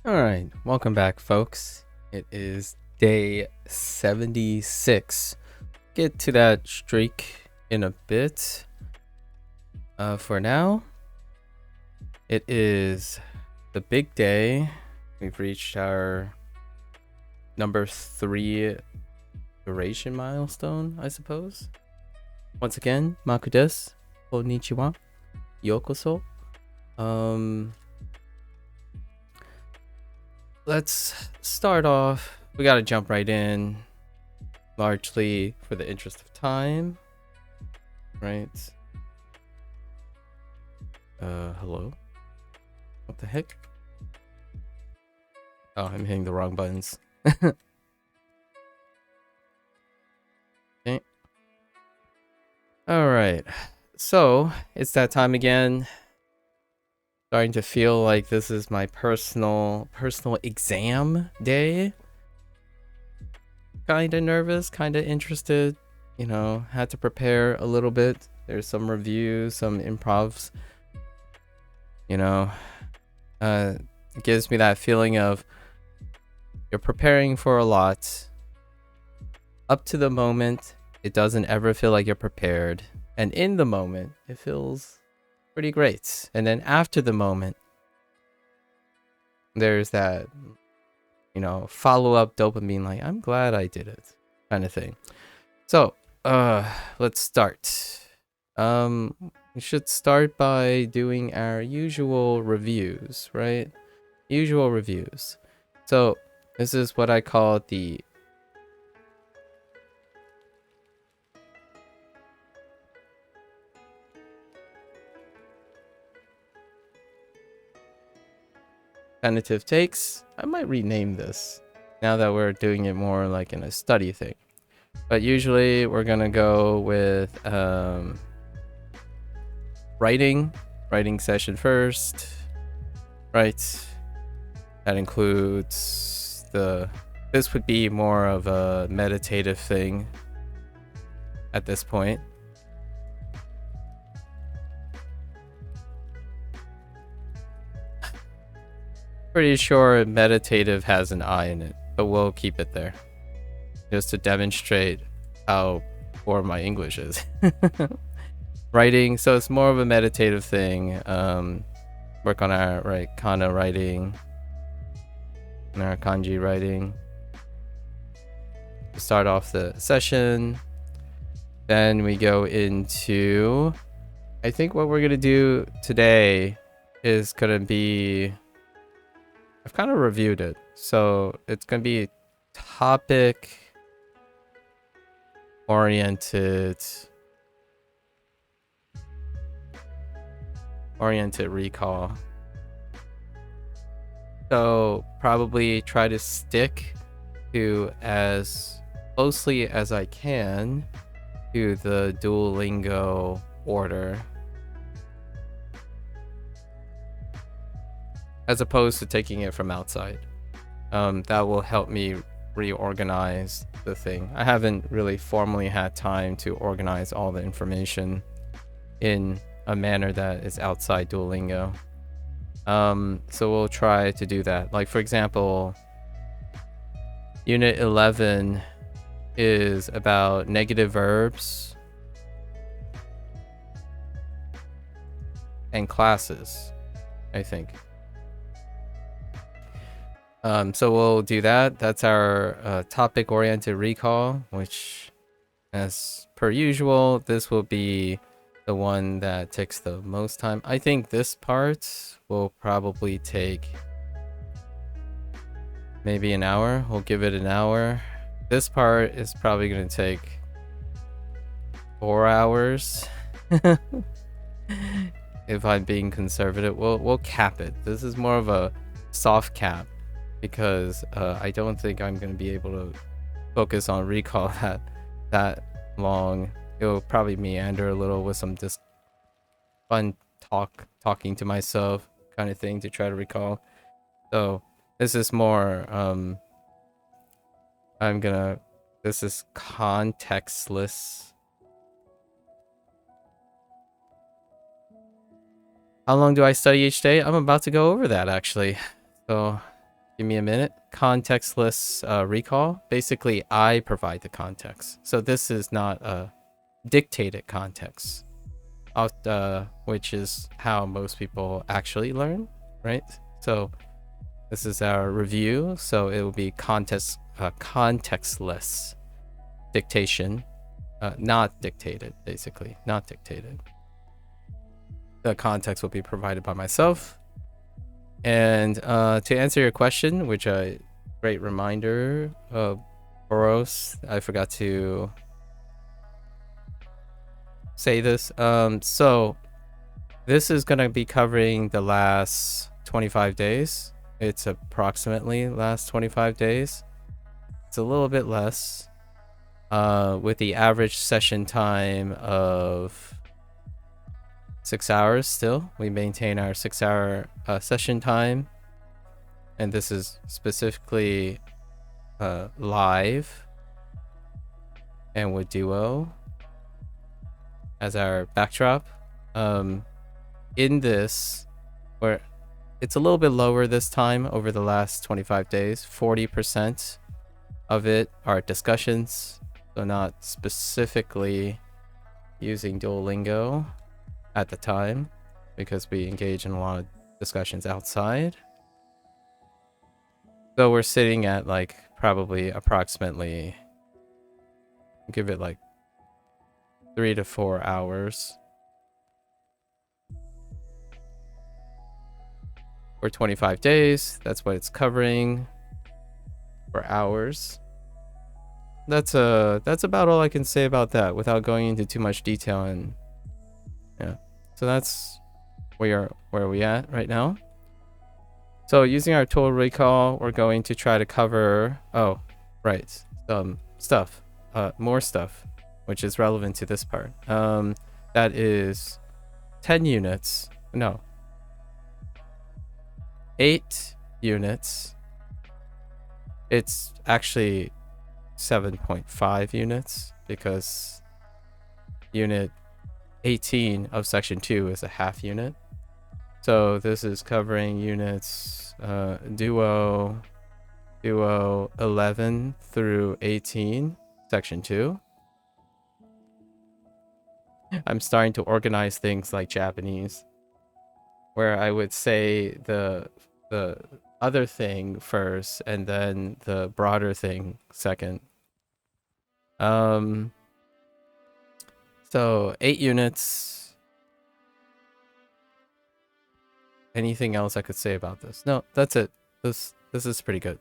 Alright, welcome back, folks. It is day 76. Get to that streak in a bit. For now, it is the big day. We've reached our number 3 duration milestone, I suppose. Once again, MAKU desu. Konnichiwa. Yokoso. Let's start off. We gotta jump right in, largely for the interest of time, right? Hello? What the heck? Oh, I'm hitting the wrong buttons. Okay. Alright. So, it's that time again. Starting to feel like this is my personal exam day. Kinda nervous, kinda interested. You know, had to prepare a little bit. There's some reviews, some improvs. You know, it gives me that feeling of you're preparing for a lot. Up to the moment, it doesn't ever feel like you're prepared. And in the moment, it feels pretty great. And then after the moment, there's that, you know, follow-up dopamine, like, I'm glad I did it, kind of thing. So, let's start. We should start by doing our usual reviews, right? Usual reviews. So, this is what I call the tentative takes. I might rename this now that we're doing it more like in a study thing. But usually we're gonna go with writing session first, right? That includes this would be more of a meditative thing at this point. Pretty sure meditative has an I in it, but we'll keep it there just to demonstrate how poor my English is. Writing, so it's more of a meditative thing. Work on our kana writing and our kanji writing. Start off the session. Then we go into, I think what we're gonna do today is gonna be, I've kind of reviewed it, so it's gonna be topic oriented recall. So probably try to stick to as closely as I can to the Duolingo order, as opposed to taking it from outside. That will help me reorganize the thing. I haven't really formally had time to organize all the information in a manner that is outside Duolingo. So we'll try to do that. Like, for example, Unit 11 is about negative verbs and classes, I think. So we'll do that. That's our topic-oriented recall, which, as per usual, this will be the one that takes the most time. I think this part will probably take maybe an hour. We'll give it an hour. This part is probably going to take 4 hours. If I'm being conservative, we'll cap it. This is more of a soft cap, because I don't think I'm going to be able to focus on recall that long. It'll probably meander a little with some just fun talking to myself kind of thing to try to recall. So this is more this is contextless. How long do I study each day? I'm about to go over that, actually. So give me a minute. Contextless recall. Basically, I provide the context. So this is not a dictated context, which is how most people actually learn, right? So this is our review. So it will be contextless dictation, not dictated, basically, not dictated. The context will be provided by myself. And to answer your question, which great reminder, Boros, I forgot to say this. So this is going to be covering the last 25 days. It's approximately last 25 days. It's a little bit less, with the average session time of 6 hours. Still, we maintain our 6-hour session time, and this is specifically live and with Duo as our backdrop. In this, where it's a little bit lower this time over the last 25 days, 40% of it are discussions, so not specifically using Duolingo at the time, because we engage in a lot of discussions outside. So we're sitting at like probably approximately, give it like 3 to 4 hours for 25 days. That's what it's covering for hours. That's about all I can say about that without going into too much detail. And yeah, so that's where we at right now. So using our total recall, we're going to try to cover some stuff, more stuff, which is relevant to this part. That is 10 units. No, 8 units. It's actually 7.5 units, because unit 18 of section 2 is a half unit. So this is covering units Duo 11 through 18, section 2. I'm starting to organize things like Japanese, where I would say the other thing first and then the broader thing second. So 8 units. Anything else I could say about this? No, that's it. This is pretty good.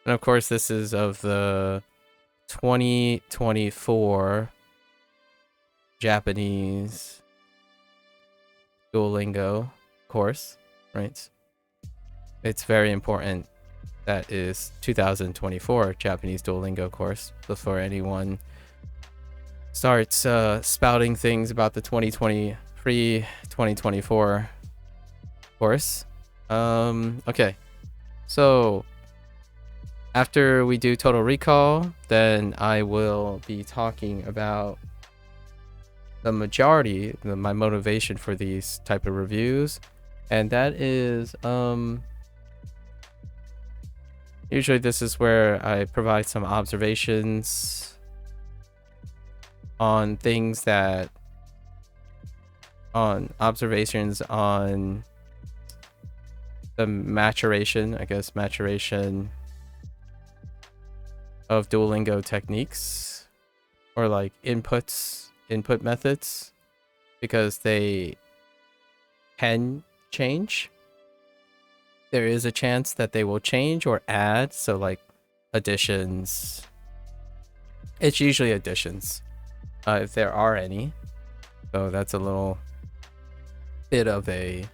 And of course, this is of the 2024 Japanese Duolingo course, right? It's very important that is 2024 Japanese Duolingo course before anyone starts spouting things about the 2024 course. Okay, so after we do total recall, then I will be talking about the majority, my motivation for these type of reviews, and that is usually this is where I provide some observations on things that on the maturation of Duolingo techniques, or like input methods, because they can change. There is a chance that they will change or add. So like additions, it's usually additions, if there are any. So that's a little bit of a,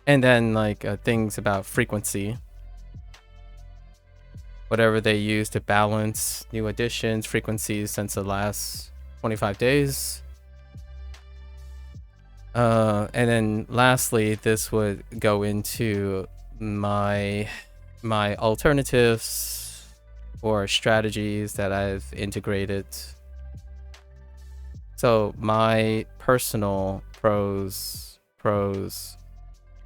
and then like things about frequency, whatever they use to balance new additions, frequencies since the last 25 days. And then lastly, this would go into my alternatives or strategies that I've integrated. So my personal pros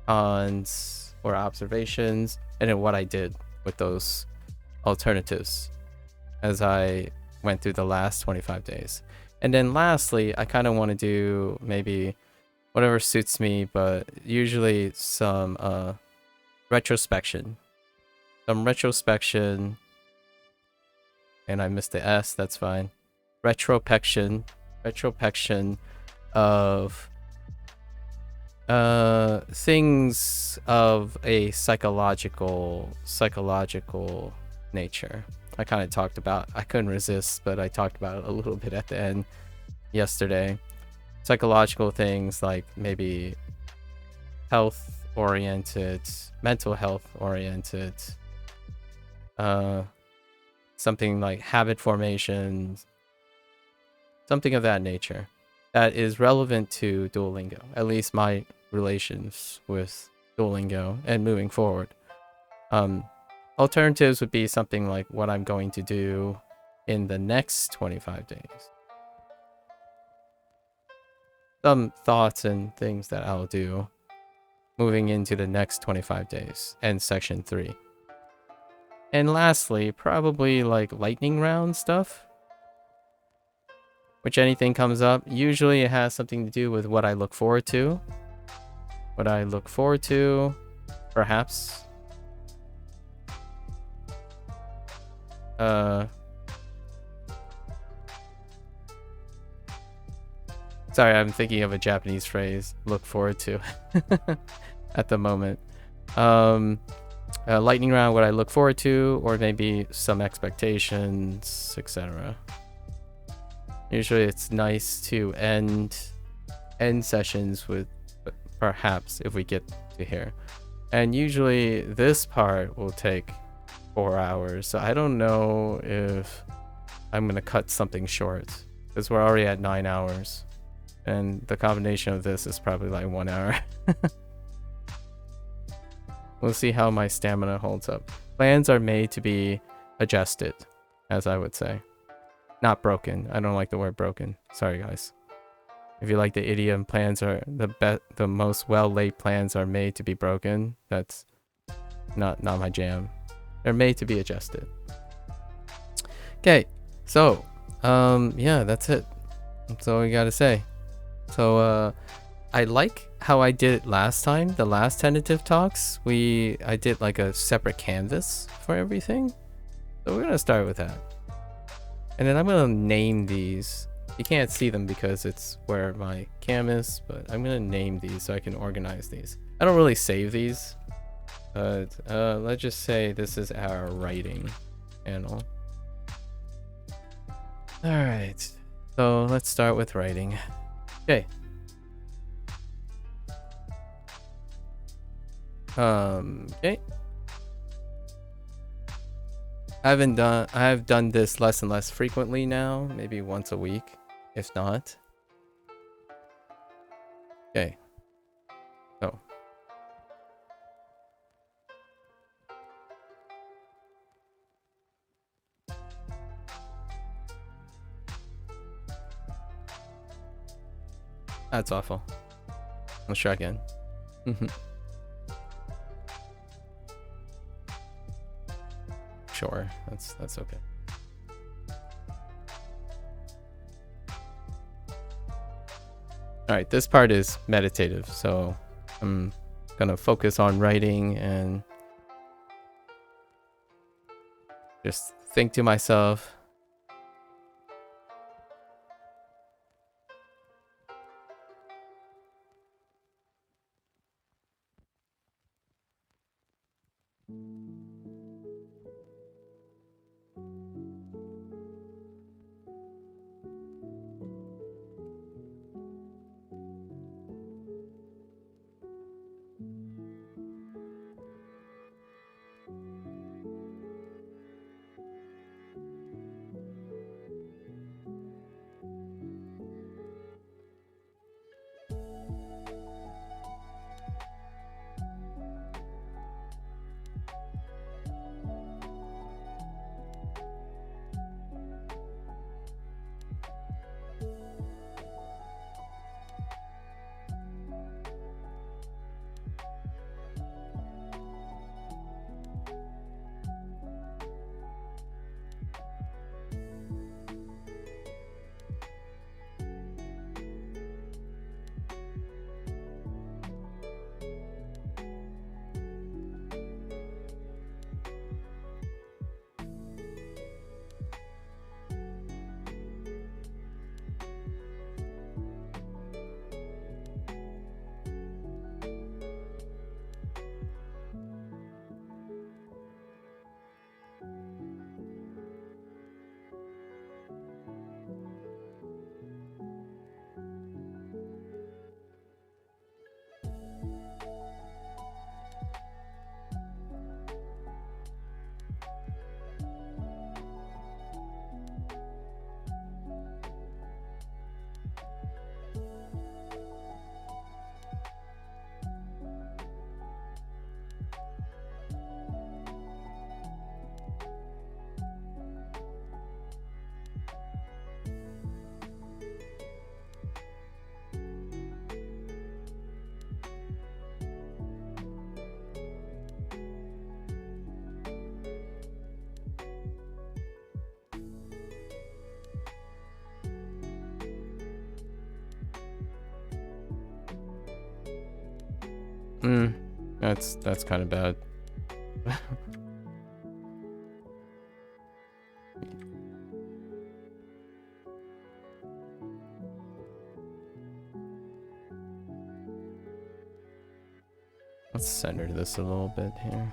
cons or observations, and then what I did with those alternatives as I went through the last 25 days. And then lastly, I kind of want to do maybe whatever suits me, but usually some retrospection. Some retrospection, and I missed the S, that's fine. Retropection of things of a psychological nature. I kind of talked about, I couldn't resist, but I talked about it a little bit at the end yesterday. Psychological things like maybe health oriented, mental health oriented, something like habit formation, something of that nature that is relevant to Duolingo, at least my relations with Duolingo and moving forward. Alternatives would be something like what I'm going to do in the next 25 days. Some thoughts and things that I'll do moving into the next 25 days and section 3. And lastly, probably like lightning round stuff. Which anything comes up, usually it has something to do with what I look forward to. What I look forward to, perhaps. Sorry, I'm thinking of a Japanese phrase, look forward to, at the moment. Lightning round, what I look forward to, or maybe some expectations, etc. Usually it's nice to end sessions with perhaps if we get to here. And usually this part will take 4 hours. So I don't know if I'm going to cut something short because we're already at 9 hours. And the combination of this is probably like 1 hour. We'll see how my stamina holds up. Plans are made to be adjusted, as I would say. Not broken. I don't like the word broken. Sorry, guys. If you like the idiom, plans are the most well-laid plans are made to be broken. That's not my jam. They're made to be adjusted. Okay, so yeah, that's it. That's all we gotta say. So I like how I did it last time. The last tentative talks, I did like a separate canvas for everything. So we're gonna start with that. And then I'm gonna name these. You can't see them because it's where my cam is, but I'm gonna name these so I can organize these. I don't really save these, but let's just say this is our writing panel. All right, so let's start with writing. Okay. Okay. I have done this less and less frequently now, maybe once a week, if not. Okay. So. That's awful. Let's try again. Sure, that's okay. All right, this part is meditative, so I'm gonna focus on writing and just think to myself. That's kind of bad. Let's center this a little bit here.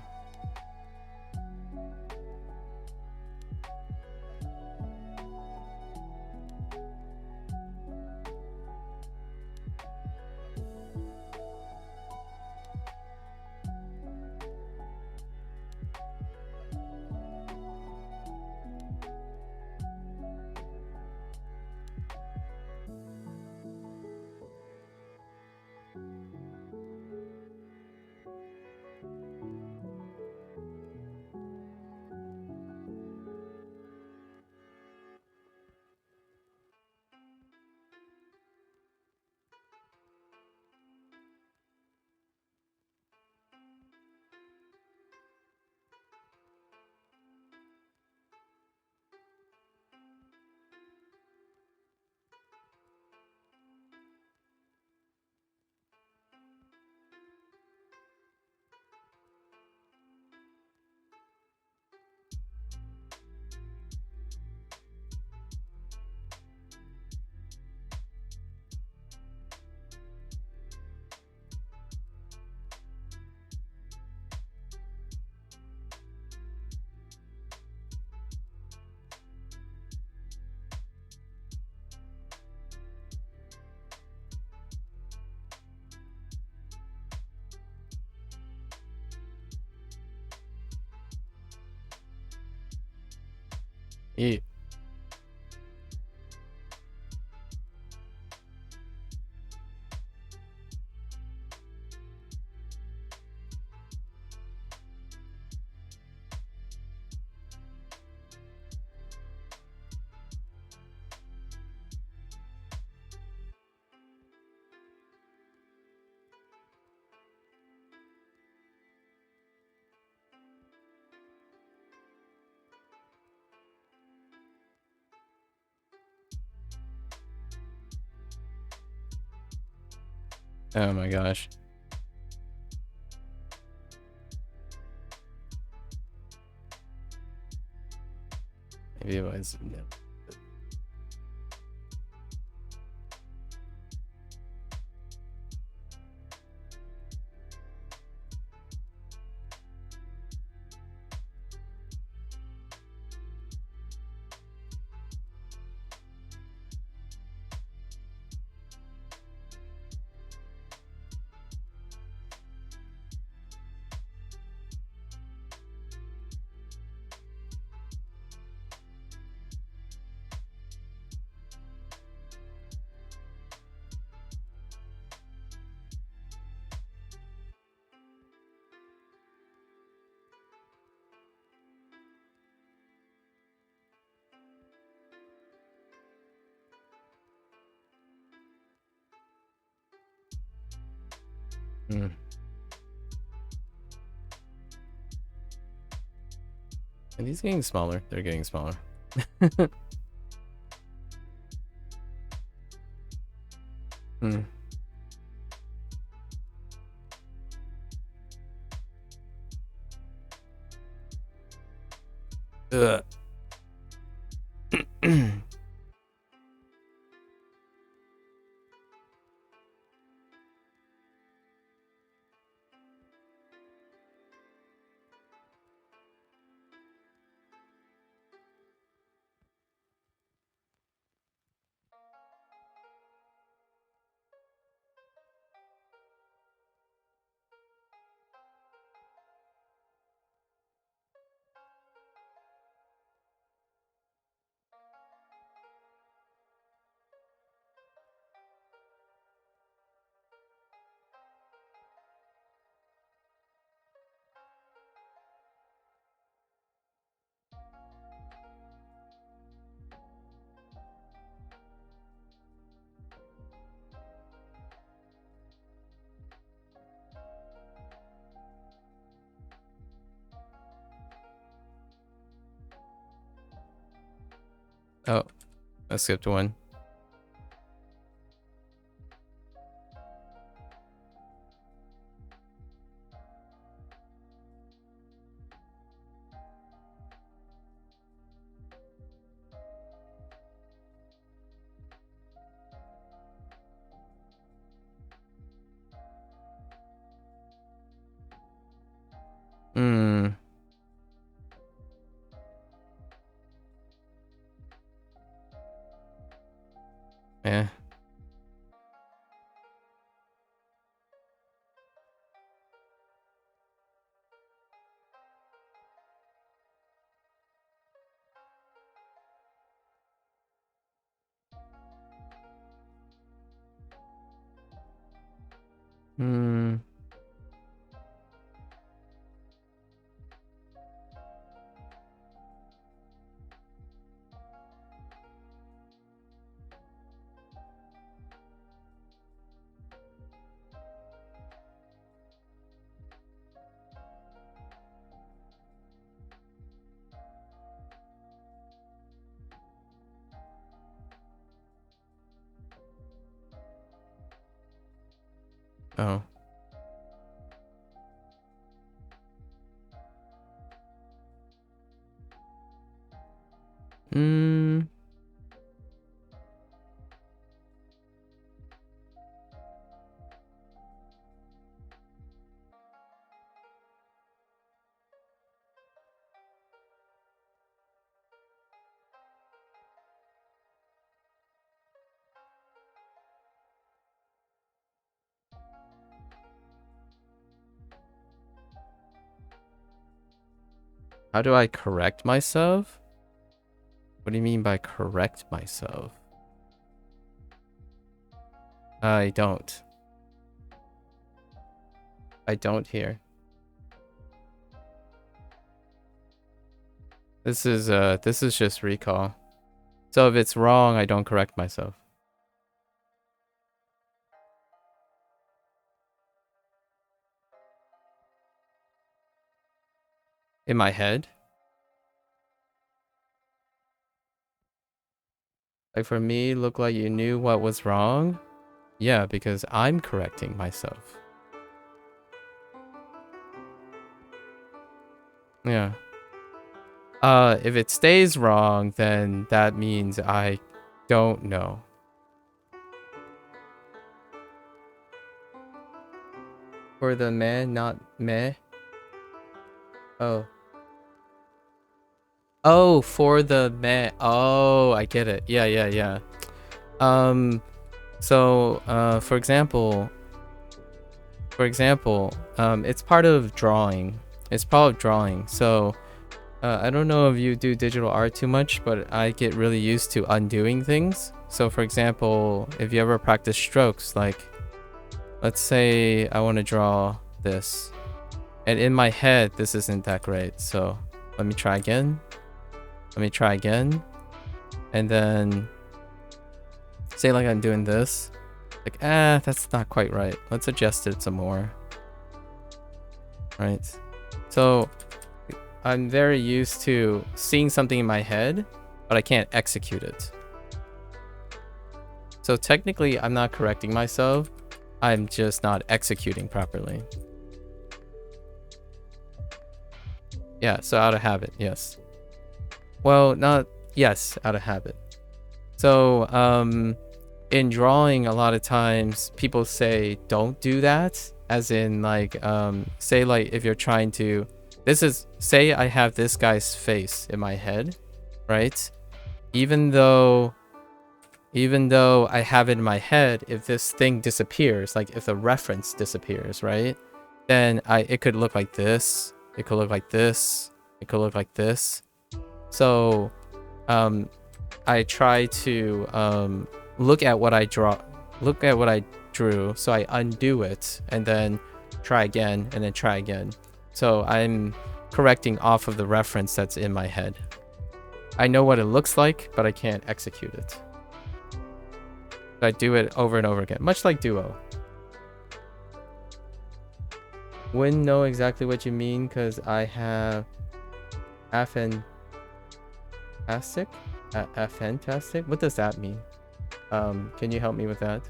Yeah. Oh my gosh. Maybe it was. No. Mm. Are these getting smaller? They're getting smaller. Hmm. Ugh. Oh, I skipped one. Oh. Hmm. How do I correct myself? What do you mean by correct myself? I don't. I don't hear. This is just recall. So if it's wrong, I don't correct myself. In my head? Like for me, look like you knew what was wrong? Yeah, because I'm correcting myself. Yeah. If it stays wrong, then that means I don't know. For the man, not meh. Oh. Oh, for the man. Oh, I get it. Yeah. For example, it's part of drawing. It's part of drawing. So, I don't know if you do digital art too much, but I get really used to undoing things. So, for example, if you ever practice strokes, like, let's say I want to draw this, and in my head, this isn't that great. So, let me try again. And then, say like I'm doing this. Like, that's not quite right. Let's adjust it some more. Right. So, I'm very used to seeing something in my head, but I can't execute it. So technically, I'm not correcting myself. I'm just not executing properly. Yeah, so out of habit, yes. Well, yes, out of habit. So, in drawing, a lot of times people say, don't do that. As in, like, say, like, if you're trying to, say I have this guy's face in my head, right? Even though I have it in my head, if this thing disappears, like if the reference disappears, right? Then it could look like this. It could look like this. It could look like this. So, I try to look at what I drew. So I undo it and then try again and then try again. So I'm correcting off of the reference that's in my head. I know what it looks like, but I can't execute it. So I do it over and over again, much like Duo. Wouldn't know exactly what you mean because I have aphantastic. Aphantastic? What does that mean? Can you help me with that?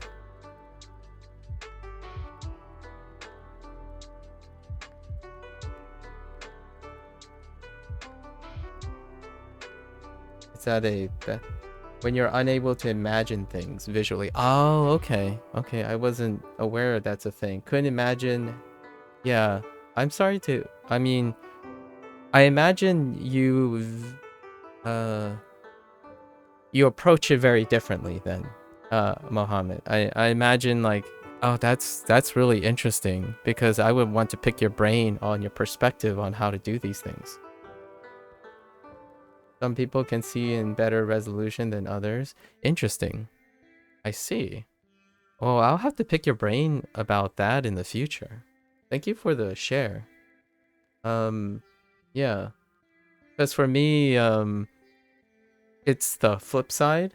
Is that when you're unable to imagine things visually? Oh, okay. Okay, I wasn't aware that's a thing. Couldn't imagine. Yeah, I'm sorry to. I mean, I imagine you approach it very differently than Mohammed. I imagine like, oh, that's really interesting because I would want to pick your brain on your perspective on how to do these things. Some people can see in better resolution than others. Interesting. I see. Well, I'll have to pick your brain about that in the future. Thank you for the share. Yeah. Because for me, it's the flip side.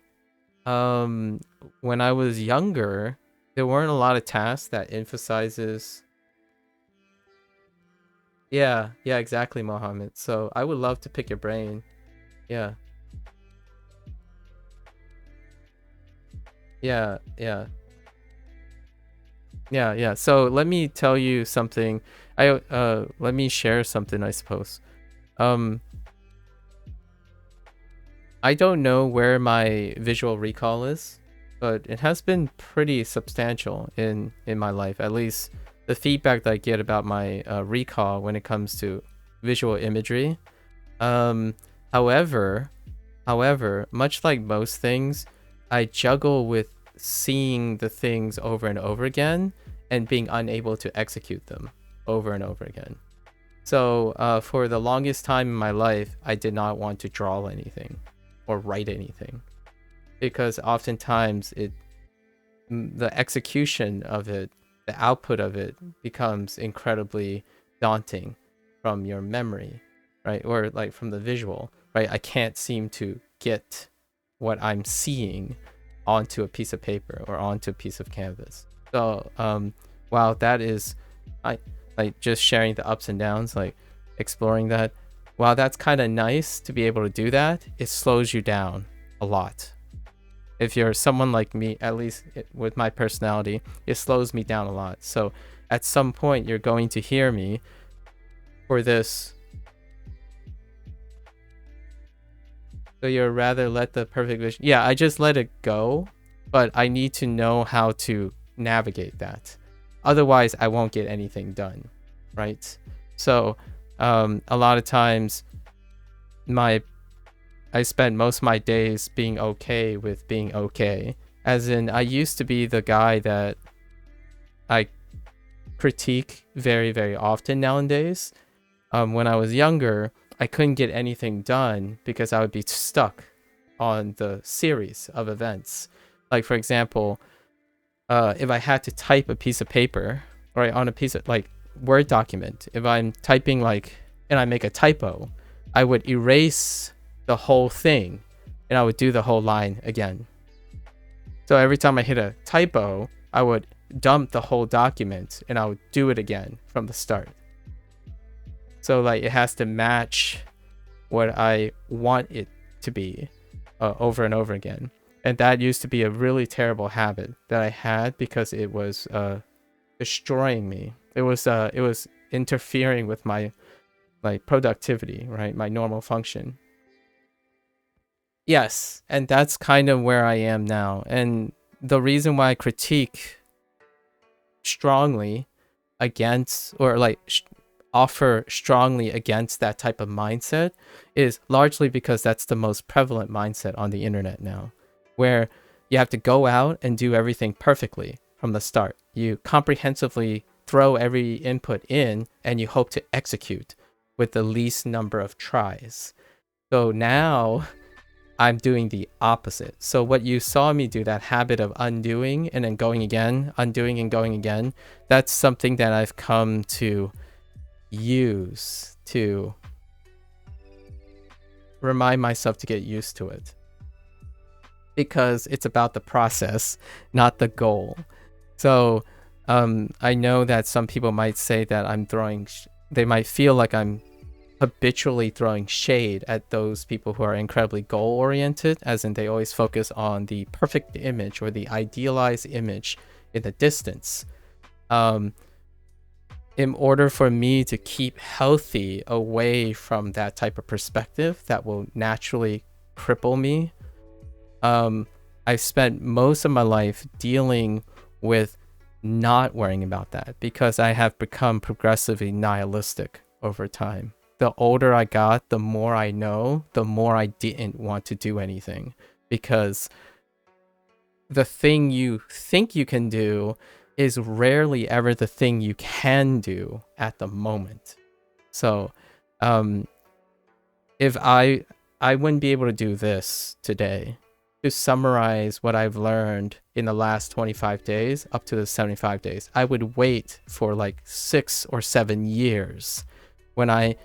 When I was younger, there weren't a lot of tasks that emphasizes. Yeah, exactly, Mohammed. So I would love to pick your brain. Yeah. Yeah. Yeah. So let me tell you something. Let me share something, I suppose. Um, I don't know where my visual recall is, but it has been pretty substantial in my life. At least the feedback that I get about my recall when it comes to visual imagery. Um, however, much like most things, I juggle with seeing the things over and over again and being unable to execute them over and over again. So for the longest time in my life, I did not want to draw anything or write anything because oftentimes the execution of it, the output of it becomes incredibly daunting from your memory, right? Or like from the visual, right? I can't seem to get what I'm seeing onto a piece of paper or onto a piece of canvas. So while that is, I like just sharing the ups and downs, like exploring that. While that's kind of nice to be able to do that, it slows you down a lot. If you're someone like me, at least with my personality, it slows me down a lot. So at some point, you're going to hear me for this. So you're rather let the perfect vision. Yeah, I just let it go, but I need to know how to navigate that. Otherwise, I won't get anything done, right? So a lot of times, I spend most of my days being okay with being okay. As in, I used to be the guy that I critique very, very often nowadays. When I was younger, I couldn't get anything done because I would be stuck on the series of events. Like, for example, if I had to type a piece of paper, right, on a piece of like Word document, if I'm typing like, and I make a typo, I would erase the whole thing and I would do the whole line again. So every time I hit a typo, I would dump the whole document and I would do it again from the start. So like it has to match what I want it to be over and over again. And that used to be a really terrible habit that I had because it was destroying me. It was interfering with my like productivity, right? My normal function. Yes, and that's kind of where I am now. And the reason why I critique strongly against or like offer strongly against that type of mindset is largely because that's the most prevalent mindset on the internet now, where you have to go out and do everything perfectly from the start. You comprehensively throw every input in and you hope to execute with the least number of tries. So now I'm doing the opposite. So what you saw me do, that habit of undoing and then going again, undoing and going again, that's something that I've come to use to remind myself to get used to it. Because it's about the process, not the goal. So I know that some people might say that I'm throwing, they might feel like I'm habitually throwing shade at those people who are incredibly goal oriented, as in they always focus on the perfect image or the idealized image in the distance. In order for me to keep healthy away from that type of perspective that will naturally cripple me, I've spent most of my life dealing with not worrying about that because I have become progressively nihilistic over time. The older I got, the more I know, the more I didn't want to do anything because the thing you think you can do is rarely ever the thing you can do at the moment. So if I wouldn't be able to do this today, to summarize what I've learned in the last 25 days up to the 75 days, I would wait for like 6 or 7 years when I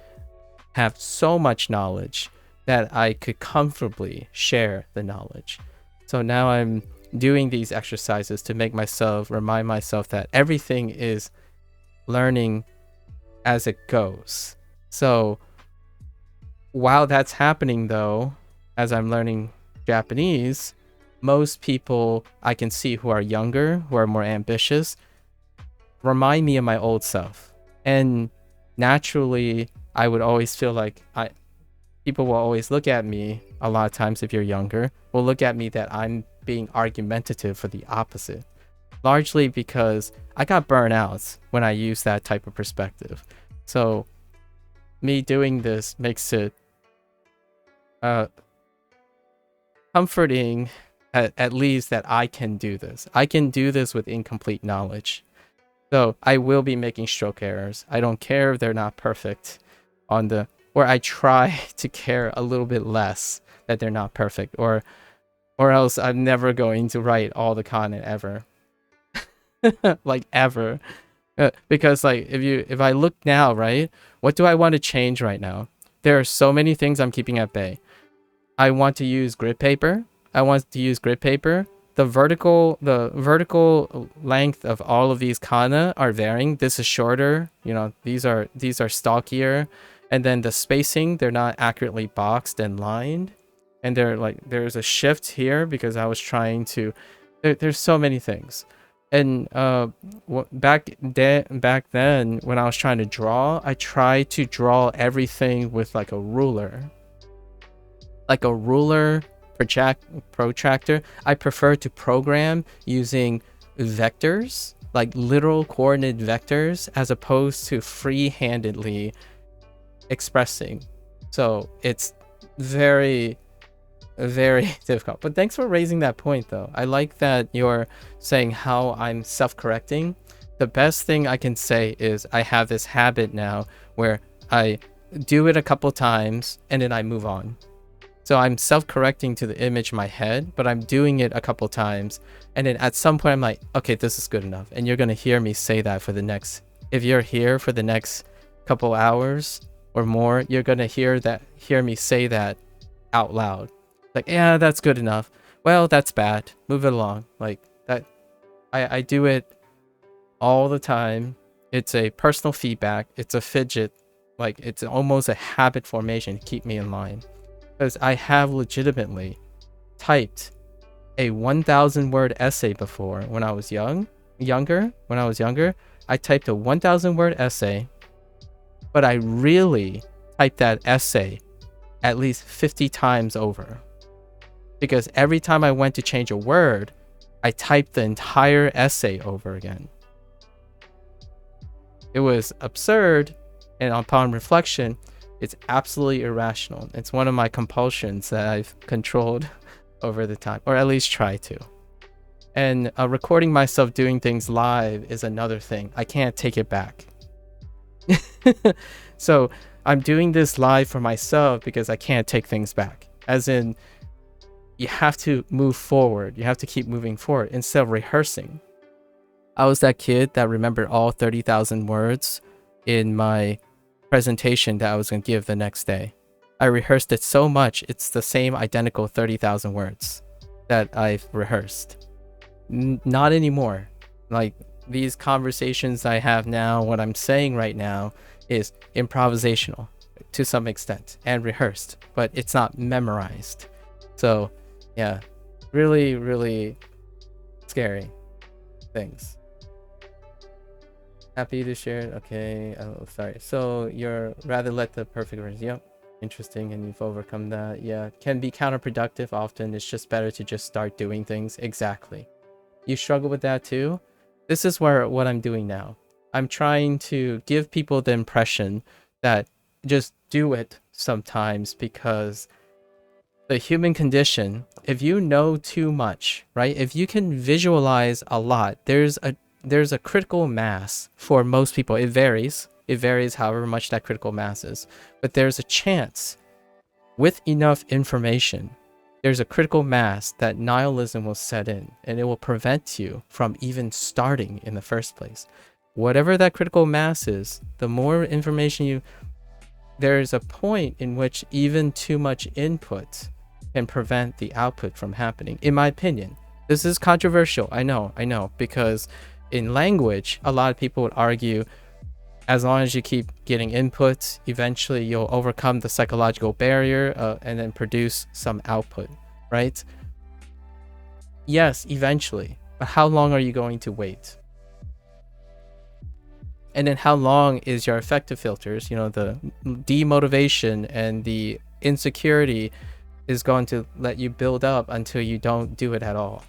have so much knowledge that I could comfortably share the knowledge. So now I'm doing these exercises to make myself remind myself that everything is learning as it goes. So while that's happening though, as I'm learning Japanese, most people I can see who are younger, who are more ambitious, remind me of my old self. And naturally, I would always feel like people will always look at me, a lot of times if you're younger, will look at me that I'm being argumentative for the opposite. Largely because I got burnt out when I use that type of perspective. So me doing this makes it comforting, at least, that I can do this. I can do this with incomplete knowledge. So I will be making stroke errors. I don't care if they're not perfect or I try to care a little bit less that they're not perfect, or else I'm never going to write all the content ever. Like ever. Because like if I look now, right, what do I want to change right now? There are so many things I'm keeping at bay. I want to use grid paper. The vertical length of all of these kana are varying. This is shorter, these are stockier, and then the spacing, they're not accurately boxed and lined, and there's a shift here because I was trying to there's so many things. And back then when I was trying to draw, I tried to draw everything with like a ruler protractor. I prefer to program using vectors, like literal coordinate vectors, as opposed to free-handedly expressing. So it's very, very difficult. But thanks for raising that point, though. I like that you're saying how I'm self-correcting. The best thing I can say is I have this habit now where I do it a couple times and then I move on. So I'm self-correcting to the image in my head, but I'm doing it a couple times. And then at some point I'm like, okay, this is good enough. And you're going to hear me say that if you're here for the next couple hours or more, you're going to hear me say that out loud. Like, yeah, that's good enough. Well, that's bad. Move it along. Like that. I do it all the time. It's a personal feedback. It's a fidget. Like it's almost a habit formation to keep me in line. Because I have legitimately typed a 1,000 word essay before when I was younger. I typed a 1,000 word essay, but I really typed that essay at least 50 times over. Because every time I went to change a word, I typed the entire essay over again. It was absurd, and upon reflection, it's absolutely irrational. It's one of my compulsions that I've controlled over the time, or at least try to. And recording myself doing things live is another thing. I can't take it back. So I'm doing this live for myself because I can't take things back. As in, you have to move forward. You have to keep moving forward instead of rehearsing. I was that kid that remembered all 30,000 words in my presentation that I was going to give the next day. I rehearsed it so much, it's the same identical 30,000 words that I've rehearsed. Not anymore. Like these conversations I have now, what I'm saying right now is improvisational to some extent and rehearsed, but it's not memorized. So yeah, really, really scary things. Happy to share it. Okay. Oh, sorry. So you're rather let the perfect version. Yep. Interesting. And you've overcome that. Yeah. Can be counterproductive often. It's just better to just start doing things. Exactly. You struggle with that too? This is what I'm doing now. I'm trying to give people the impression that just do it sometimes, because the human condition, if you know too much, right? If you can visualize a lot, there's a critical mass for most people. It varies however much that critical mass is, but there's a chance with enough information, there's a critical mass that nihilism will set in, and it will prevent you from even starting in the first place. Whatever that critical mass is, the more information there's a point in which even too much input can prevent the output from happening, in my opinion. This is controversial, I know, because in language, a lot of people would argue as long as you keep getting inputs, eventually you'll overcome the psychological barrier and then produce some output, right? Yes, eventually. But how long are you going to wait? And then how long is your affective filters, you know, the demotivation and the insecurity is going to let you build up until you don't do it at all.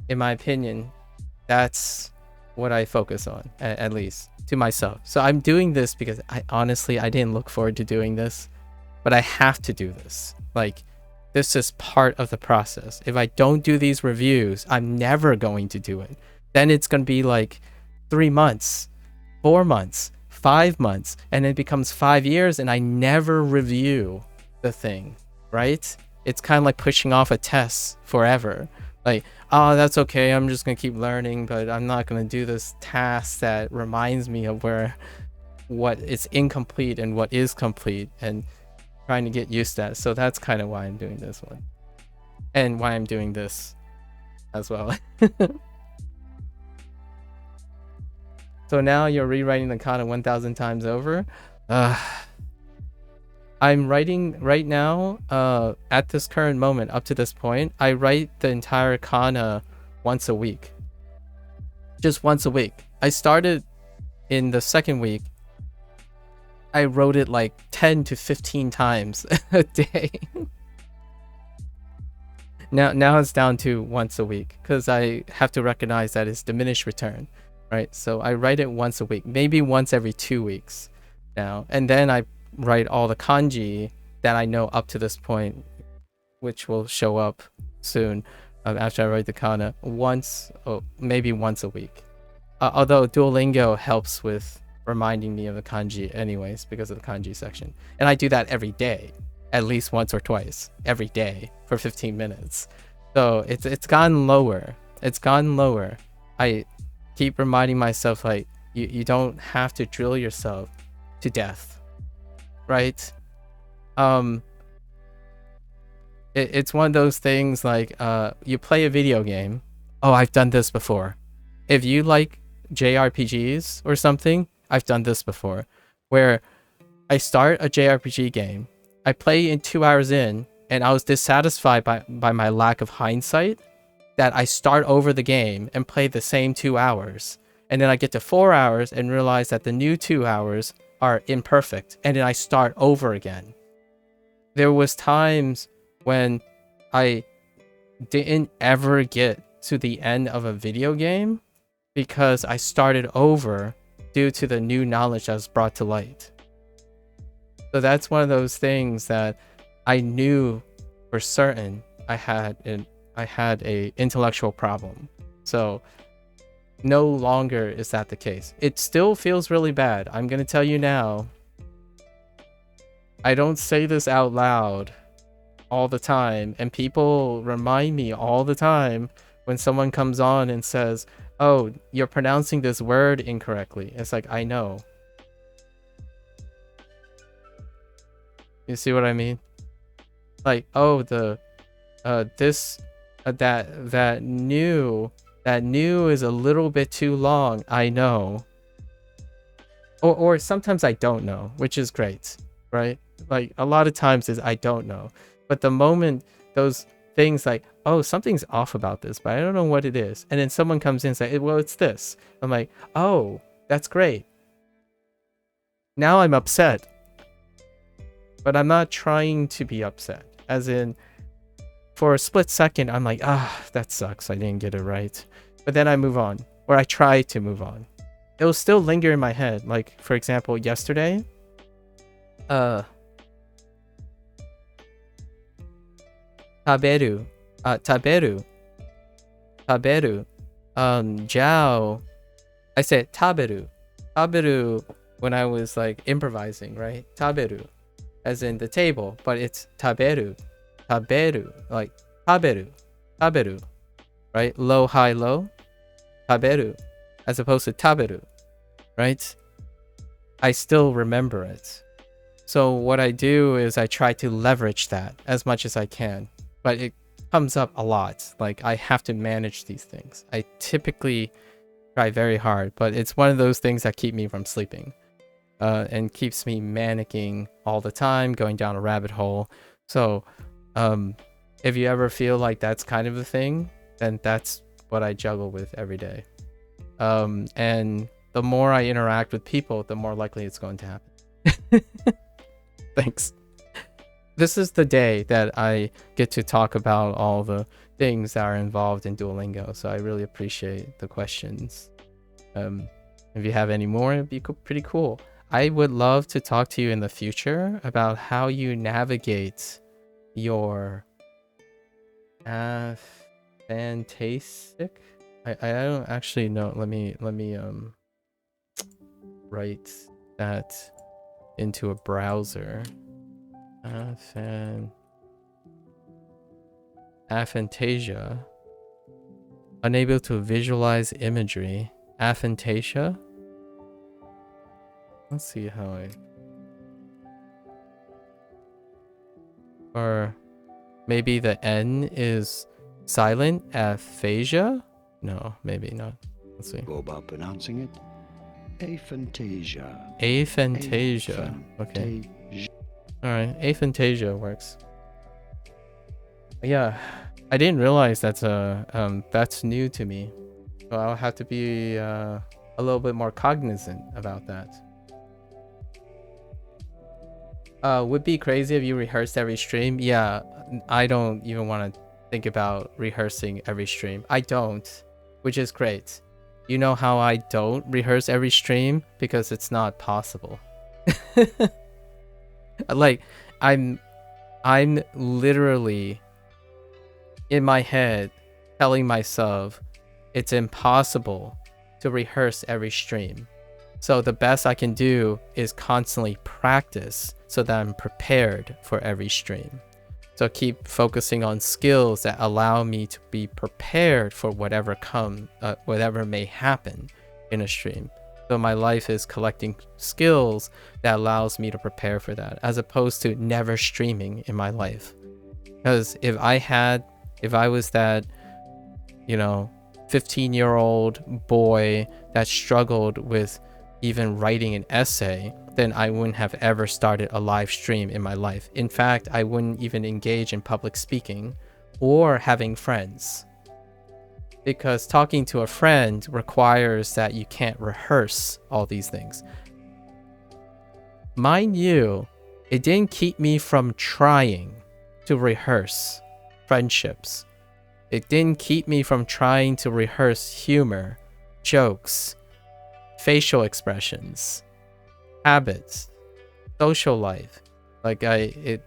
In my opinion, that's what I focus on, at least to myself. So I'm doing this because I didn't look forward to doing this, but I have to do this. Like, this is part of the process. If I don't do these reviews, I'm never going to do it. Then it's going to be like 3 months, 4 months, 5 months, and it becomes 5 years and I never review the thing, right? It's kind of like pushing off a test forever. Like, oh, that's okay, I'm just gonna keep learning, but I'm not gonna do this task that reminds me of what is incomplete and what is complete, and trying to get used to that. So that's kind of why I'm doing this one, and why I'm doing this as well. So now you're rewriting the kana 1,000 times over. I'm writing right now, at this current moment, up to this point, I write the entire kana once a week. Just once a week. I started in the second week. I wrote it like 10 to 15 times a day. Now it's down to once a week because I have to recognize that it's diminished return, right? So I write it once a week, maybe once every 2 weeks now. And then I write all the kanji that I know up to this point, which will show up soon after I write the kana, maybe once a week. Although Duolingo helps with reminding me of the kanji anyways because of the kanji section. And I do that every day, at least once or twice every day for 15 minutes. So it's gotten lower. It's gotten lower. I keep reminding myself, like, you don't have to drill yourself to death. Right? It's one of those things like, you play a video game. Oh, I've done this before. If you like JRPGs or something, I've done this before, where I start a JRPG game, I play in 2 hours in, and I was dissatisfied by my lack of hindsight, that I start over the game and play the same 2 hours. And then I get to 4 hours and realize that the new 2 hours are imperfect, and then I start over again. There was times when I didn't ever get to the end of a video game because I started over due to the new knowledge that was brought to light. So that's one of those things that I knew for certain I had a intellectual problem. So no longer is that the case. It still feels really bad. I'm going to tell you now. I don't say this out loud all the time, and people remind me all the time when someone comes on and says, oh, you're pronouncing this word incorrectly. It's like, I know. You see what I mean? Like, oh, that new is a little bit too long. I know. Or sometimes I don't know, which is great, right? Like, a lot of times is I don't know. But the moment those things like, oh, something's off about this, but I don't know what it is. And then someone comes in and says, well, it's this. I'm like, oh, that's great. Now I'm upset. But I'm not trying to be upset. As in, for a split second, I'm like, that sucks. I didn't get it right. But then I move on, or I try to move on. It will still linger in my head. Like, for example, yesterday, taberu, jiao. I said taberu when I was like improvising, right? Taberu, as in the table, but it's taberu, like taberu, right? Low, high, low, taberu, as opposed to taberu, right? I still remember it. So what I do is I try to leverage that as much as I can, but it comes up a lot. Like, I have to manage these things. I typically try very hard, but it's one of those things that keep me from sleeping, and keeps me manicking all the time, going down a rabbit hole. So if you ever feel like that's kind of a thing, then that's what I juggle with every day. And the more I interact with people, the more likely it's going to happen. Thanks. This is the day that I get to talk about all the things that are involved in Duolingo, so I really appreciate the questions. If you have any more, it'd be pretty cool. I would love to talk to you in the future about how you navigate your fantastic. I don't actually know. Let me write that into a browser. Aphantasia. Unable to visualize imagery. Aphantasia. Let's see how I. Or maybe the N is silent. Aphasia? No, maybe not. Let's see. Go about pronouncing it. Aphantasia. Aphantasia. Okay. Alright, aphantasia works. Yeah, I didn't realize that's new to me. So I'll have to be a little bit more cognizant about that. Would be crazy if you rehearsed every stream. Yeah, I don't even want to think about rehearsing every stream. I don't, which is great. You know how I don't rehearse every stream? Because it's not possible. Like, I'm literally in my head telling myself it's impossible to rehearse every stream. So the best I can do is constantly practice so that I'm prepared for every stream. So keep focusing on skills that allow me to be prepared for whatever may happen in a stream. So my life is collecting skills that allows me to prepare for that, as opposed to never streaming in my life. Because if I was that, 15-year-old boy that struggled with even writing an essay, then I wouldn't have ever started a live stream in my life. In fact, I wouldn't even engage in public speaking or having friends. Because talking to a friend requires that you can't rehearse all these things. Mind you, it didn't keep me from trying to rehearse friendships. It didn't keep me from trying to rehearse humor, jokes, facial expressions, habits, social life. Like I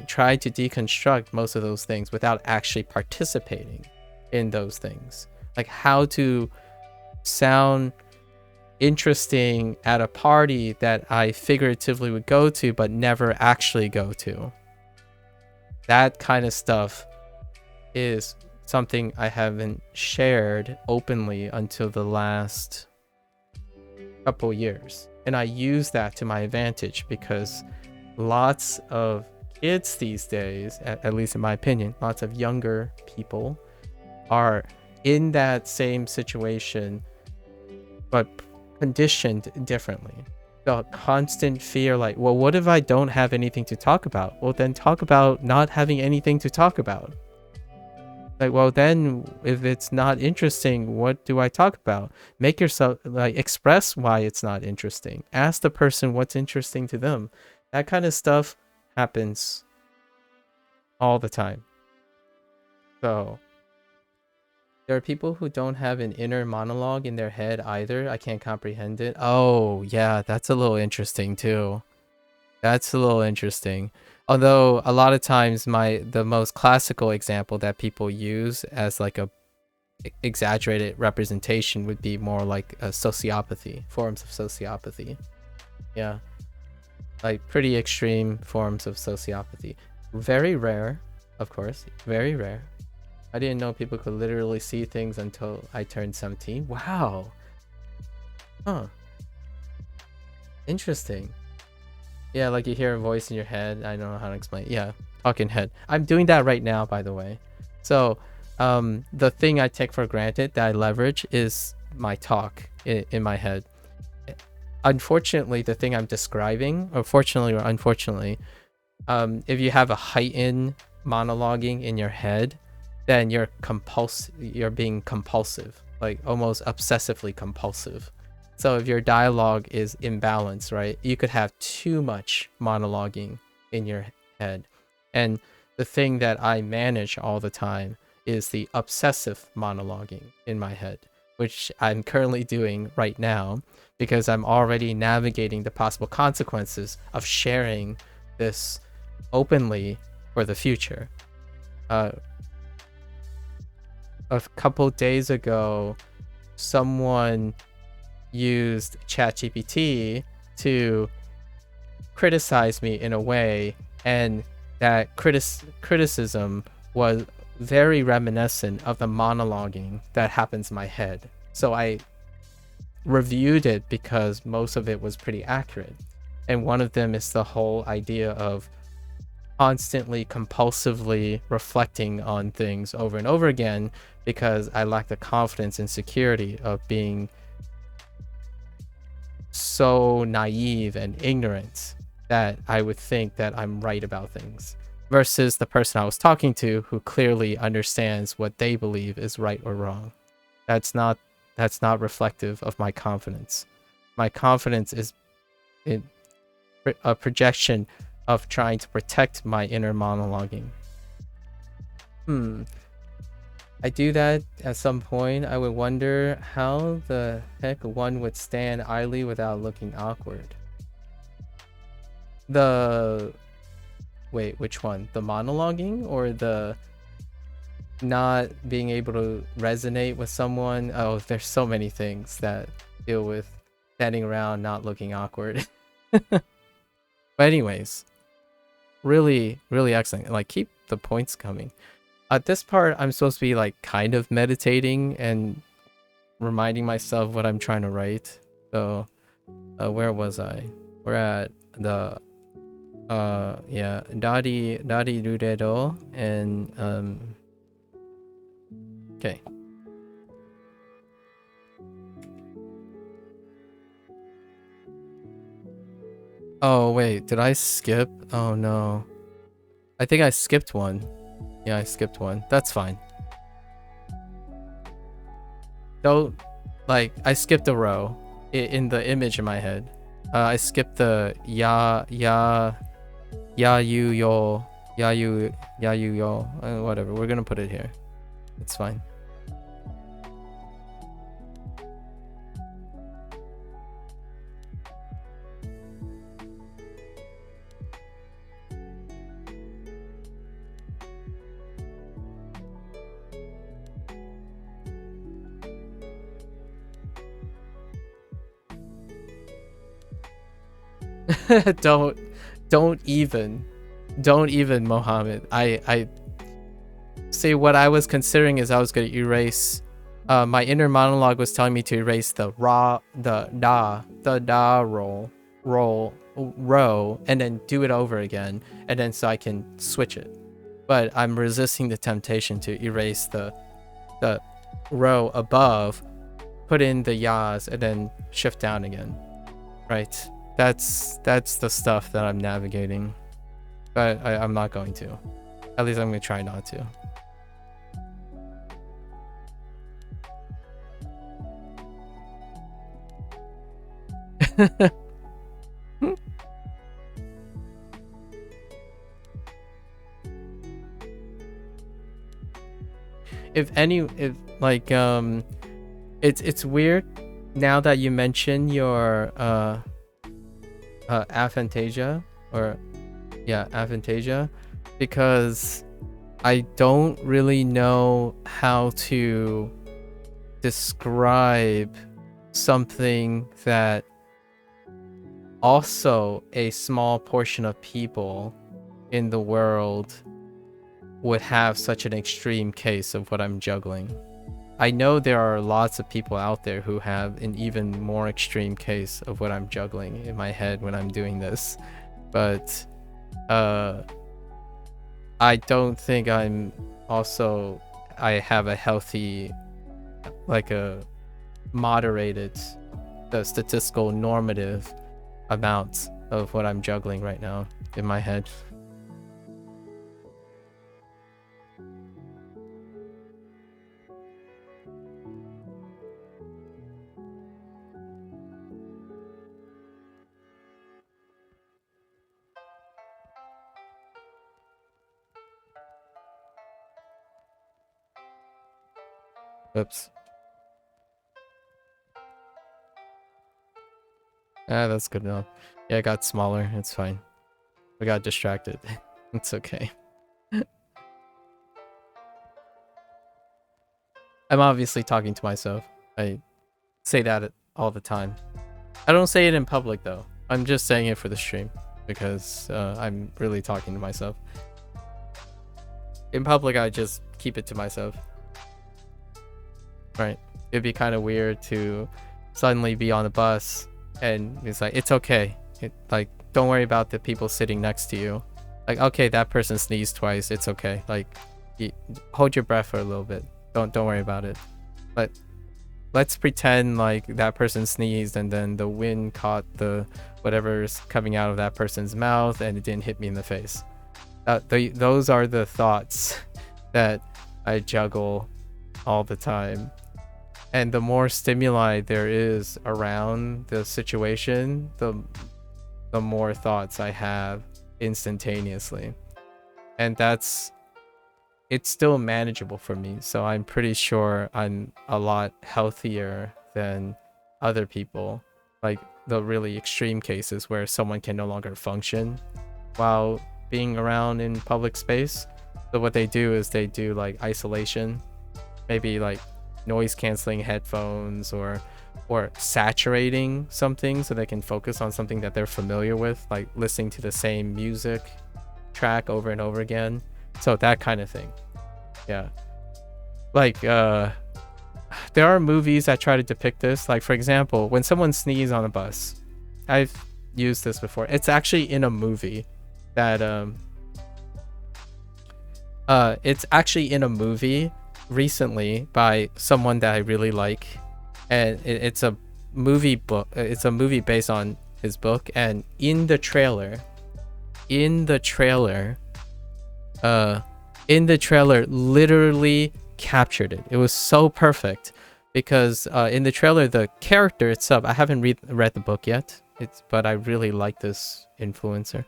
tried to deconstruct most of those things without actually participating in those things. Like how to sound interesting at a party that I figuratively would go to but never actually go to. That kind of stuff is something I haven't shared openly until the last couple years. And I use that to my advantage because lots of kids these days, at least in my opinion, lots of younger people are in that same situation, but conditioned differently. The constant fear, like, well, what if I don't have anything to talk about? Well, then talk about not having anything to talk about. Like, well, then if it's not interesting, what do I talk about? Make yourself, like, express why it's not interesting. Ask the person what's interesting to them. That kind of stuff happens all the time. So there are people who don't have an inner monologue in their head either. I can't comprehend it. Oh, yeah, that's a little interesting too. That's a little interesting. Although a lot of times the most classical example that people use as like a exaggerated representation would be more like a sociopathy, forms of sociopathy. Yeah. Like pretty extreme forms of sociopathy. Very rare, of course, very rare. I didn't know people could literally see things until I turned 17. Wow. Huh. Interesting. Yeah, like you hear a voice in your head. I don't know how to explain it. Yeah, talking head. I'm doing that right now, by the way. So the thing I take for granted that I leverage is my talk in my head. Unfortunately, the thing I'm describing, or fortunately or unfortunately, if you have a heightened monologuing in your head, then you're being compulsive, like almost obsessively compulsive. So if your dialogue is imbalanced, right, you could have too much monologuing in your head. And the thing that I manage all the time is the obsessive monologuing in my head, which I'm currently doing right now because I'm already navigating the possible consequences of sharing this openly for the future. A couple days ago, someone used ChatGPT to criticize me in a way, and that criticism was very reminiscent of the monologuing that happens in my head. So I reviewed it because most of it was pretty accurate. And one of them is the whole idea of constantly, compulsively reflecting on things over and over again because I lack the confidence and security of being so naive and ignorant that I would think that I'm right about things, versus the person I was talking to who clearly understands what they believe is right or wrong. That's not reflective of my confidence. My confidence is in a projection of trying to protect my inner monologuing. I do that at some point. I would wonder how the heck one would stand idly without looking awkward. Wait, which one? The monologuing or the not being able to resonate with someone? Oh, there's so many things that deal with standing around not looking awkward. But anyways, really, really excellent. Like, keep the points coming. At this part, I'm supposed to be like kind of meditating and reminding myself what I'm trying to write. So, where was I? We're at the yeah, Dadi Ruredo, and okay. Oh wait, did I skip? Oh no, I think I skipped one. Yeah, I skipped one. That's fine. Don't, like, I skipped a row in the image in my head. I skipped the ya you yo whatever. We're gonna put it here. It's fine. don't even Mohammed. I see, what I was considering is I was going to erase my inner monologue was telling me to erase the da row and then do it over again, and then so I can switch it. But I'm resisting the temptation to erase the row above, put in the yas, and then shift down again. Right. That's the stuff that I'm navigating. But I'm not going to. At least I'm going to try not to. if like it's weird now that you mention your aphantasia, or yeah, aphantasia, because I don't really know how to describe something that also a small portion of people in the world would have such an extreme case of what I'm juggling. I know there are lots of people out there who have an even more extreme case of what I'm juggling in my head when I'm doing this, but I don't think I have a healthy, like a moderated, the statistical normative amount of what I'm juggling right now in my head. Oops. Ah, that's good enough. Yeah, it got smaller. It's fine. I got distracted. It's okay. I'm obviously talking to myself. I say that all the time. I don't say it in public though. I'm just saying it for the stream because I'm really talking to myself. In public, I just keep it to myself. Right? It'd be kind of weird to suddenly be on a bus and it's like, it's okay. Like, don't worry about the people sitting next to you. Like, okay, that person sneezed twice. It's okay. Like, hold your breath for a little bit. Don't worry about it. But let's pretend like that person sneezed and then the wind caught the whatever's coming out of that person's mouth and it didn't hit me in the face. Those are the thoughts that I juggle all the time. And the more stimuli there is around the situation, the more thoughts I have instantaneously. And it's still manageable for me. So I'm pretty sure I'm a lot healthier than other people. Like the really extreme cases where someone can no longer function while being around in public space. So what they do is they do like isolation, maybe like noise canceling headphones or saturating something so they can focus on something that they're familiar with, like listening to the same music track over and over again. So that kind of thing. Yeah. Like there are movies that try to depict this. Like for example, when someone sneezes on a bus, I've used this before. It's actually in a movie that it's actually in a movie recently by someone that I really like, and it's a movie book. It's a movie based on his book, and in the trailer literally captured it. It was so perfect because in the trailer the character itself, I haven't read the book yet, but I really like this influencer.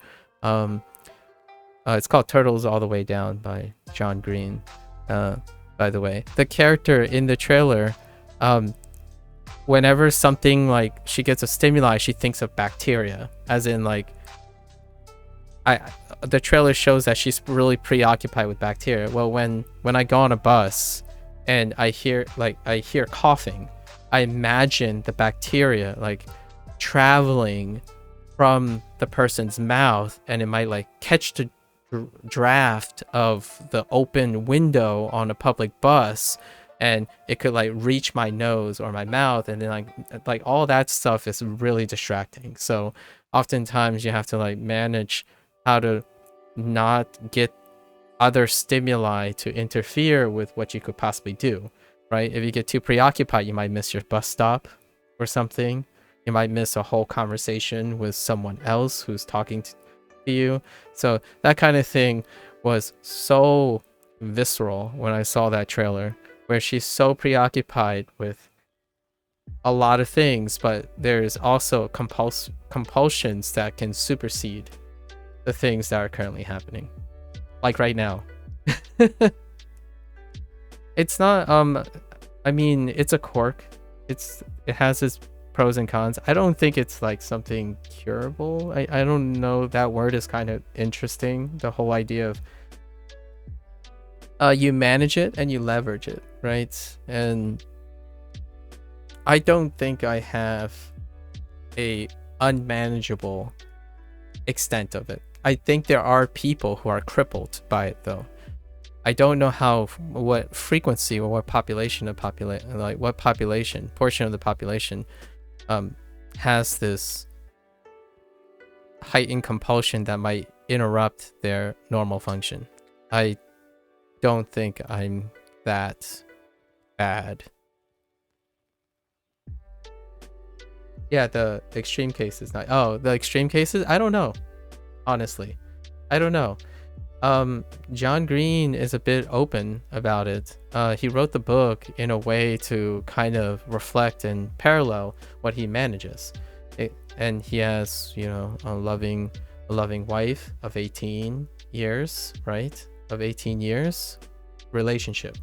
It's called Turtles All the Way Down by John Green. By the way, the character in the trailer, whenever something like she gets a stimuli, she thinks of bacteria, as in like the trailer shows that she's really preoccupied with bacteria. Well, when I go on a bus and I hear coughing, I imagine the bacteria like traveling from the person's mouth, and it might like catch the draft of the open window on a public bus, and it could like reach my nose or my mouth, and then like all that stuff is really distracting. So oftentimes you have to like manage how to not get other stimuli to interfere with what you could possibly do, right? If you get too preoccupied, you might miss your bus stop or something. You might miss a whole conversation with someone else who's talking to you. So that kind of thing was so visceral when I saw that trailer, where she's so preoccupied with a lot of things, but there's also compulsions that can supersede the things that are currently happening, like right now. It's not I mean, it's a quirk. It has its pros and cons. I don't think it's like something curable. I don't know, that word is kind of interesting, the whole idea of you manage it and you leverage it, right? And I don't think I have a unmanageable extent of it. I think there are people who are crippled by it though. I don't know what frequency or what portion of the population has this heightened compulsion that might interrupt their normal function. I don't think I'm that bad. Yeah, the extreme cases. The extreme cases? I don't know. Honestly, I don't know. John Green is a bit open about it. He wrote the book in a way to kind of reflect and parallel what he manages. And he has, a loving wife of 18 years, right? Of 18 years relationship.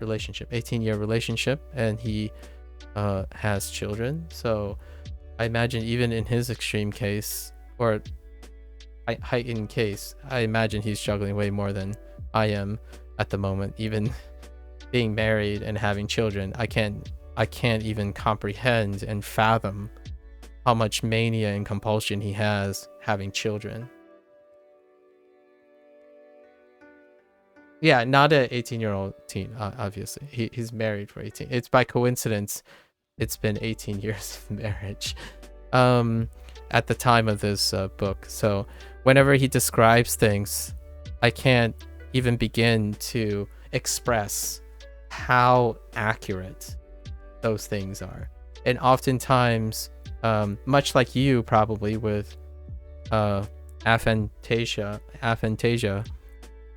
relationship, 18-year relationship, and he has children. So I imagine even in his extreme case, or heightened case, I imagine he's struggling way more than I am at the moment. Even being married and having children, I can't even comprehend and fathom how much mania and compulsion he has having children. Yeah, not an 18-year-old teen, obviously. He's married for 18. It's by coincidence, it's been 18 years of marriage at the time of this book. So whenever he describes things, I can't even begin to express how accurate those things are. And oftentimes, much like you probably with aphantasia,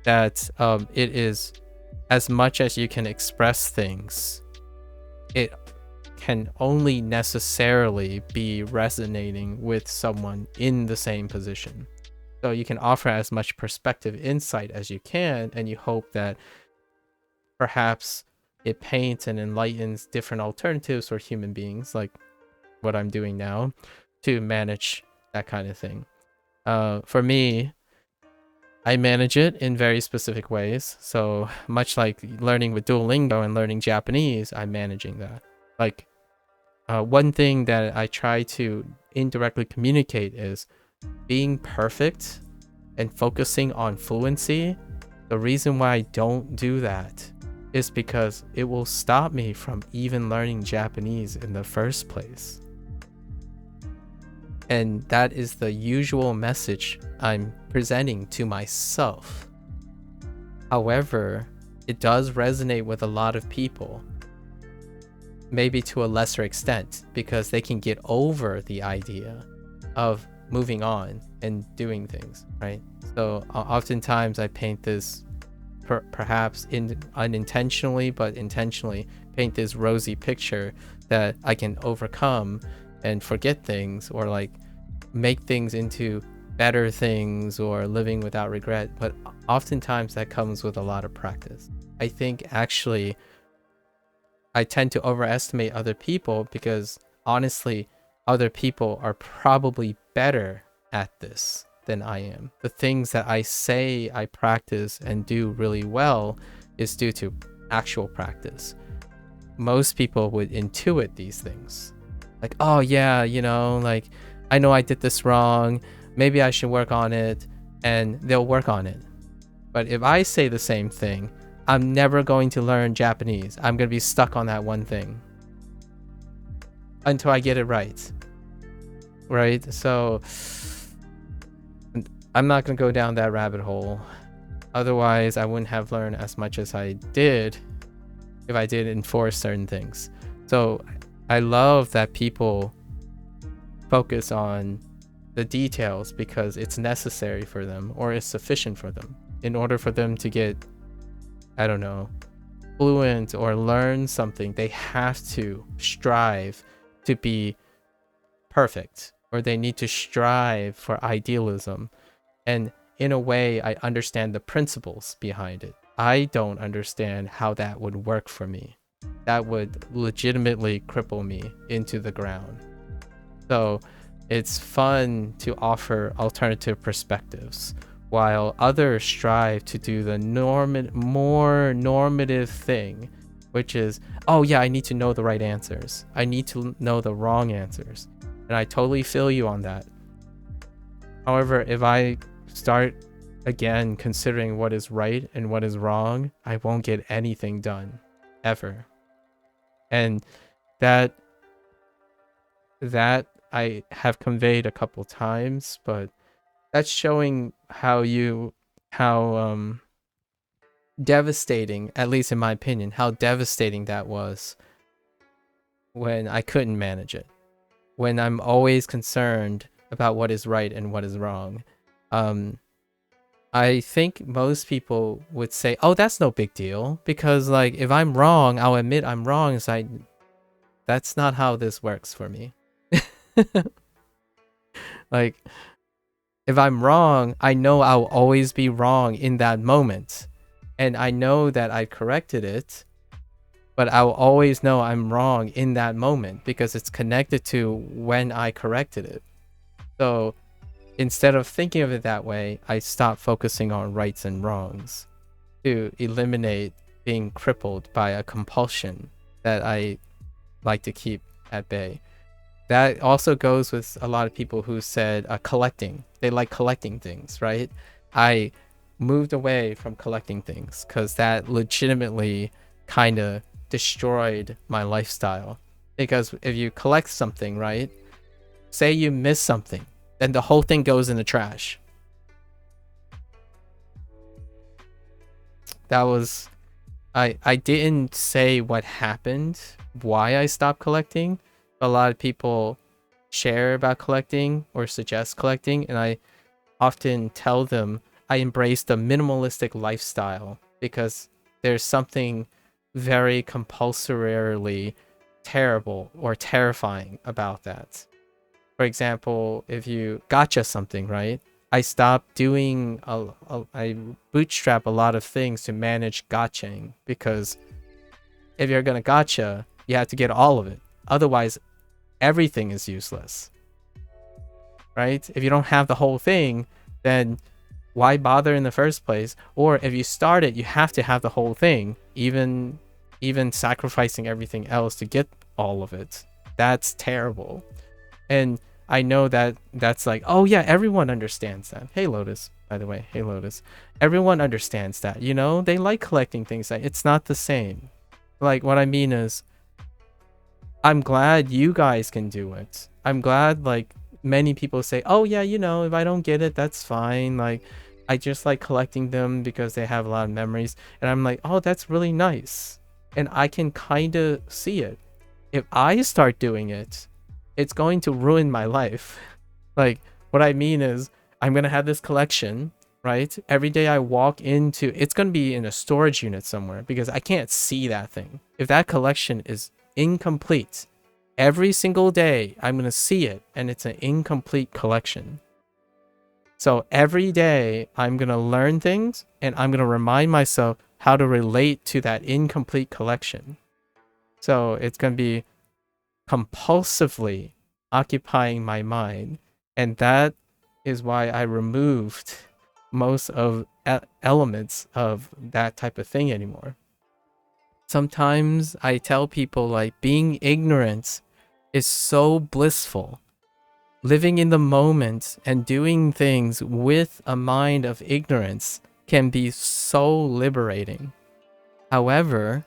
that it is, as much as you can express things, it can only necessarily be resonating with someone in the same position. So you can offer as much perspective insight as you can, and you hope that perhaps it paints and enlightens different alternatives for human beings, like what I'm doing now, to manage that kind of thing. For me, I manage it in very specific ways. So much like learning with Duolingo and learning Japanese, I'm managing that. Like, one thing that I try to indirectly communicate is being perfect and focusing on fluency. The reason why I don't do that is because it will stop me from even learning Japanese in the first place. And that is the usual message I'm presenting to myself. However, it does resonate with a lot of people, maybe to a lesser extent, because they can get over the idea of moving on and doing things, right? So oftentimes I paint this, perhaps unintentionally, but intentionally, paint this rosy picture that I can overcome and forget things, or like make things into better things, or living without regret. But oftentimes that comes with a lot of practice. I think actually I tend to overestimate other people, because honestly, other people are probably better at this than I am. The things that I say I practice and do really well is due to actual practice. Most people would intuit these things. Like, oh yeah, like, I know I did this wrong, maybe I should work on it, and they'll work on it. But if I say the same thing, I'm never going to learn Japanese. I'm going to be stuck on that one thing until I get it right. Right? So I'm not going to go down that rabbit hole. Otherwise, I wouldn't have learned as much as I did if I did enforce certain things. So I love that people focus on the details because it's necessary for them, or it's sufficient for them in order for them to get, I don't know, fluent or learn something. They have to strive to be perfect, or they need to strive for idealism. And in a way, I understand the principles behind it. I don't understand how that would work for me. That would legitimately cripple me into the ground. So it's fun to offer alternative perspectives, while others strive to do the more normative thing, which is, oh yeah, I need to know the right answers. I need to know the wrong answers. And I totally feel you on that. However, if I start again considering what is right and what is wrong, I won't get anything done, ever. And that I have conveyed a couple times, but that's showing how devastating, at least in my opinion, how devastating that was when I couldn't manage it, when I'm always concerned about what is right and what is wrong. I think most people would say, oh, that's no big deal, because like, if I'm wrong, I'll admit I'm wrong. It's like, that's not how this works for me. Like, if I'm wrong, I know I'll always be wrong in that moment. and I know that I corrected it, but I will always know I'm wrong in that moment because it's connected to when I corrected it. So instead of thinking of it that way, I stop focusing on rights and wrongs to eliminate being crippled by a compulsion that I like to keep at bay. That also goes with a lot of people who said collecting. They like collecting things, right? I moved away from collecting things because that legitimately kind of destroyed my lifestyle. Because if you collect something, right? Say you miss something, then the whole thing goes in the trash. That was, I didn't say what happened, why I stopped collecting. A lot of people share about collecting or suggest collecting, and I often tell them I embrace the minimalistic lifestyle because there's something very compulsorily terrible or terrifying about that. For example, if you gotcha something, right? I stopped doing, I bootstrap a lot of things to manage gotchaing because if you're going to gotcha, you have to get all of it. Otherwise, everything is useless, right? If you don't have the whole thing, then why bother in the first place? Or if you start it, you have to have the whole thing, even sacrificing everything else to get all of it. That's terrible. And I know that that's like, oh yeah, everyone understands that. Hey Lotus, by the way, hey Lotus. Everyone understands that, you know? They like collecting things. It's not the same. Like, what I mean is, I'm glad you guys can do it. I'm glad, like, many people say, oh yeah, you know, if I don't get it, that's fine. Like, I just like collecting them because they have a lot of memories. And I'm like, oh, that's really nice. And I can kind of see it. If I start doing it, it's going to ruin my life. Like, what I mean is, I'm going to have this collection, right? Every day I walk into, it's going to be in a storage unit somewhere because I can't see that thing. If that collection is incomplete, every single day I'm going to see it and it's an incomplete collection. So every day I'm going to learn things and I'm going to remind myself how to relate to that incomplete collection. So it's going to be compulsively occupying my mind, and that is why I removed most of elements of that type of thing anymore. Sometimes I tell people, like, being ignorant is so blissful. Living in the moment and doing things with a mind of ignorance can be so liberating. However,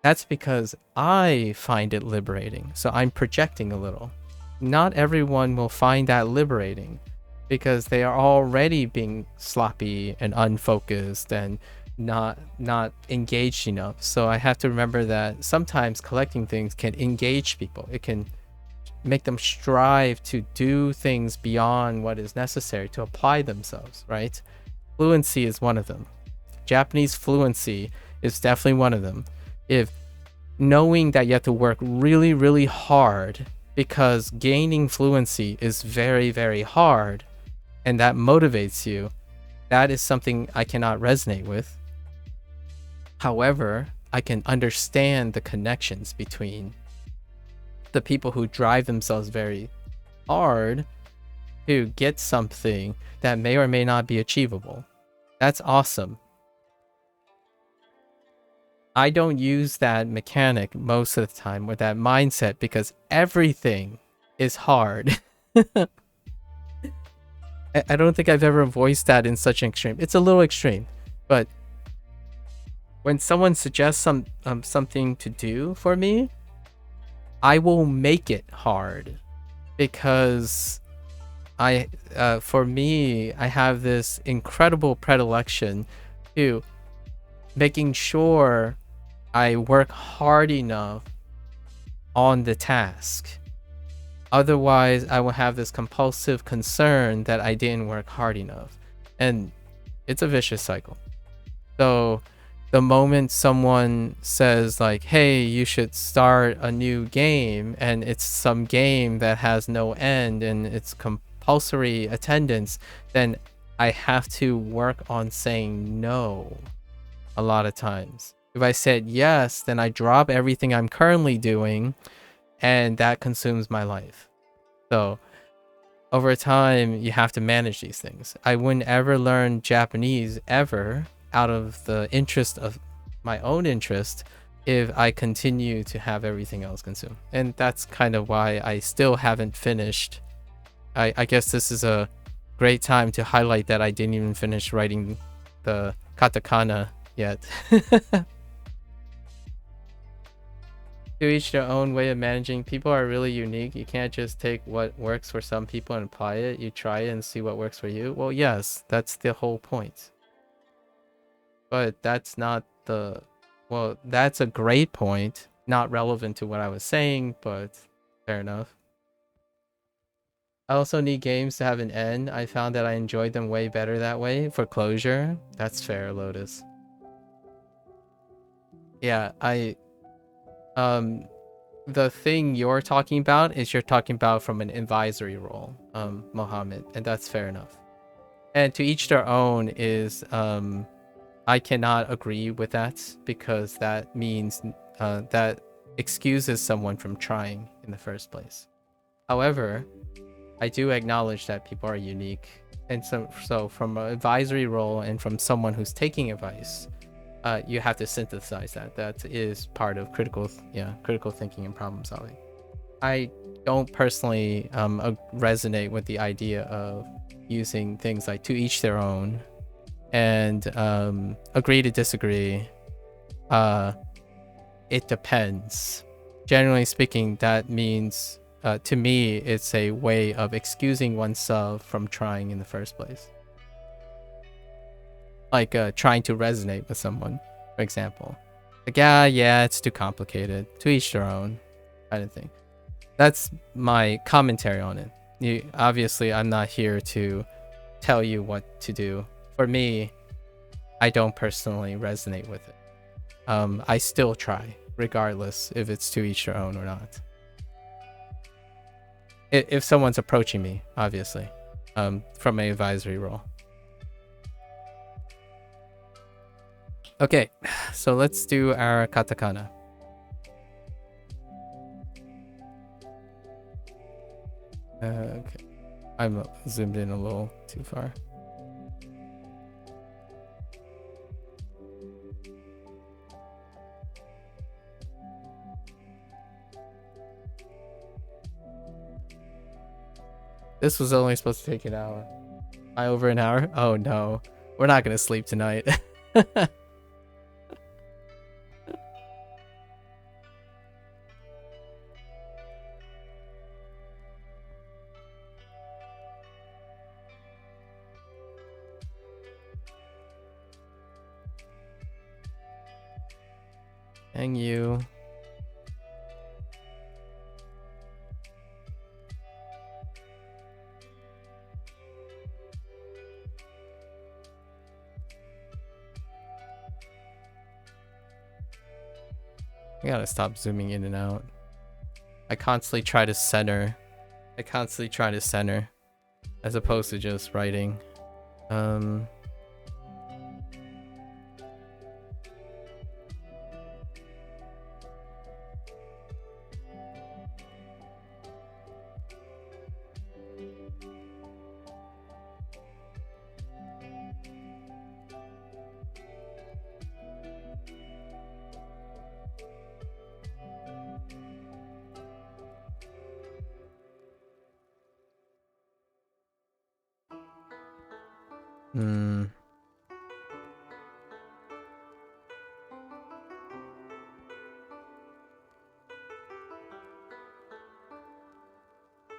that's because I find it liberating. So I'm projecting a little. Not everyone will find that liberating because they are already being sloppy and unfocused and not engaged enough. So I have to remember that sometimes collecting things can engage people. It can make them strive to do things beyond what is necessary to apply themselves, right? Fluency is one of them. Japanese fluency is definitely one of them. If knowing that you have to work really, really hard because gaining fluency is very, very hard and that motivates you, that is something I cannot resonate with. However, I can understand the connections between the people who drive themselves very hard to get something that may or may not be achievable. That's awesome. I don't use that mechanic most of the time, or that mindset, because everything is hard. I don't think I've ever voiced that in such an extreme. It's a little extreme, but when someone suggests something to do for me, I will make it hard because for me, I have this incredible predilection to making sure I work hard enough on the task. Otherwise, I will have this compulsive concern that I didn't work hard enough. And it's a vicious cycle. So the moment someone says, like, hey, you should start a new game, and it's some game that has no end and it's compulsory attendance, then I have to work on saying no. a lot of times. If I said yes, then I drop everything I'm currently doing, and that consumes my life. So over time, you have to manage these things. I wouldn't ever learn Japanese ever out of the interest of my own interest if I continue to have everything else consumed. And that's kind of why I still haven't finished. I guess this is a great time to highlight that I didn't even finish writing the katakana yet. To each their own way of managing. People are really unique. You can't just take what works for some people and apply it. You try it and see what works for you. Well, yes, that's the whole point. But that's not the... Well, that's a great point. Not relevant to what I was saying, but fair enough. I also need games to have an end. I found that I enjoyed them way better that way for closure. That's fair, Lotus. Yeah, the thing you're talking about is you're talking about from an advisory role, Mohammed, and that's fair enough. And to each their own is, I cannot agree with that because that means that excuses someone from trying in the first place. However, I do acknowledge that people are unique, and so from an advisory role and from someone who's taking advice, you have to synthesize that. That is part of critical thinking and problem solving. I don't personally resonate with the idea of using things like to each their own and agree to disagree. It depends. Generally speaking, that means to me it's a way of excusing oneself from trying in the first place. Like trying to resonate with someone, for example. Like, yeah, it's too complicated. To each their own, kind of thing. That's my commentary on it. Obviously, I'm not here to tell you what to do. For me, I don't personally resonate with it. I still try, regardless if it's to each their own or not. If someone's approaching me, obviously, from an advisory role. Okay, so let's do our katakana. Okay, I'm zoomed in a little too far. This was only supposed to take an hour. Over an hour? Oh no, we're not gonna sleep tonight. Dang you. I gotta stop zooming in and out. I constantly try to center. As opposed to just writing.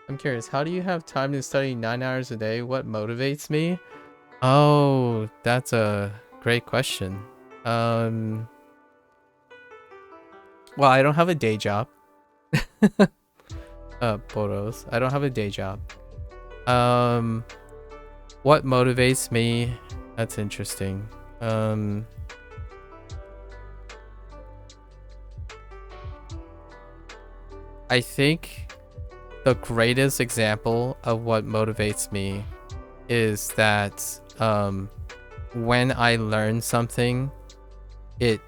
I'm curious, how do you have time to study 9 hours a day? What motivates me? Oh, that's a great question. Well, I don't have a day job. Boros. I don't have a day job. What motivates me? That's interesting. I think the greatest example of what motivates me is that when I learn something it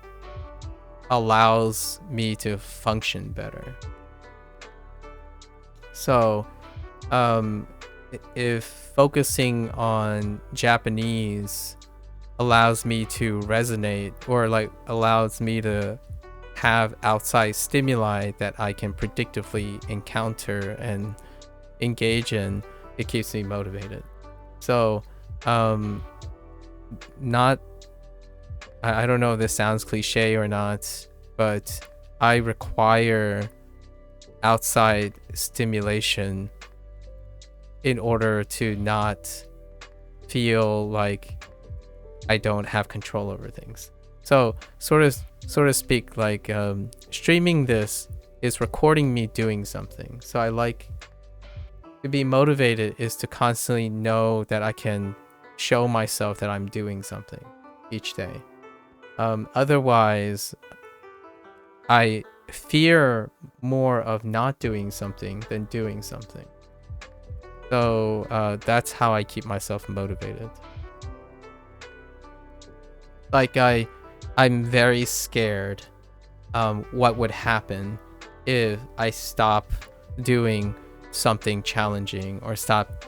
allows me to function better. So, if focusing on Japanese allows me to resonate, or like allows me to have outside stimuli that I can predictively encounter and engage in, it keeps me motivated. So, not, I don't know if this sounds cliche or not, but I require outside stimulation in order to not feel like I don't have control over things. So sort of speak, like streaming this is recording me doing something. So I like to be motivated is to constantly know that I can show myself that I'm doing something each day. Otherwise, I fear more of not doing something than doing something. So that's how I keep myself motivated. Like I'm very scared what would happen if I stop doing something challenging or stop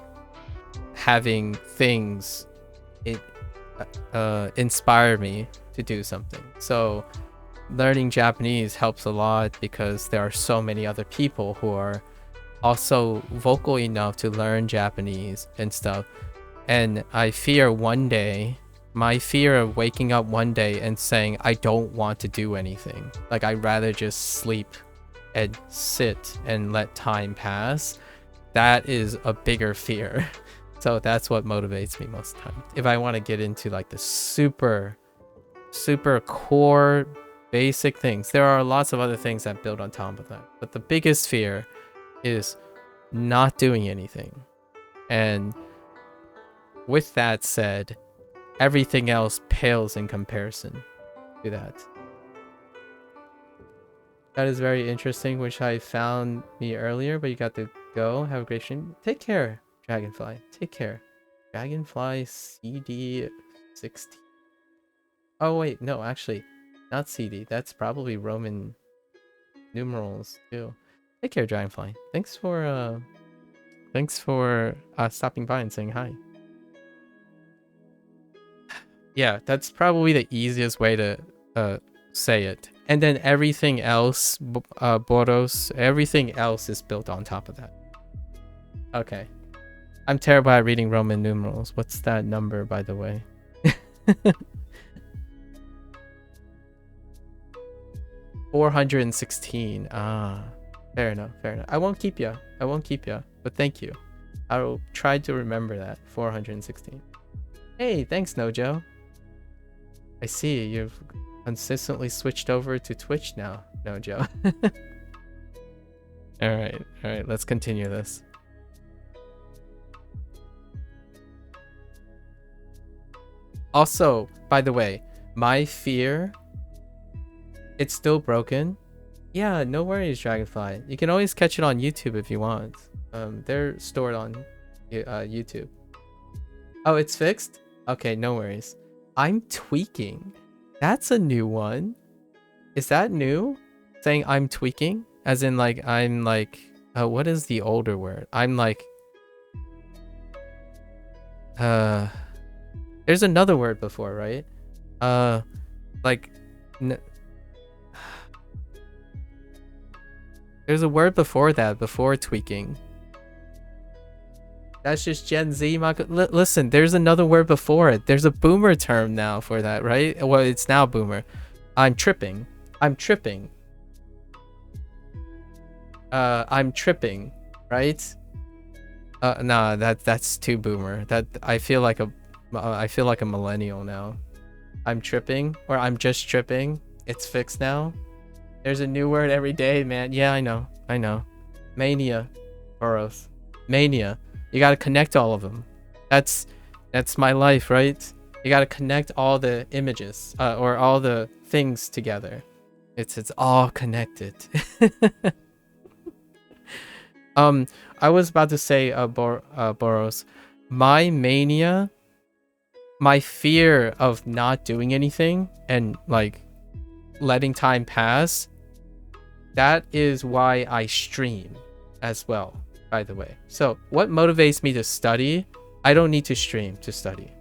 having things inspire me to do something. So learning Japanese helps a lot because there are so many other people who are also vocal enough to learn Japanese and stuff. And I fear one day, my fear of waking up one day and saying I don't want to do anything, like I'd rather just sleep and sit and let time pass, that is a bigger fear. So that's what motivates me most of the time. If I want to get into like the super core basic things, there are lots of other things that build on top of that, but the biggest fear is not doing anything. And with that said, everything else pales in comparison to that. That is very interesting, which I found me earlier, but you got to go. Have a great stream. Take care, Dragonfly. Take care. Dragonfly CD 16. Oh wait, no, actually, not CD. That's probably Roman numerals too. Take care, Dragonfly. Thanks for stopping by and saying hi. Yeah, that's probably the easiest way to say it. And then everything else, Boros, everything else is built on top of that. Okay. I'm terrible at reading Roman numerals. What's that number, by the way? 416. Ah, fair enough. I won't keep ya. But thank you. I'll try to remember that. 416. Hey, thanks, Nojo. I see you've consistently switched over to Twitch now, Nojo. All right, let's continue this. Also, by the way, my fear, it's still broken. Yeah, no worries, Dragonfly. You can always catch it on YouTube if you want. They're stored on YouTube. Oh, it's fixed? Okay, no worries. I'm tweaking. That's a new one. Is that new? Saying I'm tweaking? As in like, I'm like, what is the older word? I'm like, there's another word before, right? Like, there's a word before that, before tweaking. That's just Gen Z, MAKU. Listen, there's another word before it. There's a boomer term now for that, right? Well, it's now boomer. I'm tripping, right? Nah, that's too boomer. That I feel like a millennial now. I'm tripping, or I'm just tripping. It's fixed now. There's a new word every day, man. Yeah, I know. Mania, Boros. Mania. You gotta connect all of them. That's my life, right? You gotta connect all the images, or all the things together. It's all connected. I was about to say, Boros, my mania, my fear of not doing anything and like letting time pass, that is why I stream as well, by the way. So what motivates me to study? I don't need to stream to study.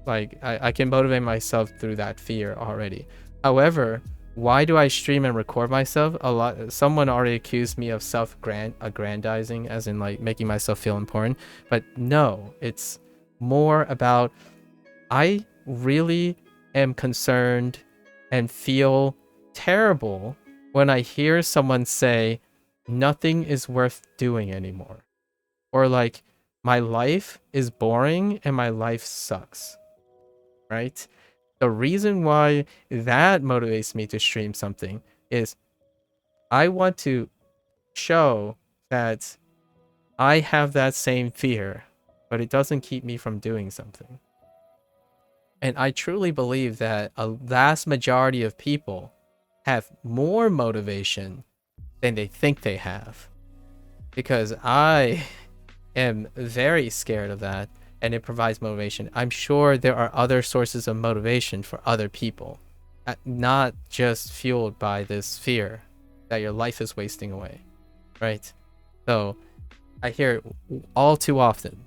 Like, I can motivate myself through that fear already. However, why do I stream and record myself? Someone already accused me of self-aggrandizing, as in like making myself feel important. But no, it's more about, I really am concerned and feel terrible when I hear someone say nothing is worth doing anymore, or like my life is boring and my life sucks, right? The reason why that motivates me to stream something is I want to show that I have that same fear, but it doesn't keep me from doing something. And I truly believe that a vast majority of people have more motivation than they think they have, because I am very scared of that, and it provides motivation. I'm sure there are other sources of motivation for other people, not just fueled by this fear that your life is wasting away, right? So I hear it all too often,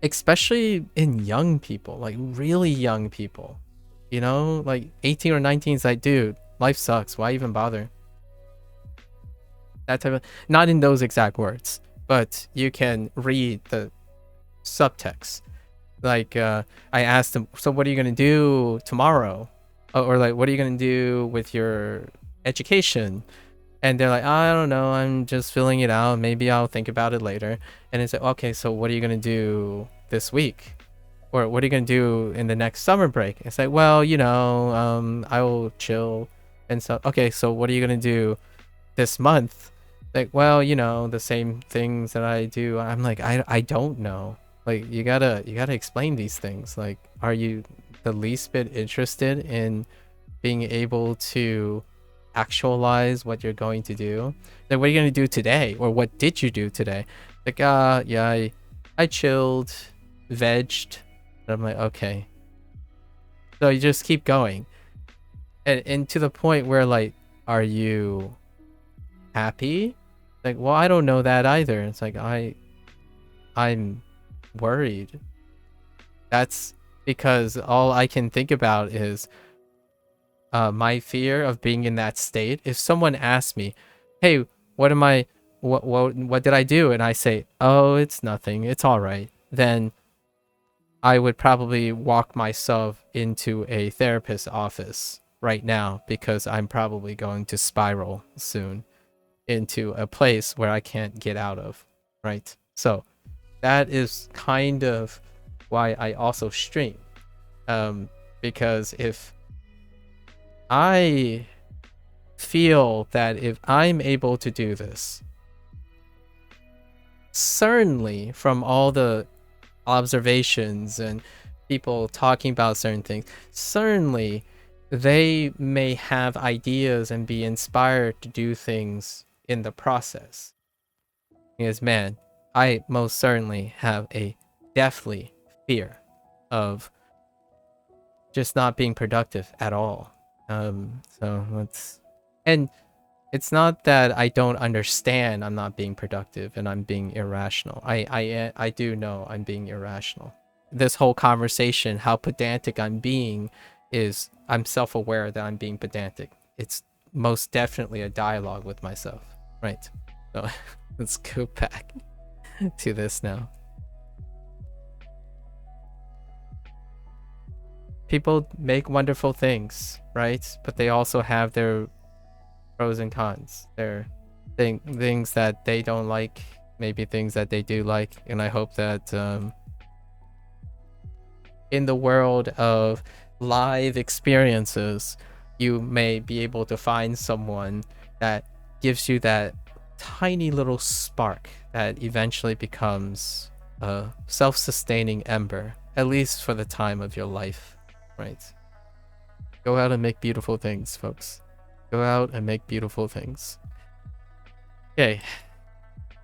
especially in young people, like really young people, you know, like 18 or 19. It's like, dude, life sucks, why even bother? That type of, not in those exact words, but you can read the subtext. Like, I asked them, so what are you going to do tomorrow? Or like, what are you going to do with your education? And they're like, I don't know, I'm just filling it out, maybe I'll think about it later. And it's like, okay, so what are you going to do this week? Or what are you going to do in the next summer break? It's like, well, you know, I will chill. And so, okay, so what are you going to do this month? Like, well, you know, the same things that I do. I'm like, I don't know. Like, you gotta explain these things. Like, are you the least bit interested in being able to actualize what you're going to do? Like, what are you gonna do today? Or what did you do today? Like, yeah, I chilled, vegged. And I'm like, okay. So you just keep going. And to the point where, like, are you happy? Like, well, I don't know that either. It's like, I'm worried. That's because all I can think about is my fear of being in that state. If someone asks me, hey, what did I do? And I say, oh, it's nothing, it's all right, then I would probably walk myself into a therapist's office right now, because I'm probably going to spiral soon into a place where I can't get out of, right? So that is kind of why I also stream, because if I feel that if I'm able to do this, certainly from all the observations and people talking about certain things, certainly they may have ideas and be inspired to do things in the process. Because, man, I most certainly have a deathly fear of just not being productive at all. So let's, and it's not that I don't understand I'm not being productive and I'm being irrational. I do know I'm being irrational. This whole conversation, how pedantic I'm being, is I'm self-aware that I'm being pedantic. It's most definitely a dialogue with myself, right? So let's go back to this now. People make wonderful things, right? But they also have their pros and cons. Their things that they don't like, maybe things that they do like. And I hope that in the world of live experiences, you may be able to find someone that gives you that tiny little spark that eventually becomes a self-sustaining ember, at least for the time of your life, right? Go out and make beautiful things, folks. Go out and make beautiful things. Okay,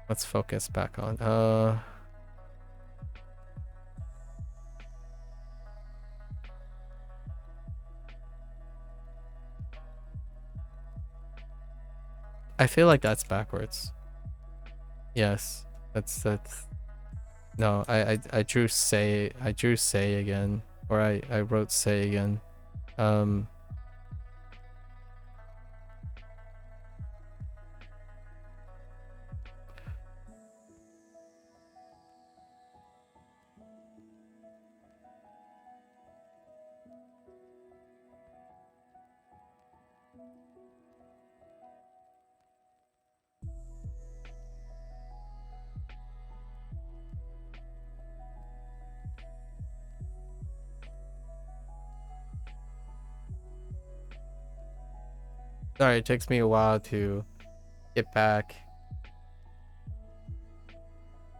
let's focus back on I feel like that's backwards. Yes, that's no. I drew say. I drew say again, or I wrote say again. Sorry, it takes me a while to get back.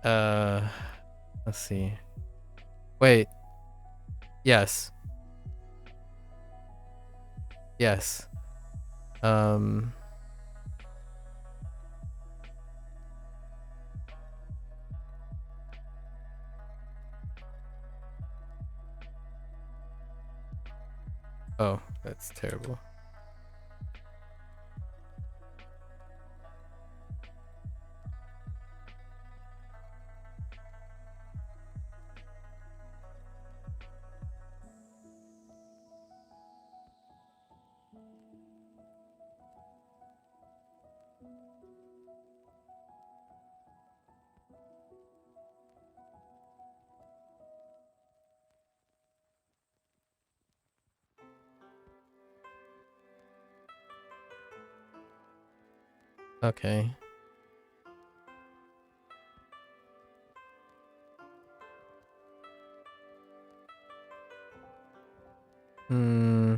Let's see. Wait. Yes. Yes. Oh, that's terrible. Okay. Hmm.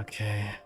Okay.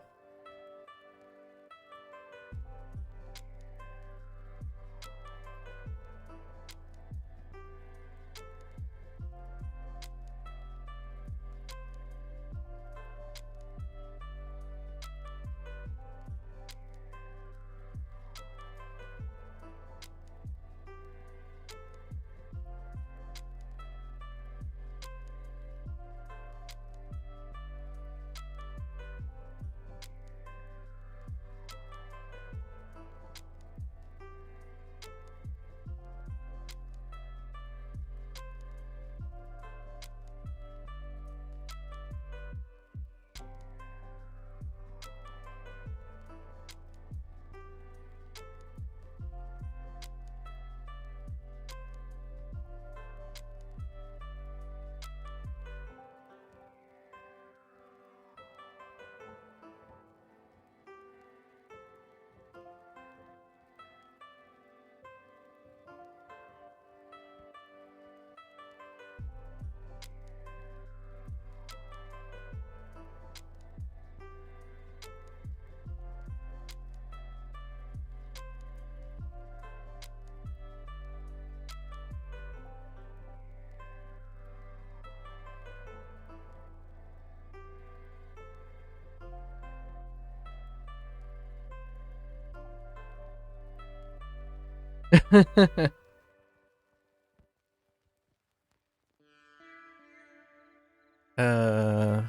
uh.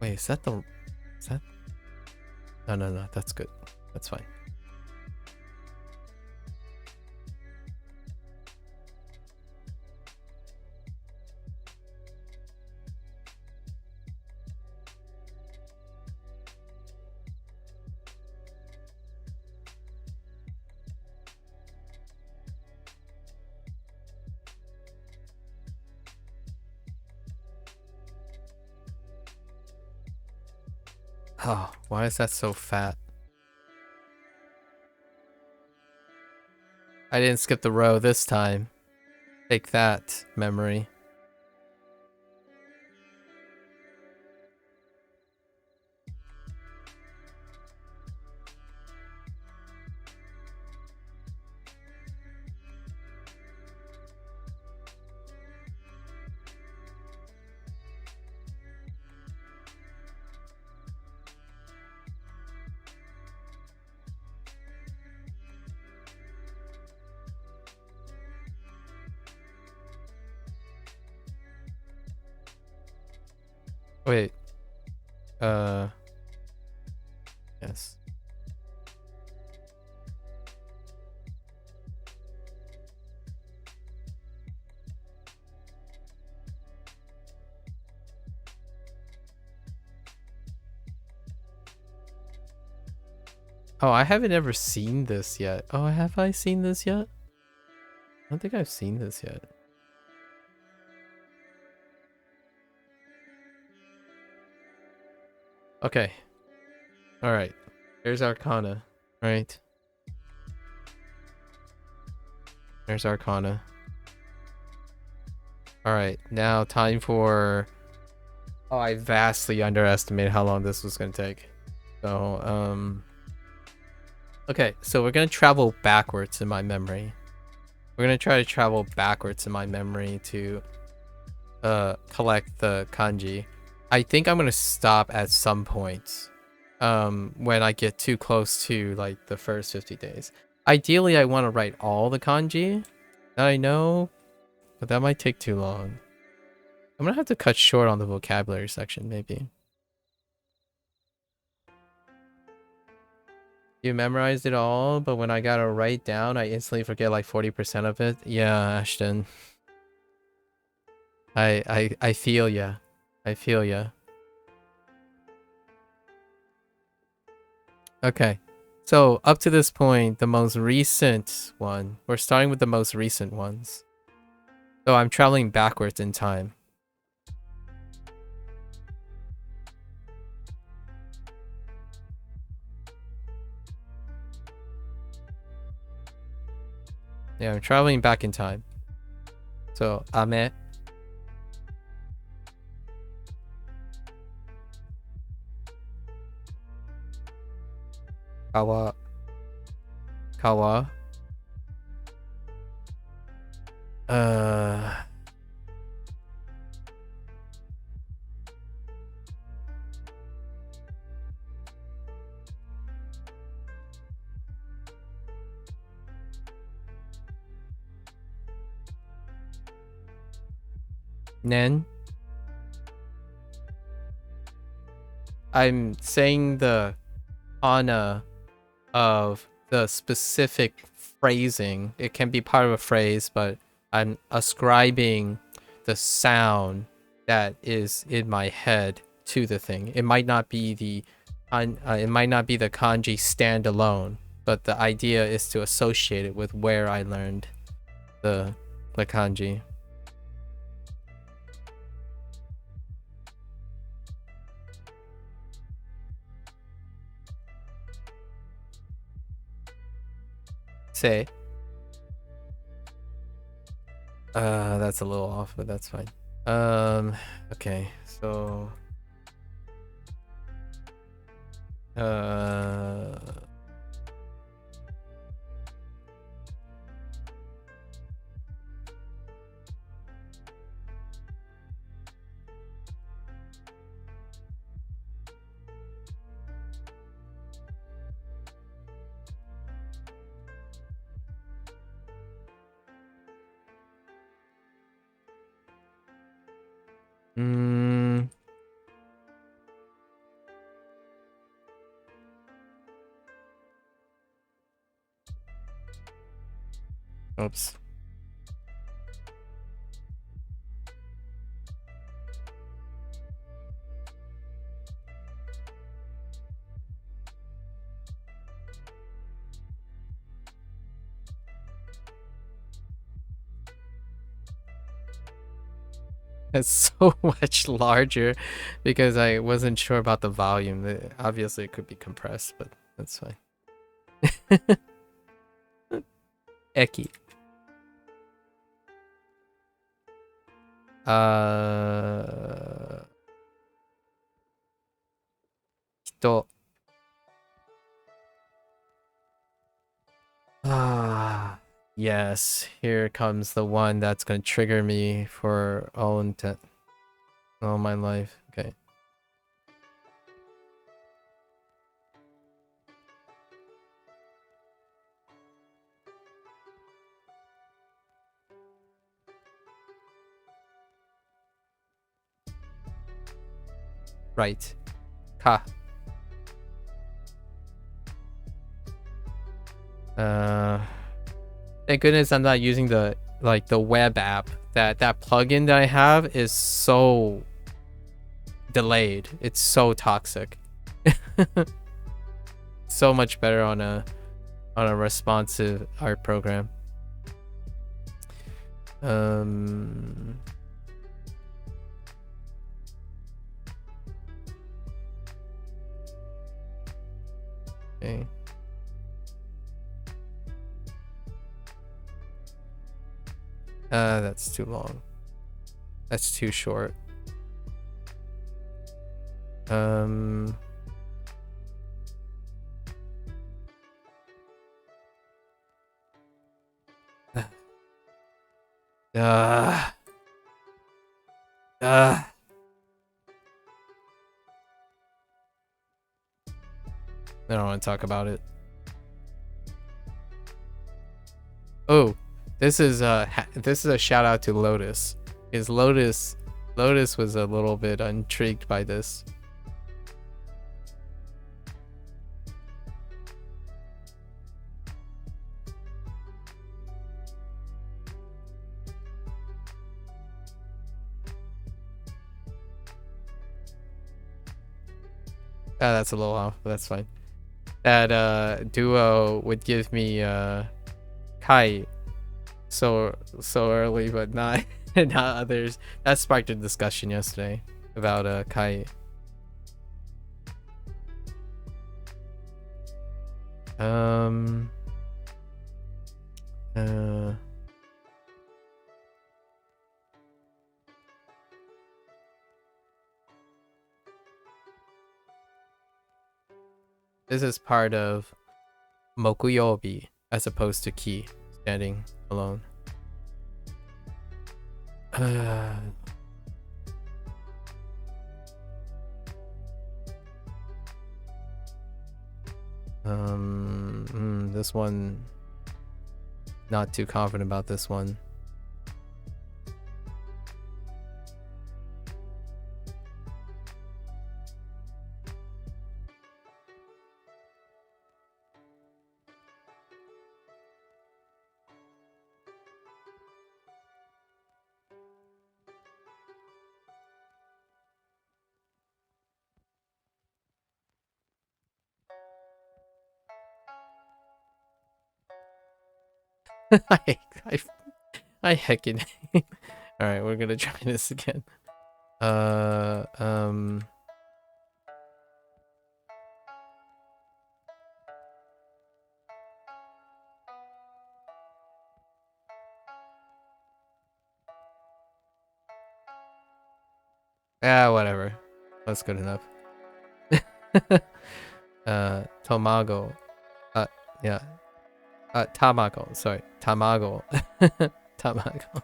Wait, is that the... Is that... No, that's good. That's fine. Oh, why is that so fat? I didn't skip the row this time. Take that, memory. Wait. Yes. Oh, I haven't ever seen this yet. Oh, have I seen this yet? I don't think I've seen this yet. Okay. Alright. There's Arcana. Right. There's Arcana. Alright, now time for... Oh, I vastly underestimated how long this was gonna take. So, okay, so we're gonna travel backwards in my memory. We're gonna try to travel backwards in my memory to collect the kanji. I think I'm gonna stop at some point when I get too close to like the first 50 days. Ideally, I want to write all the kanji that I know, but that might take too long. I'm gonna have to cut short on the vocabulary section, maybe. You memorized it all, but when I gotta write down, I instantly forget like 40% of it. Yeah, Ashton. I feel ya. I feel ya. Okay. So up to this point, the most recent one. We're starting with the most recent ones. So I'm traveling backwards in time. Yeah, I'm traveling back in time. So ame, kawa, kawa. Uh, Nen. I'm saying the ana of the specific phrasing. It can be part of a phrase, but I'm ascribing the sound that is in my head to the thing. It might not be the kanji standalone, but the idea is to associate it with where I learned the kanji. Say. That's a little off, but that's fine. Okay, so Oops. It's so much larger because I wasn't sure about the volume. Obviously, it could be compressed, but that's fine. Eki. Hito. Yes. Here comes the one that's gonna trigger me for all intent, all my life. Okay. Right. Ka. Thank goodness I'm not using the web app. That plugin that I have is so delayed. It's so toxic. So much better on a responsive art program. Okay. That's too long. That's too short. I don't want to talk about it. Oh, this is a shout out to Lotus. Is Lotus was a little bit intrigued by this. That's a little off, but that's fine. That duo would give me Kai so early, but not not others. That sparked a discussion yesterday about Kai. This is part of Mokuyobi as opposed to Ki standing alone. This one, not too confident about this one. I heckin'. All right, we're gonna try this again. Whatever. That's good enough. Tomago. Yeah. Tamago. Sorry, Tamago. Tamago.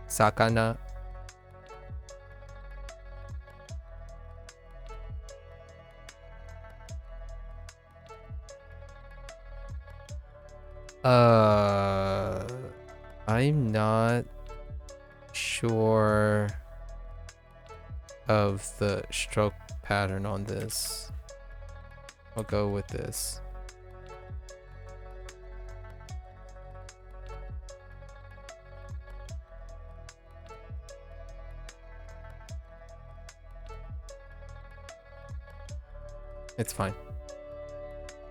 Sakana. I'm not sure of the stroke pattern on this. I'll go with this. It's fine.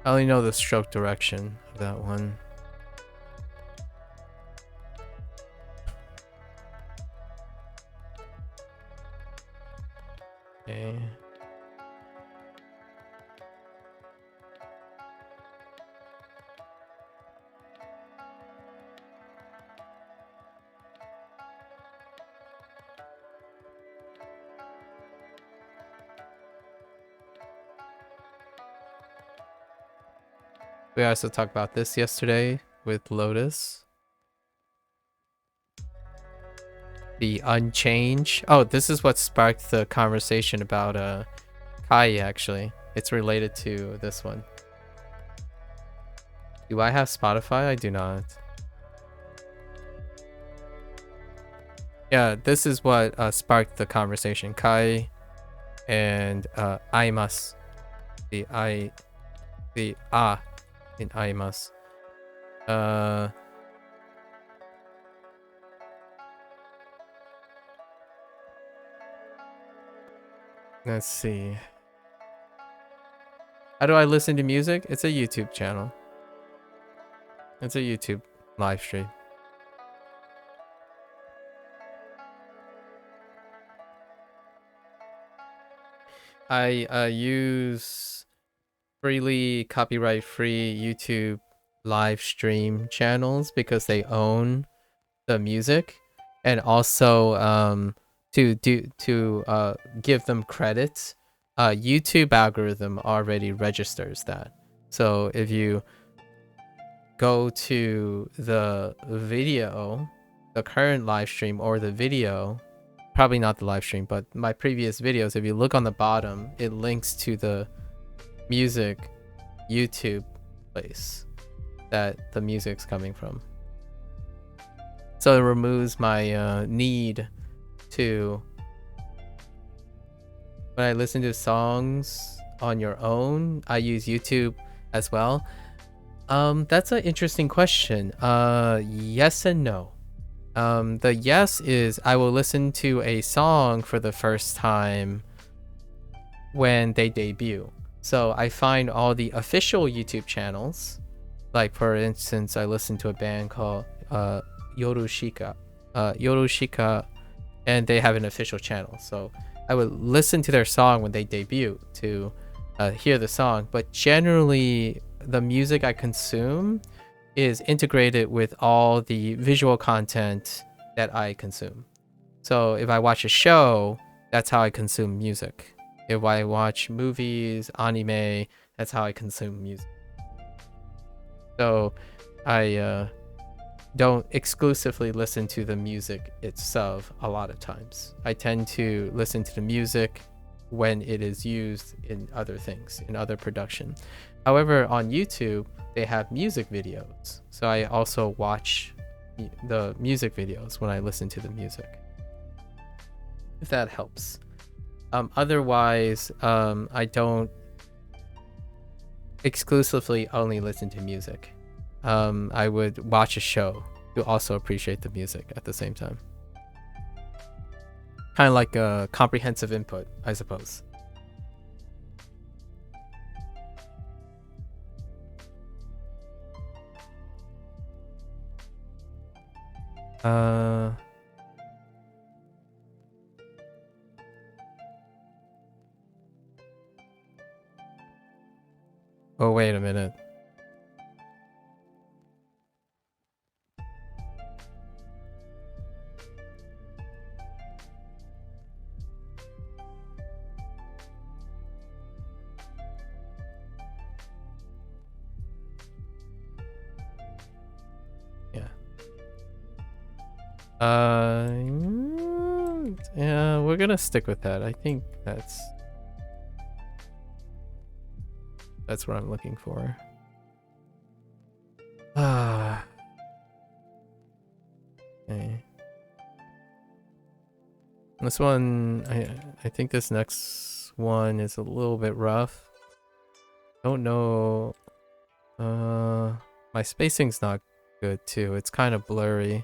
I only know the stroke direction of that one. Okay. We also talked about this yesterday with Lotus. The unchange. Oh, this is what sparked the conversation about Kai, actually. It's related to this one. Do I have Spotify? I do not. Yeah, this is what sparked the conversation. Kai and aimasu. The in aimasu. Let's see. How do I listen to music? It's a YouTube channel. It's a YouTube live stream. I use freely copyright free YouTube live stream channels because they own the music, and also to give them credit, YouTube algorithm already registers that. So if you go to the video, the current live stream, or the video, probably not the live stream, but my previous videos, if you look on the bottom, it links to the music YouTube place that the music's coming from. So it removes my need to, when I listen to songs on your own, I use YouTube as well. That's an interesting question. Yes and no. The yes is I will listen to a song for the first time when they debut. So I find all the official YouTube channels, like for instance, I listened to a band called Yorushika, and they have an official channel. So I would listen to their song when they debut to hear the song. But generally, the music I consume is integrated with all the visual content that I consume. So if I watch a show, that's how I consume music. If I watch movies, anime, that's how I consume music. So I don't exclusively listen to the music itself a lot of times. I tend to listen to the music when it is used in other things, in other production. However, on YouTube, they have music videos. So I also watch the music videos when I listen to the music, if that helps. Otherwise, I don't exclusively only listen to music. I would watch a show to also appreciate the music at the same time. Kind of like a comprehensive input, I suppose. Oh, wait a minute. Yeah, we're gonna stick with that. I think that's what I'm looking for. Okay. This one, I think this next one is a little bit rough. Don't know. My spacing's not good too. It's kind of blurry.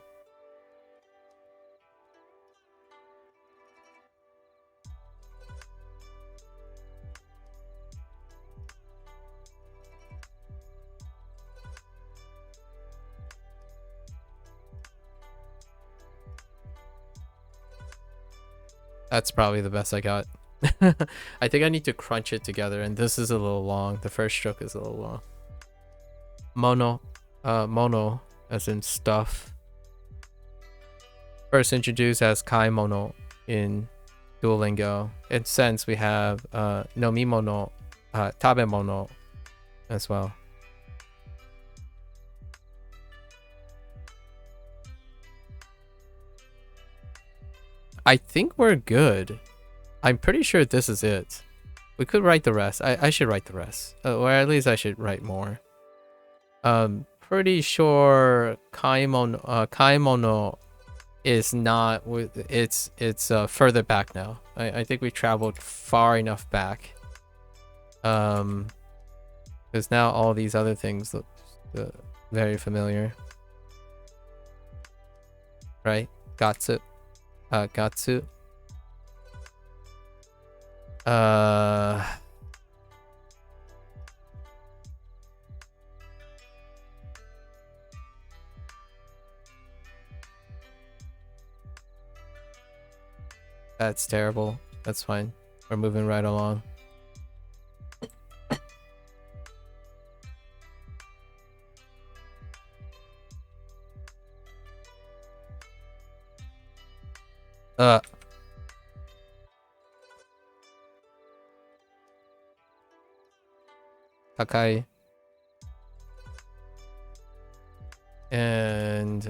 That's probably the best I got. I think I need to crunch it together, and this is a little long. The first stroke is a little long. Mono, as in stuff. First introduced as kai mono in Duolingo. And since we have nomimono, tabemono as well. I think we're good. I'm pretty sure this is it. We could write the rest. I should write the rest. Or at least I should write more. Pretty sure kaimono is not, it's further back now. I think we traveled far enough back. Because now all these other things look very familiar. Right? Gatsu. Gatsu. That's terrible. That's fine. We're moving right along. Takai. And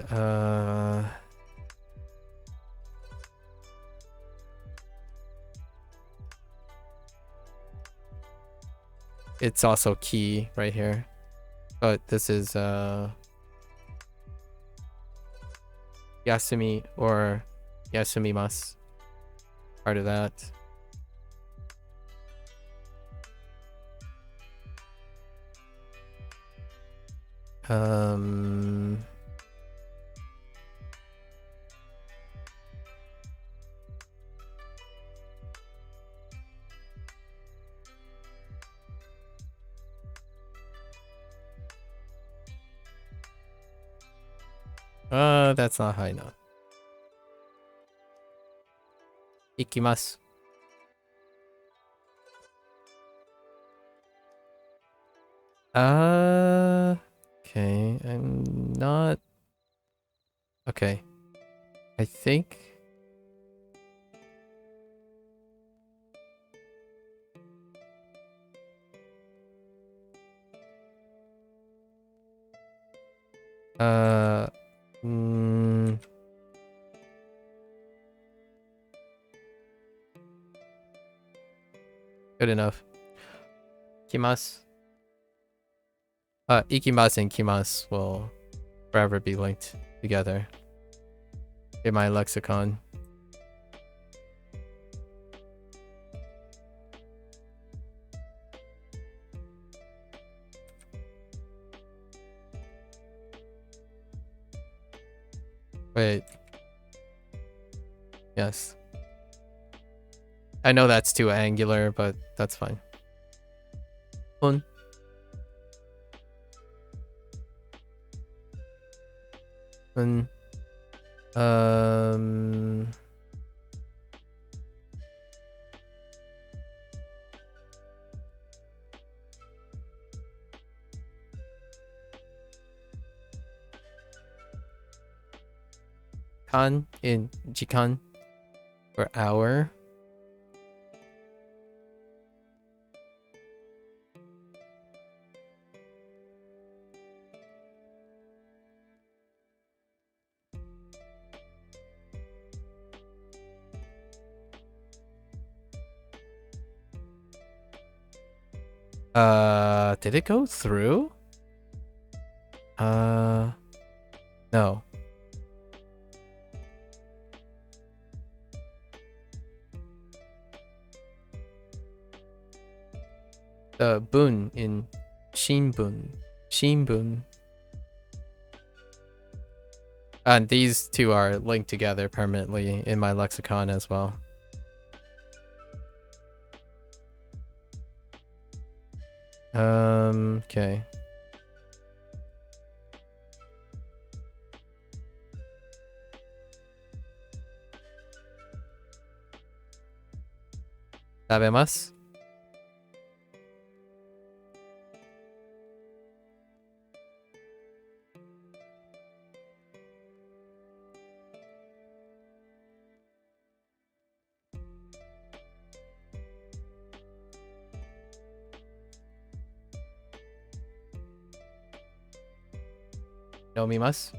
it's also key right here. But this is Yasumi or Yasumimasu. Part of that. That's not high enough. Ikimasu. Okay, I'm not... Okay. I think... Good enough. Ikimasu. Ikimasu and Kimasu will forever be linked together in my lexicon. Wait. Yes. I know that's too angular, but that's fine. Un. Un. Kan in jikan for hour. Did it go through? No. Bun in Shinbun. Shinbun. And these two are linked together permanently in my lexicon as well. Okay. Sabemos? Nomimas?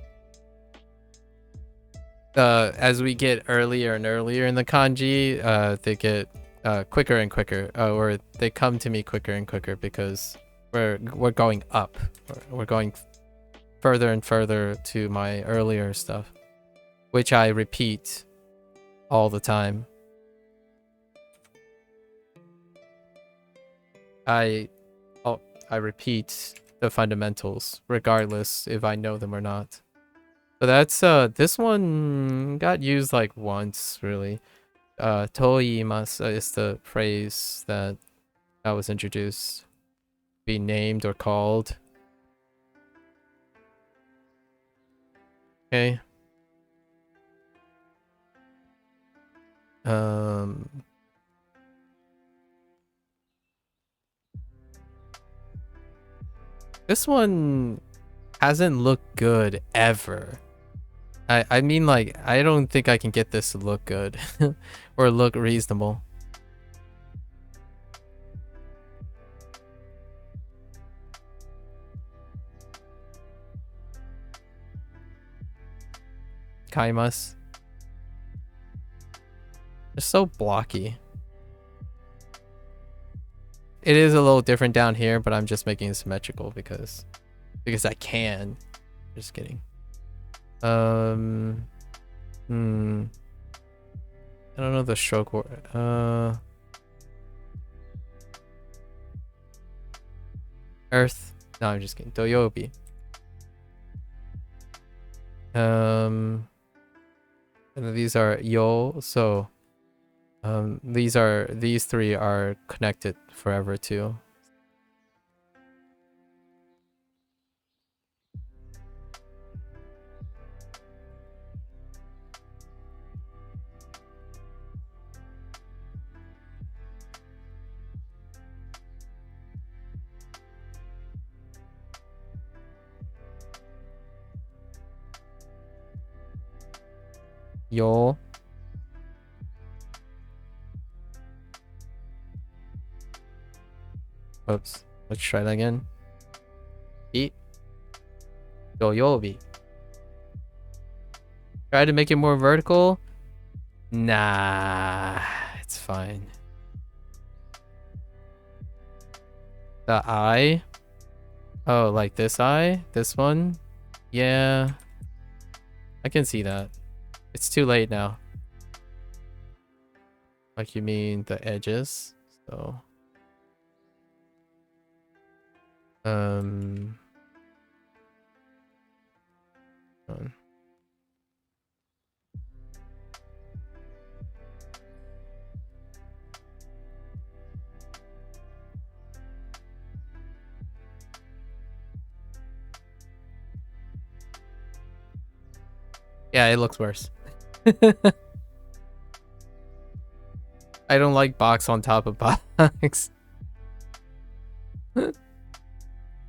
As we get earlier and earlier in the kanji, they get quicker and quicker, or they come to me quicker and quicker because we're going up. We're going further and further to my earlier stuff, which I repeat all the time. I repeat the fundamentals regardless if I know them or not. So that's this one got used like once really. Toiimasu is the phrase that was introduced. Be named or called. Okay. This one hasn't looked good ever. I mean, like, I don't think I can get this to look good or look reasonable. Kaimas. They're so blocky. It is a little different down here, but I'm just making it symmetrical because I can. Just kidding. I don't know the stroke word. Earth. No, I'm just kidding. Doyobi. And these are yo, so these three are connected forever too. Yo. Oops. Let's try that again. Eat. Doyobi. Try to make it more vertical. Nah, it's fine. The eye. Oh, like this eye? This one? Yeah. I can see that. It's too late now. Like you mean the edges? So yeah, it looks worse. I don't like box on top of box.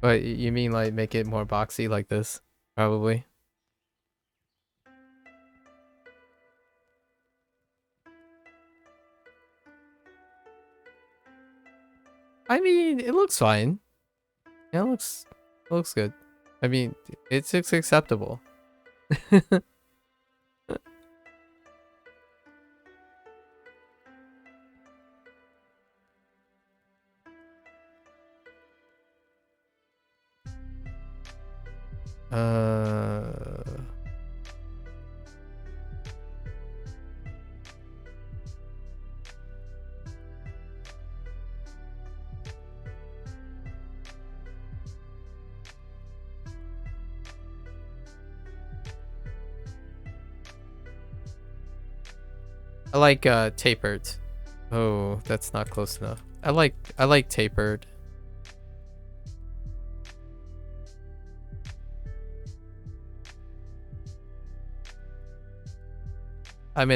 But you mean like make it more boxy like this? Probably. I mean, it looks fine. Yeah, it looks good. I mean, it's acceptable. I like tapered. Oh, that's not close enough. I like tapered. I'm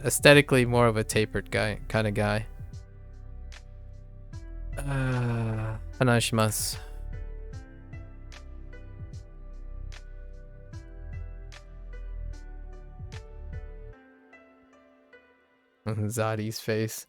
aesthetically more of a tapered guy kind of guy. Hanashimasu. Zadi's face.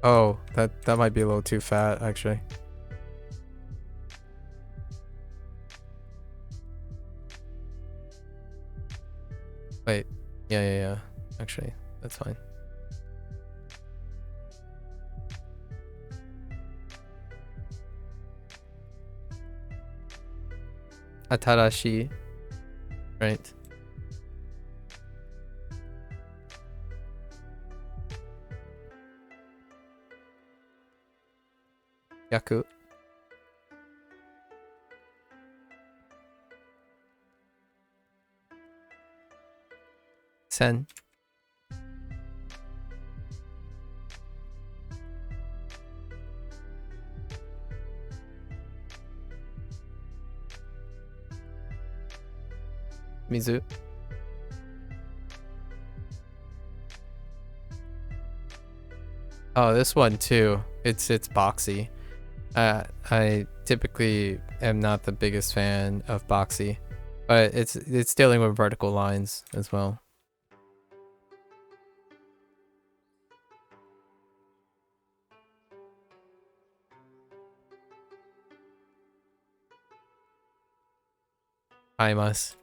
Oh, that might be a little too fat, actually. Wait, yeah. Actually, that's fine. Atarashi, right? Yaku. Sen. Mizu. Oh, this one too. It's boxy. I typically am not the biggest fan of boxy, but it's dealing with vertical lines as well. I must.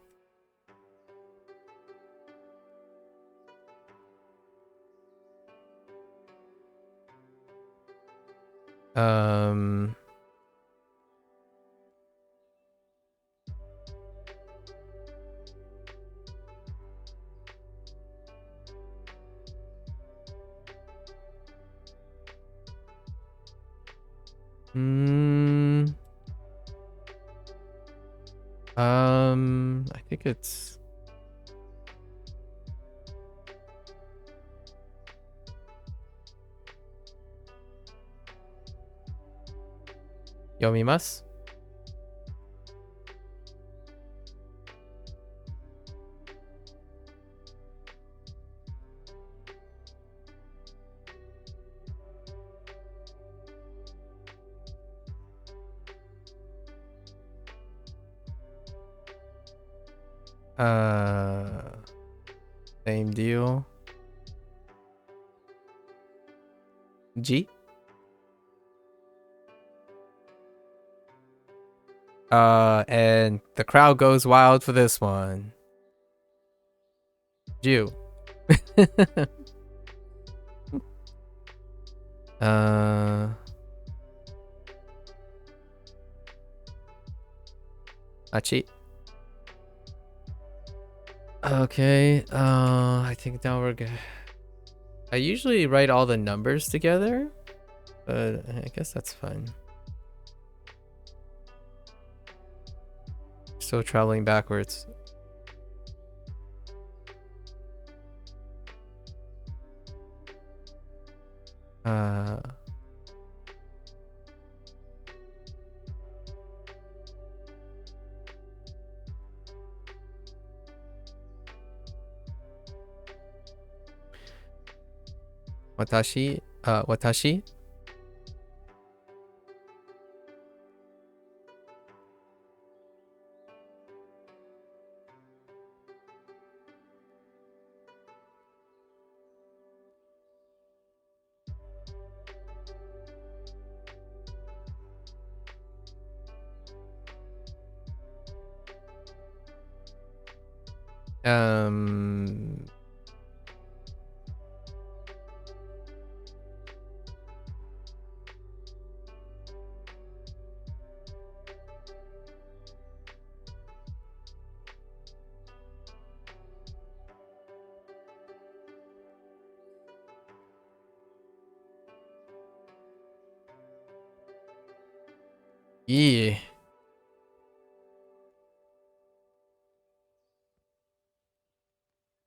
I think it's yomimasu. Same deal. G. And the crowd goes wild for this one. Jew. Achi. Okay, I think now we're good. I usually write all the numbers together, but I guess that's fine. Still traveling backwards. Watashi, watashi. Um. Yeah.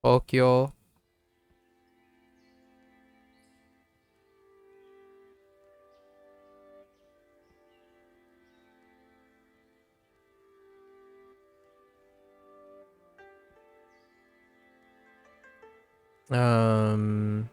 Tokyo. Um.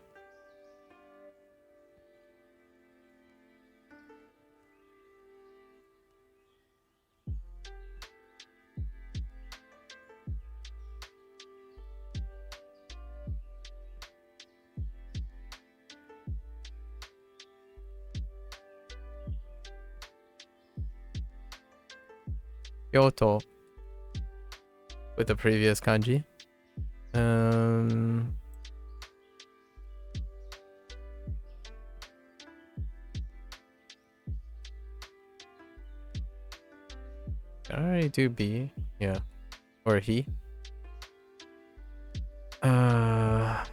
Kyoto with the previous kanji. I already do B. Yeah. Or he. Uh.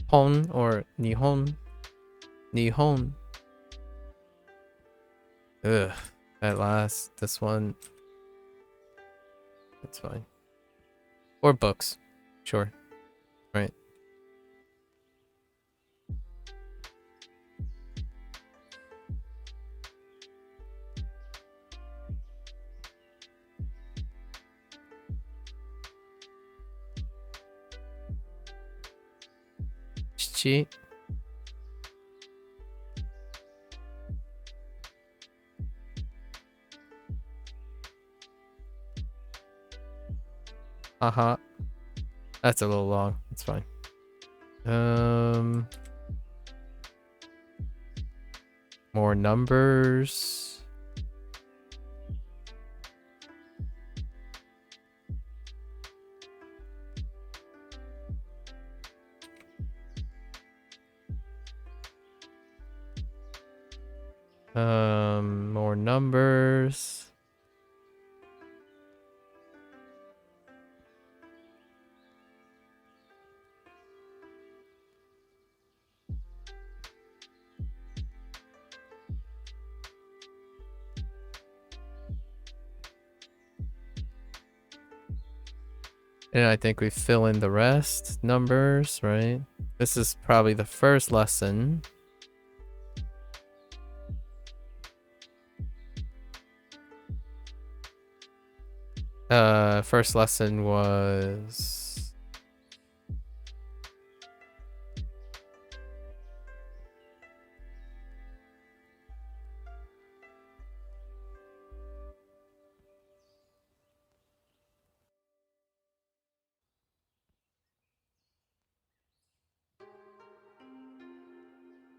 Hon or Nihon. Nihon. Ugh. That last. This one. That's fine. Or books. Sure. Right. Chichi. Haha. That's a little long. It's fine. More numbers. More numbers. And I think we fill in the rest. Numbers, right? This is probably the first lesson. First lesson was...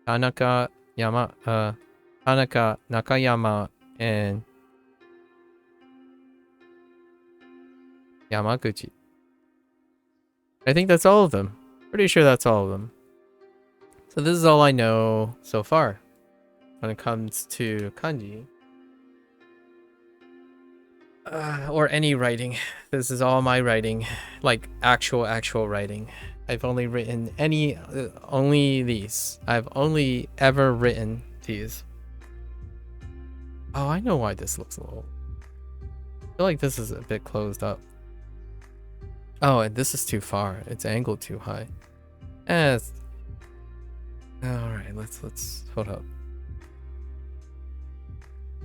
Tanaka Nakayama and Yamaguchi. I think that's all of them. Pretty sure that's all of them. So this is all I know so far when it comes to kanji. Or any writing. This is all my writing. Like actual writing. I've only written only these. I've only ever written these. Oh, I know why this looks a little... I feel like this is a bit closed up. Oh, and this is too far. It's angled too high. Alright, let's hold up.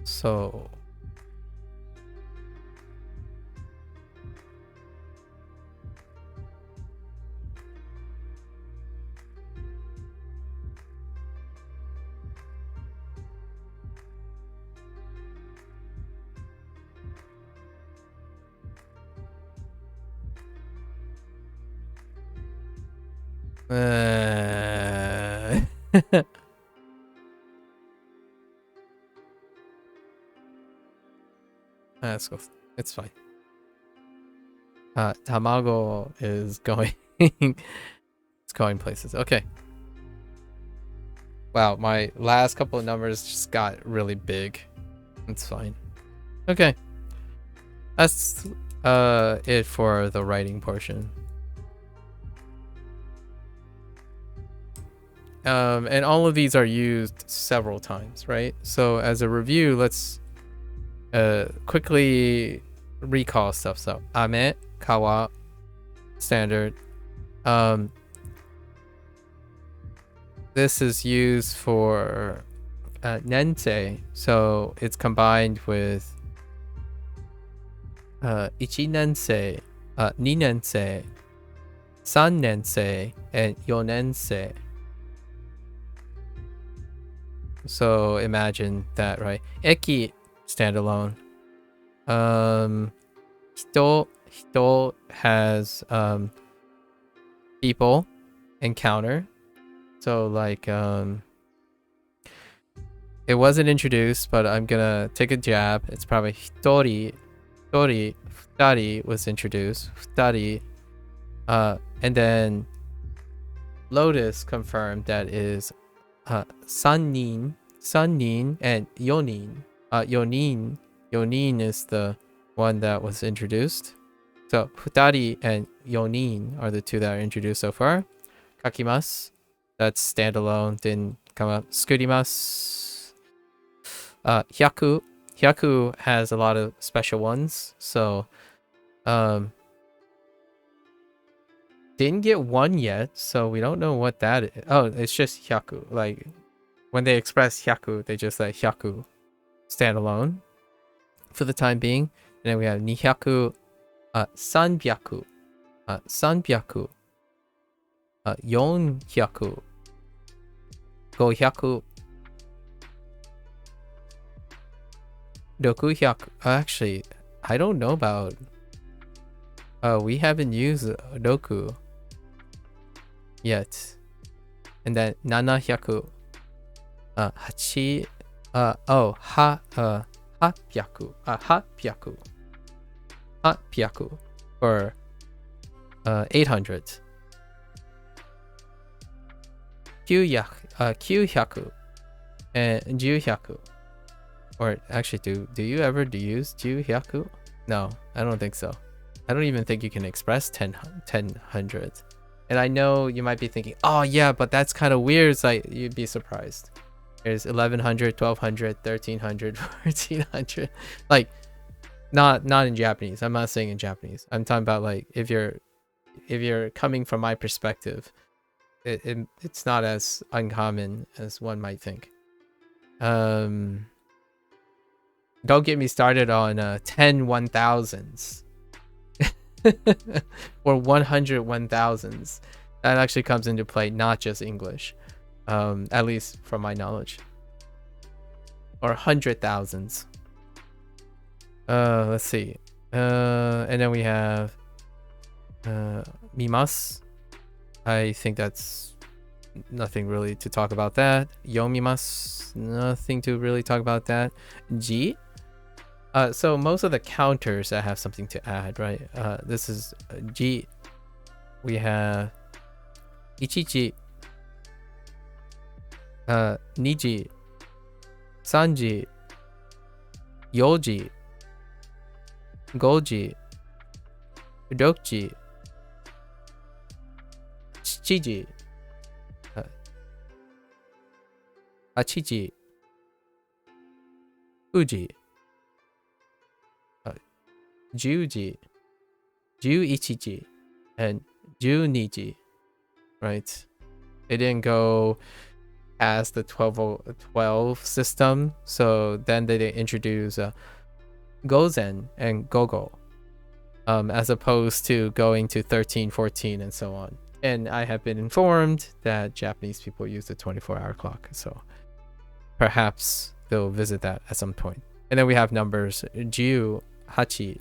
So... let's go. It's fine. Tamago is going. It's going places. Okay. Wow, my last couple of numbers just got really big. It's fine. Okay. That's it for the writing portion. And all of these are used several times, right? So as a review, let's quickly recall stuff. So ame, kawa, standard. This is used for nensei, so it's combined with 1年生, 2年生, 3年生, and 4年生. So imagine that, right? Eki, standalone. Hito has people, encounter. So like it wasn't introduced, but I'm gonna take a jab. It's probably hitori, futari was introduced. Futari, and then Lotus confirmed that is sannin, and yonin. Yonin is the one that was introduced. So futari and yonin are the two that are introduced so far. Kakimasu, that's standalone, didn't come up. Skurimasu. Hyaku has a lot of special ones, so didn't get one yet, so we don't know what that is. Oh, it's just hyaku. Like when they express hyaku, they just say hyaku standalone for the time being. And then we have nihyaku, sanbyaku, yonhyaku, gohyaku, Dokuhyaku. Actually, I don't know about. We haven't used Doku yet. And then Nanahyaku. Hachi. Hapyaku. Hapyaku. For 800. Kyuhyaku. And Juhyaku. Or actually, do you ever use Juhyaku? No, I don't think so. I don't even think you can express 1000. And I know you might be thinking, oh yeah, but that's kind of weird. It's like, you'd be surprised. There's 1100, 1200, 1300, 1400. Like, not in Japanese. I'm not saying in Japanese. I'm talking about like if you're coming from my perspective, it's not as uncommon as one might think. Don't get me started on 10 1000s or 100 1000s. That actually comes into play, not just English, at least from my knowledge. Or 100,000s. Let's see. And then we have mimasu. I think that's nothing really to talk about that. Yomimasu, nothing to really talk about that. Ji. So most of the counters that have something to add, right? This is Ji. We have Ichiji, Niji, Sanji, Yoji, Goji, Dokji, Chichiji, Achiji, Uji, Juji, Juichiji, and Juniji, right? It didn't go past the 12 system, so then they introduce Gozen and Gogo, as opposed to going to 13, 14, and so on. And I have been informed that Japanese people use the 24-hour clock, so perhaps they'll visit that at some point. And then we have numbers Jiu, Hachi,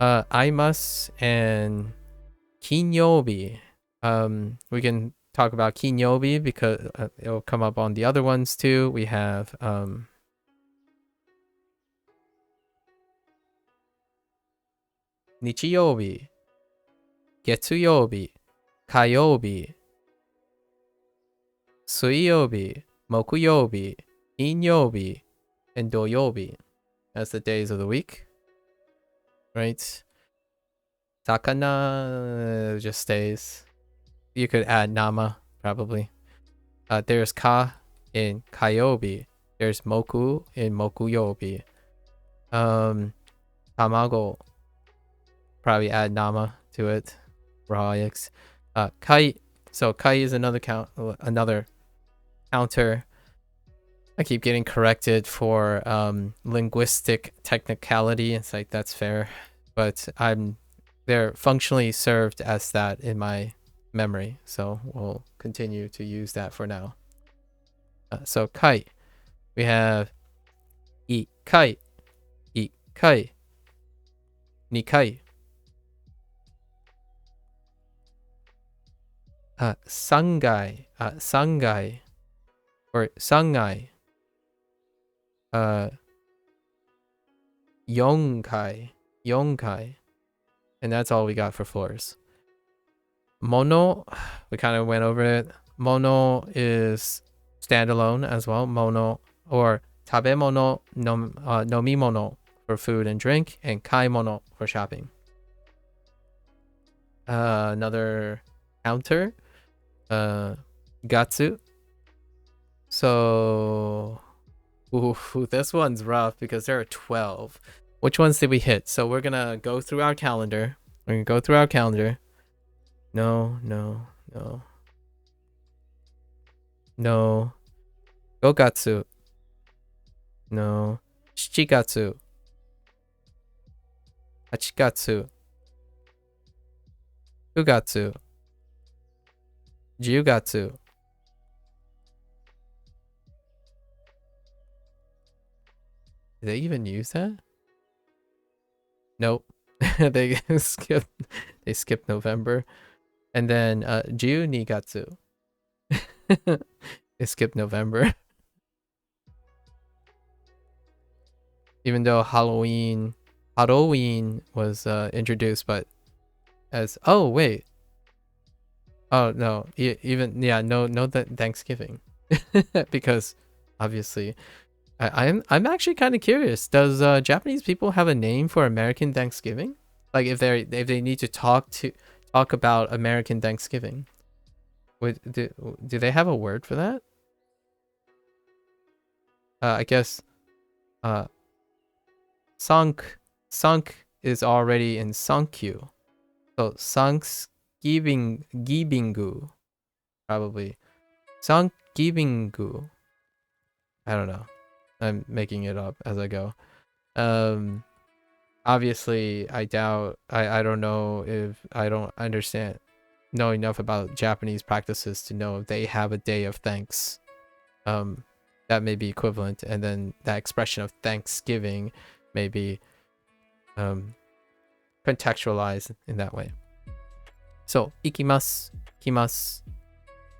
Aimas, and Kinyobi. We can talk about Kinyobi because it'll come up on the other ones too. We have nichiyobi, getsuyobi, kayobi, suiyobi, mokuyobi, inyobi, and doyobi. That's the days of the week, right? Sakana just stays. You could add nama, probably. There's ka in kayobi. There's moku in mokuyobi. Tamago, probably add nama to it. Raw eggs. Kai. So kai is another counter. I keep getting corrected for linguistic technicality. It's like, that's fair, but they're functionally served as that in my memory, so we'll continue to use that for now. So kai, we have ikai, ikai, nikai, sangai, sangai, or sangai, yonkai, yonkai, and that's all we got for floors. Mono, we kind of went over it. Mono is standalone as well. Mono, or tabemono, nomimono for food and drink, and kaimono for shopping. Another counter, gatsu. So, this one's rough because there are 12. Which ones did we hit? So we're gonna go through our calendar. No. Gogatsu. No. Shichigatsu. Hachigatsu. Ugatsu. Jiugatsu. Did they even use that? Nope. They skipped November. And then Jiu-Nigatsu. They skipped November. Even though Halloween was introduced, but as no, no Thanksgiving. Because obviously I'm actually kind of curious. Does Japanese people have a name for American Thanksgiving? Like if they need to talk about American Thanksgiving, do they have a word for that? I guess sunk is already in sankyu, so gibingu, probably sankgibingu. I don't know. I'm making it up as I go. Obviously, I doubt. I don't know if I don't know enough about Japanese practices to know if they have a day of thanks. That may be equivalent, and then that expression of Thanksgiving may be contextualized in that way. So ikimasu, kimasu.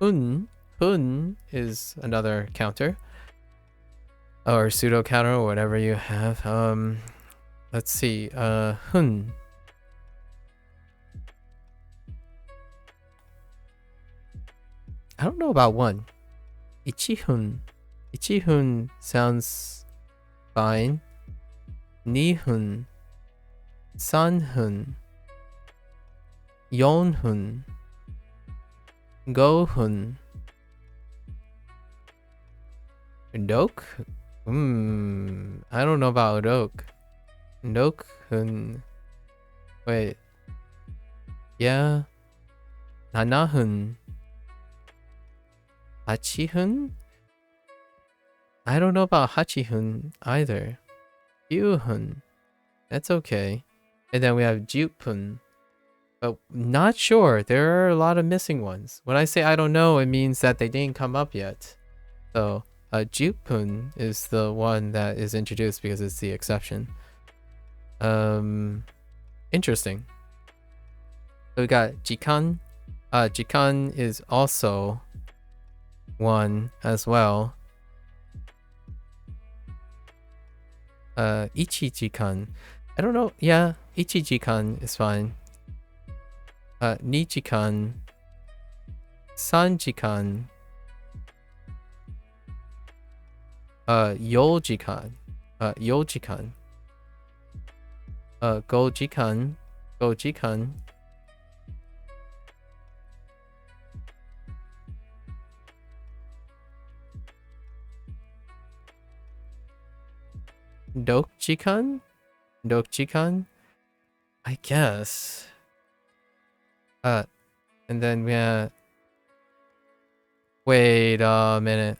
Hun is another counter, or pseudo counter, or whatever you have. Let's see. Hun. I don't know about one. Ichihun. Ichihun sounds fine. Nihun. Sanhun. Yonhun. Gohun. Dok? I don't know about Dok. Nokhun. Wait. Yeah. Nanahun. Hachihun? I don't know about Hachihun either. Yuhun. That's okay. And then we have Jupun. But not sure. There are a lot of missing ones. When I say I don't know, it means that they didn't come up yet. So, Jupun is the one that is introduced because it's the exception. Interesting. So we got Jikan. Jikan is also one as well. Ichi Jikan. I don't know. Yeah, ichijikan is fine. Nijikan, sanjikan, yojikan, yojikan, gojikan, gojikan, dokjikan, dokjikan. I guess. And then we have. Wait a minute.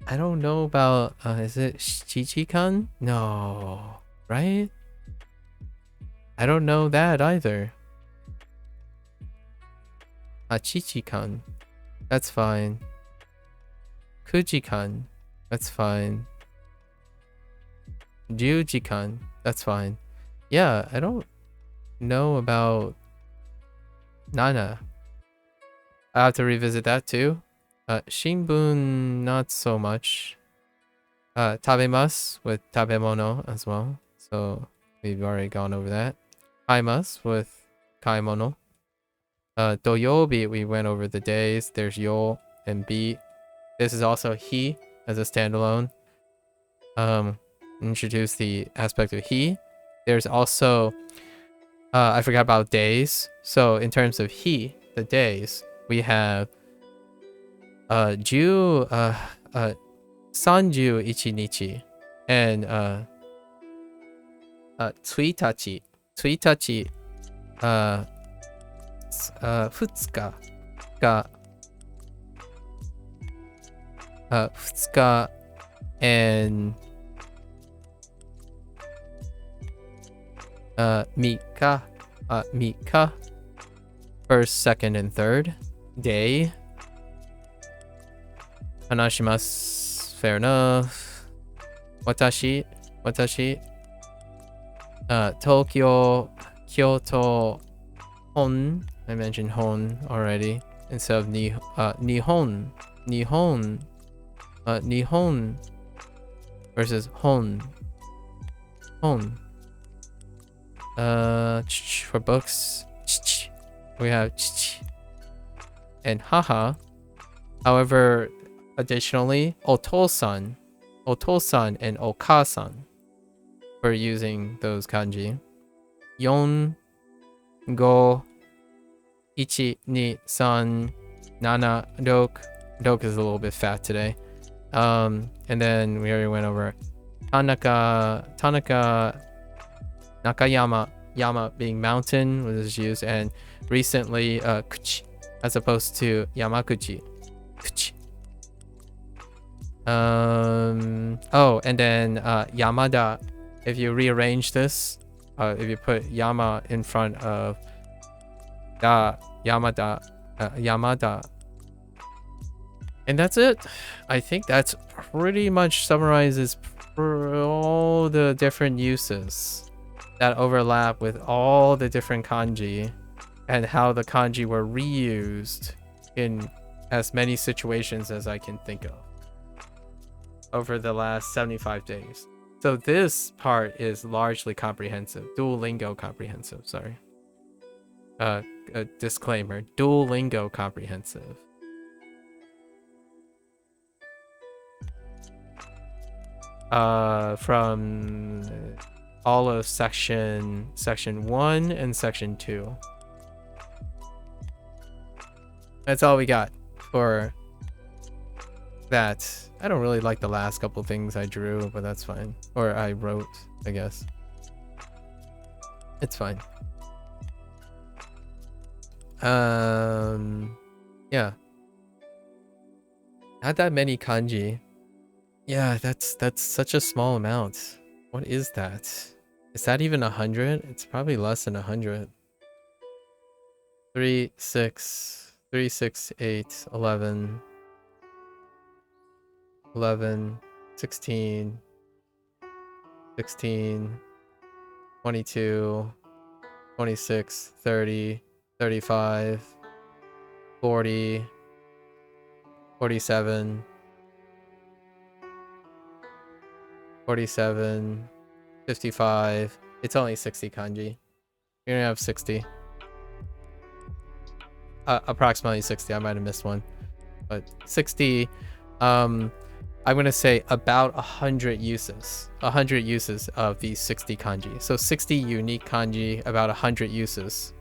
I don't know about. Is it Shichikan? No, right? I don't know that either. Chichikan. That's fine. Kujikan. That's fine. Jujikan. That's fine. Yeah, I don't know about Nana. I have to revisit that too. Shinbun, not so much. Tabemasu with tabemono as well. So we've already gone over that. Kaimasu with kaimono. Doyobi, we went over the days. There's yo and bi. This is also he as a standalone. Introduce the aspect of he. There's also I forgot about days. So in terms of he, the days, we have ju sanju ichinichi and tsuitachi. Tsuitachi futsuka ga futsuka and mika mika first, second, and third day. Hanashimasu, fair enough. Watashi Tokyo, Kyoto, Hon. I mentioned Hon already instead of Nihon versus Hon. For books, we have and haha. However, additionally, otosan and okasan for using those kanji. Yon, go, ichi, ni, san, nana, dok. Dok is a little bit fat today. And then we already went over Tanaka, Nakayama, Yama being mountain was used, and recently kuchi as opposed to Yamakuchi. Kuchi. Oh, and then Yamada. If you rearrange this, if you put Yama in front of da, Yamada, Yamada. And that's it. I think that's pretty much summarizes all the different uses that overlap with all the different kanji and how the kanji were reused in as many situations as I can think of over the last 75 days. So this part is largely comprehensive. Duolingo comprehensive, sorry. A disclaimer, Duolingo comprehensive. From all of section 1 and section 2. That's all we got for that. I don't really like the last couple things I drew, but that's fine. Or I wrote, I guess. It's fine. Yeah. Not that many kanji. Yeah, that's such a small amount. What is that? Is that even 100? It's probably less than 100. 3, 6, 3, 6, 8, 11, 11, 16, 16, 22, 26, 30, 35, 40, 47, 47, 55. It's only 60 kanji. You're gonna have 60. Approximately 60. I might have missed one. But 60, I'm gonna say about 100 uses. 100 uses of these 60 kanji. So 60 unique kanji, about 100 uses.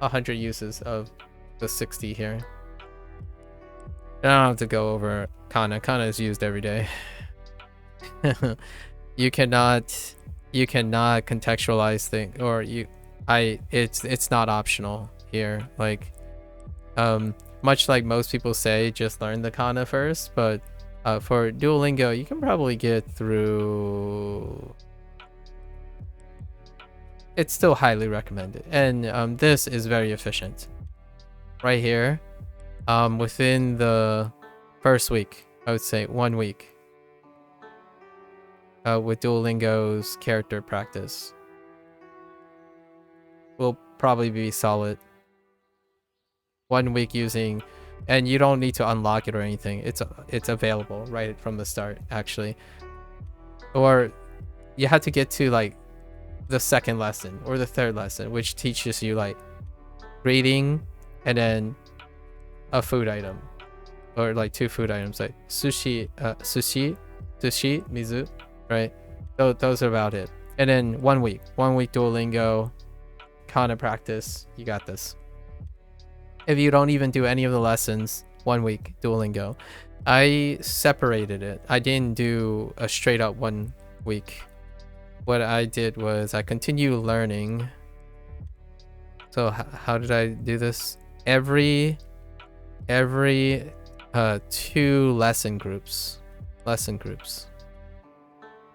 100 uses of the 60 here. I don't have to go over kana. Kana is used every day. You cannot contextualize things, or it's not optional here. Like, much like most people say, just learn the kana first, but for Duolingo, you can probably get through. It's still highly recommended, and this is very efficient. Right here, within the first week, I would say 1 week, with Duolingo's character practice, will probably be solid. 1 week using, and you don't need to unlock it or anything. It's available right from the start, actually. Or you have to get to like the second lesson or the third lesson, which teaches you like reading and then a food item, or like 2 food items, like sushi, mizu, right? Those are about it. And then 1 week Duolingo, kana practice. You got this. If you don't even do any of the lessons, 1 week Duolingo. I separated it. I didn't do a straight up 1 week. What I did was I continued learning. So how did I do this? Every 2 lesson groups.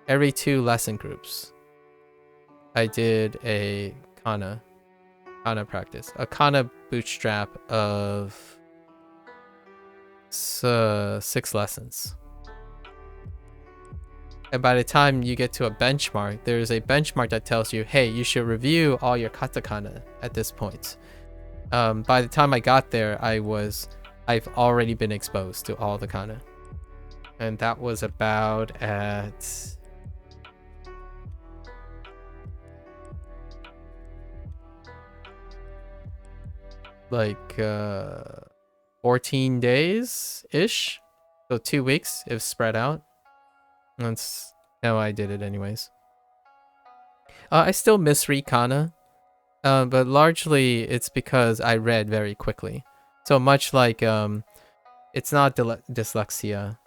Every 2 lesson groups, I did a kana practice, a kana bootstrap of 6 lessons. And by the time you get to a benchmark, there's a benchmark that tells you, hey, you should review all your katakana at this point. By the time I got there, I've already been exposed to all the kana. And that was about at like 14 days ish. So 2 weeks if spread out. That's how I did it anyways. I still misread kana, but largely it's because I read very quickly. So much like it's not dyslexia,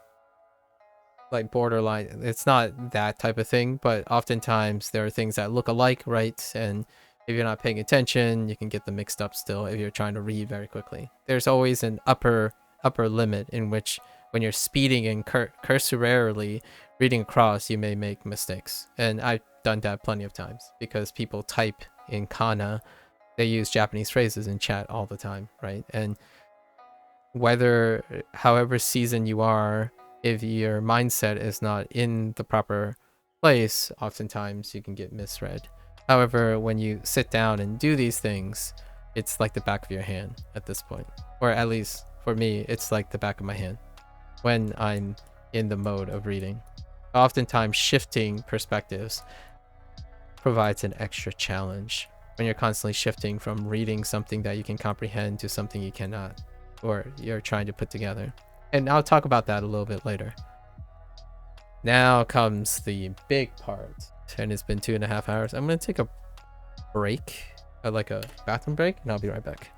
like borderline. It's not that type of thing, but oftentimes there are things that look alike, right? And if you're not paying attention, you can get them mixed up still if you're trying to read very quickly. There's always an upper limit in which when you're speeding and cursorily reading across, you may make mistakes. And I've done that plenty of times because people type in kana. They use Japanese phrases in chat all the time, right? And however seasoned you are, if your mindset is not in the proper place, oftentimes you can get misread. However, when you sit down and do these things, it's like the back of your hand at this point. Or at least for me, it's like the back of my hand when I'm in the mode of reading. Oftentimes, shifting perspectives provides an extra challenge when you're constantly shifting from reading something that you can comprehend to something you cannot, or you're trying to put together. And I'll talk about that a little bit later. Now comes the big part, and it's been 2.5 hours. I'm gonna take a break, like a bathroom break, and I'll be right back.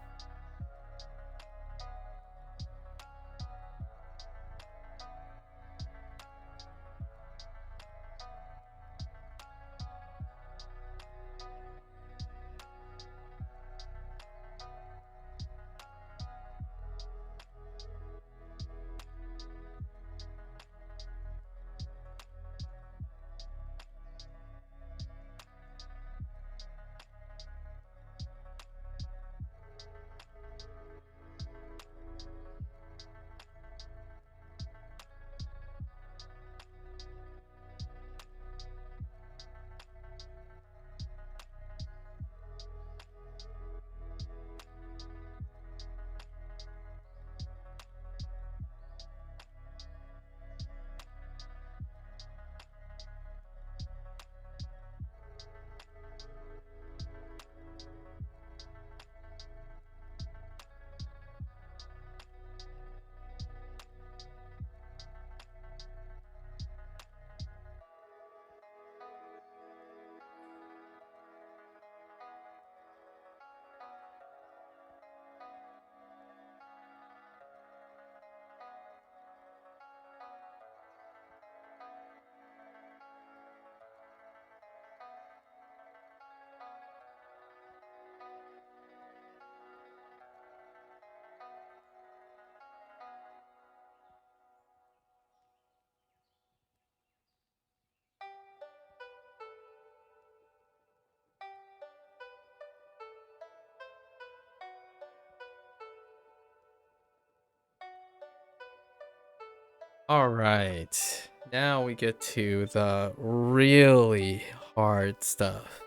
All right. Now we get to the really hard stuff.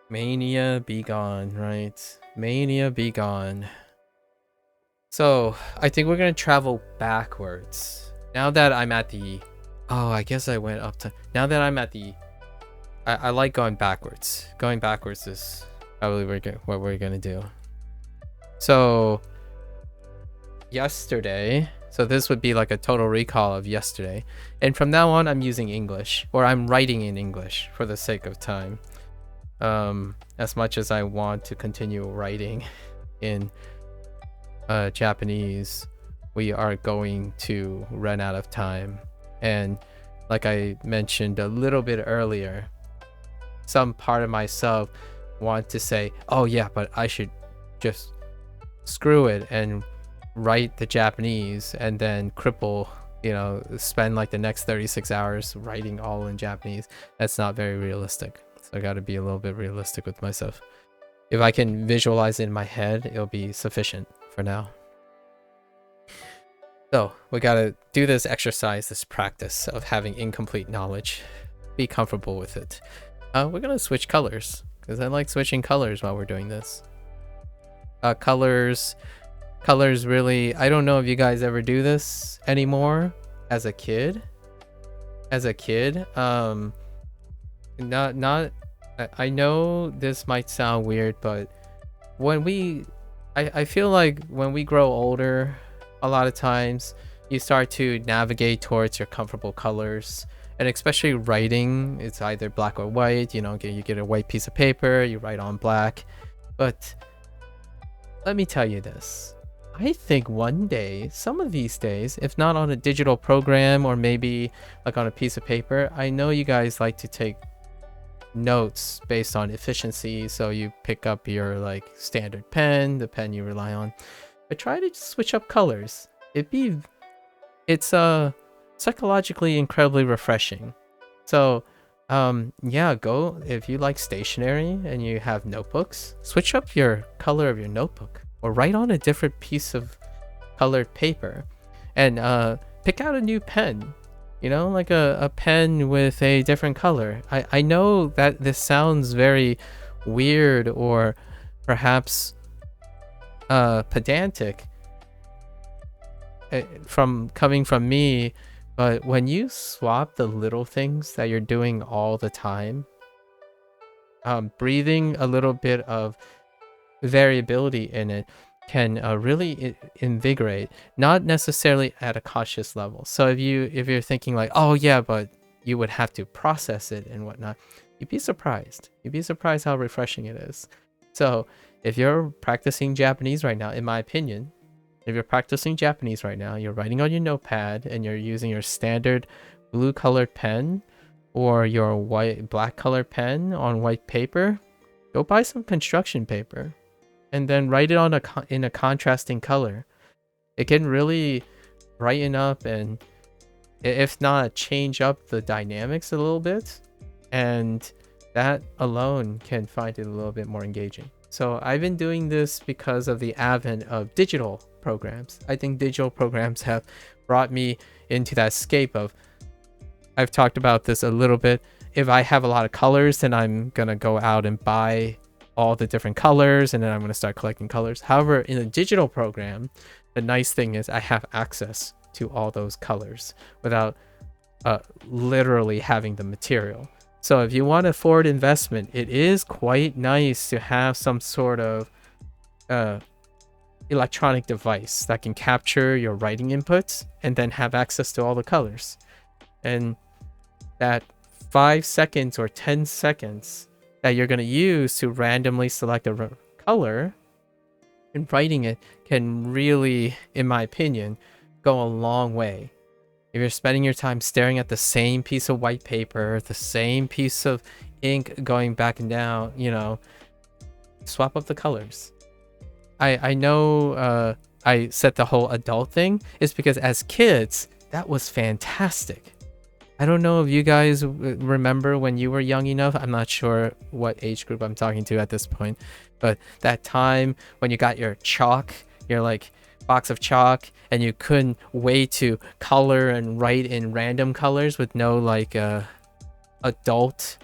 Mania be gone, right? Mania be gone. So, I think we're gonna travel backwards. Now that I'm at the... Oh, I guess I went up to... Now that I'm at the... I like going backwards. Going backwards is probably what we're gonna do. So... Yesterday... So this would be like a total recall of yesterday. And from now on, I'm using English. Or I'm writing in English for the sake of time. As much as I want to continue writing in Japanese, we are going to run out of time. And like I mentioned a little bit earlier, some part of myself want to say, oh yeah, but I should just screw it and write the Japanese and then cripple, spend like the next 36 hours writing all in Japanese. That's not very realistic. So I got to be a little bit realistic with myself. If I can visualize it in my head, it'll be sufficient for now. So we got to do this exercise, this practice of having incomplete knowledge. Be comfortable with it. We're going to switch colors because I like switching colors while we're doing this. Colors really, I don't know if you guys ever do this anymore as a kid. I know this might sound weird, but I feel like when we grow older, a lot of times you start to navigate towards your comfortable colors. And especially writing, it's either black or white. You get a white piece of paper, you write on black. But let me tell you this. I think one day, some of these days, if not on a digital program or maybe like on a piece of paper, I know you guys like to take notes based on efficiency. So you pick up your like standard pen, the pen you rely on, but try to switch up colors. It's psychologically incredibly refreshing. So yeah, go if you like stationery and you have notebooks, switch up your color of your notebook. Or write on a different piece of colored paper and pick out a new pen, like a pen with a different color. I know that this sounds very weird or perhaps pedantic coming from me, but when you swap the little things that you're doing all the time, breathing a little bit of variability in it can really invigorate, not necessarily at a conscious level. So if you're thinking like, oh yeah, but you would have to process it and whatnot, you'd be surprised how refreshing it is. So if you're practicing Japanese right now, in my opinion, you're writing on your notepad and you're using your standard blue colored pen or your black colored pen on white paper, go buy some construction paper and then write it in a contrasting color. It can really brighten up and, if not, change up the dynamics a little bit. And that alone can find it a little bit more engaging. So I've been doing this because of the advent of digital programs. I think digital programs have brought me into that scape of, I've talked about this a little bit. If I have a lot of colors, then I'm going to go out and buy all the different colors and then I'm going to start collecting colors. However, in a digital program, the nice thing is I have access to all those colors without literally having the material. So if you want a forward investment, it is quite nice to have some sort of electronic device that can capture your writing inputs and then have access to all the colors. And that 5 seconds or 10 seconds that you're going to use to randomly select a color and writing it can really, in my opinion, go a long way. If you're spending your time staring at the same piece of white paper, the same piece of ink going back and down, swap up the colors. I know I said the whole adult thing is because as kids, that was fantastic. I don't know if you guys remember when you were young enough. I'm not sure what age group I'm talking to at this point, but that time when you got your chalk, you're like box of chalk and you couldn't wait to color and write in random colors with no like adult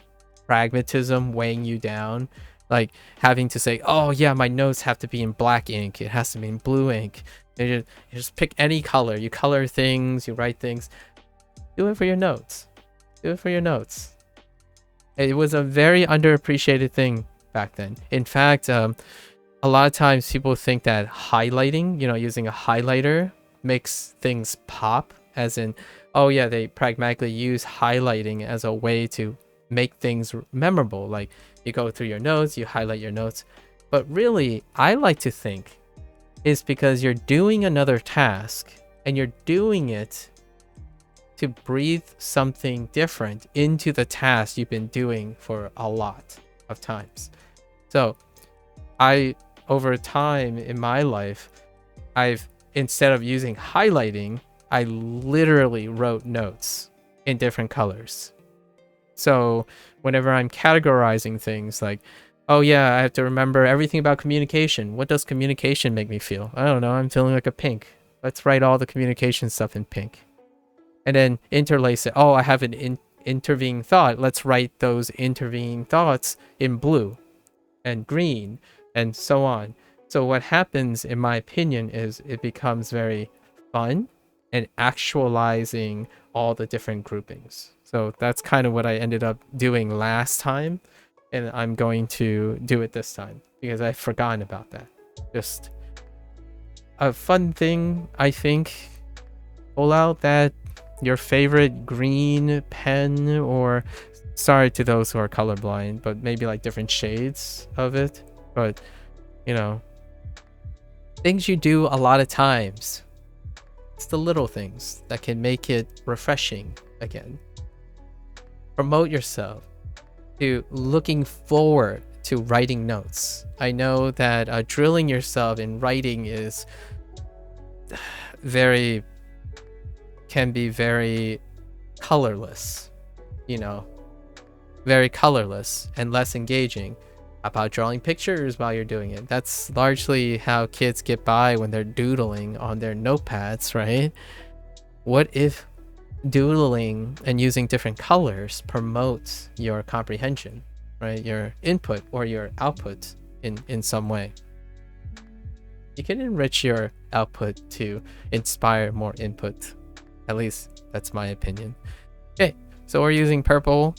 pragmatism weighing you down, like having to say, oh yeah, my notes have to be in black ink, it has to be in blue ink. You just pick any color, you color things, you write things. Do it for your notes. Do it for your notes. It was a very underappreciated thing back then. In fact, a lot of times people think that highlighting, using a highlighter makes things pop, as in, oh yeah, they pragmatically use highlighting as a way to make things memorable. Like you go through your notes, you highlight your notes. But really, I like to think is because you're doing another task and you're doing it to breathe something different into the task you've been doing for a lot of times. So over time in my life, instead of using highlighting, I literally wrote notes in different colors. So whenever I'm categorizing things like, oh yeah, I have to remember everything about communication. What does communication make me feel? I don't know, I'm feeling like a pink. Let's write all the communication stuff in pink. And then interlace it. Oh, I have an intervening thought. Let's write those intervening thoughts in blue and green and so on. So what happens, in my opinion, is it becomes very fun and actualizing all the different groupings. So that's kind of what I ended up doing last time, and I'm going to do it this time because I've forgotten about that. Just a fun thing, I think. Pull out that your favorite green pen, or sorry to those who are colorblind, but maybe like different shades of it. But things you do a lot of times. It's the little things that can make it refreshing again. Promote yourself to looking forward to writing notes. I know that drilling yourself in writing is can be very colorless, very colorless and less engaging. About drawing pictures while you're doing it. That's largely how kids get by when they're doodling on their notepads, right? What if doodling and using different colors promotes your comprehension, right? Your input or your output in some way. You can enrich your output to inspire more input. At least that's my opinion. Okay, so we're using purple.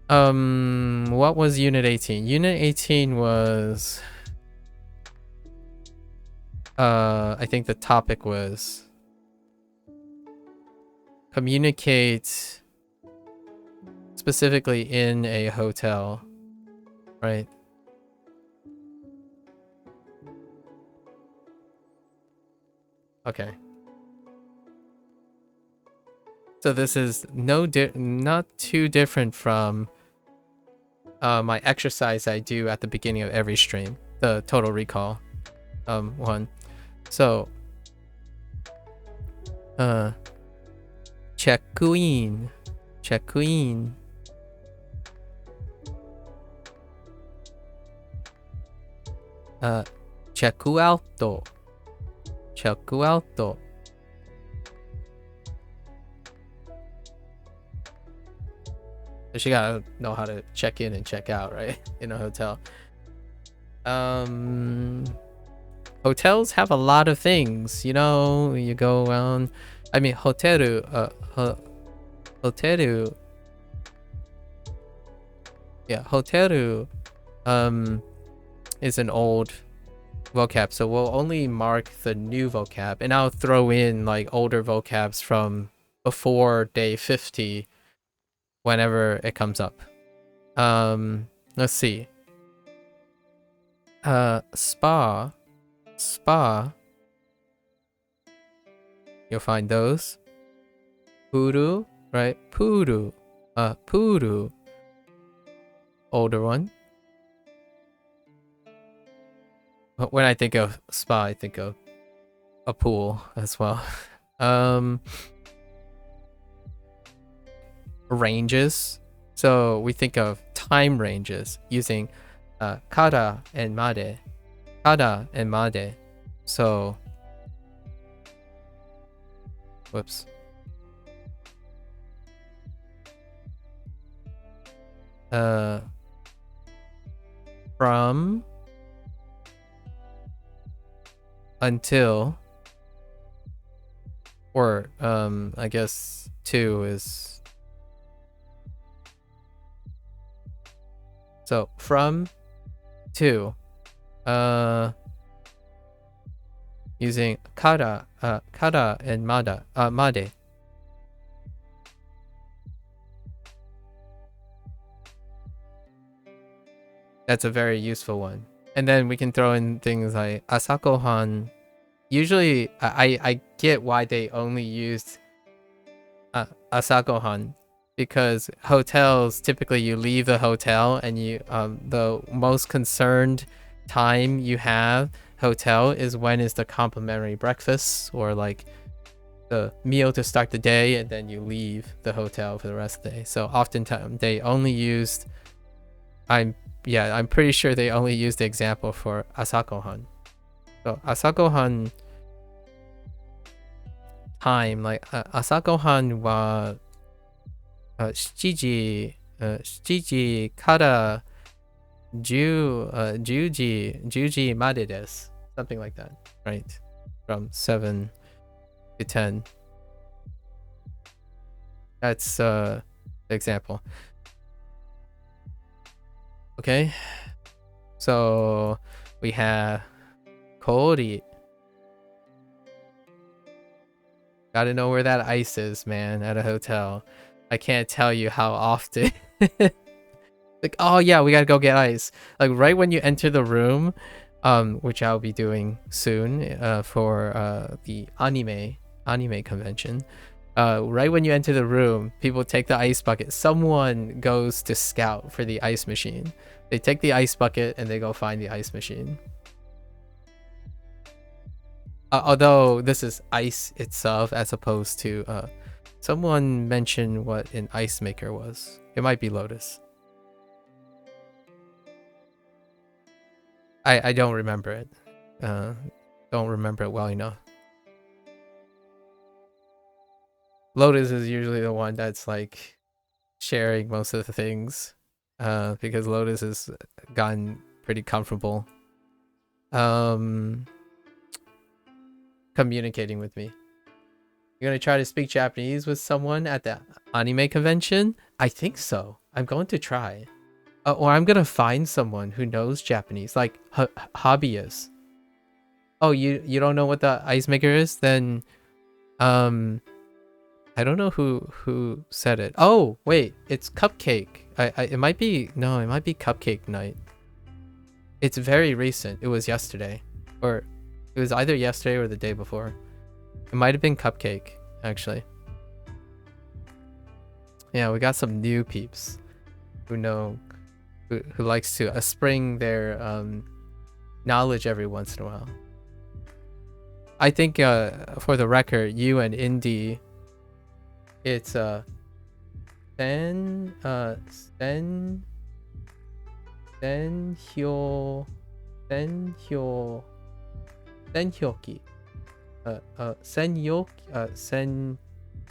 What was unit 18? Unit 18 was I think the topic was communicate specifically in a hotel, right? Okay. So this is not too different from my exercise I do at the beginning of every stream, the total recall one. So check in, check out, check out. She gotta know how to check in and check out, right? In a hotel. Hotels have a lot of things, you go around. I mean, hoteru, yeah, hoteru, is an old vocab, so we'll only mark the new vocab, and I'll throw in like older vocabs from before day 50 whenever it comes up. Let's see. Spa. You'll find those. Puru, right? Puru. Puru. Older one. When I think of spa, I think of a pool as well. Ranges. So we think of time ranges using kara and made. Kara and made. So Whoops. From, until, or I guess to is, so from, to, using kara, and made. That's a very useful one. And then we can throw in things like asakohan. Usually, I get why they only used asakohan, because hotels, typically you leave the hotel and you the most concerned time you have hotel is when is the complimentary breakfast, or like the meal to start the day, and then you leave the hotel for the rest of the day. So oftentimes they only used, I'm pretty sure they only used the example for asakohan. So asakohan time, like asakohan wa 7時から10時までです something like that, right? From 7 to 10. That's the example. Okay, so we have Kori. Gotta know where that ice is, man, at a hotel. I can't tell you how often. Like, oh yeah, we gotta go get ice. Like right when you enter the room, which I'll be doing soon, for the anime convention. Right when you enter the room, people take the ice bucket. Someone goes to scout for the ice machine. They take the ice bucket and they go find the ice machine. Although this is ice itself as opposed to someone mentioned what an ice maker was. It might be Lotus. I don't remember it. Don't remember it well enough. Lotus is usually the one that's like sharing most of the things, because Lotus has gotten pretty comfortable communicating with me. You're gonna try to speak Japanese with someone at the anime convention? I think so. I'm going to try. Or I'm gonna find someone who knows Japanese, like hobbyists. Oh, you don't know what the ice maker is? Then, I don't know who said it. Oh, wait, it's Cupcake. It might be Cupcake Night. It's very recent. It was yesterday, or it was either yesterday or the day before. It might have been Cupcake, actually. Yeah, we got some new peeps who know, who likes to spring their knowledge every once in a while. I think for the record, you and Indy, it's senhyoki.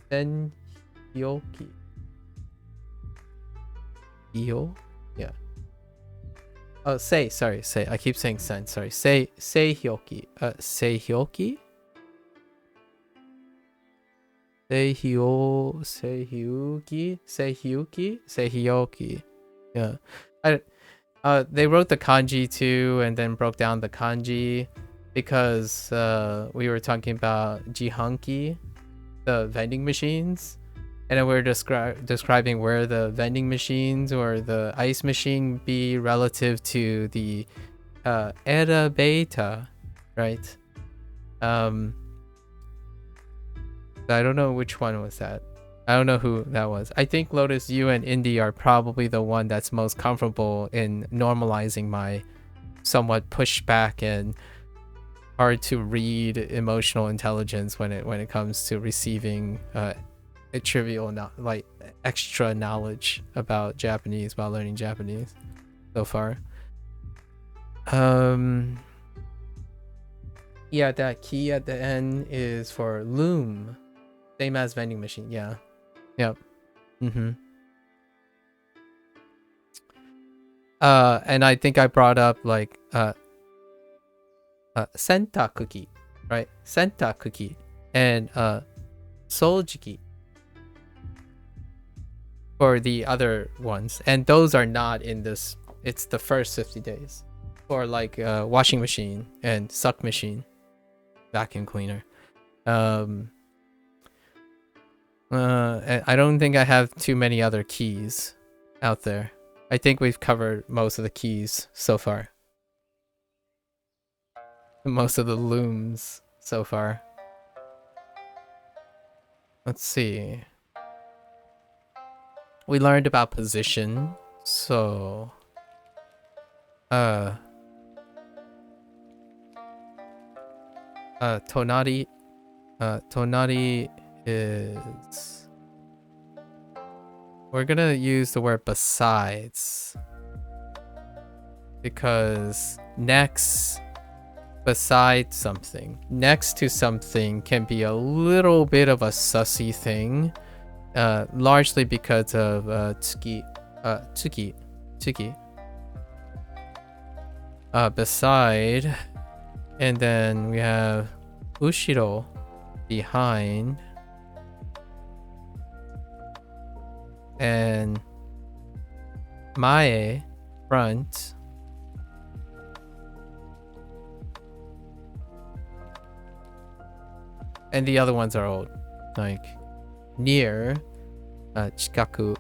Senhyoki. Yo? Yeah. Oh, say. I keep saying sen. Sorry. Seihyoki. Seihyoki? Seihyoki. Yeah. They wrote the kanji too, and then broke down the kanji because we were talking about jihanki, the vending machines, and then we were describing where the vending machines or the ice machine be relative to the era beta, right? I don't know which one was that. I don't know who that was. I think Lotus, you and Indy are probably the one that's most comfortable in normalizing my somewhat pushback and hard to read emotional intelligence when it comes to receiving a trivial, like extra knowledge about Japanese while learning Japanese so far. Yeah, that key at the end is for loom. Same as vending machine. Yeah. Yep. And I think I brought up like senta cookie, right? Senta cookie and soljiki for the other ones, and those are not in this. It's the first 50 days for like washing machine and suck machine, vacuum cleaner. I don't think I have too many other keys out there. I think we've covered most of the keys so far. Most of the looms so far. Let's see. We learned about position, so tonari is, we're gonna use the word besides, because next, beside something, next to something can be a little bit of a sussy thing, largely because of tsuki, beside, and then we have ushiro, behind, and mae, front, and the other ones are old, like near, chikaku.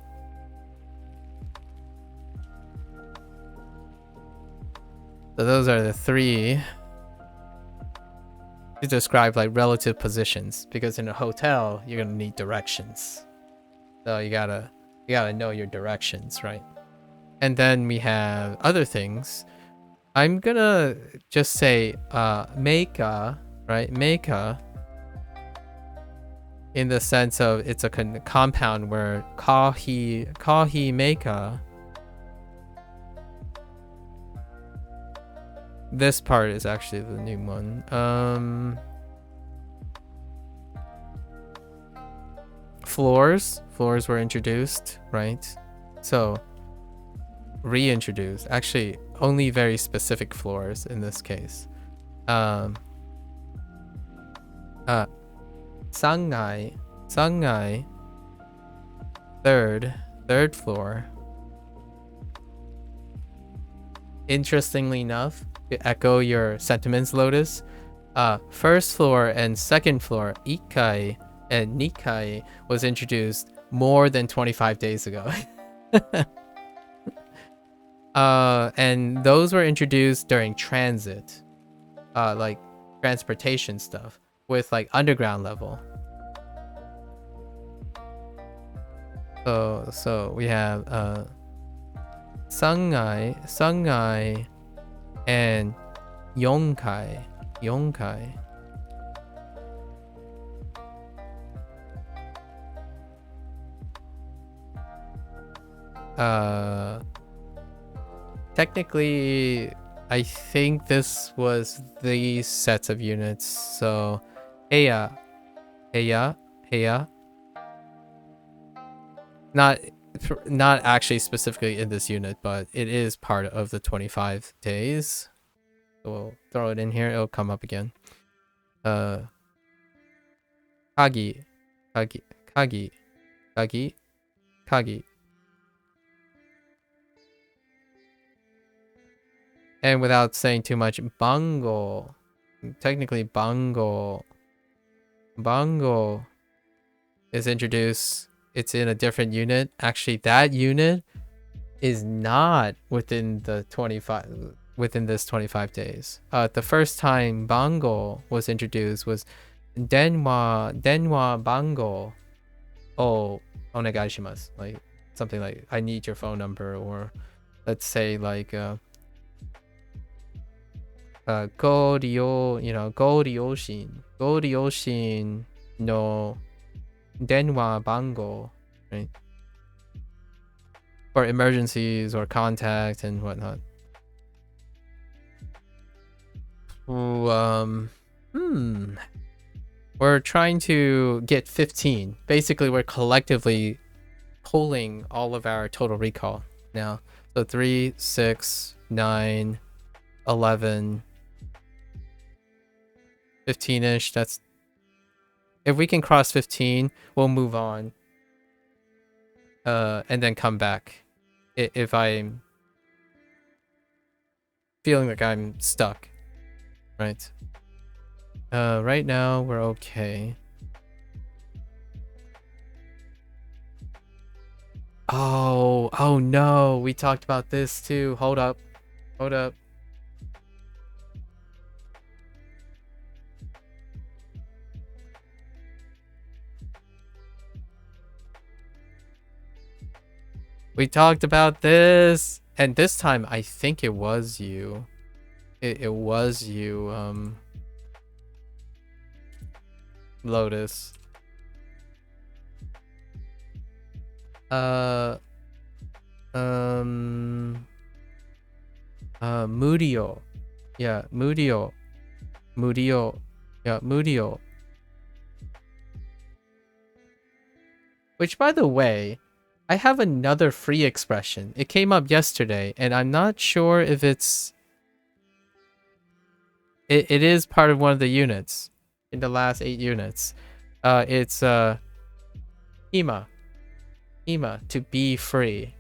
So those are the three to describe like relative positions, because in a hotel you're gonna need directions, so you gotta know your directions, right? And then we have other things. I'm gonna just say meika, right? Meika, in the sense of it's a compound where kahi meika. This part is actually the new one. Floors were introduced, right? So reintroduced. Actually, only very specific floors in this case. Sangai, third floor. Interestingly enough, to echo your sentiments, Lotus, first floor and second floor, Ikai and Nikai, was introduced more than 25 days ago. And those were introduced during transit, like transportation stuff, with like underground level. So we have Sangai and Yonkai. Technically, I think this was these sets of units. So Heya. Not actually specifically in this unit, but it is part of the 25 days. So we'll throw it in here. It'll come up again. Kagi. And without saying too much, bango. Technically, bango is introduced. It's in a different unit. Actually, that unit is not within the 25 within this 25 days. The first time bango was introduced was denwa bango o onegaishimasu. Like something like, I need your phone number, or let's say like go ryoshin no denwa bango, right? For emergencies or contact and whatnot. We're trying to get 15. Basically, we're collectively pulling all of our total recall now. So 3, 6, 9, 11, 15-ish. That's, if we can cross 15, we'll move on. And then come back. If I'm feeling like I'm stuck, right? Right now we're okay. Oh no, we talked about this too. Hold up. We talked about this, and this time I think it was you. It was you, Lotus. Mudio. Yeah, Mudio. Yeah, Mudio. Which, by the way, I have another free expression. It came up yesterday, and I'm not sure if it's... It is part of one of the units. In the last 8 units. It's, Ima, to be free.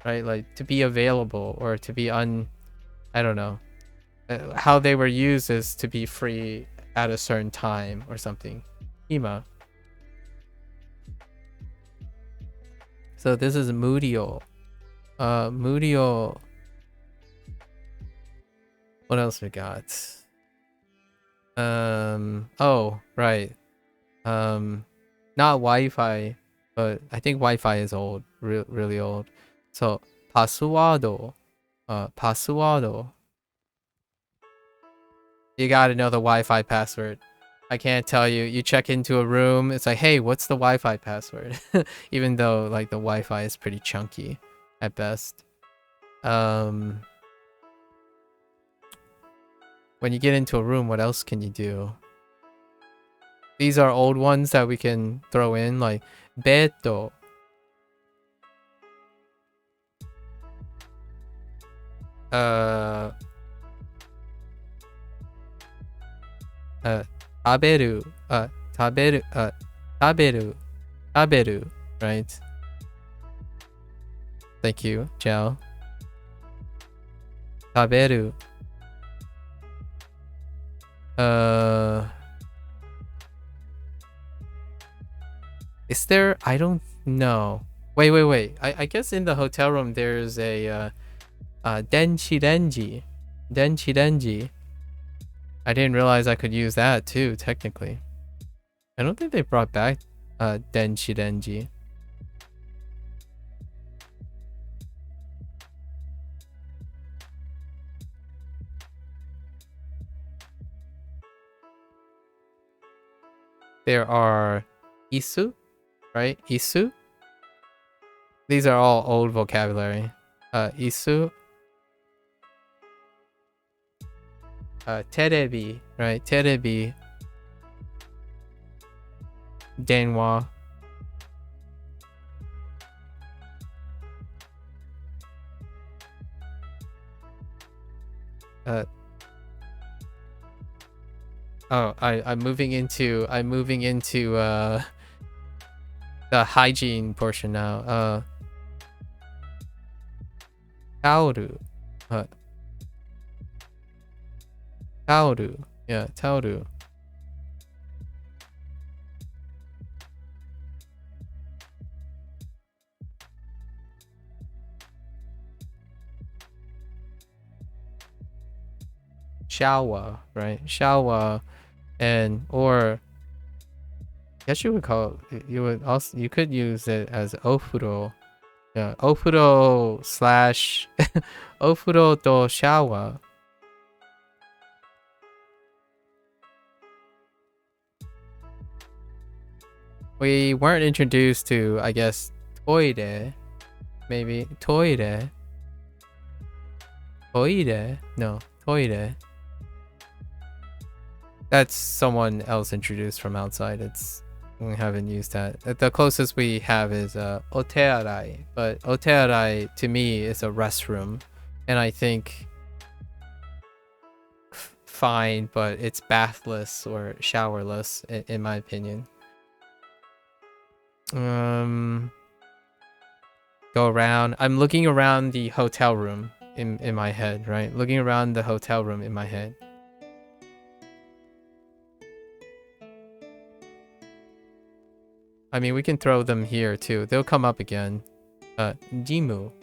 Right? Like, to be available, or to be I don't know. How they were used is to be free at a certain time, or something. Ima. So this is Mudio. Mudio. What else we got? Oh, right. Not Wi-Fi, but I think Wi-Fi is old, really old. So, password. Password. You gotta know the Wi-Fi password. I can't tell you. You check into a room, it's like, hey, what's the Wi-Fi password? Even though, like, the Wi-Fi is pretty chunky at best. When you get into a room, what else can you do? These are old ones that we can throw in, like beto. Taberu. Taberu, right? Thank you, Jiao. Taberu. Is there? I don't know. Wait. I guess in the hotel room there's a denchi denji. I didn't realize I could use that too, technically. I don't think they brought back denchi denji. There are isu, right? Isu. These are all old vocabulary. Isu. Terebi, right? Terebi. Denwa. I'm moving into the hygiene portion now. Taoru. Taoru. Yeah, taoru. Shower, right? Shower, and or I guess you would call it, you could use it as ofuro. Yeah, ofuro slash ofuro to shower. We weren't introduced to, I guess, toire. Maybe toire. Toire? No, toire. That's someone else introduced from outside. We haven't used that. The closest we have is otearai, but otearai to me is a restroom, and I think fine, but it's bathless or showerless in my opinion. Go around. I'm looking around the hotel room in my head, right? Looking around the hotel room in my head. I mean, we can throw them here too. They'll come up again. Jimu.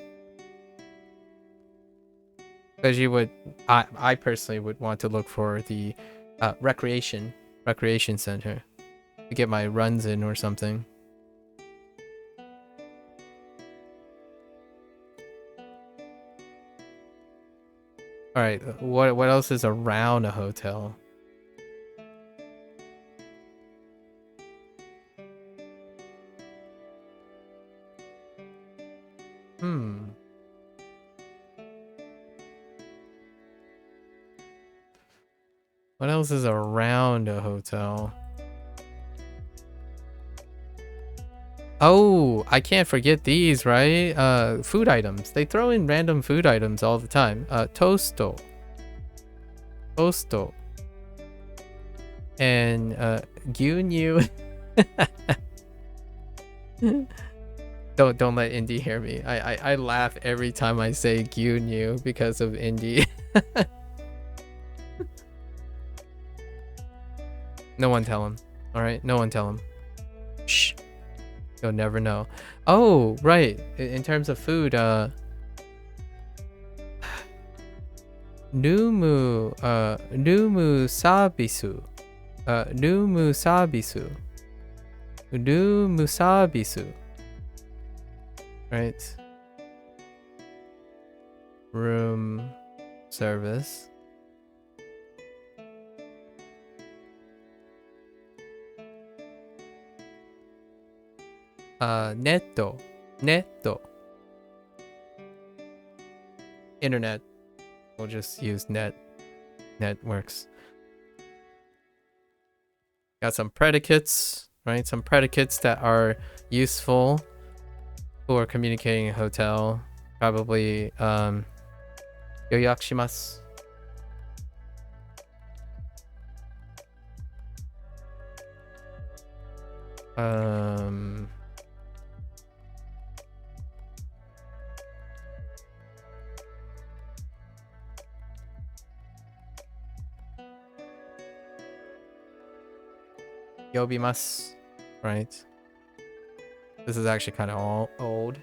Because I personally would want to look for the recreation center to get my runs in or something. All right, what else is around a hotel? What else is around a hotel? Oh, I can't forget these, right? Food items. They throw in random food items all the time. Toasto. And gyunyu. Don't let Indy hear me. I laugh every time I say gyunyu because of Indy. No one tell him. All right, no one tell him. Shh. You'll never know. Oh, right. In terms of food, numu sabisu. Numu sabisu. Right. Room service. Netto. Internet. We'll just use net. Net works. Got some predicates, right? Some predicates that are useful for communicating in a hotel. Probably yoyakushimasu. Yobimasu, right? This is actually kind of all old.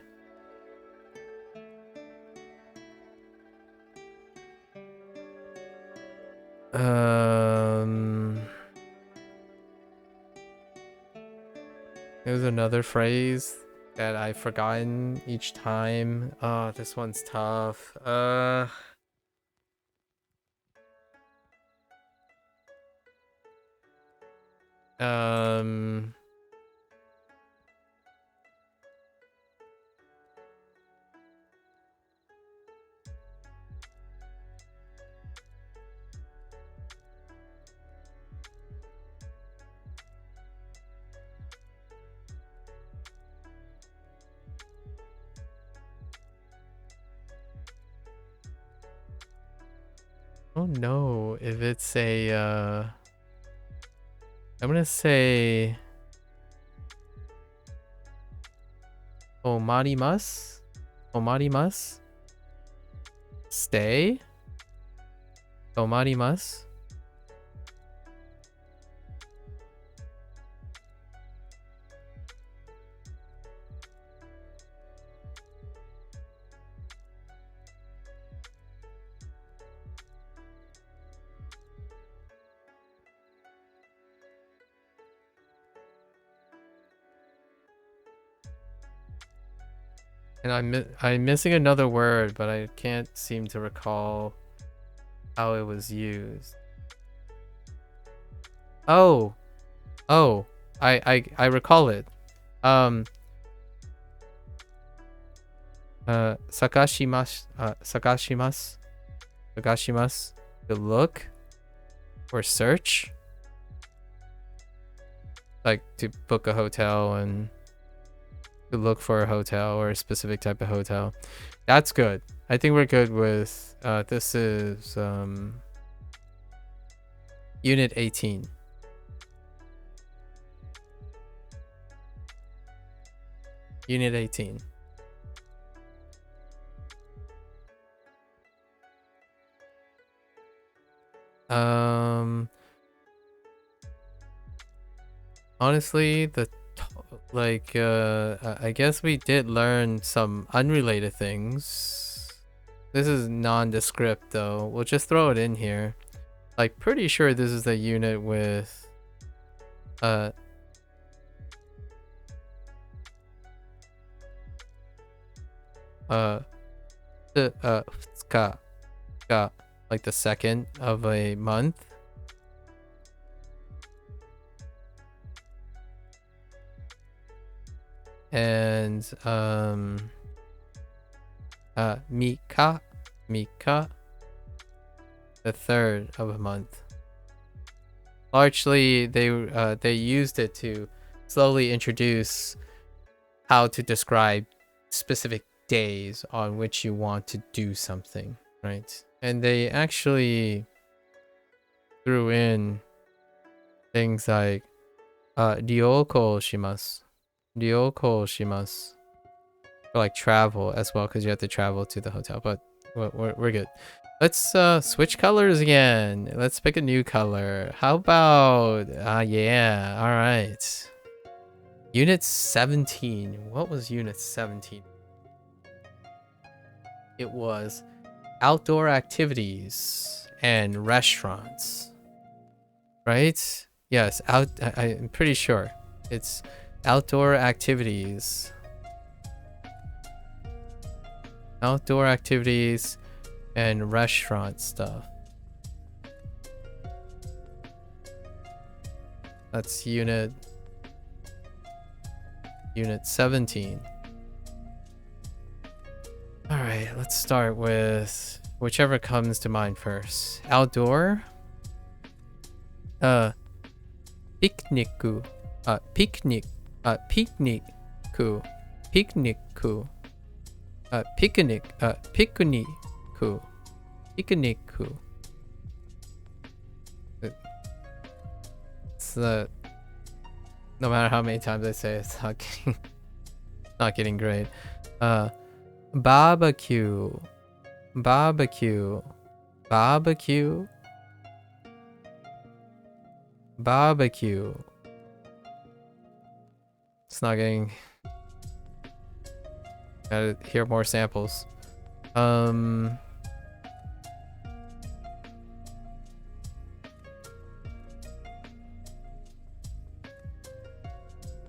There's another phrase that I've forgotten each time. Oh, this one's tough. Oh no, if it's a I'm gonna say omarimasu. Stay. Omarimasu. And I'm missing another word, but I can't seem to recall how it was used. Oh, I recall it. Sakashimasu. To look or search. like to book a hotel and to look for a hotel or a specific type of hotel. That's good. I think we're good with this is unit 18. Unit 18. Honestly, I guess we did learn some unrelated things. This is nondescript though. We'll just throw it in here. Like, pretty sure this is the unit with uh the like the second of a month. And Mika, the third of a month. Largely, they used it to slowly introduce how to describe specific days on which you want to do something, right? And they actually threw in things like ryoko shimasu, for like travel as well, because you have to travel to the hotel. But we're good. Let's switch colors again. Let's pick a new color. How about yeah, all right. Unit 17. What was unit 17? It was outdoor activities and restaurants. Right? Yes, I'm pretty sure it's outdoor activities. Outdoor activities and restaurant stuff. That's unit 17. All right, let's start with whichever comes to mind first. Outdoor. Picnic-ku. Picnic. Picnic-ku. Picnic-ku. Picnic. Picnic-ku. Picnic-ku. It's no matter how many times I say it, it's not getting great. Barbecue. Barbecue. Barbecue. Barbecue. It's not getting. Gotta hear more samples.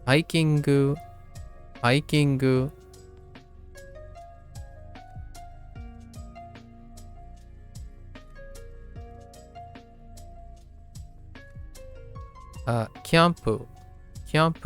Hiking. Hiking. Camp. Camp.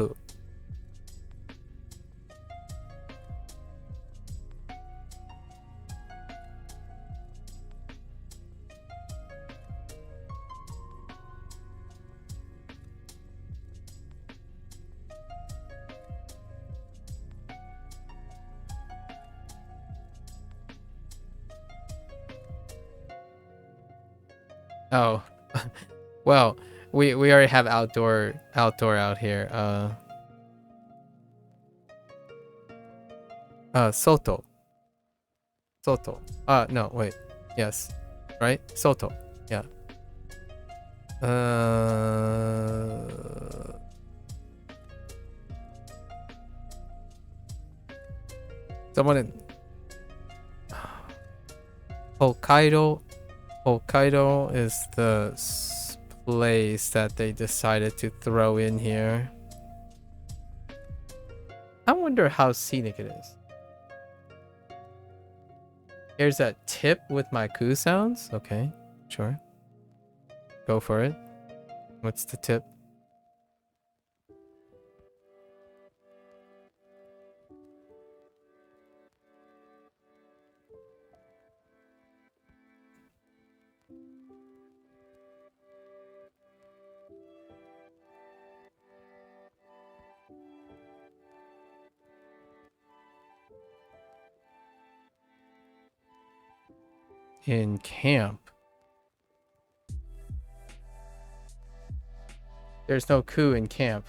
Oh, well, we already have outdoor out here. Soto. Soto. No, wait. Yes, right. Soto. Yeah. Someone in Hokkaido. Hokkaido is the place that they decided to throw in here. I wonder how scenic it is. Here's a tip with MAKU sounds. Okay, sure. Go for it. What's the tip? in camp. There's no coup in camp.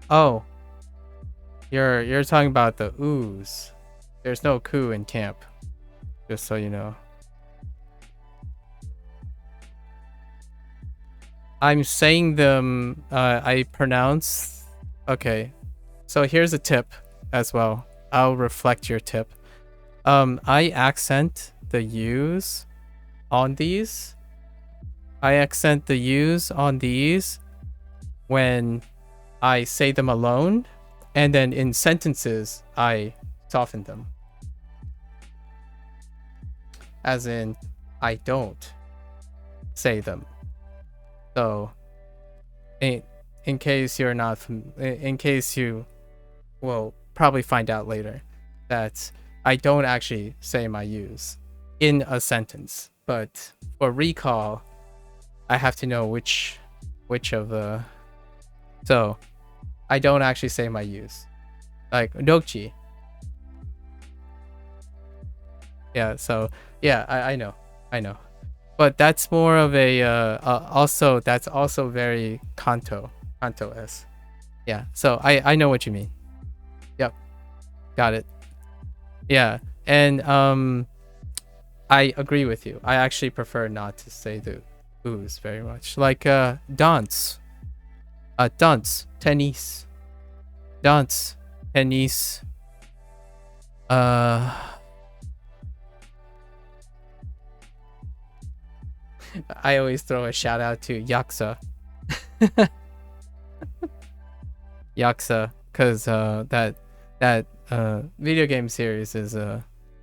Oh, you're talking about the ooze. There's no coup in camp. Just so you know. I'm saying them. I pronounce. Okay, so here's a tip as well. I'll reflect your tip. I accent the U's on these. I accent the U's on these when I say them alone, and then in sentences, I soften them. As in, I don't say them. So, in case you're not, in case you will probably find out later that I don't actually say my U's in a sentence, but for recall, I have to know which of the. So, I don't actually say my U's, like dokchi. Yeah. So yeah, I know, but that's more of a also that's also very Kanto-esque. Yeah. So I know what you mean. Yep. Got it. Yeah. And I agree with you. I actually prefer not to say the ooze very much. Like dance. Dance. Tennis. Dance. Tennis. I always throw a shout out to Yaksa. Yaksa, because that video game series is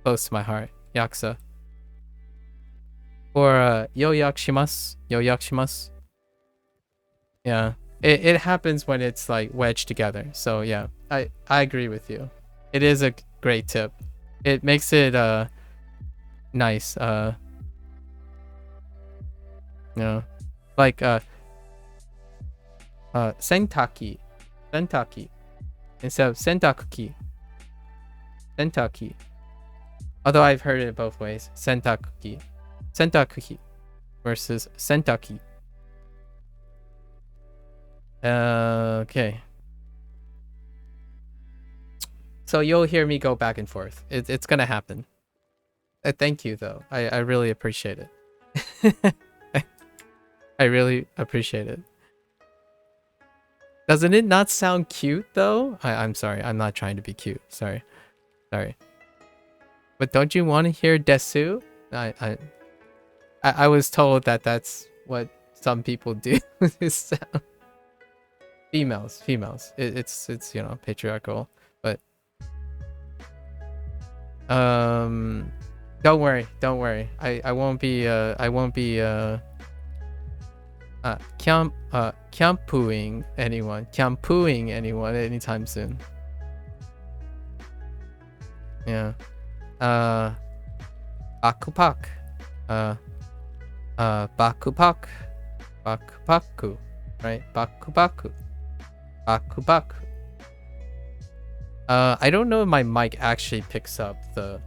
close to my heart. Yaksa. Or yo yakshimasu. Yeah. It happens when it's like wedged together. So yeah, I agree with you. It is a great tip. It makes it nice. You know, like sentaki instead of sentakuki. Although I've heard it both ways. Sentakuki versus sentaki. Okay. So you'll hear me go back and forth. It's gonna happen. Thank you though. I really appreciate it. I really appreciate it. Doesn't it not sound cute though? I'm sorry. I'm not trying to be cute. Sorry. But don't you want to hear desu? I was told that that's what some people do with this sound. Females. It's you know, patriarchal, but don't worry. I won't be campooing anyone anytime soon. Yeah. Bakupak. Bakupaku. Right? Bakupaku. I don't know if my mic actually picks up the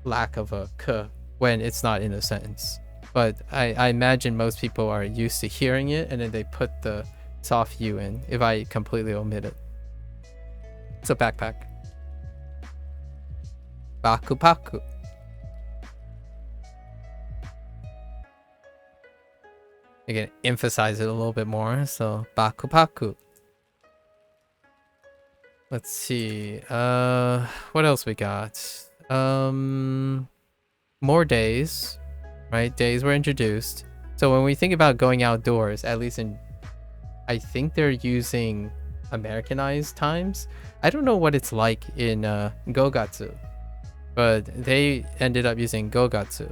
lack of a k when it's not in a sentence. But I imagine most people are used to hearing it and then they put the soft U in if I completely omit it. It's a backpack. Bakupaku. I can emphasize it a little bit more. So bakupaku. Let's see. What else we got? More days. Right? Days were introduced. So when we think about going outdoors, at least I think they're using Americanized times. I don't know what it's like in Gogatsu, but they ended up using Gogatsu.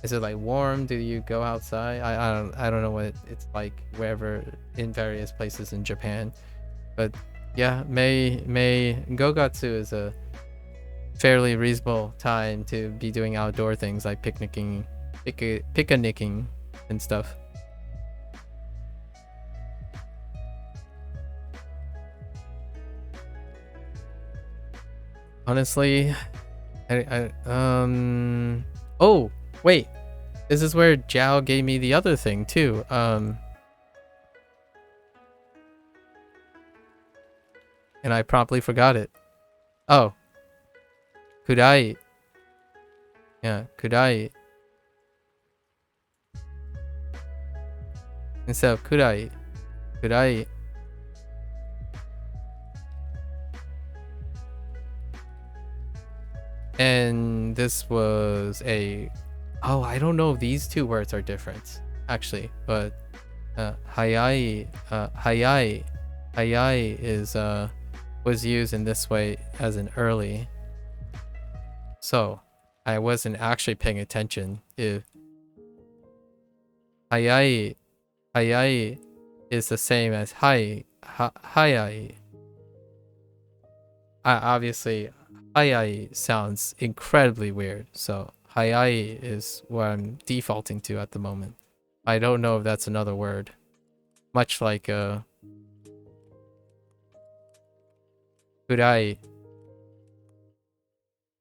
Is it like warm? Do you go outside? I don't know what it's like wherever in various places in Japan. But yeah, May Gogatsu is a fairly reasonable time to be doing outdoor things like picnicking and stuff. Honestly, oh, wait. This is where Jiao gave me the other thing too. And I promptly forgot it. Oh. Kudai. Yeah, kudai. Instead of kudai. Kudai. And this was a... Oh, I don't know if these two words are different, actually. But hayai, hayai is was used in this way as an early. So I wasn't actually paying attention. If hayai is the same as hayai. Obviously, hayai sounds incredibly weird. So hayai is what I'm defaulting to at the moment. I don't know if that's another word. Much like kurai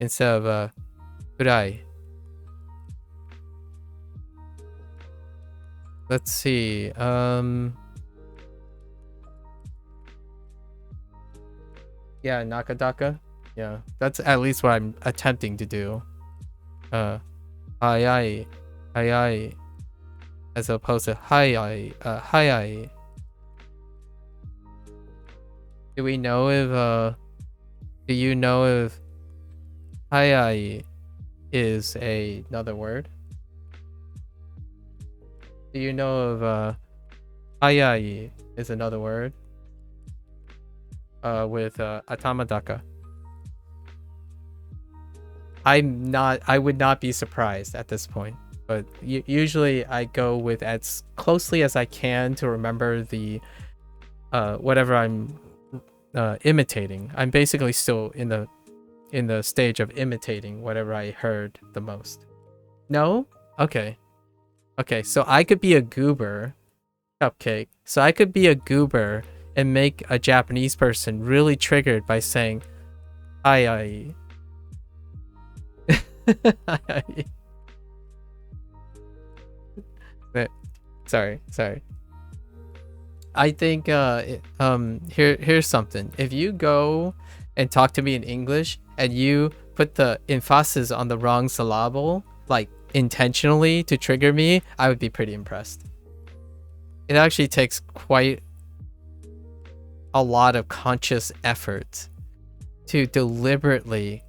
instead of kurai. Let's see. Yeah, nakadaka. Yeah, that's at least what I'm attempting to do. Hayai, as opposed to hayai. Do we know if do you know if hayai is another word? Do you know if hayai is another word? With atamadaka. I would not be surprised at this point, but usually I go with as closely as I can to remember the whatever I'm imitating. I'm basically still in the stage of imitating whatever I heard the most. No? Okay, so I could be a goober, Cupcake. So I could be a goober and make a Japanese person really triggered by saying ai. Sorry. I think here's something. If you go and talk to me in English and you put the emphasis on the wrong syllable, like intentionally to trigger me, I would be pretty impressed. It actually takes quite a lot of conscious effort to deliberately,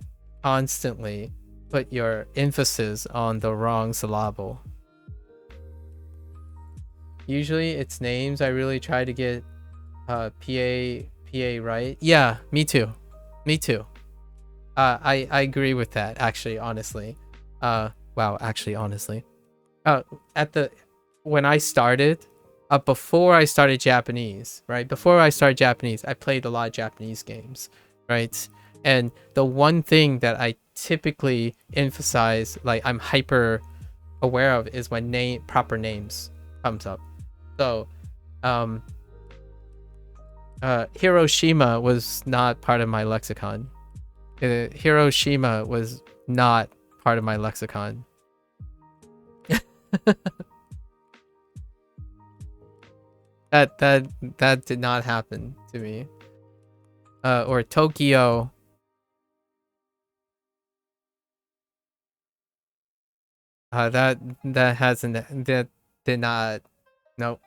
constantly put your emphasis on the wrong syllable. Usually it's names I really try to get PA right. Yeah, me too. I agree with that, actually, honestly. Wow, actually, honestly. When I started, before I started Japanese, right? Before I started Japanese, I played a lot of Japanese games, right? And the one thing that I typically emphasize, like I'm hyper aware of, is when proper names comes up. So, Hiroshima was not part of my lexicon. Hiroshima was not part of my lexicon. That did not happen to me. Or Tokyo. That did not. Nope.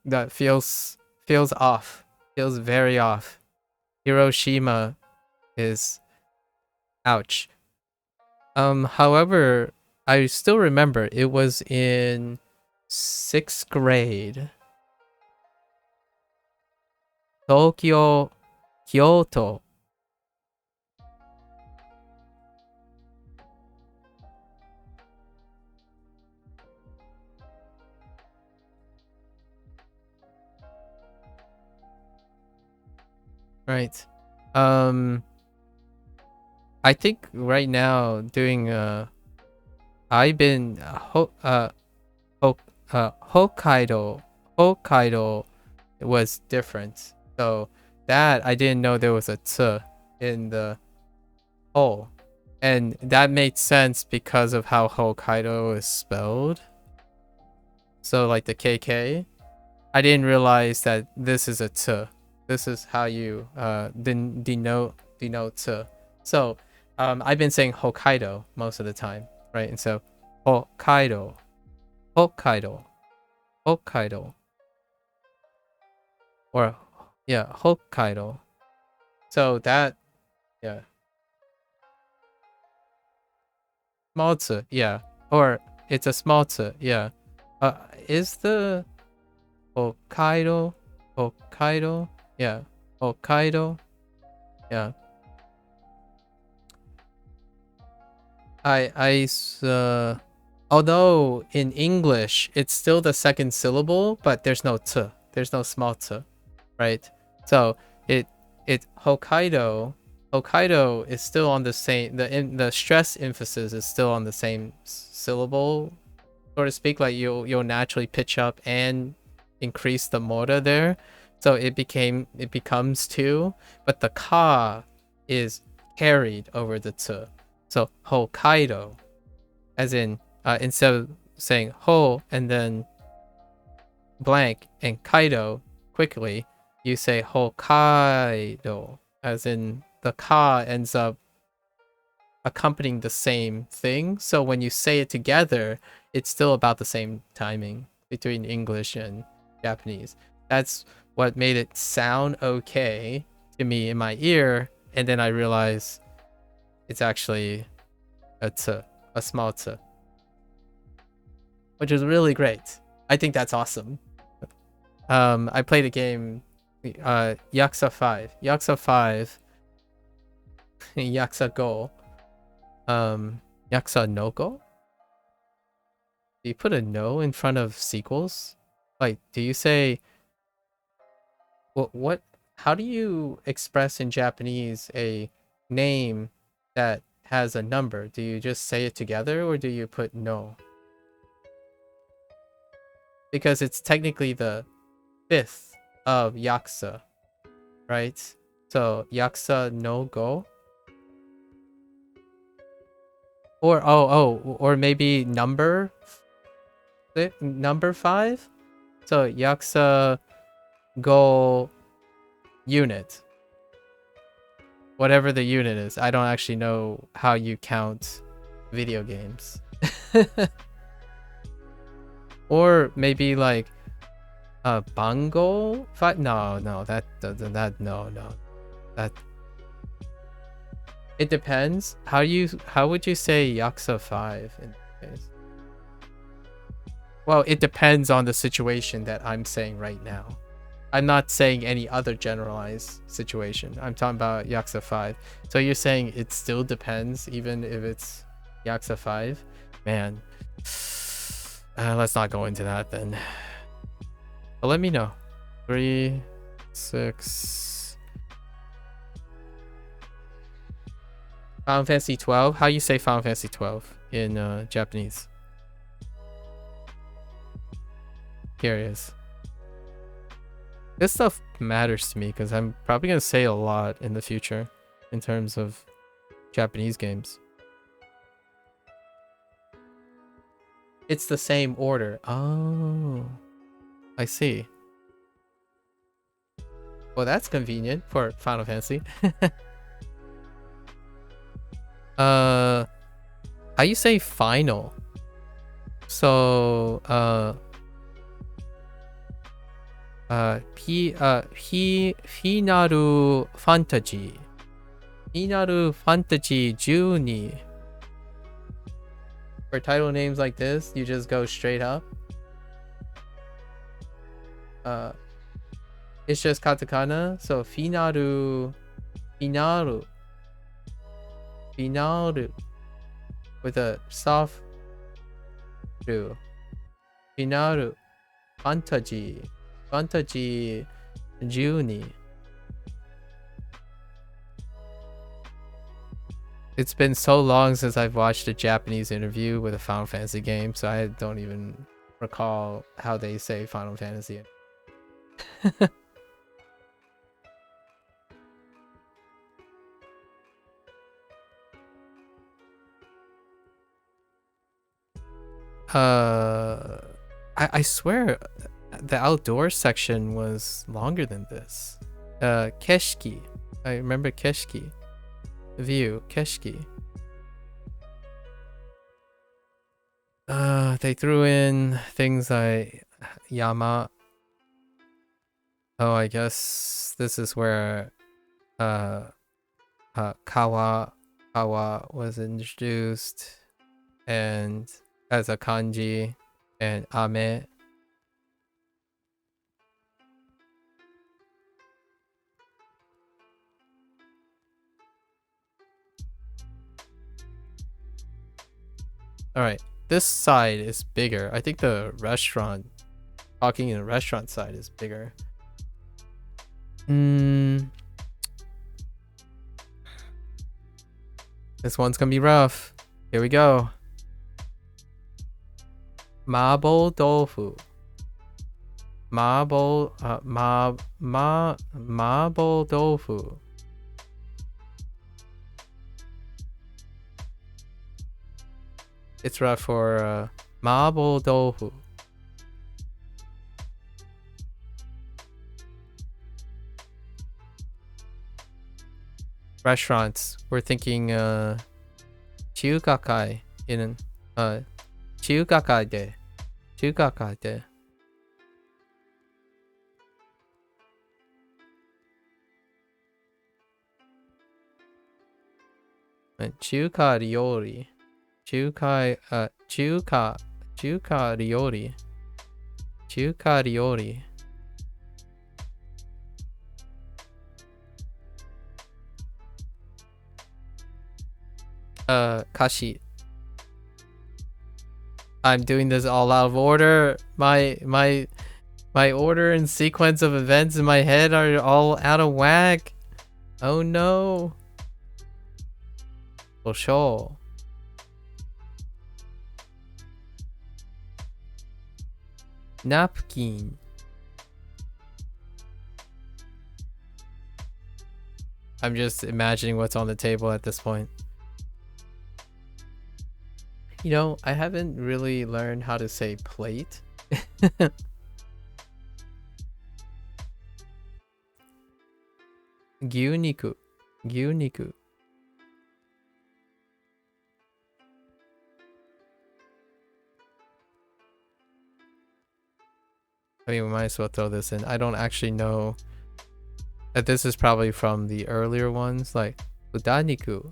That feels off. Feels very off. Hiroshima is ouch. However, I still remember it was in 6th grade. Tokyo, Kyoto. Right. I think right now doing I've been Hokkaido was different. So that I didn't know there was a t in the Ho. And that made sense because of how Hokkaido is spelled. So like the KK. I didn't realize that this is a t. This is how you denote t. So I've been saying Hokkaido most of the time, right? And so Hokkaido, Hokkaido, Hokkaido, or yeah, Hokkaido. So that, yeah, small t, yeah, or it's a small t, yeah. Is the Hokkaido, Hokkaido, yeah, Hokkaido, yeah. Although in English it's still the second syllable, but there's no t, there's no small t, right? So it Hokkaido, Hokkaido is still on the same, the stress emphasis is still on the same syllable, so to speak. Like you'll naturally pitch up and increase the moda there, so it becomes two, but the ka is carried over the t. So Hokkaido, as in instead of saying ho and then blank and kaido quickly, you say Hokkaido, as in the ka ends up accompanying the same thing. So when you say it together, it's still about the same timing between English and Japanese. That's what made it sound okay to me in my ear, and then I realized it's actually a t, a small t, which is really great. I think that's awesome. I played a game, Yakuza 5, Yakuza 5, Yakuza Go, Yakuza no Go. Do you put a no in front of sequels? Like, do you say what? How do you express in Japanese a name that has a number? Do you just say it together, or do you put no? Because it's technically the 5th of Yakuza, right? So Yakuza no Go, or or maybe number 5. So Yakuza Go unit, whatever the unit is. I don't actually know how you count video games. Or maybe like Bango 5. No, that doesn't, that no. That, it depends. How would you say Yakuza 5 in this case? Well, it depends on the situation that I'm saying right now. I'm not saying any other generalized situation. I'm talking about Yakuza 5. So you're saying it still depends even if it's Yakuza 5? Man. Let's not go into that then. But let me know. 3, 6. Final Fantasy 12? How you say Final Fantasy 12 in Japanese? Curious. This stuff matters to me because I'm probably going to say a lot in the future in terms of Japanese games. It's the same order. Oh, I see. Well, that's convenient for Final Fantasy. How you say final? So, Final Fantasy. Final Fantasy 12. For title names like this, you just go straight up. It's just katakana, so finaru, with a soft ru. Finaru, fantasy 12. It's been so long since I've watched a Japanese interview with a Final Fantasy game, so I don't even recall how they say Final Fantasy. I swear the outdoor section was longer than this. Keshki. I remember Keshki. View. Keshki. They threw in things like Yama. Oh, I guess this is where Kawa was introduced, and as a kanji, and Ame. All right, this side is bigger. I think the restaurant, talking in the restaurant side is bigger. This one's gonna be rough. Here we go. Mabo tofu. Mabo tofu. It's rough for mabo tofu. Restaurants. We're thinking Chugakai in Chugakai de. Chugakai de. Chuka ryori. Chuka ryori. Chuka ryori. Kashi. I'm doing this all out of order. My order and sequence of events in my head are all out of whack. Oh no. For sure. Napkin. I'm just imagining what's on the table at this point. You know, I haven't really learned how to say plate. Gyuniku. Gyuniku. I mean, we might as well throw this in. I don't actually know. This is probably from the earlier ones, like Udaniku.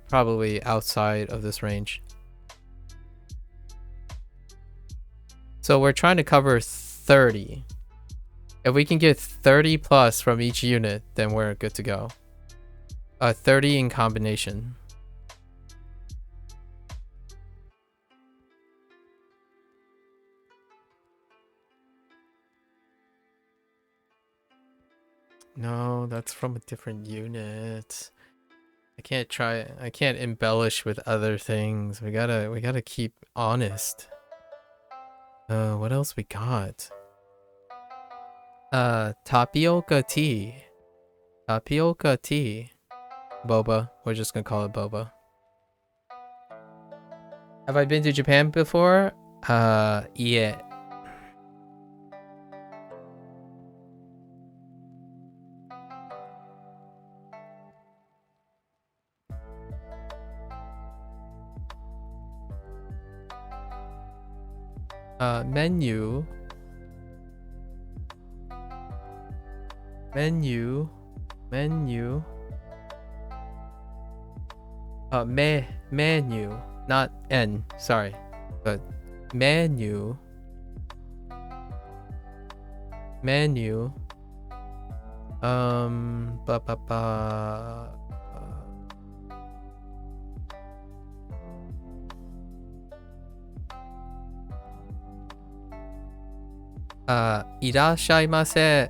Probably outside of this range. So we're trying to cover 30. If we can get 30 plus from each unit, then we're good to go. 30 in combination. No, that's from a different unit. I can't embellish with other things. We gotta keep honest. What else we got? Tapioca tea. Tapioca tea. Boba. We're just gonna call it boba. Have I been to Japan before? Yeah. Menu. Menu. Menu. Not N, sorry. But menu. Menu. Irashaimase.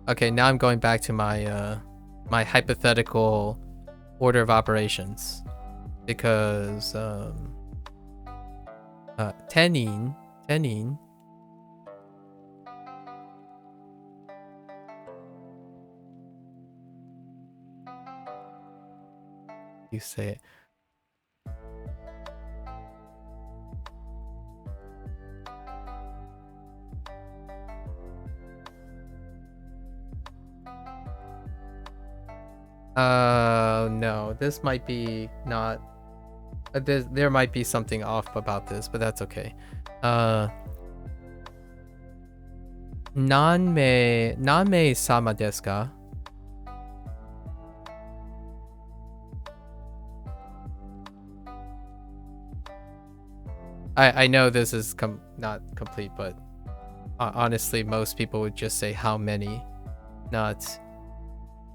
Okay, now I'm going back to my my hypothetical order of operations, because tenin. You say it. know. This might be not... there might be something off about this, but that's okay. Nanmei sama desu ka? I know this is not complete, but honestly, most people would just say how many, not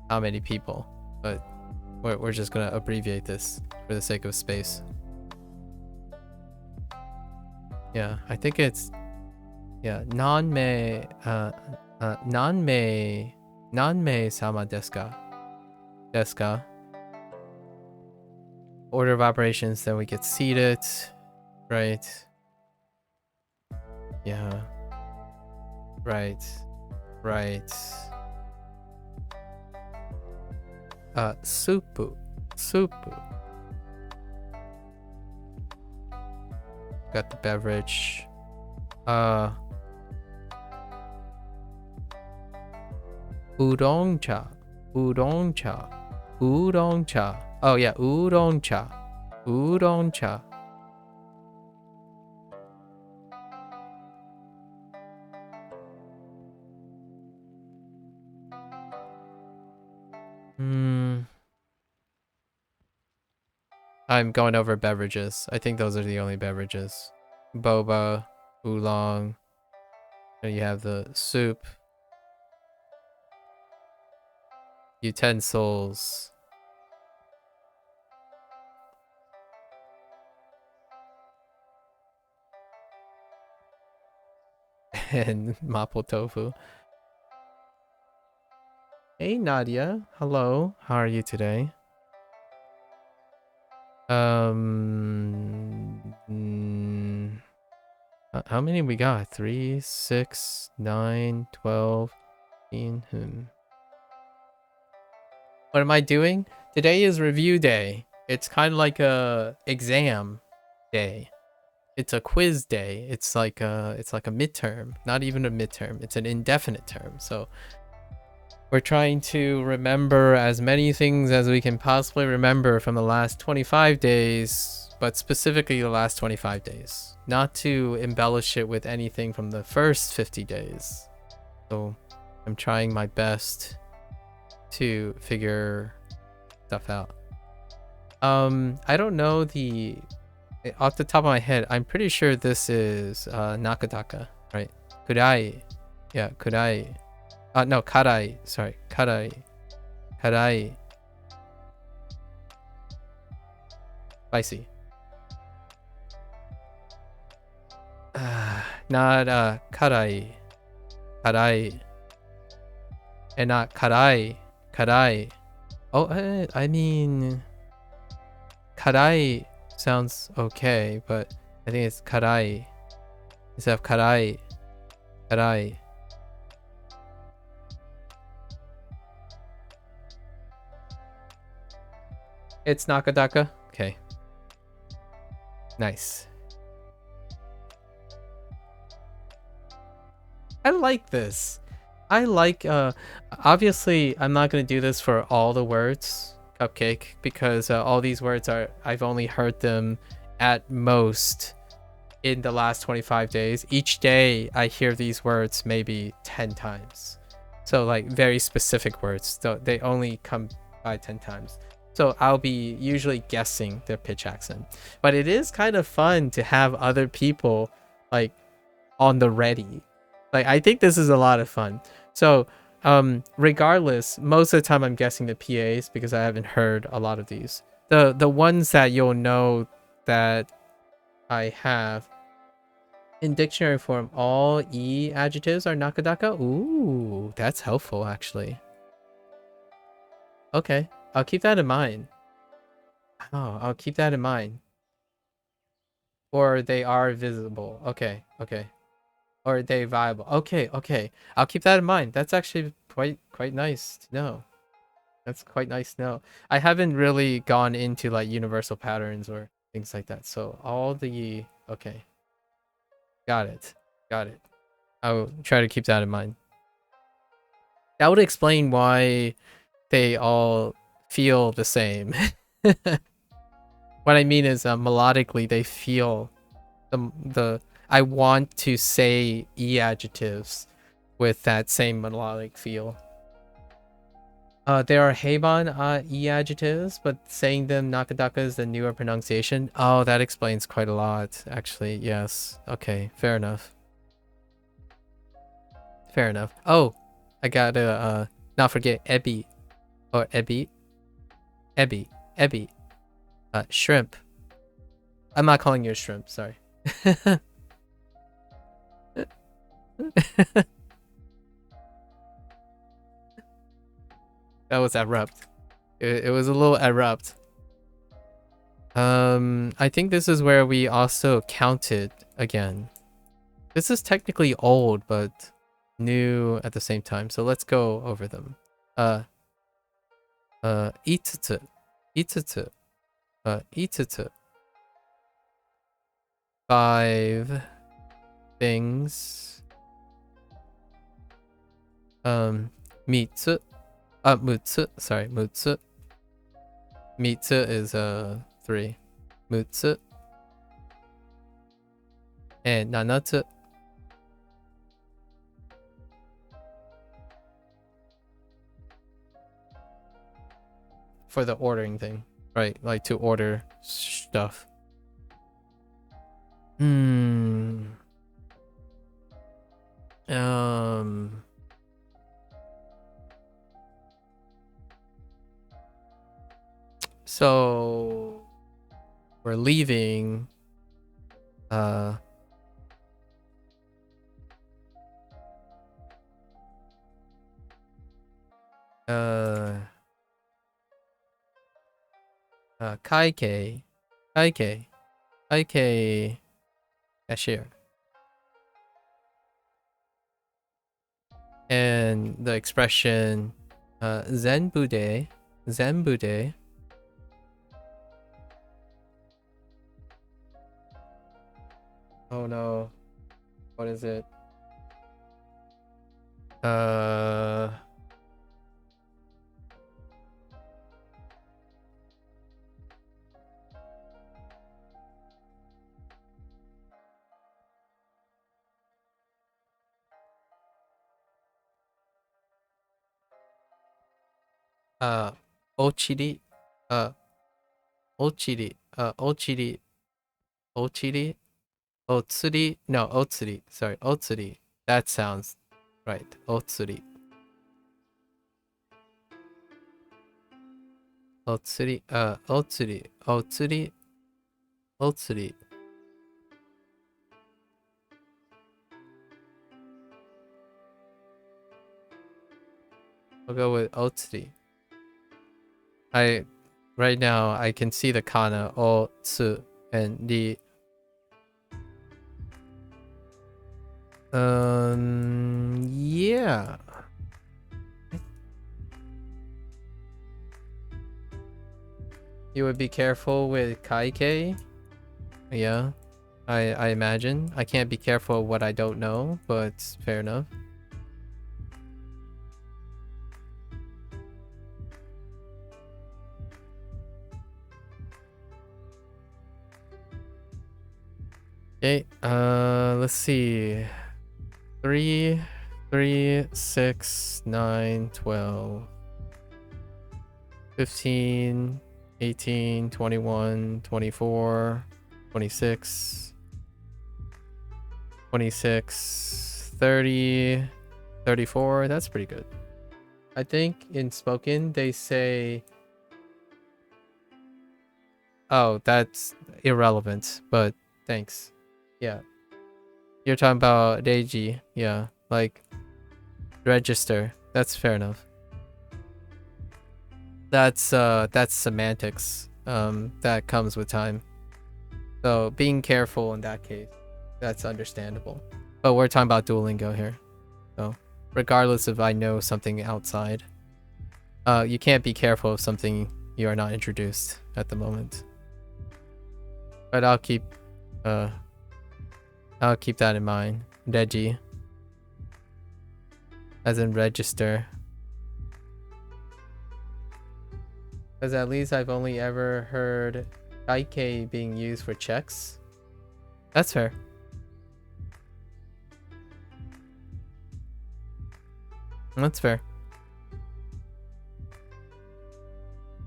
how many people. But we're just gonna abbreviate this for the sake of space. Yeah, I think it's nanmei sama desu ka? Desu ka? Order of operations, then we get seated, right? Yeah. Right. Supu. Got the beverage. Udon cha. Oh yeah, udon cha. I'm going over beverages. I think those are the only beverages. Boba, oolong. And you have the soup. Utensils. And mapo tofu. Hey Nadia, hello. How are you today? How many we got? 3, 6, 9, 12, 15. What am I doing? Today is review day. It's kind of like a exam day. It's a quiz day. It's like a midterm. Not even a midterm. It's an indefinite term. So we're trying to remember as many things as we can possibly remember from the last 25 days, but specifically the last 25 days. Not to embellish it with anything from the first 50 days. So I'm trying my best to figure stuff out. I don't know off the top of my head, I'm pretty sure this is nakadaka, right? Kudai. Yeah, kudai. No, karai. Sorry, karai. Spicy. Not karai. And not karai. Oh, I mean, karai sounds okay, but I think it's karai. Instead of karai. It's nakadaka. Okay. Nice. I like this. I like, obviously I'm not going to do this for all the words, Cupcake, because all these words I've only heard them at most in the last 25 days. Each day I hear these words maybe 10 times. So like very specific words. So they only come by 10 times. So I'll be usually guessing their pitch accent. But it is kind of fun to have other people like on the ready. Like I think this is a lot of fun. So regardless, most of the time I'm guessing the PAs because I haven't heard a lot of these. The ones that you'll know that I have in dictionary form, all E adjectives are nakadaka. Ooh, that's helpful actually. Okay, I'll keep that in mind. Oh, I'll keep that in mind. Or they are visible. Okay. Or are they viable? Okay. I'll keep that in mind. That's actually quite nice to know. That's quite nice to know. I haven't really gone into like universal patterns or things like that. So all the... Okay. Got it. I'll try to keep that in mind. That would explain why they all feel the same. What I mean is melodically they feel the I want to say e adjectives with that same melodic feel. There are Heiban e adjectives, but saying them Nakadaka is the newer pronunciation. Oh, that explains quite a lot, actually. Yes. Okay, fair enough. Fair enough. Oh, I gotta not forget ebi or ebi. Ebi. Shrimp. I'm not calling you a shrimp, sorry. That was abrupt. It was a little abrupt. I think this is where we also counted again. This is technically old, but new at the same time. So let's go over them. Itutsu. Itutsu. Itutsu. 5 things. Mitsu. Mutsu. Sorry, mutsu. Mitsu is 3. Mutsu. And nanatsu. For the ordering thing, right? Like to order stuff. So we're leaving. Kaikei, cashier. And the expression zenbude. Oh no. What is it? Ochiri. Ochiri. Otsuri. No, otsuri. Sorry, otsuri. That sounds right. Otsuri. Otsuri. Otsuri. I'll go with otsuri. Right now I can see the kana otsu and the yeah. You would be careful with kaikei. Yeah. I imagine. I can't be careful of what I don't know, but fair enough. Okay, let's see. 3, 6, 9, 12, 15, 18, 21, 24, 26, 26, 30, 34. That's pretty good. I think in spoken they say... Oh, that's irrelevant, but thanks. Yeah. You're talking about Reiji. Yeah, like register. That's fair enough. That's semantics. That comes with time. So being careful in that case, that's understandable. But we're talking about Duolingo here. So regardless if I know something outside, you can't be careful of something you are not introduced at the moment. But I'll keep that in mind. Reji. As in register. Because at least I've only ever heard daike being used for checks. That's fair. That's fair.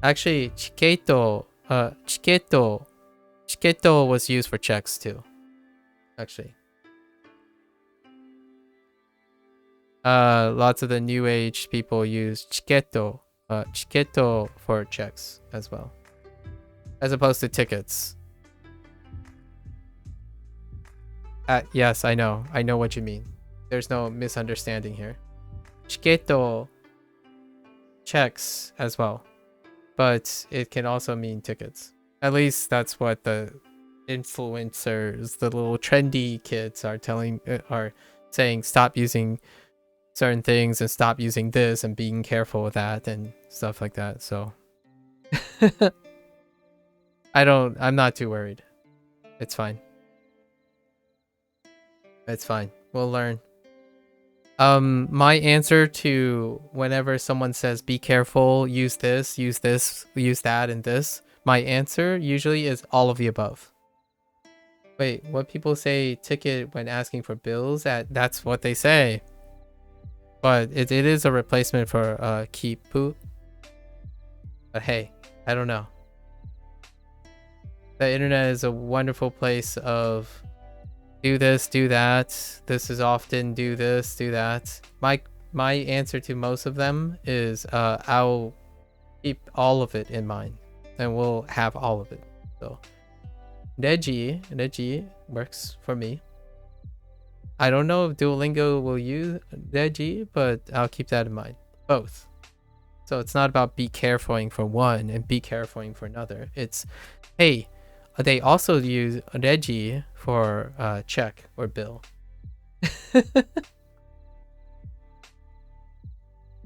Actually, chiketo was used for checks too. Actually. Lots of the new age people use chiketo for checks as well, as opposed to tickets. Yes, I know what you mean. There's no misunderstanding here. Chiketo checks as well, but it can also mean tickets. At least that's what the influencers, the little trendy kids, are saying. Stop using certain things and stop using this and being careful with that and stuff like that. So I'm not too worried. It's fine. It's fine. We'll learn. My answer to whenever someone says be careful, use this, use that, and this, my answer usually is all of the above. Wait, what people say ticket when asking for bills, that's what they say. But it is a replacement for kipu. But hey, I don't know. The internet is a wonderful place of do this, do that. This is often do this, do that. My answer to most of them is I'll keep all of it in mind, and we'll have all of it. So Reji works for me. I don't know if Duolingo will use Reji, but I'll keep that in mind. Both. So it's not about be carefuling for one and be carefuling for another. It's, hey, they also use Reji for check or bill.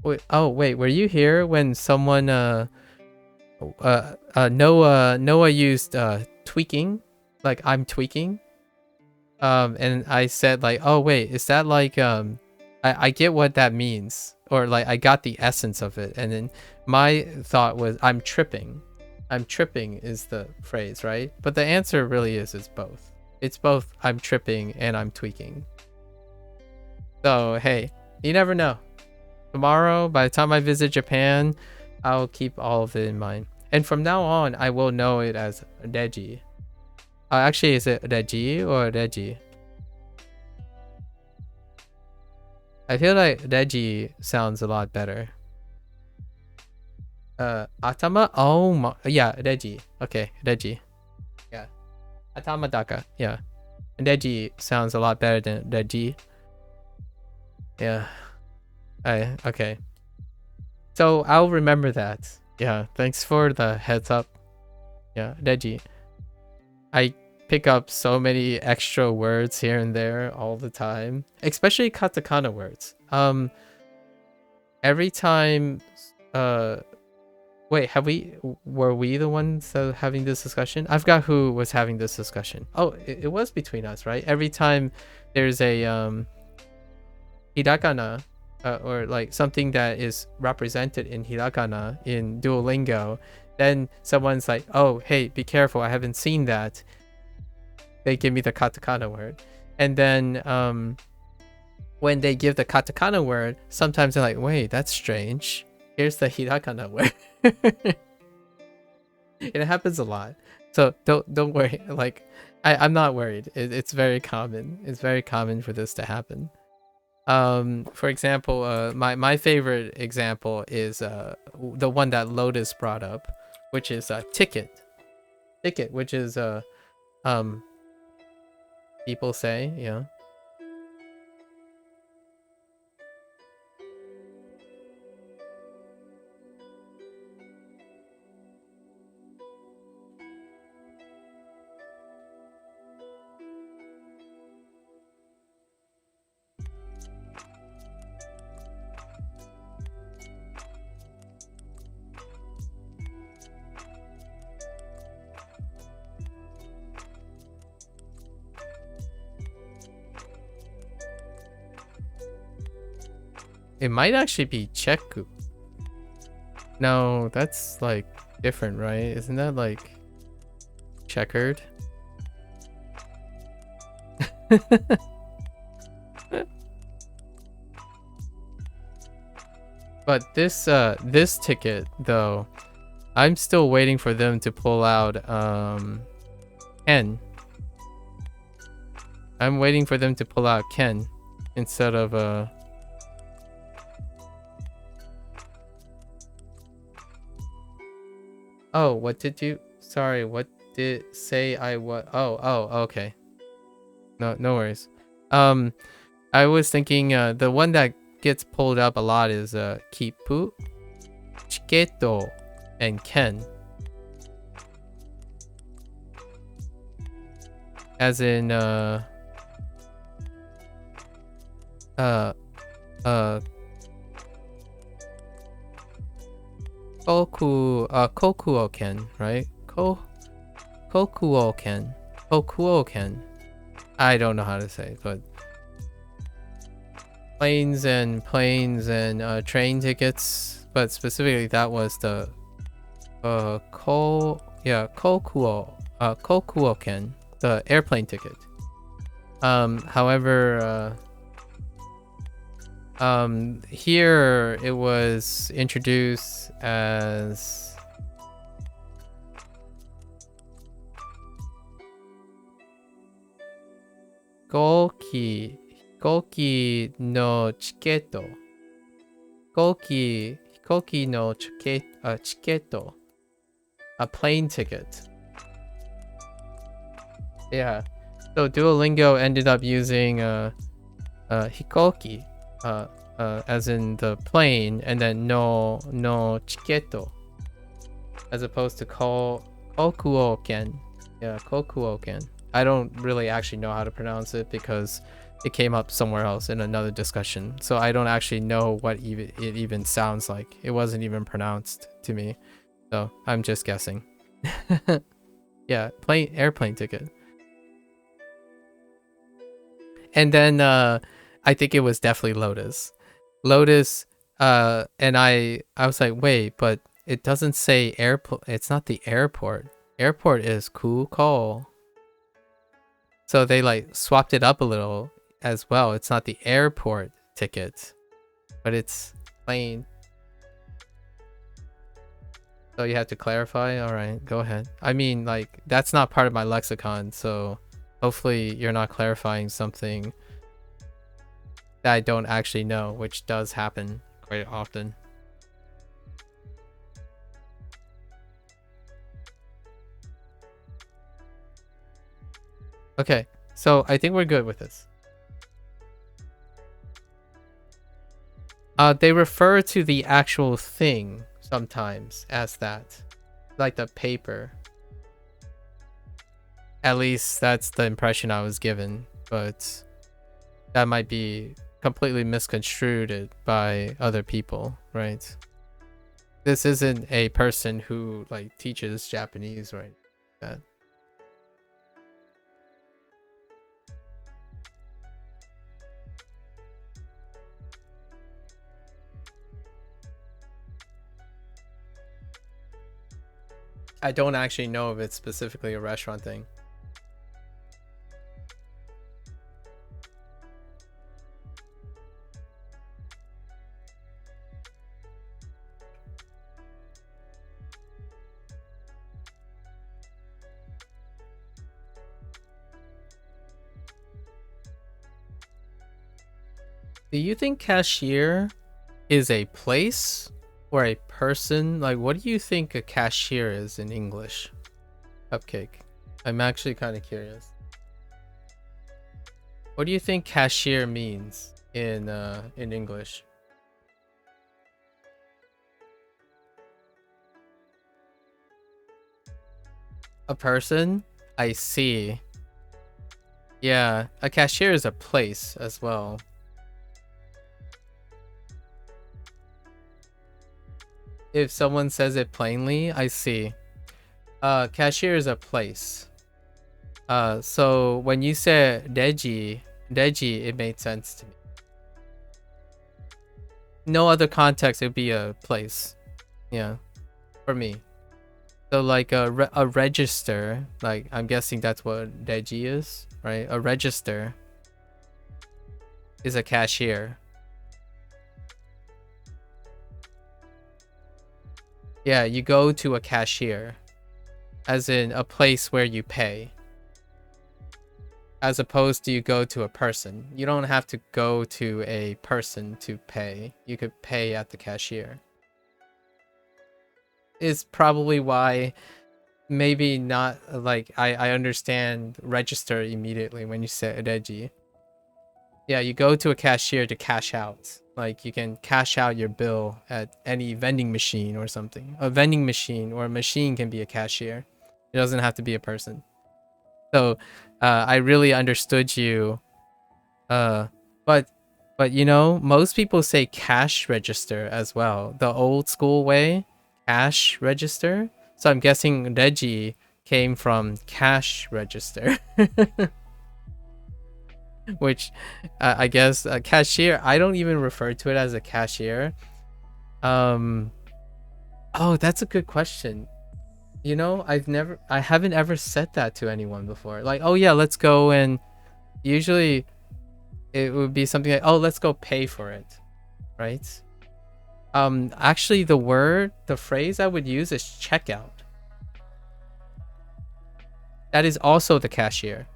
Wait, were you here when someone Noah used tweaking? Like, I'm tweaking? And I said like, oh wait, is that like I get what that means, or like I got the essence of it, and then my thought was I'm tripping is the phrase, right? But the answer really is it's both. It's both I'm tripping and I'm tweaking. So hey, you never know. Tomorrow, by the time I visit Japan, I'll keep all of it in mind, and from now on I will know it as Reji. Actually, is it Reji or Reji? I feel like Reji sounds a lot better. Atama? Oh my, yeah, Reji. Okay, Reji. Yeah. Atama daka. Yeah. Reji sounds a lot better than Reji. Yeah. Okay. So I'll remember that. Yeah, thanks for the heads up. Yeah, Reji. I pick up so many extra words here and there all the time, especially katakana words. Every time wait, were we the ones having this discussion? I forgot who was having this discussion. Oh, it was between us, right? Every time there's a hiragana or like something that is represented in hiragana in Duolingo, then someone's like, oh, hey, be careful, I haven't seen that. They give me the katakana word. And then when they give the katakana word, sometimes they're like, wait, that's strange. Here's the hiragana word. It happens a lot. So don't worry. Like, I'm not worried. It's very common. It's very common for this to happen. For example, my favorite example is the one that Lotus brought up, which is ticket. Ticket, which is people say, yeah. It might actually be Cheku. No, that's like different, right? Isn't that like checkered? But this ticket though, I'm still waiting for them to pull out Ken. I'm waiting for them to pull out Ken instead of Oh, what did you? Sorry, what did say I what? Oh, okay. No worries. I was thinking the one that gets pulled up a lot is Kipu, Chiketo, and Ken. As in Kokuo Ken, right? Kokuo Ken. I don't know how to say it, but planes and train tickets, but specifically that was the Kokuo Ken, the airplane ticket. However, here it was introduced as Hikoki no chiketo. Hikoki no chiketo. A plane ticket. Yeah. So Duolingo ended up using hikoki, as in the plane, and then no chiketo, as opposed to kokuoken. Yeah, kokuoken. I don't really actually know how to pronounce it because it came up somewhere else in another discussion. So I don't actually know what it even sounds like. It wasn't even pronounced to me. So I'm just guessing. Yeah, airplane ticket. And then I think it was definitely Lotus. And I was like, wait, but it doesn't say airport. It's not the airport. Airport is Kuko. So they like swapped it up a little as well. It's not the airport ticket, but it's plane. So you have to clarify. All right, go ahead. I mean, like, that's not part of my lexicon, so hopefully you're not clarifying something that I don't actually know, which does happen quite often. Okay, so I think we're good with this. They refer to the actual thing sometimes as that, like the paper. At least that's the impression I was given, but that might be completely misconstrued by other people, right? This isn't a person who like teaches Japanese, right? That. I don't actually know if it's specifically a restaurant thing. Do you think cashier is a place or a person? Like, what do you think a cashier is in English? Cupcake. I'm actually kind of curious. What do you think cashier means in English? A person? I see. Yeah, a cashier is a place as well. If someone says it plainly, I see. Cashier is a place. So when you said Deji, it made sense to me. No other context, it'd be a place. Yeah, for me. So like a register, like I'm guessing that's what reji is, right? A register is a cashier. Yeah, you go to a cashier, as in a place where you pay, as opposed to you go to a person. You don't have to go to a person to pay. You could pay at the cashier. Is probably why maybe not like I understand register immediately when you say reji. Yeah, you go to a cashier to cash out. Like you can cash out your bill at any vending machine or something. A vending machine or a machine can be a cashier. It doesn't have to be a person. So I really understood you. But you know, most people say cash register as well. The old school way, cash register. So I'm guessing reji came from cash register. Which I guess a cashier, I don't even refer to it as a cashier. Oh, that's a good question. You know, I haven't ever said that to anyone before. Like, oh yeah, let's go, and usually it would be something like, oh, let's go pay for it, right? Actually the phrase I would use is checkout. That is also the cashier.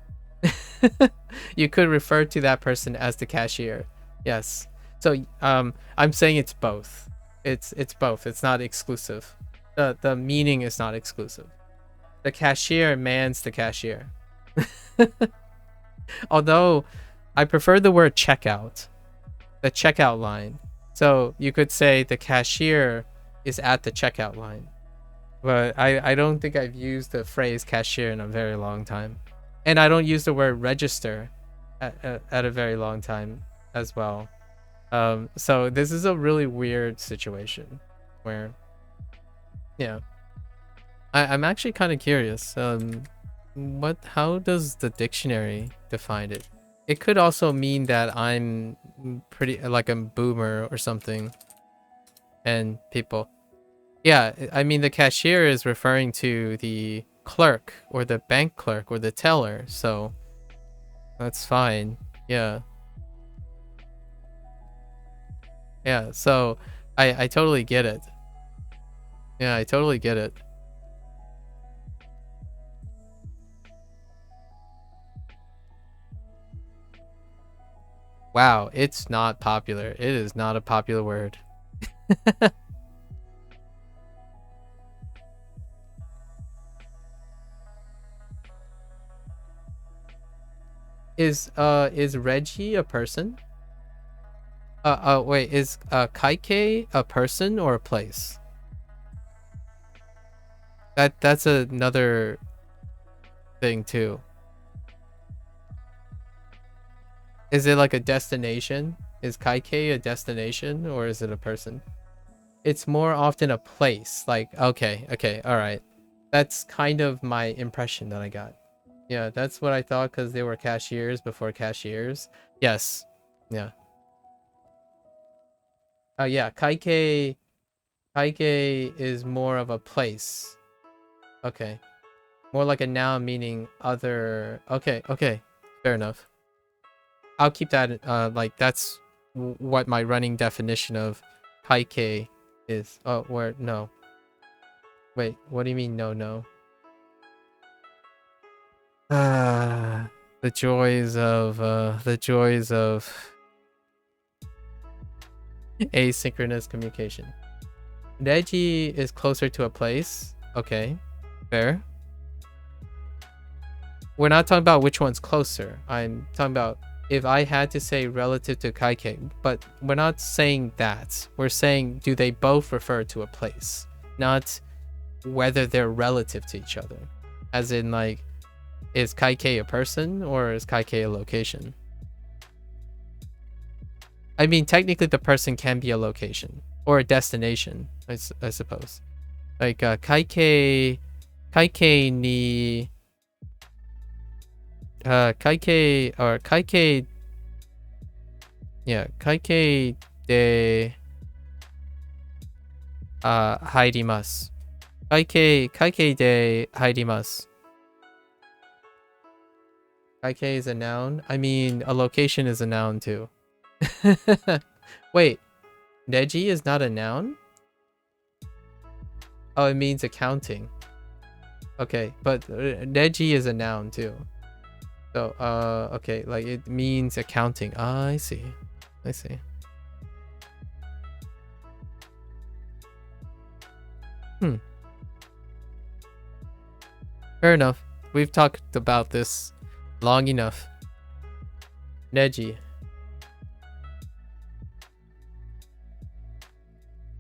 You could refer to that person as the cashier. Yes. So I'm saying it's both. It's both. It's not exclusive. The meaning is not exclusive. The cashier mans the cashier. Although I prefer the word checkout. The checkout line. So you could say the cashier is at the checkout line. But I don't think I've used the phrase cashier in a very long time. And I don't use the word register at a very long time as well. So this is a really weird situation where, yeah, I'm actually kind of curious. How does the dictionary define it? It could also mean that I'm pretty like a boomer or something. And people, yeah, I mean the cashier is referring to the clerk or the bank clerk or the teller, so that's fine. Yeah. Yeah, so I totally get it. Yeah, I totally get it. Wow, it's not popular. It is not a popular word. Is Reggie a person? Wait, is Kaike a person or a place? That's another thing too. Is it like a destination? Is Kaike a destination or is it a person? It's more often a place. Like, okay, all right. That's kind of my impression that I got. Yeah, that's what I thought because they were cashiers before cashiers. Yes. Yeah. Yeah, Kaike is more of a place. Okay. More like a noun meaning other. Okay. Fair enough. I'll keep that like that's what my running definition of Kaike is. Oh, where no. Wait, what do you mean no? The joys of asynchronous communication. Reji is closer to a place. Okay, fair. We're not talking about which one's closer. I'm talking about if I had to say relative to Kaike, but we're not saying that. We're saying do they both refer to a place, not whether they're relative to each other. As in like, is Kaike a person or is Kaike a location? I mean, technically the person can be a location or a destination, I suppose. Like Kaike ni Kaike or Kaike, yeah, Kaike de 入ります. Kaikei de hairimasu. Kaikei is a noun. I mean, a location is a noun too. Wait, neji is not a noun? Oh, it means accounting. Okay, but neji is a noun too. So, okay, like it means accounting. Ah, I see. I see. Fair enough. We've talked about this long enough. Neji.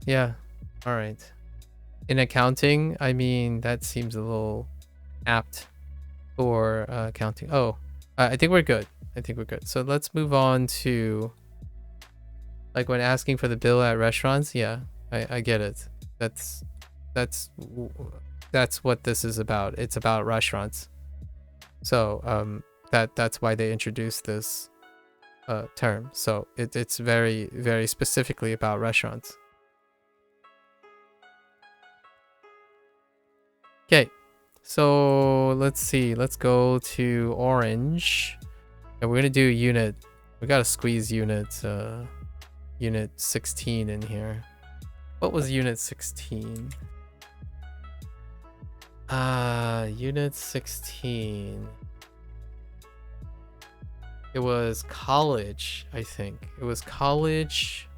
Yeah. All right. In accounting, I mean, that seems a little apt for accounting. Oh, I think we're good. I think we're good. So let's move on to like when asking for the bill at restaurants. Yeah, I get it. That's that's that's what this is about. It's about restaurants. So that's why they introduced this term. So it's very, very specifically about restaurants. Okay, so let's see. Let's go to orange, and we're gonna do unit. We gotta squeeze unit 16 in here. What was unit 16? Unit 16. It was college, I think. It was college.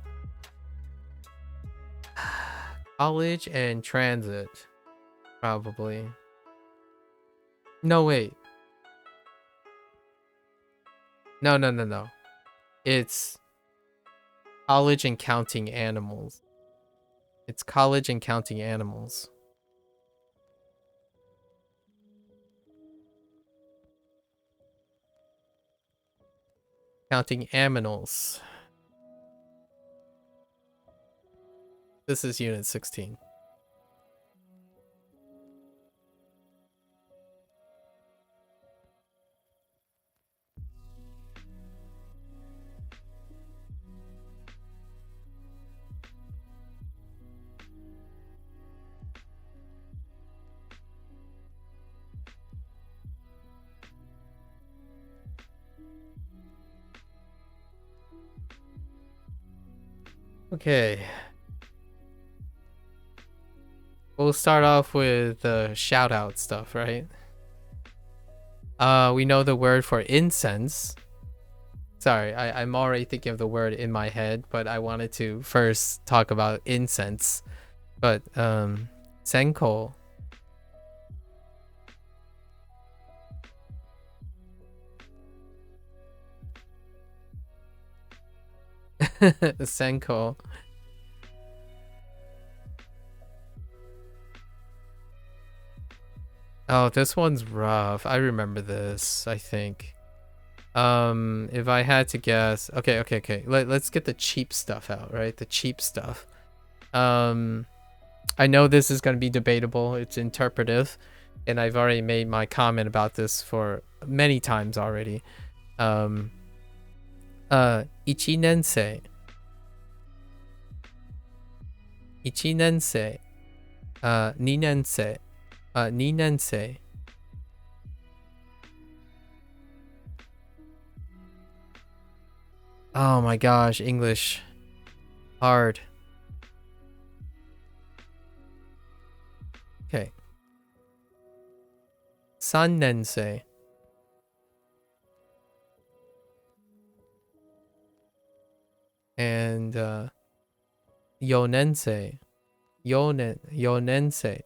College and transit, probably. No, wait. No. It's college and counting animals. It's college and counting animals. Counting aminals. This is unit 16. Okay. We'll start off with the shout out stuff, right? We know the word for incense. Sorry, I'm already thinking of the word in my head, but I wanted to first talk about incense. But senko. Senko. Oh, this one's rough. I remember this, I think. If I had to guess, okay. Let's get the cheap stuff out, right? The cheap stuff. I know this is going to be debatable. It's interpretive, and I've already made my comment about this for many times already. Ichinensei. Ichinensei. Ninensei. Ninensei. Oh my gosh, English. Hard. Okay. Sannensei. And Yonensei. Yonensei.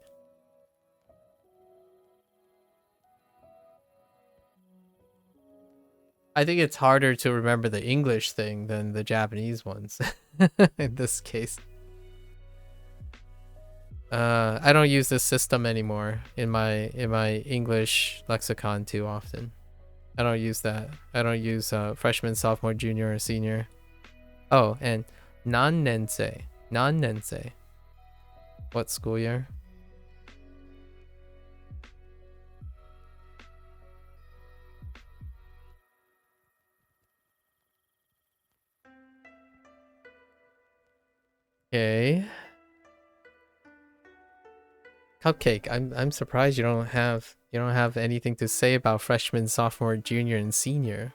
I think it's harder to remember the English thing than the Japanese ones in this case. I don't use this system anymore in my English lexicon too often. I don't use that. I don't use freshman, sophomore, junior, or senior. Oh, and non-nensei. Non-nensei. What school year? Okay. Cupcake, I'm surprised you don't have anything to say about freshman, sophomore, junior, and senior.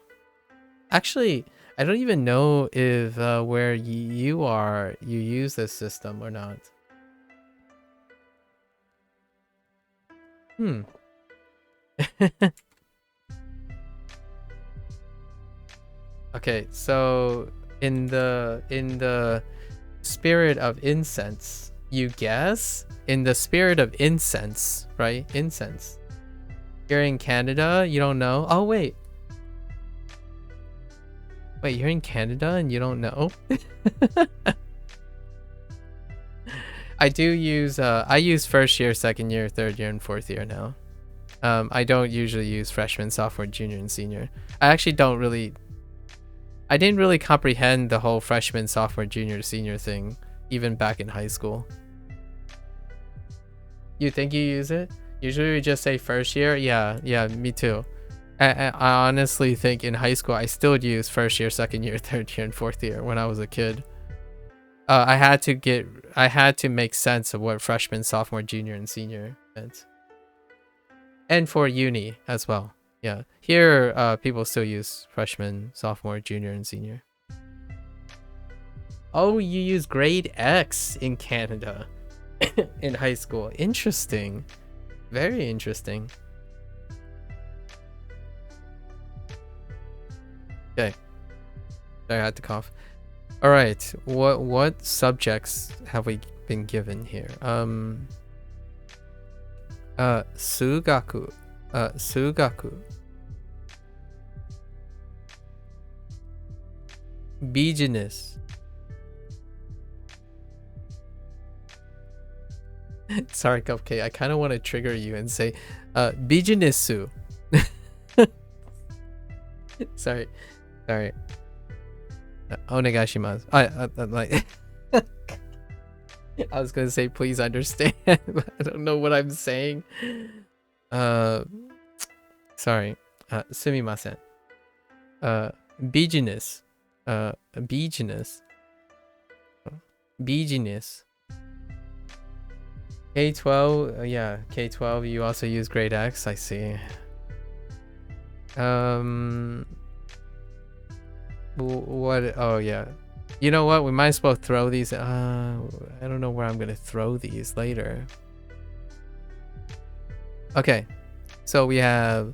Actually, I don't even know if where you are you use this system or not. Okay, so in the spirit of incense, you guess? In the spirit of incense, right? Incense. You're in Canada, you don't know? Oh, wait. Wait, you're in Canada and you don't know? I use first year, second year, third year, and fourth year now. I don't usually use freshman, sophomore, junior, and senior. I didn't really comprehend the whole freshman, sophomore, junior, senior thing, even back in high school. You think you use it? Usually we just say first year. Yeah, me too. I honestly think in high school I still use first year, second year, third year, and fourth year when I was a kid. I had to make sense of what freshman, sophomore, junior, and senior meant. And for uni as well. Yeah. Here, people still use freshman, sophomore, junior, and senior. Oh, you use grade X in Canada in high school. Interesting. Very interesting. Okay. Sorry, I had to cough. All right. What subjects have we been given here? Sugaku. Sugaku. Business. Sorry, Cupcake. I kind of want to trigger you and say, businessu. Sorry. Onegashimasu. Like, I was gonna say, please understand, but I don't know what I'm saying. Sorry. Sumimasen. Business. Business. K-12, yeah, K-12, you also use grade X, I see. What, oh yeah. You know what, we might as well throw these, I don't know where I'm gonna throw these later. Okay, so we have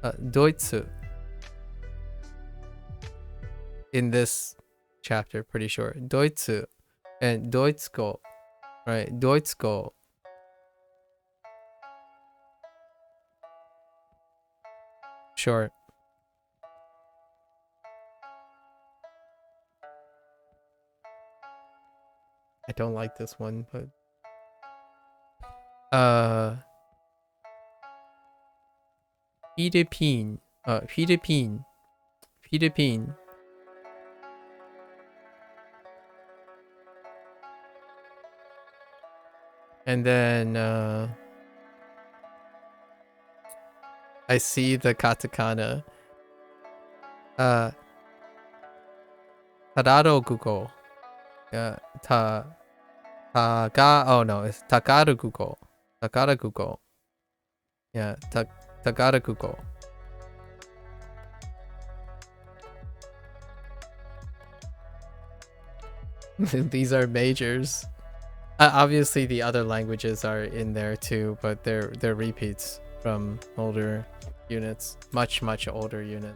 Doitsu in this chapter, pretty sure. Doitsu and Deutschko, right? Deutschko. Short. I don't like this one, but Philippine. Philippine. And then I see the katakana. Tadarokuko. Yeah, oh no, it's Takarakuko. Takarakuko. Yeah, Takarakuko. These are majors. Obviously the other languages are in there too, but they're repeats from older units. Much older unit.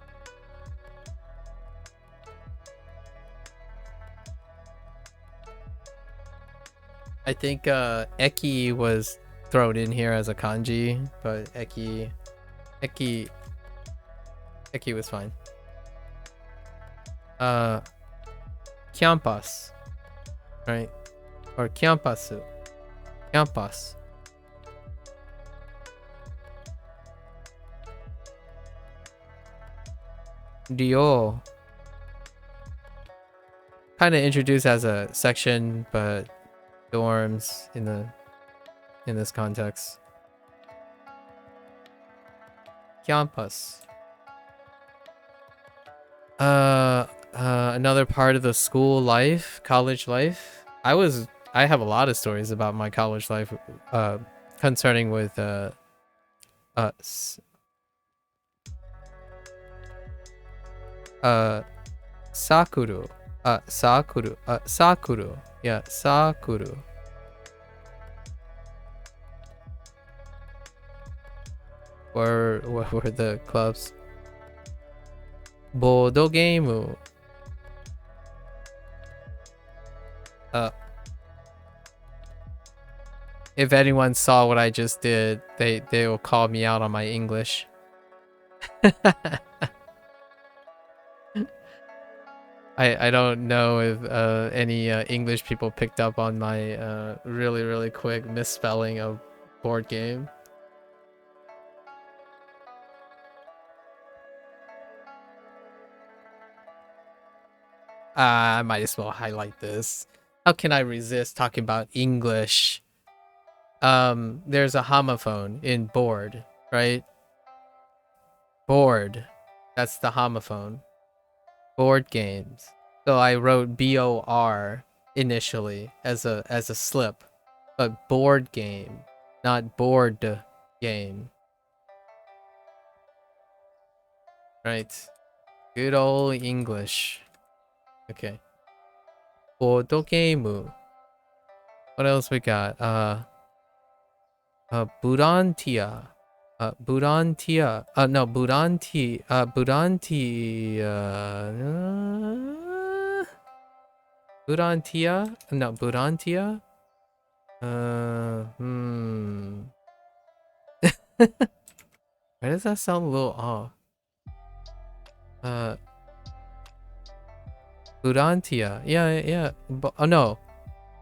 I think Eki was thrown in here as a kanji, but Eki was fine. Campus, right? Or campasu. Campus. Dio. Kind of introduced as a section, but dorms in this context. Campus. Another part of the school life, college life. I have a lot of stories about my college life. concerning with sakuru, sakuru, yeah, sakuru. What were the clubs? Bodo game. If anyone saw what I just did, they will call me out on my English. I don't know if any English people picked up on my really quick misspelling of board game. I might as well highlight this. How can I resist talking about English? There's a homophone in board, right? Board. That's the homophone. Board games. So I wrote BOR initially as a slip, but board game, not board game. Right. Good old English. Okay. Board game. What else we got? Burantia. Burantia. No, Buranti. Buranti. Burantia? No, Burantia? Why does that sound a little off? Burantia. Yeah. Oh, no.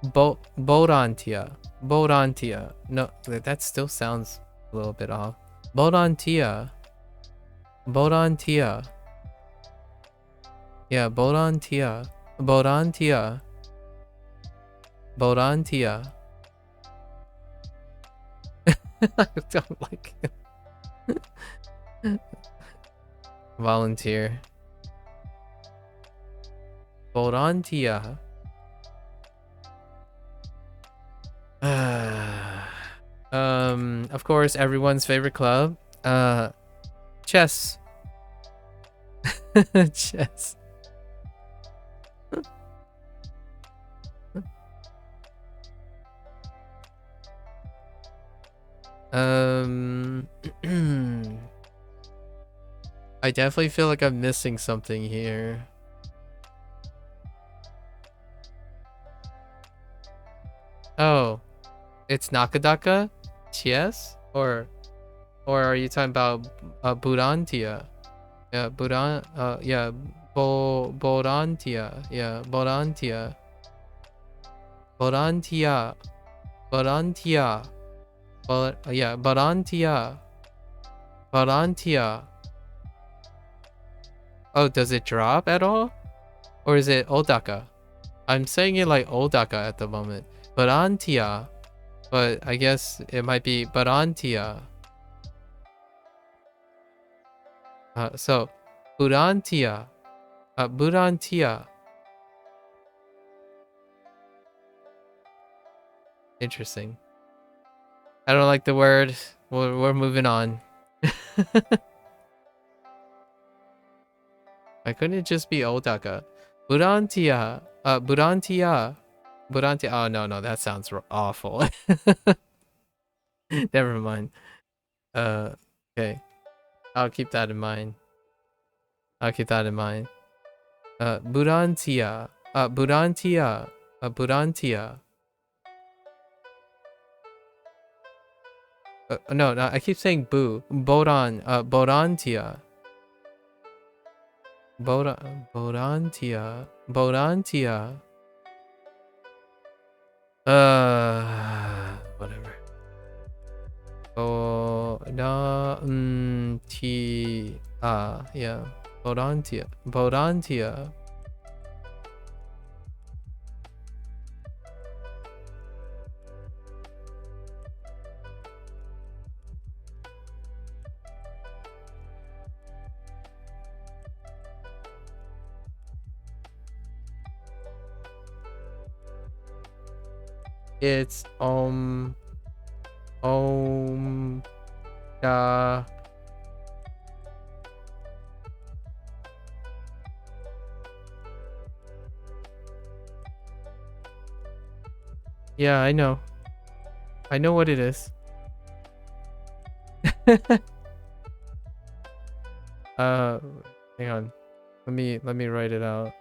Borantia. Borantia. No, that still sounds a little bit off. Borantia. Borantia. Yeah, Borantia. Borantia. Borantia. I don't like it. Volunteer. Borantia. Of course, everyone's favorite club. Chess. Chess. I definitely feel like I'm missing something here. Oh, it's Nakadaka? Chess? Or are you talking about Burantia? Yeah, yeah, Borantia. Yeah, Borantia. Borantia. Borantia. Yeah, Borantia. Borantia. Oh, does it drop at all? Or is it Odaka? I'm saying it like Odaka at the moment. Borantia. But I guess it might be Borantia. So, Burantia. Burantia. Interesting. I don't like the word. We're moving on. Why couldn't it just be Odaka? Burantia. Burantia. Burantia. Oh, no, that sounds awful. Never mind. Okay. I'll keep that in mind. Burantia. Burantia. Burantia. No, I keep saying boo. Borantia. Borantia. Whatever. Yeah. Borantia. It's Da. Yeah, I know. I know what it is. Hang on. Let me write it out.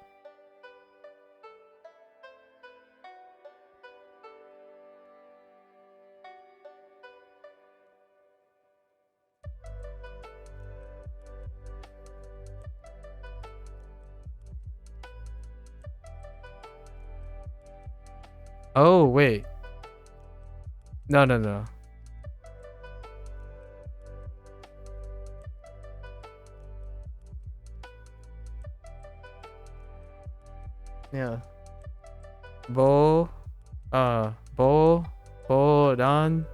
Oh, wait. No, no, no. Yeah. Bo Bodantia.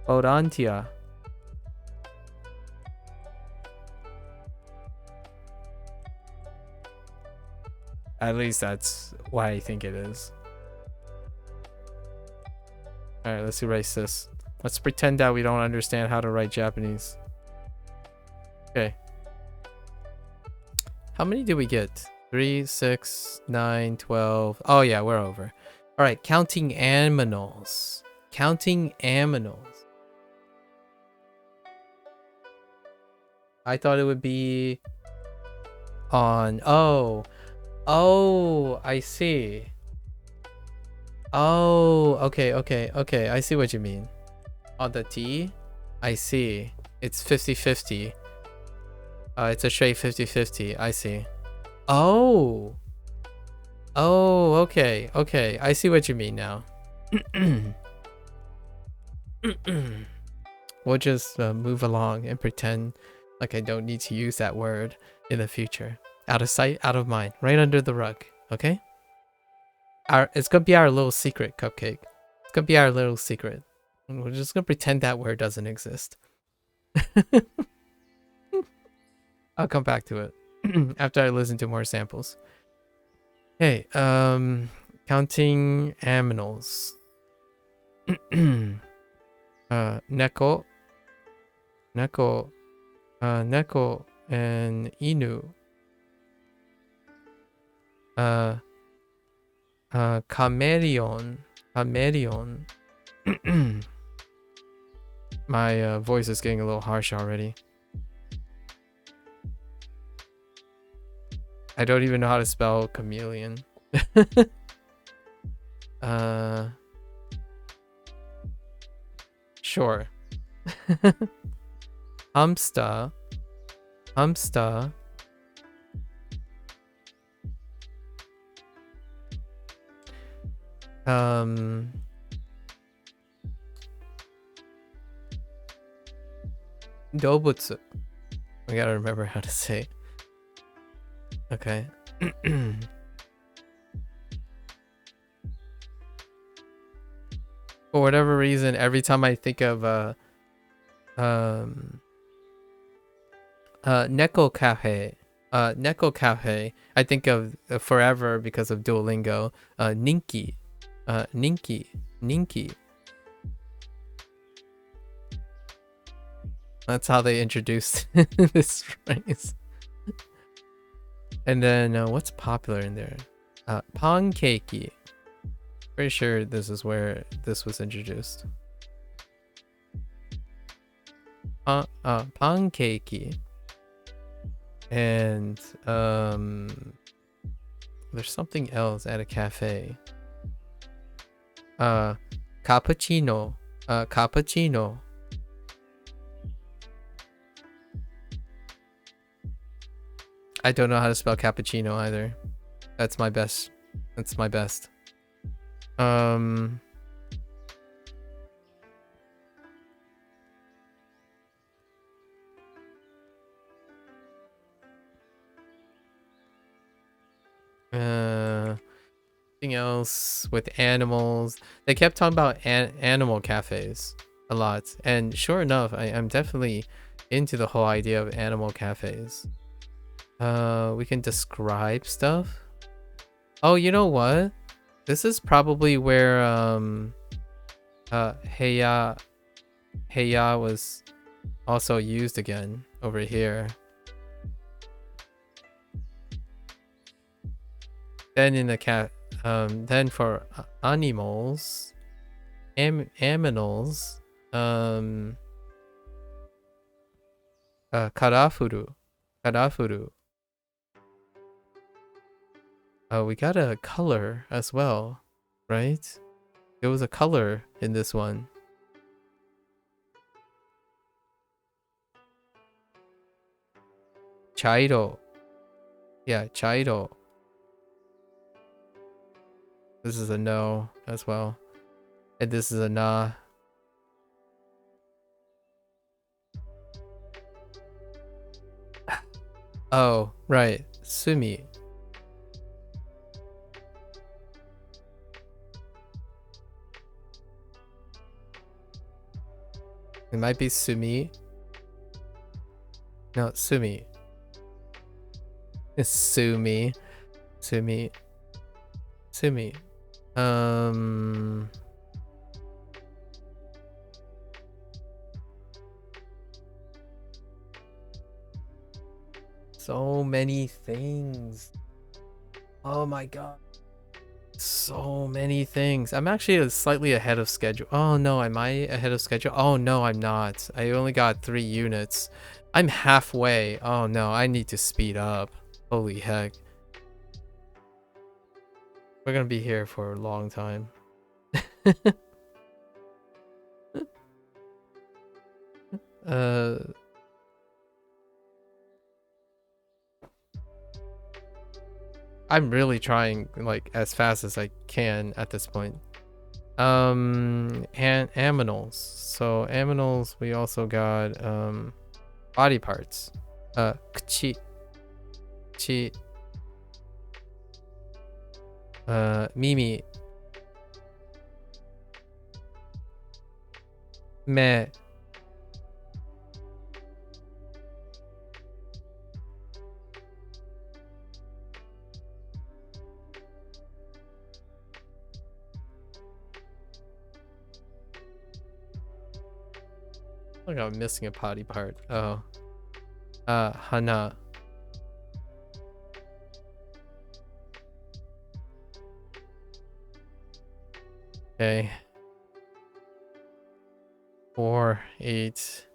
Bodantia. At least that's why I think it is. Alright, let's erase this. Let's pretend that we don't understand how to write Japanese. Okay. How many did we get? 3, 6, 9, 12. Oh yeah, we're over. Alright, counting aminals. Counting aminals. I thought it would be on... Oh, I see. Oh, okay. I see what you mean. On the T? I see. It's 50-50. It's a straight 50-50. I see. Oh, okay. I see what you mean now. We'll just move along and pretend like I don't need to use that word in the future. Out of sight, out of mind. Right under the rug. Okay? It's gonna be our little secret, Cupcake. It's gonna be our little secret. And we're just gonna pretend that word doesn't exist. I'll come back to it after I listen to more samples. Hey, counting aminals. Neko, neko and inu. Chameleon. My voice is getting a little harsh already. I don't even know how to spell chameleon. Sure. Hamster. Dobutsu. I gotta remember how to say it. Okay. For whatever reason, every time I think of Neko Cafe, I think of forever because of Duolingo. Ninki. That's how they introduced this phrase. And then what's popular in there? Pancakey. Pretty sure this is where this was introduced. Pancakey. And there's something else at a cafe. Cappuccino. Cappuccino. I don't know how to spell cappuccino either. That's my best. Anything else with animals? They kept talking about animal cafes a lot, and sure enough, I'm definitely into the whole idea of animal cafes. We can describe stuff. Oh, you know what? This is probably where Heya was also used again over here. Then in the cat, then for animals, aminals, karafuru. We got a color as well, right? There was a color in this one. Chairo. Yeah, chairo. This is a no as well. And this is a na. Oh, right. Sumi. It might be Sumi. No, Sumi. It's Sumi. Sumi. So many things. Oh my god. So many things. I'm actually slightly ahead of schedule. Oh no, am I ahead of schedule? Oh no, I'm not. I only got 3 units. I'm halfway. Oh no, I need to speed up. Holy heck. We're gonna be here for a long time. I'm really trying like as fast as I can at this point. And aminals. So aminals, we also got body parts. Kuchi. Mimi. Me. Look, I'm missing a potty part. Oh. Hana. Okay. 4, 8.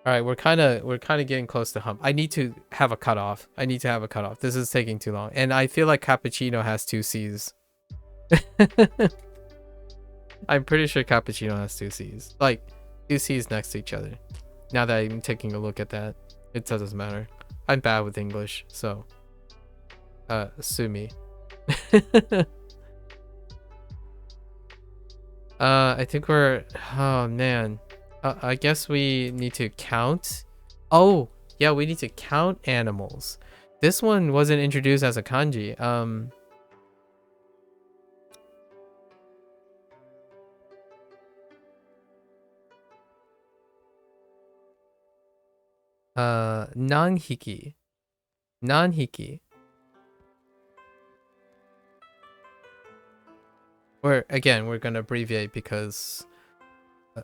All right, we're kind of getting close to hump. I need to have a cutoff. This is taking too long, and I feel like cappuccino has 2 C's. I'm pretty sure cappuccino has 2 C's. Like 2 C's next to each other. Now that I'm taking a look at that, it doesn't matter. I'm bad with English, so sue me. I think we're, oh man. I guess we need to count. Oh, yeah, we need to count animals. This one wasn't introduced as a kanji. Nanhiki. We're gonna abbreviate because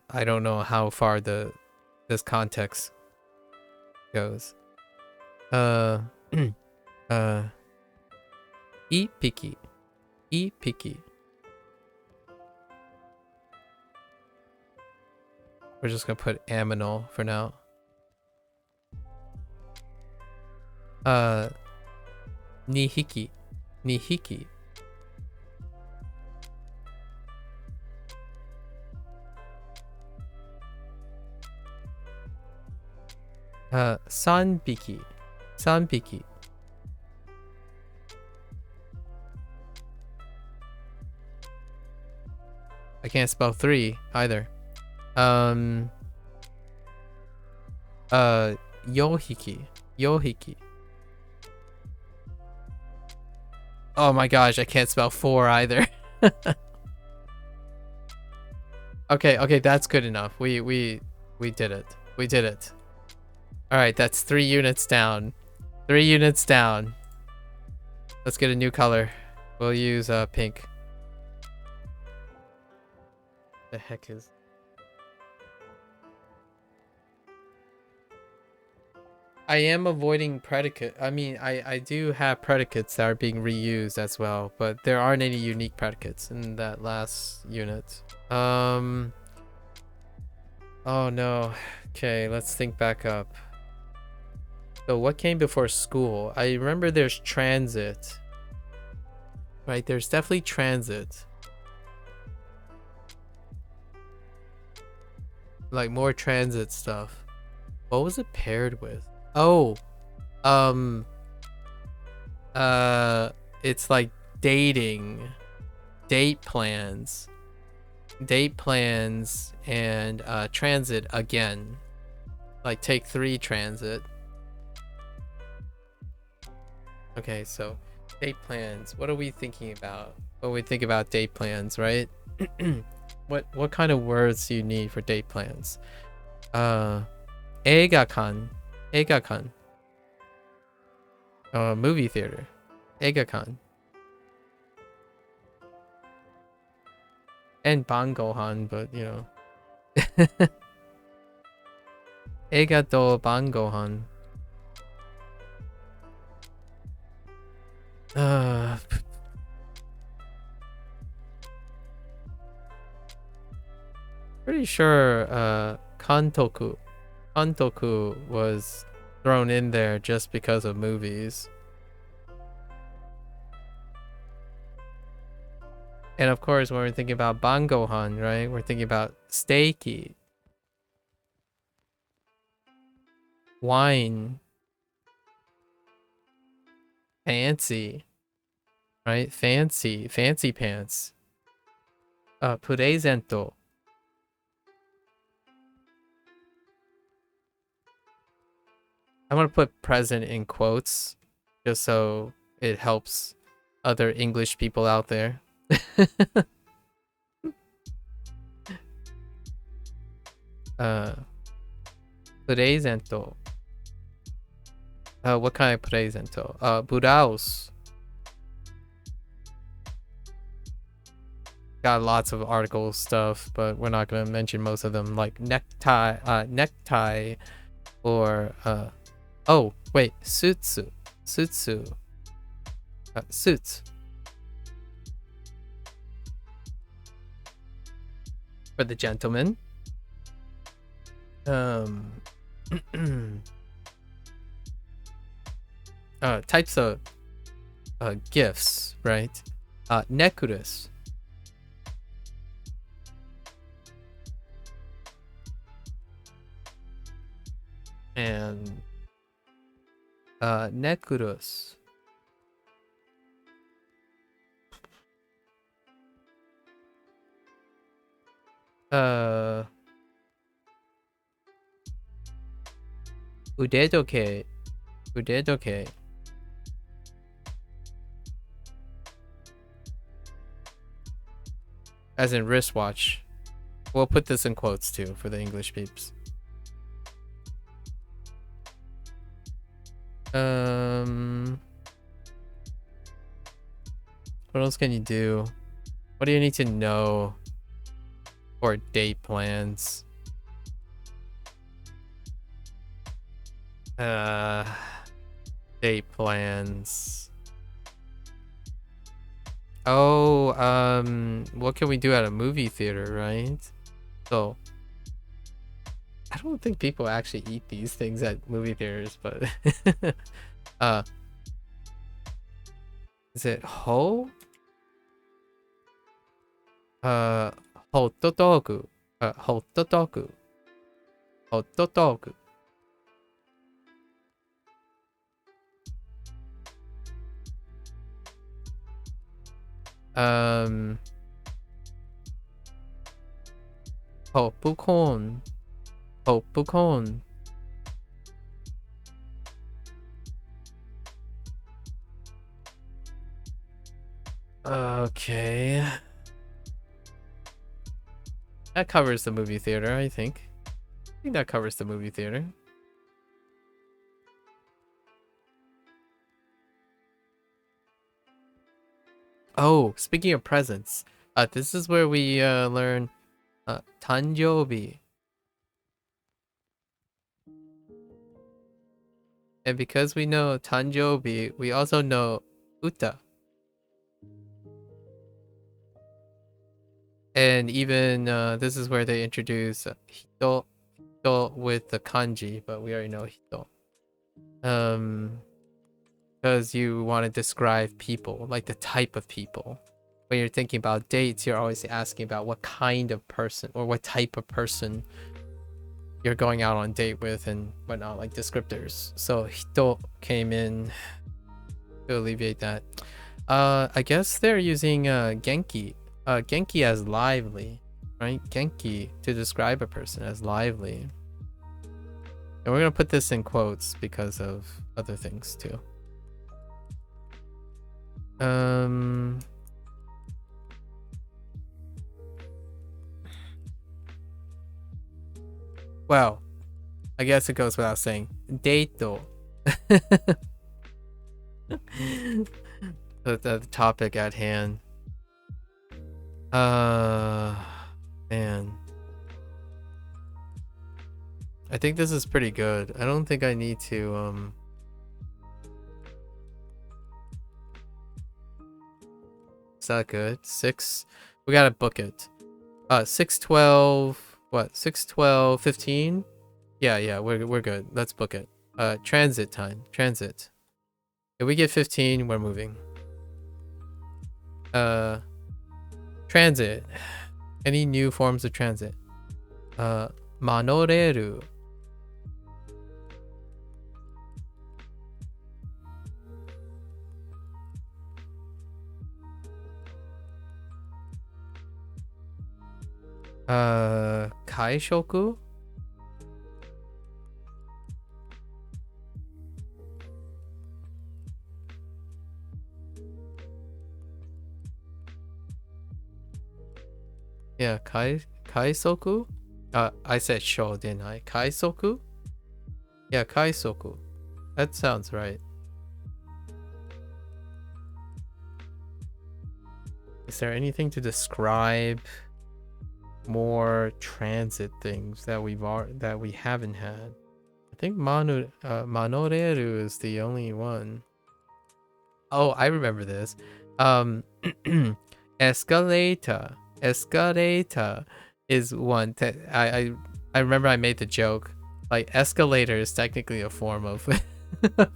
I don't know how far this context goes. Ipiki. We're just gonna put aminal for now. Nihiki. Sanbiki. I can't spell 3 either. Yohiki. Oh my gosh, I can't spell 4 either. Okay, that's good enough. We did it. All right, that's 3 units down. 3 units down. Let's get a new color. We'll use pink. The heck is? I am avoiding predicate. I mean, I do have predicates that are being reused as well, but there aren't any unique predicates in that last unit. Oh no. Okay, let's think back up. So what came before school? I remember there's transit. Right, there's definitely transit. Like more transit stuff. What was it paired with? Oh, um, uh, it's like dating, date plans, and transit again. Like take 3 transit. Okay, so date plans. What are we thinking about when we think about date plans, right? What kind of words do you need for date plans? Eigakan, eigakan. Movie theater, eigakan, and bangohan, but you know, eiga to bangohan. Pretty sure kantoku was thrown in there just because of movies. And of course, when we're thinking about bangohan, right, we're thinking about steaky, wine, fancy, right? Fancy pants. Presento. I'm gonna put present in quotes just so it helps other English people out there. Presento. What kind of presento? Buraos. Got lots of article stuff, but we're not gonna mention most of them. Like necktie, or oh wait, suits, suits for the gentleman. Types of gifts, right? Necklace. And necklace. Udedoke. As in wristwatch. We'll put this in quotes too for the English peeps. What else can you do? What do you need to know for date plans? Date plans. Oh, what can we do at a movie theater, right? So I don't think people actually eat these things at movie theaters, but is it ho? Hot dog. Hot dog. Hot dog. Popcorn. Popcorn. Okay. That covers the movie theater, I think. I think that covers the movie theater. Oh, speaking of presents, this is where we learn Tanjobi. And because we know Tanjobi, we also know Uta. And even this is where they introduce Hito with the kanji, but we already know Hito. Because you want to describe people, like the type of people. When you're thinking about dates, you're always asking about what kind of person or what type of person you're going out on date with and whatnot, like descriptors. So Hito came in to alleviate that. I guess they're using Genki. Genki as lively, right? Genki to describe a person as lively. And we're gonna put this in quotes because of other things too. Well, I guess it goes without saying. Dato. the topic at hand. Man. I think this is pretty good. I don't think I need to Is that good? 6. We gotta book it. 6:12. What? 6:12, 15? Yeah, we're good. Let's book it. Transit time. Transit. If we get 15, we're moving. Transit. Any new forms of transit? Manoreru. Kaishoku? Yeah, Kaisoku? I said sho, didn't I? Kaisoku? Yeah, Kaisoku. That sounds right. Is there anything to describe more transit things that we haven't had? I think Manoreru is the only one. Oh, I remember this. Escalator. Escalator is one that I remember I made the joke. Like escalator is technically a form of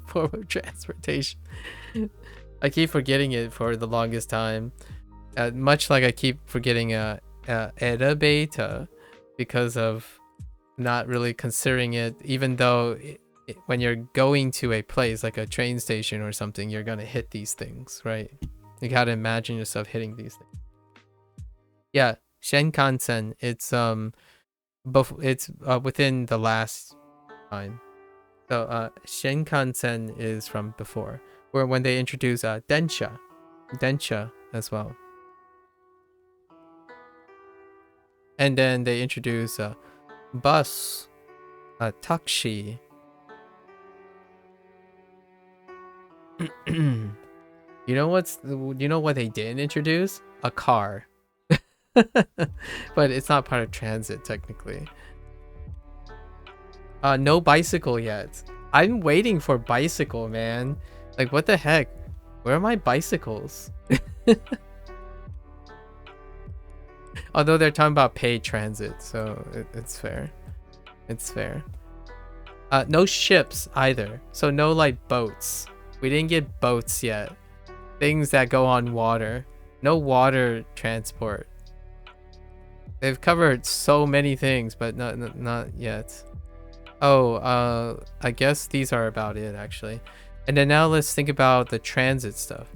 form of transportation. I keep forgetting it for the longest time. Much like I keep forgetting elevator because of not really considering it, even though when you're going to a place like a train station or something, you're gonna hit these things, right? You gotta imagine yourself hitting these things. Yeah, Shinkansen. It's within the last time. So Shinkansen is from before, where when they introduce Densha as well, and then they introduce bus, taxi. You know what they didn't introduce? A car. But it's not part of transit technically. No bicycle yet. I'm waiting for bicycle, man. Like what the heck? Where are my bicycles? Although they're talking about paid transit, so it's fair. It's fair. No ships either. So no like boats. We didn't get boats yet. Things that go on water. No water transport. They've covered so many things, but not yet. Oh, I guess these are about it actually. And then now let's think about the transit stuff.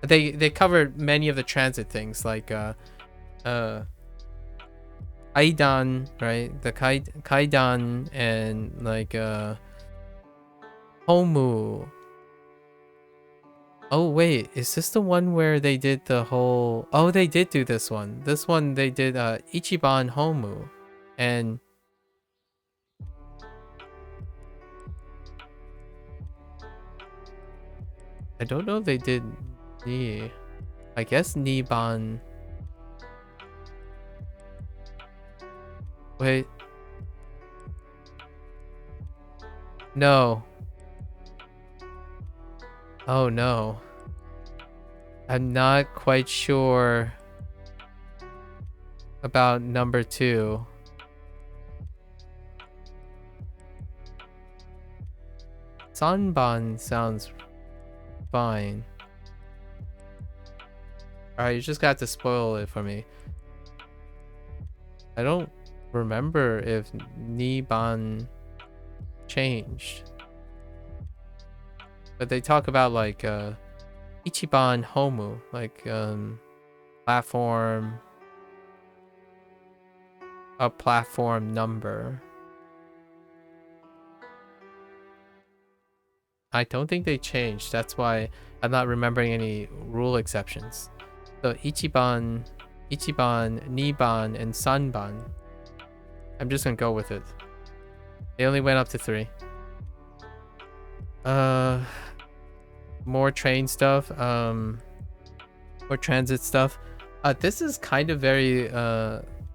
They covered many of the transit things like Kaidan, right? The Kaidan and like Homu. Oh wait, is this the one where they did the whole... Oh, they did do this one. This one they did Ichiban Homu. And I don't know if they did Ni. I guess Niban. Wait. No. Oh no. I'm not quite sure about number 2. Sanban sounds fine. Alright, you just got to spoil it for me. I don't remember if Niban changed. But they talk about like Ichiban Homu, like platform, a platform number. I don't think they changed. That's why I'm not remembering any rule exceptions. So Ichiban, Niban, and Sanban. I'm just gonna go with it. They only went up to 3. More train stuff. More transit stuff. This is kind of very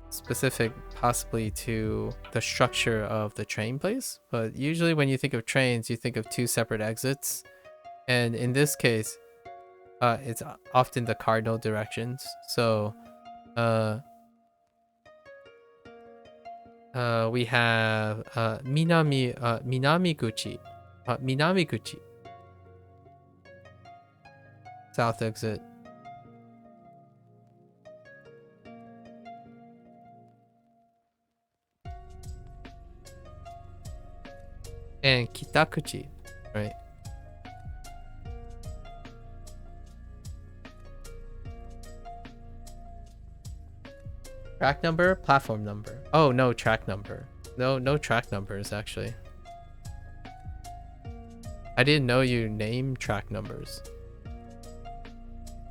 specific, possibly to the structure of the train place. But usually, when you think of trains, you think of 2 separate exits, and in this case, it's often the cardinal directions. So, we have Minamiguchi, south exit. And Kitakuchi, right? Track number, platform number. Oh, no track number. No track numbers, actually. I didn't know you name track numbers.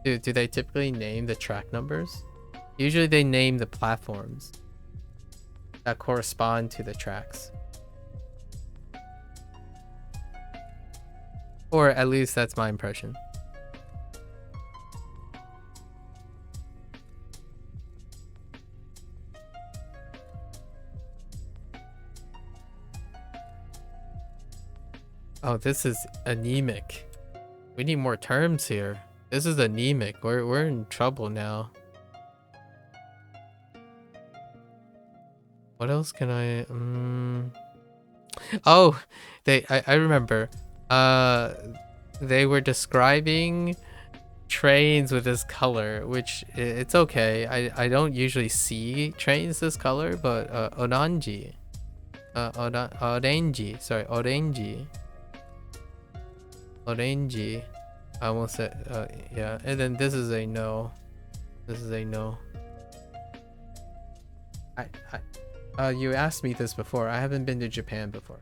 Do they typically name the track numbers? Usually they name the platforms that correspond to the tracks. Or at least that's my impression. Oh, this is anemic. We need more terms here. This is anemic. We're in trouble now. What else can I Oh, I remember. They were describing trains with this color, which it's okay. I don't usually see trains this color, but orange. Orange. Sorry, orange. Orange. I almost said yeah. And then this is a no. This is a no. You asked me this before. I haven't been to Japan before.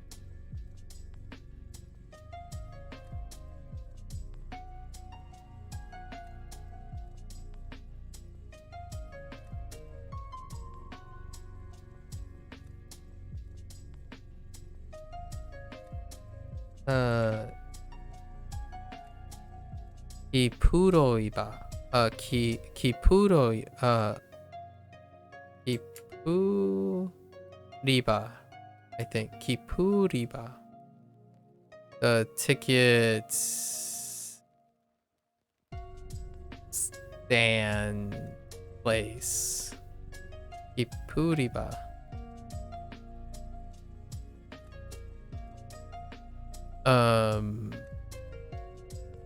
Kipuroiba. Kipuriba. I think Kipuriba. The ticket stand place. Kipuriba.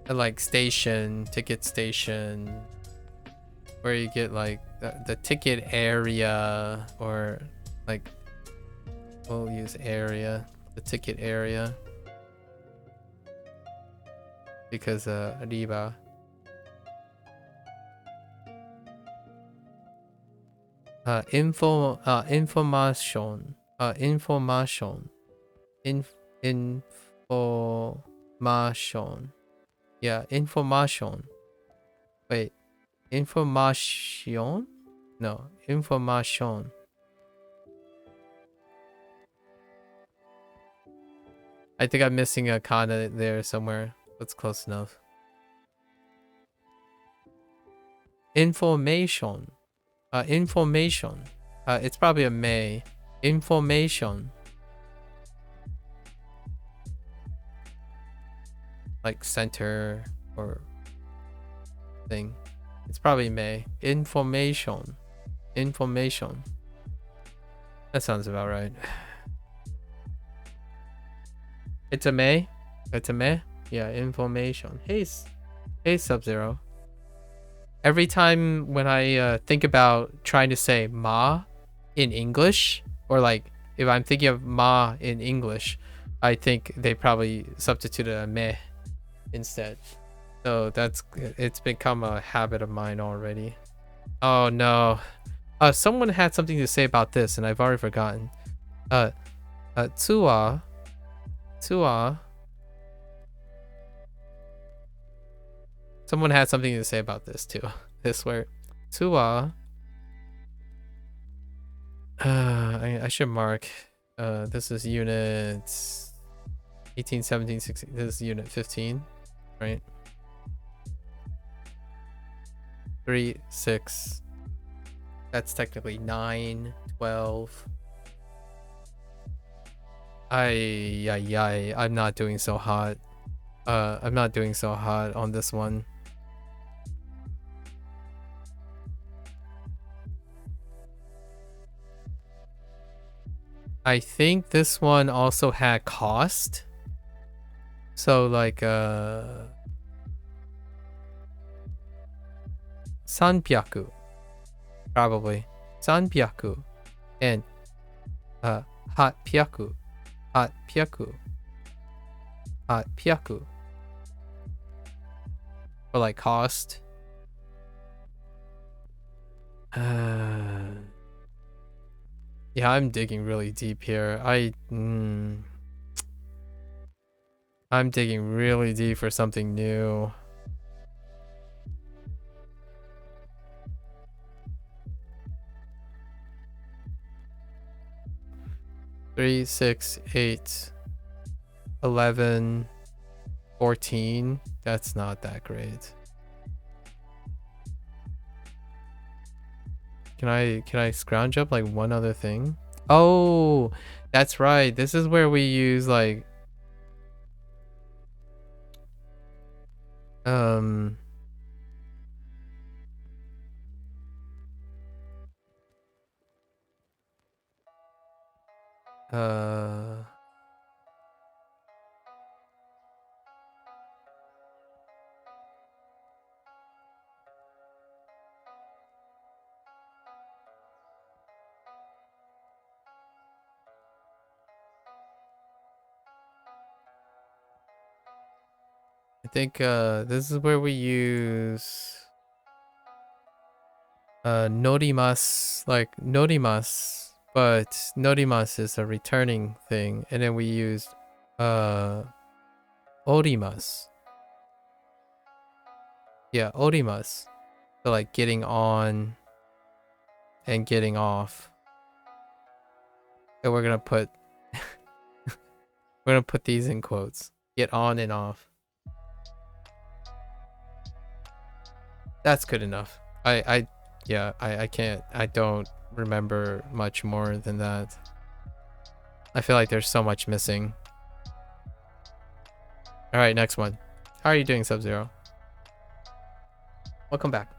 Like station, ticket station, where you get like the ticket area, or like we'll use area, the ticket area, because riba. Information. Yeah, information. Wait, information? No, information. I think I'm missing a kana there somewhere. That's close enough. Information. Information. It's probably a may. Information. Like center or thing. It's probably May. Information. Information. That sounds about right. It's a May? It's a May? Yeah, information. Hey, hey Sub-Zero. Every time when I think about trying to say ma in English, or like if I'm thinking of ma in English, I think they probably substituted a meh instead. So it's become a habit of mine already. Oh no. Someone had something to say about this and I've already forgotten. Tua. Someone had something to say about this too. This word. Tua. I should mark. This is unit 18, 17, 16. This is unit 15, right? 3, 6. That's technically 9, 12. I'm not doing so hot. I'm not doing so hot on this one. I think this one also had cost. So like 300 probably 300 and 800 for like cost. Yeah, I'm digging really deep here. I'm digging really deep for something new. Three, 6, 8, 11, 14. That's not that great. Can I scrounge up like one other thing? Oh, that's right. This is where we use like I think this is where we use norimas, like norimas, but norimas is a returning thing, and then we used orimas. Yeah, orimas. So like getting on and getting off. And we're gonna put these in quotes. Get on and off. That's good enough. I can't. I don't remember much more than that. I feel like there's so much missing. All right, next one. How are you doing, Sub-Zero? Welcome back.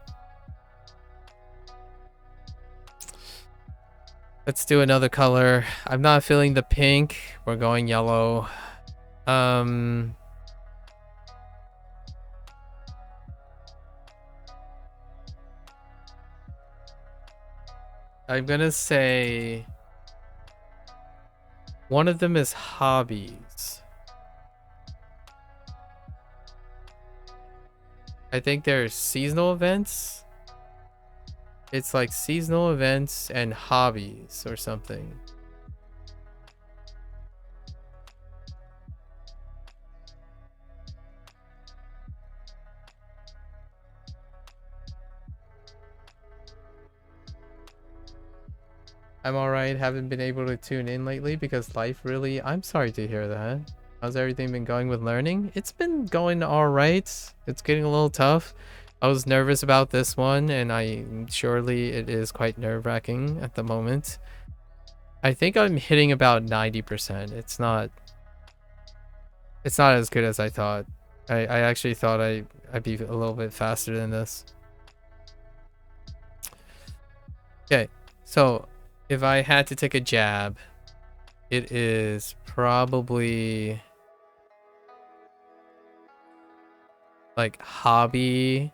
Let's do another color. I'm not feeling the pink. We're going yellow. I'm gonna say one of them is hobbies. I think there's seasonal events. It's like seasonal events and hobbies or something. I'm alright. Haven't been able to tune in lately because life really... I'm sorry to hear that. How's everything been going with learning? It's been going alright. It's getting a little tough. I was nervous about this one, and surely it is quite nerve-wracking at the moment. I think I'm hitting about 90%. It's not as good as I thought. I actually thought I'd be a little bit faster than this. Okay, so if I had to take a jab, it is probably like hobby.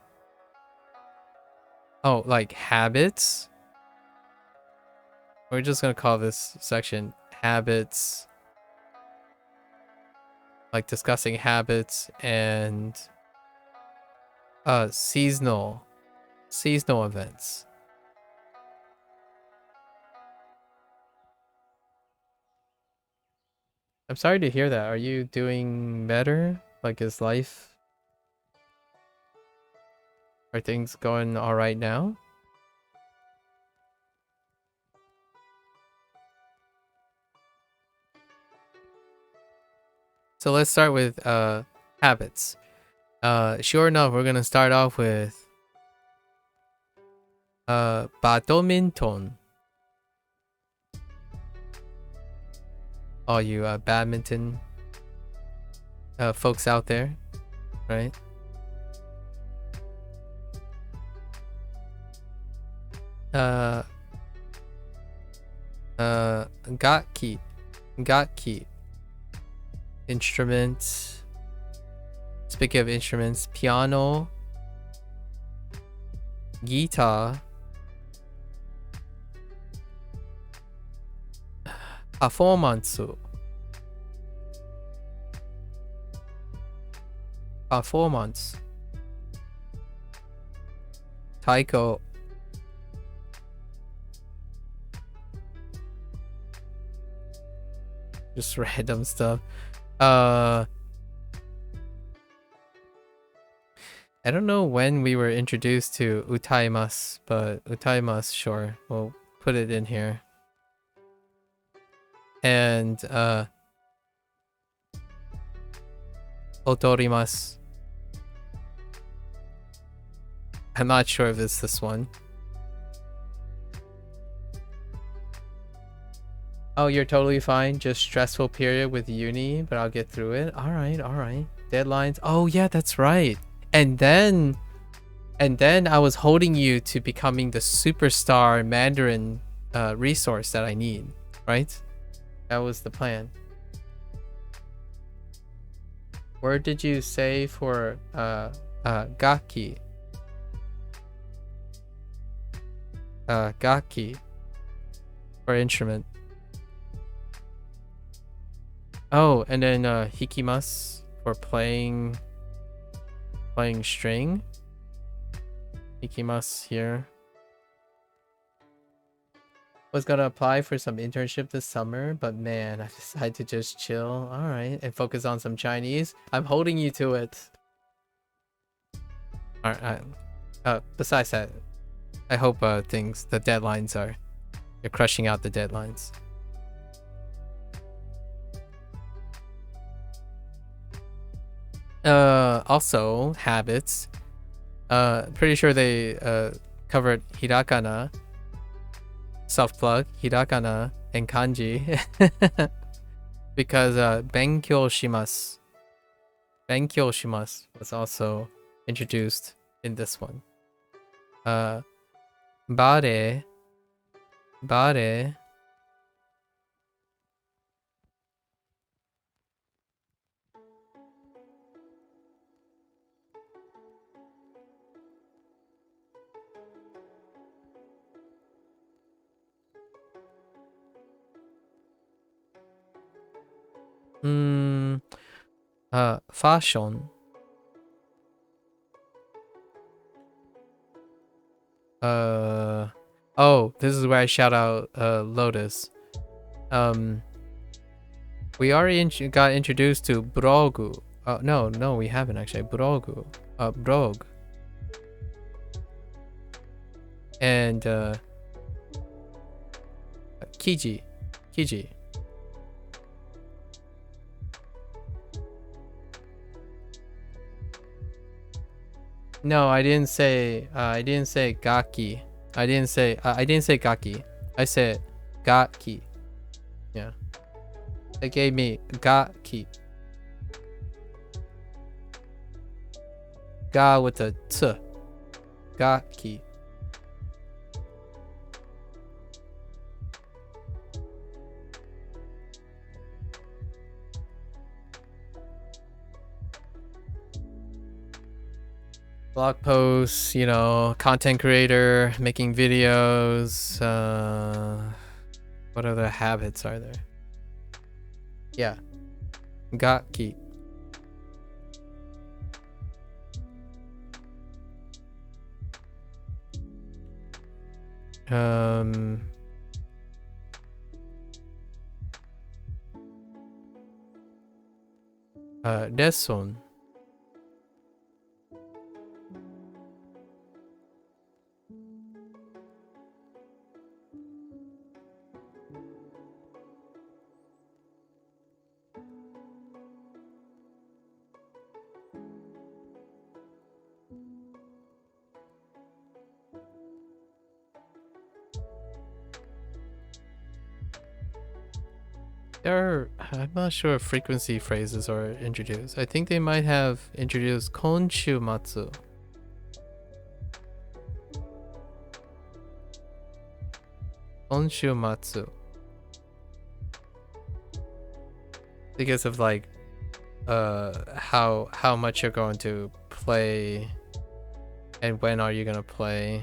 Oh, like habits. We're just gonna call this section habits. Like discussing habits and seasonal events. I'm sorry to hear that. Are you doing better? Like, is life, are things going all right now? So let's start with habits. Sure enough, we're gonna start off with badminton. All you badminton folks out there, right? Gakki. Instruments. Speaking of instruments, piano, guitar, performance, taiko, just random stuff. I don't know when we were introduced to utaimasu, but utaimasu, sure, we'll put it in here. And otorimasu. I'm not sure if it's this one. Oh, you're totally fine. Just stressful period with uni, but I'll get through it. All right. Deadlines. Oh yeah, that's right. And then I was holding you to becoming the superstar Mandarin resource that I need, right? That was the plan. Where did you say for gaki? Gaki for instrument. Oh, and then hikimasu for playing string. Hikimasu here. Was gonna apply for some internship this summer, but man, I decided to just chill. All right, and focus on some Chinese. I'm holding you to it. All right. Besides that, I hope the deadlines are, you're crushing out the deadlines. Also habits. Pretty sure they covered hiragana, self-plug, hiragana, and kanji. Because benkyou shimasu was also introduced in this one. Bare. Fashion. Oh, this is where I shout out Lotus. We already got introduced to brogu. No, we haven't actually. Brogu. Brog. And Kiji. No, I didn't say gaki. I didn't say gaki. I said gaki. They gave me ga ki. Ga with a t. Ga ki. Blog posts, you know, content creator, making videos. What other habits are there? Yeah. Ga ki. Lesson. I'm not sure if frequency phrases are introduced. I think they might have introduced konshumatsu. Konshumatsu. Because of like how much you're going to play and when are you gonna play.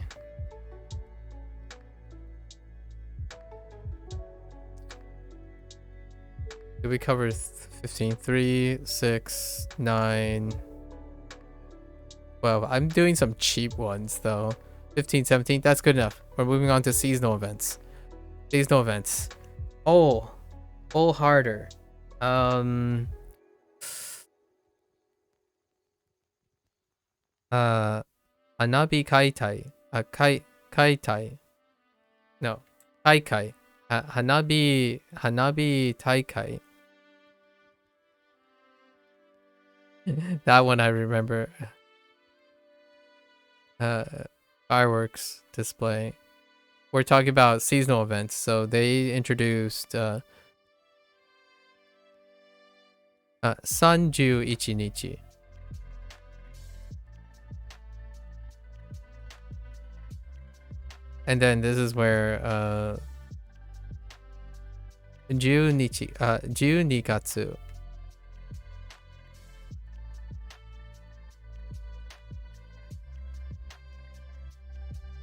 Did we cover 15? 3, 6, 9, 12. I'm doing some cheap ones though. 15, 17, that's good enough. We're moving on to seasonal events. Seasonal events. Oh harder. Hanabi kaitai. Kaitai. No. Kaikai. Hanabi taikai. That one I remember. Fireworks display. We're talking about seasonal events, so they introduced 31日. And then this is where 12月.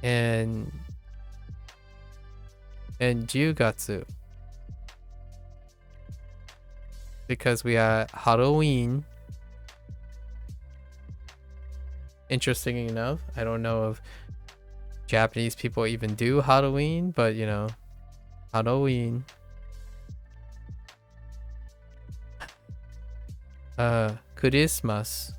And 10月. Because we had Halloween. Interesting enough, I don't know if Japanese people even do Halloween, but you know, Halloween. Christmas.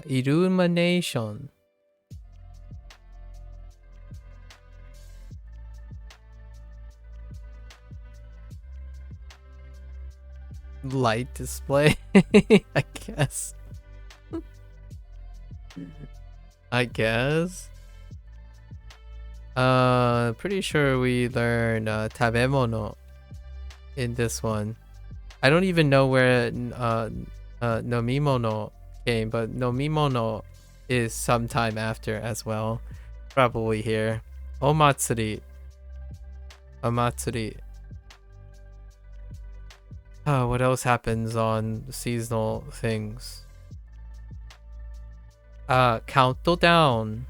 Illumination. Light display. I guess. Pretty sure we learned tabemono in this one. I don't even know where nomimono came, but nomimono is sometime after as well. Probably here. Omatsuri. What else happens on seasonal things? Countdown.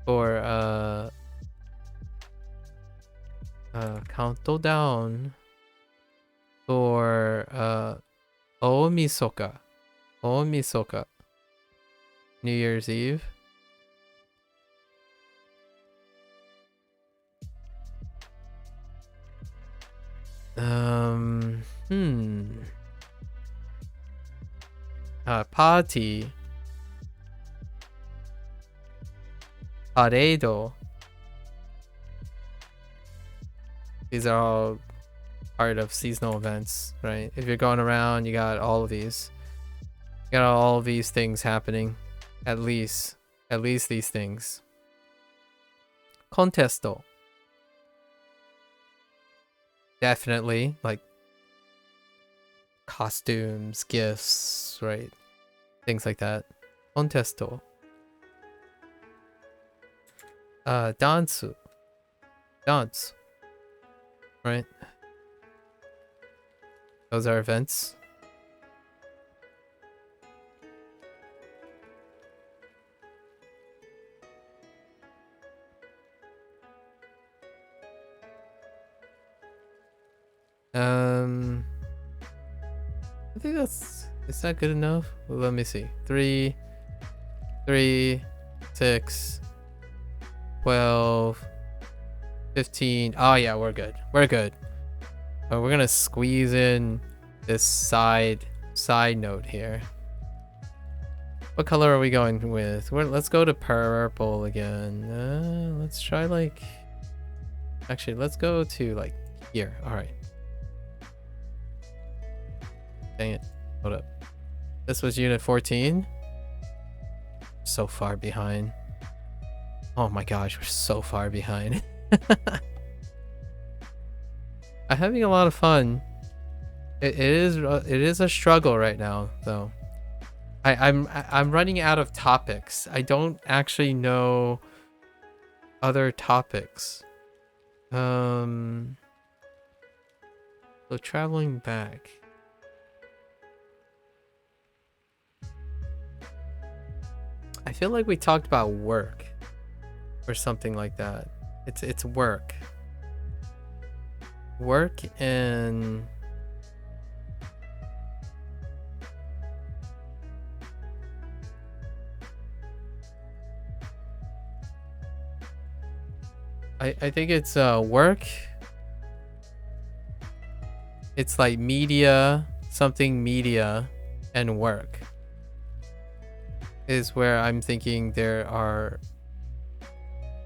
Or countdown. Or Omisoka. New Year's Eve. Party. Paredo. These are all part of seasonal events, right? If you're going around, you got all of these. You got all of these things happening. At least these things. Contesto. Definitely, like costumes, gifts, right? Things like that. Contesto. Dance. Dance. Right? Those are events. I think is that good enough? Well, let me see. 3, 6, 12, 15. Oh yeah, we're good. We're good. We're gonna squeeze in this side note here. What color are we going with? Let's go to purple again. Let's try like. Actually, let's go to like here. All right. Dang it. Hold up. This was unit 14. So far behind. Oh my gosh, we're so far behind. I'm having a lot of fun. It is a struggle right now, though. I'm running out of topics. I don't actually know other topics. So traveling back. I feel like we talked about work or something like that. It's work. Work and I think it's work. It's like media, something media and work is where I'm thinking there are.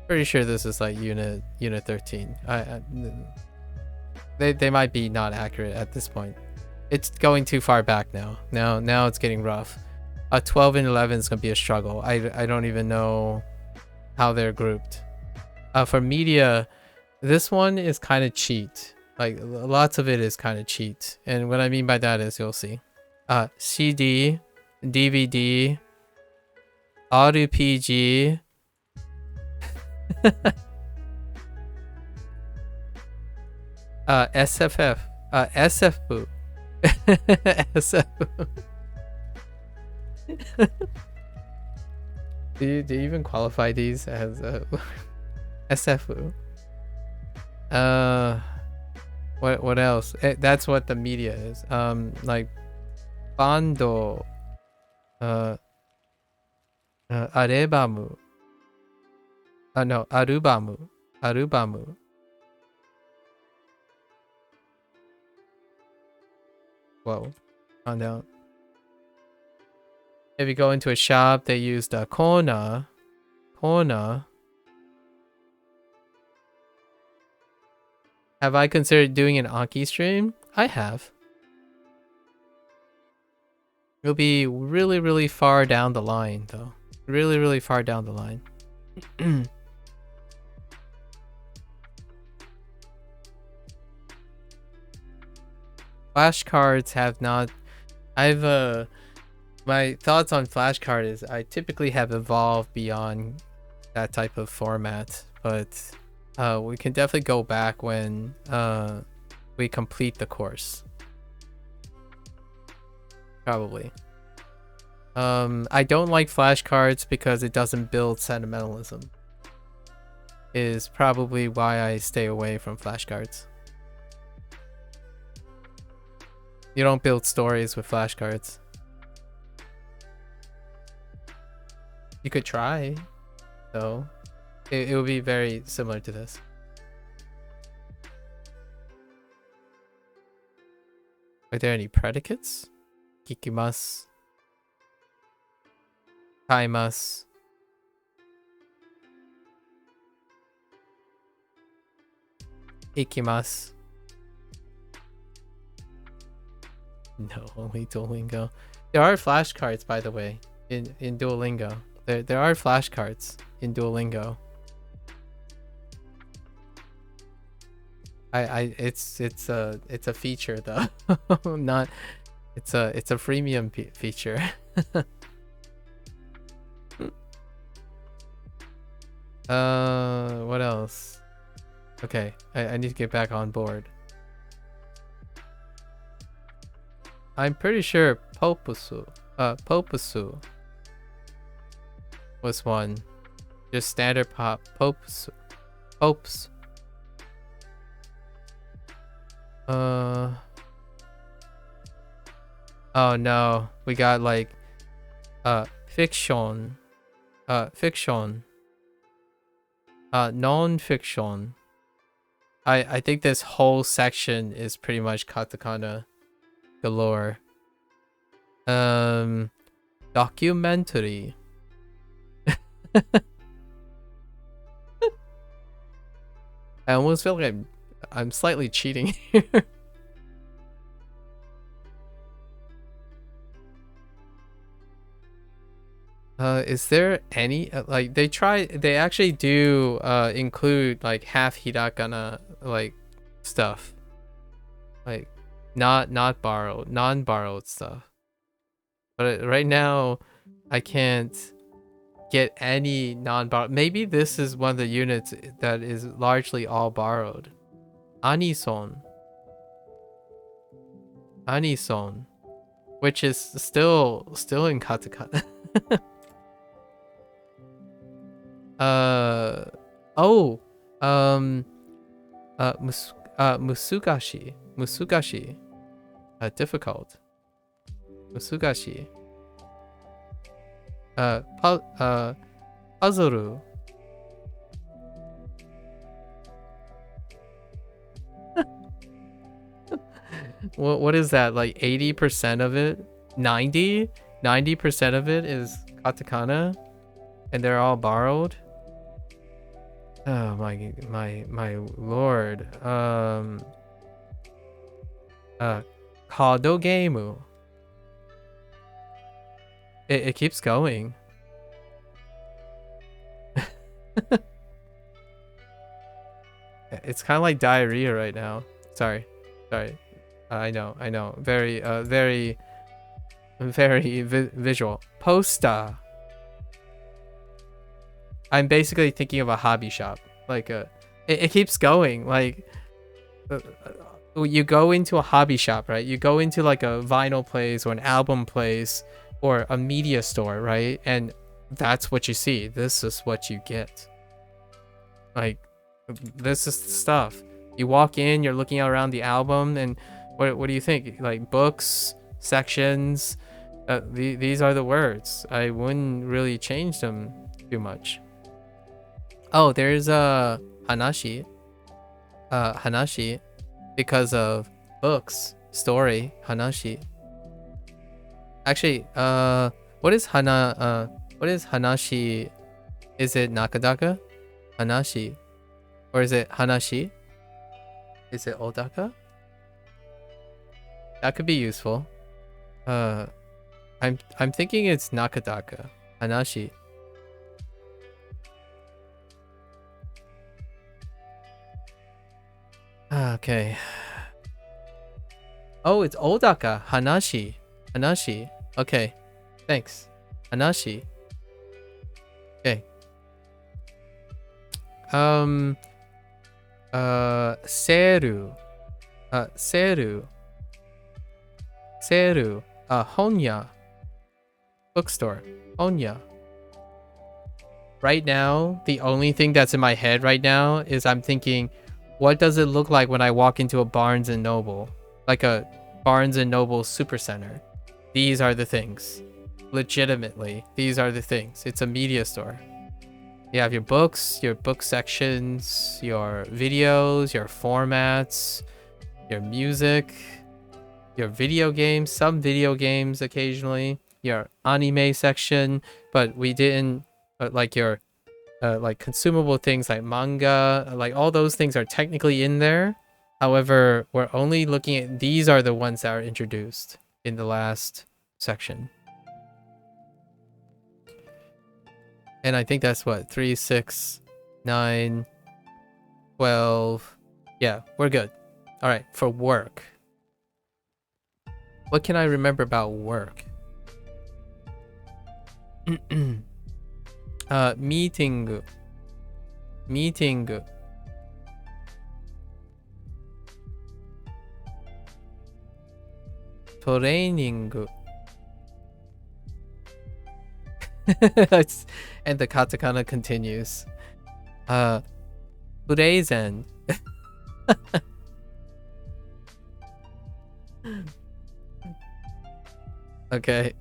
Pretty sure this is like unit 13. They might be not accurate at this point. It's going too far back now. Now it's getting rough. 12 and 11 is gonna be a struggle. I don't even know how they're grouped. For media, this one is kind of cheat. Like lots of it is kind of cheat. And what I mean by that is you'll see. CD, DVD, RPG. SFF. SFU. SFU. Do you even qualify these as SFU? What else? That's what the media is. Like bando, arebamu. No, arubamu. Whoa, calm down. If you go into a shop, they use the corner. Have I considered doing an Anki stream? I have. It'll be really, really far down the line, though. Really, really far down the line. Flashcards have not. My thoughts on flashcard is I typically have evolved beyond that type of format, but we can definitely go back when we complete the course. Probably. I don't like flashcards because it doesn't build sentimentalism. Is probably why I stay away from flashcards. You don't build stories with flashcards. You could try, though. It would be very similar to this. Are there any predicates? Kikimasu. Kaimasu. Ikimasu. No, only Duolingo. There are flashcards, by the way, in Duolingo. There are flashcards in Duolingo. It's a feature though. Not it's a freemium feature. What else? Okay, I need to get back on board. I'm pretty sure Popusu was one. Just standard pop Popes. Oh no, we got like fiction, non-fiction. I think this whole section is pretty much katakana galore. Documentary. I almost feel like I'm slightly cheating here. Is there any like they actually do include like half hiragana like stuff, like not borrowed, non-borrowed stuff, but right now I can't get any non-borrowed. Maybe this is one of the units that is largely all borrowed. Anison, which is still in katakana. Musugashi. Difficult. Musugashi. Puzzle. What is that? Like 80% of it? 90% of it is katakana, and they're all borrowed. Oh my lord. Kado game. It keeps going. It's kind of like diarrhea right now. Sorry. I know. Very visual. Posta. I'm basically thinking of a hobby shop. Like it keeps going. Like you go into a hobby shop, right? You go into like a vinyl place or an album place or a media store, right? And that's what you see. This is what you get. Like this is the stuff. You walk in, you're looking around the album, and what do you think? Like books, sections. These are the words. I wouldn't really change them too much. Oh, there's a hanashi. Hanashi, because of books, story, hanashi. Actually, what is hanashi? Is it nakadaka? Hanashi, or is it hanashi? Is it odaka? That could be useful. I'm thinking it's nakadaka. Hanashi. Okay. Oh, it's odaka. Hanashi. Okay. Thanks. Hanashi. Okay. Seru. Honya. Bookstore. Honya. Right now, the only thing that's in my head right now is I'm thinking, what does it look like when I walk into a Barnes and Noble? Like a Barnes and Noble supercenter. These are the things. Legitimately, these are the things. It's a media store. You have your books, your book sections, your videos, your formats, your music, your video games, some video games occasionally, your anime section, but we didn't like your like consumable things like manga, like all those things are technically in there. However, we're only looking at, these are the ones that are introduced. in the last section. And I think that's what, 3, 6, 9, 12. Yeah, we're good. All right, for work. What can I remember about work? Meeting. Training. And the katakana continues. Present. Okay.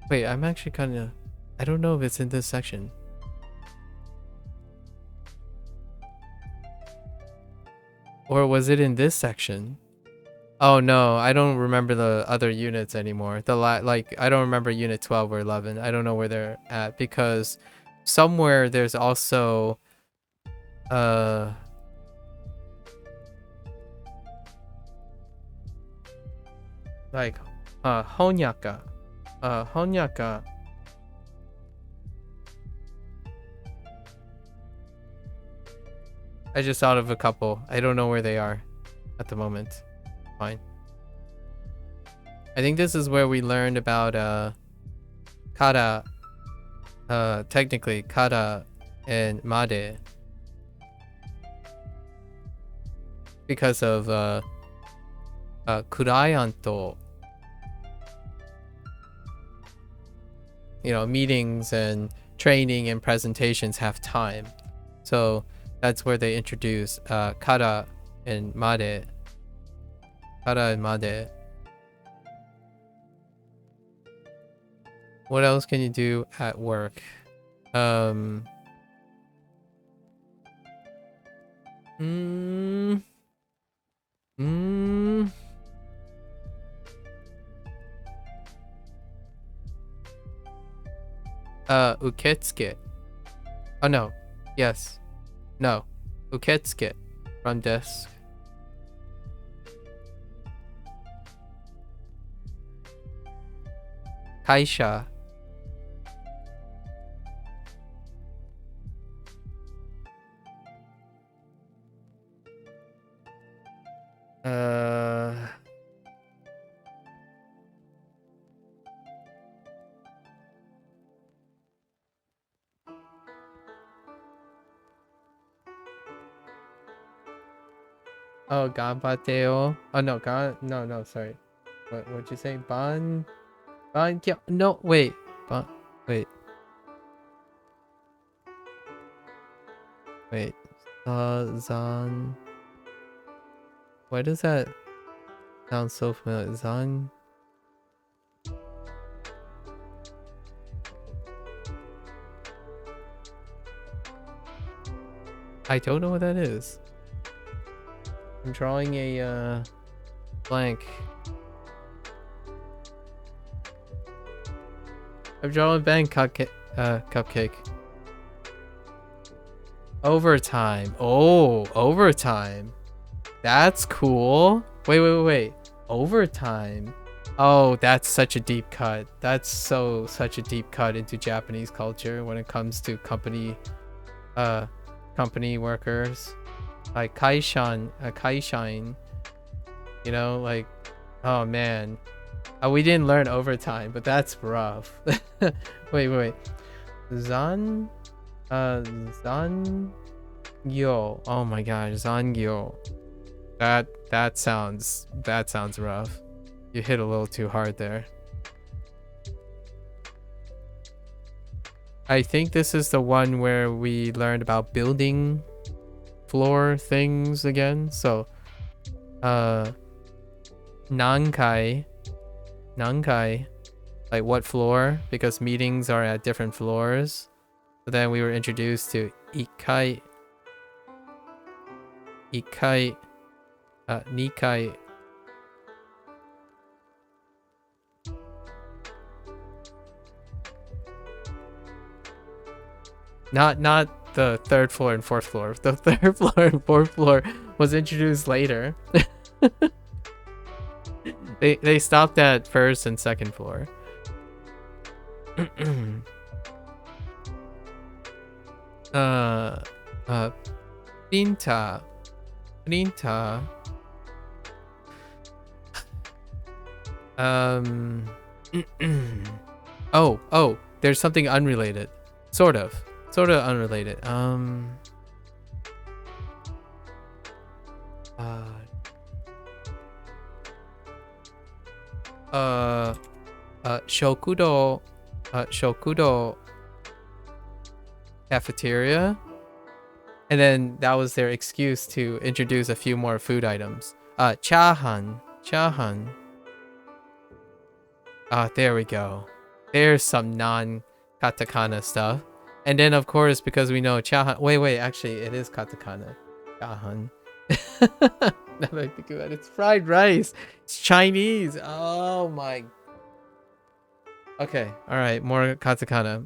Wait, I'm actually kind of... I don't know if it's in this section. Or was it in this section? Oh no, I don't remember the other units anymore. Like, I don't remember unit 12 or 11. I don't know where they're at because somewhere there's also like honyaka. Honyaka. I just thought of a couple. I don't know where they are at the moment. Fine. I think this is where we learned about kara, technically kara and made, because of client, you know, meetings and training and presentations have time, so that's where they introduce kara and made. Kara and made. What else can you do at work? Uketsuke. Oh no. Yes. No. Uketsuke. Front desk. Kaisha. Oh, ganbateo. Oh no, no, sorry. What'd you say? No, wait. Wait. Wait. Zan. Why does that sound so familiar? Zan. I don't know what that is. I'm drawing a blank. I'm drawing a blank cupcake. Overtime. Oh, overtime. That's cool. Wait. Overtime. Oh, that's such a deep cut. That's such a deep cut into Japanese culture when it comes to company workers. Like kaishain, you know, like, oh man. We didn't learn overtime, but that's rough. wait. Zangyo. Oh my gosh, Zangyo. That sounds rough. You hit a little too hard there. I think this is the one where we learned about building floor things again. So nankai, like what floor, because meetings are at different floors. So then we were introduced to ikai, nikai. Not the third floor and fourth floor. The third floor and fourth floor was introduced later. They stopped at first and second floor. uh Pinta. Pinta. Oh, there's something unrelated. Sort of unrelated. Shokudo, Shokudo cafeteria, and then that was their excuse to introduce a few more food items. Chahan. There we go. There's some non-katakana stuff. And then, of course, because we know chahan... Wait, actually, it is katakana. Chahan. Now that I think about it, it's fried rice. It's Chinese. Oh, my... Okay, alright, more katakana.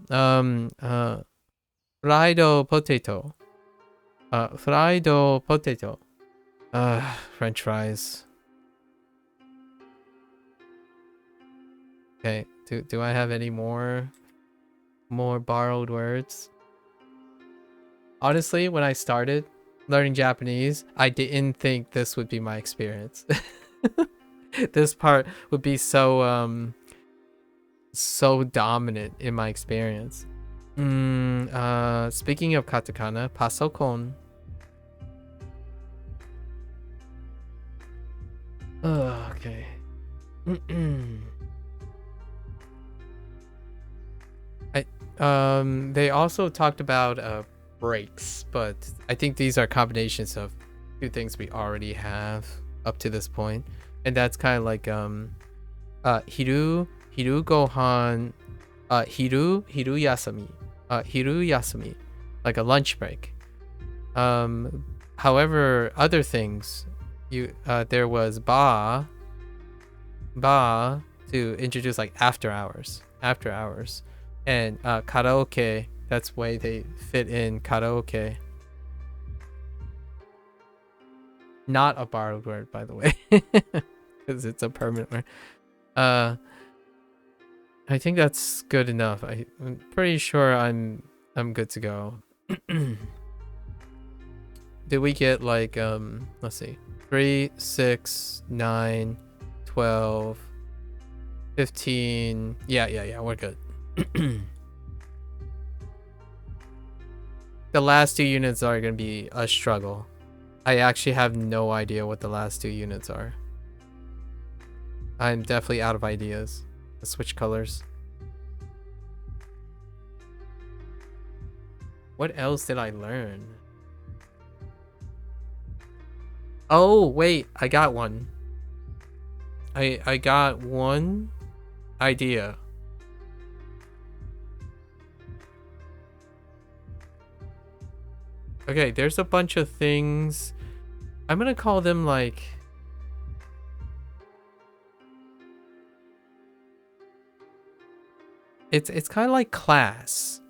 Fried potato. Fried potato. French fries. Okay, do I have any more borrowed words? Honestly, when I started learning Japanese, I didn't think this would be my experience. This part would be so so dominant in my experience. Speaking of katakana, pasokon. Okay. They also talked about breaks, but I think these are combinations of two things we already have up to this point, and that's kind of like hiru gohan, hiru yasumi, like a lunch break. However, other things, there was ba to introduce like after hours, and karaoke. That's why they fit in karaoke. Not a borrowed word, by the way, because it's a permanent word. I think that's good enough. I'm pretty sure I'm good to go. Did we get like let's see, 3, 6, 9, 12, 15? Yeah, we're good. The last 2 units are gonna be a struggle. I actually have no idea what the last 2 units are. I'm definitely out of ideas. Let's switch colors. What else did I learn? Oh, wait, I got one. I got one idea. Okay, there's a bunch of things. I'm gonna call them like... It's kind of like class.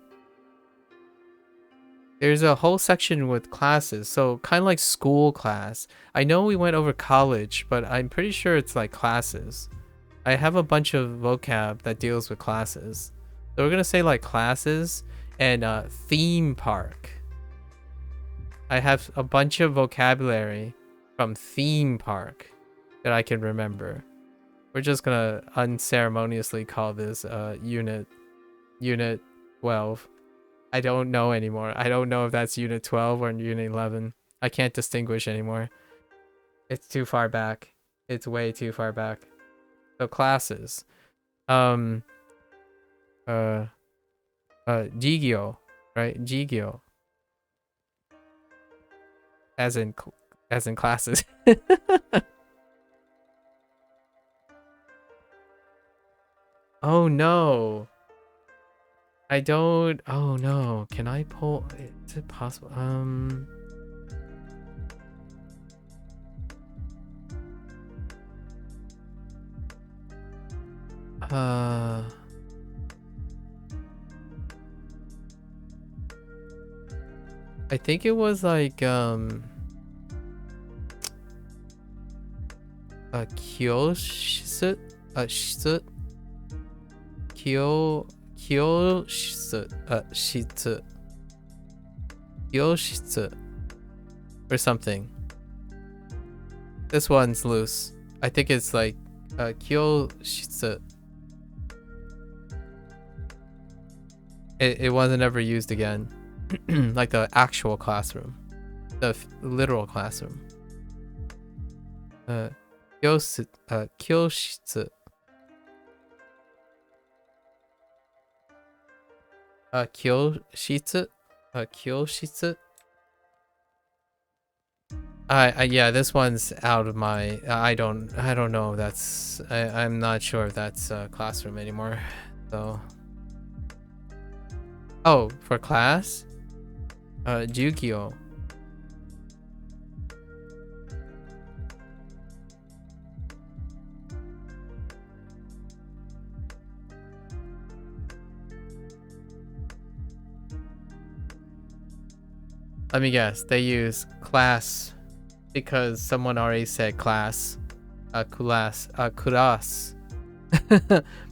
There's a whole section with classes, so kind of like school class. I know we went over college, but I'm pretty sure it's like classes. I have a bunch of vocab that deals with classes. So we're gonna say like classes and theme park. I have a bunch of vocabulary from theme park that I can remember. We're just gonna unceremoniously call this unit 12. I don't know anymore. I don't know if that's unit 12 or unit 11. I can't distinguish anymore. It's too far back. It's way too far back. So classes. Jigyo, right? Jigyo. As in classes. Oh no. I don't... Oh no. Can I pull... Is it possible? I think it was like Kyoshisu, shisu, Kyoshisu, shitsu, Kyoshisu, or something. This one's loose. I think it's like Kyoshisu. It wasn't ever used again. Like the actual classroom, the literal classroom. Kyoshisu, kyoshisu, kyoshisu, kyoshisu. Yeah, this one's out of my. I don't know. I'm not sure if that's classroom anymore. So. Oh, for class? Jugyo. Let me guess. They use class because someone already said class. Kuras.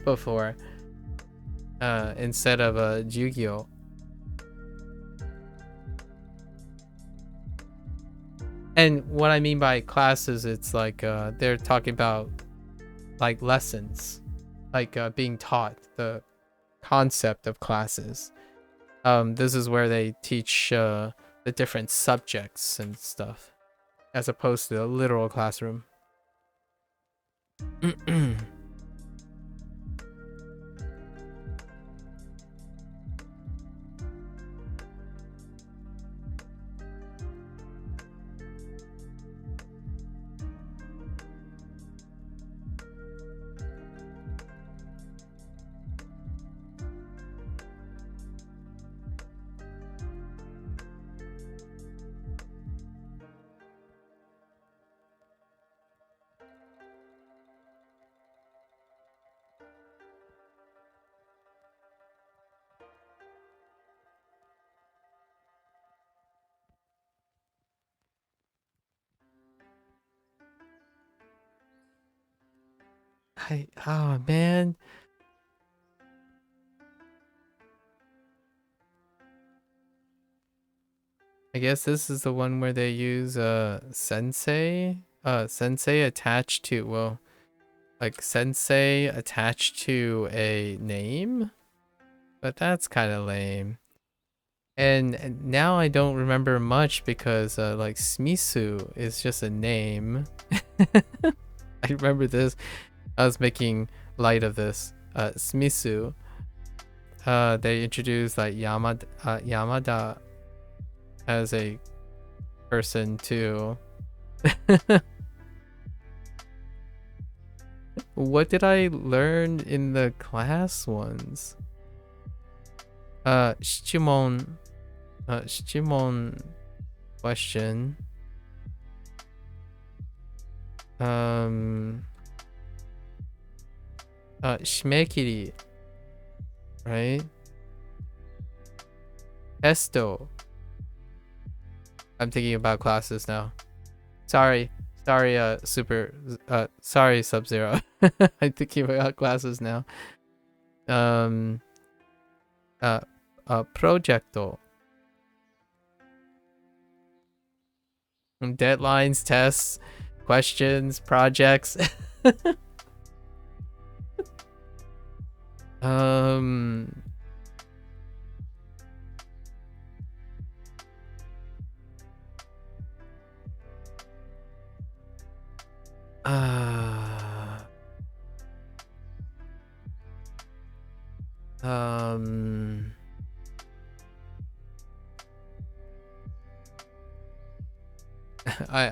Before. Instead of Jugyo. And what I mean by classes, it's like they're talking about like lessons, like being taught the concept of classes. This is where they teach the different subjects and stuff, as opposed to the literal classroom. Oh man. I guess this is the one where they use sensei attached to, well, like sensei attached to a name, but that's kind of lame. And now I don't remember much because like Smisu is just a name. I remember this. I was making light of this. Smisu. They introduced like Yamada as a person too. What did I learn in the class ones? Shichimon. Shichimon question. Shimekiri. Right? Testo. I'm thinking about classes now. Sorry, sorry, Sub-Zero. I'm thinking about classes now. Projecto. Deadlines, tests, questions, projects.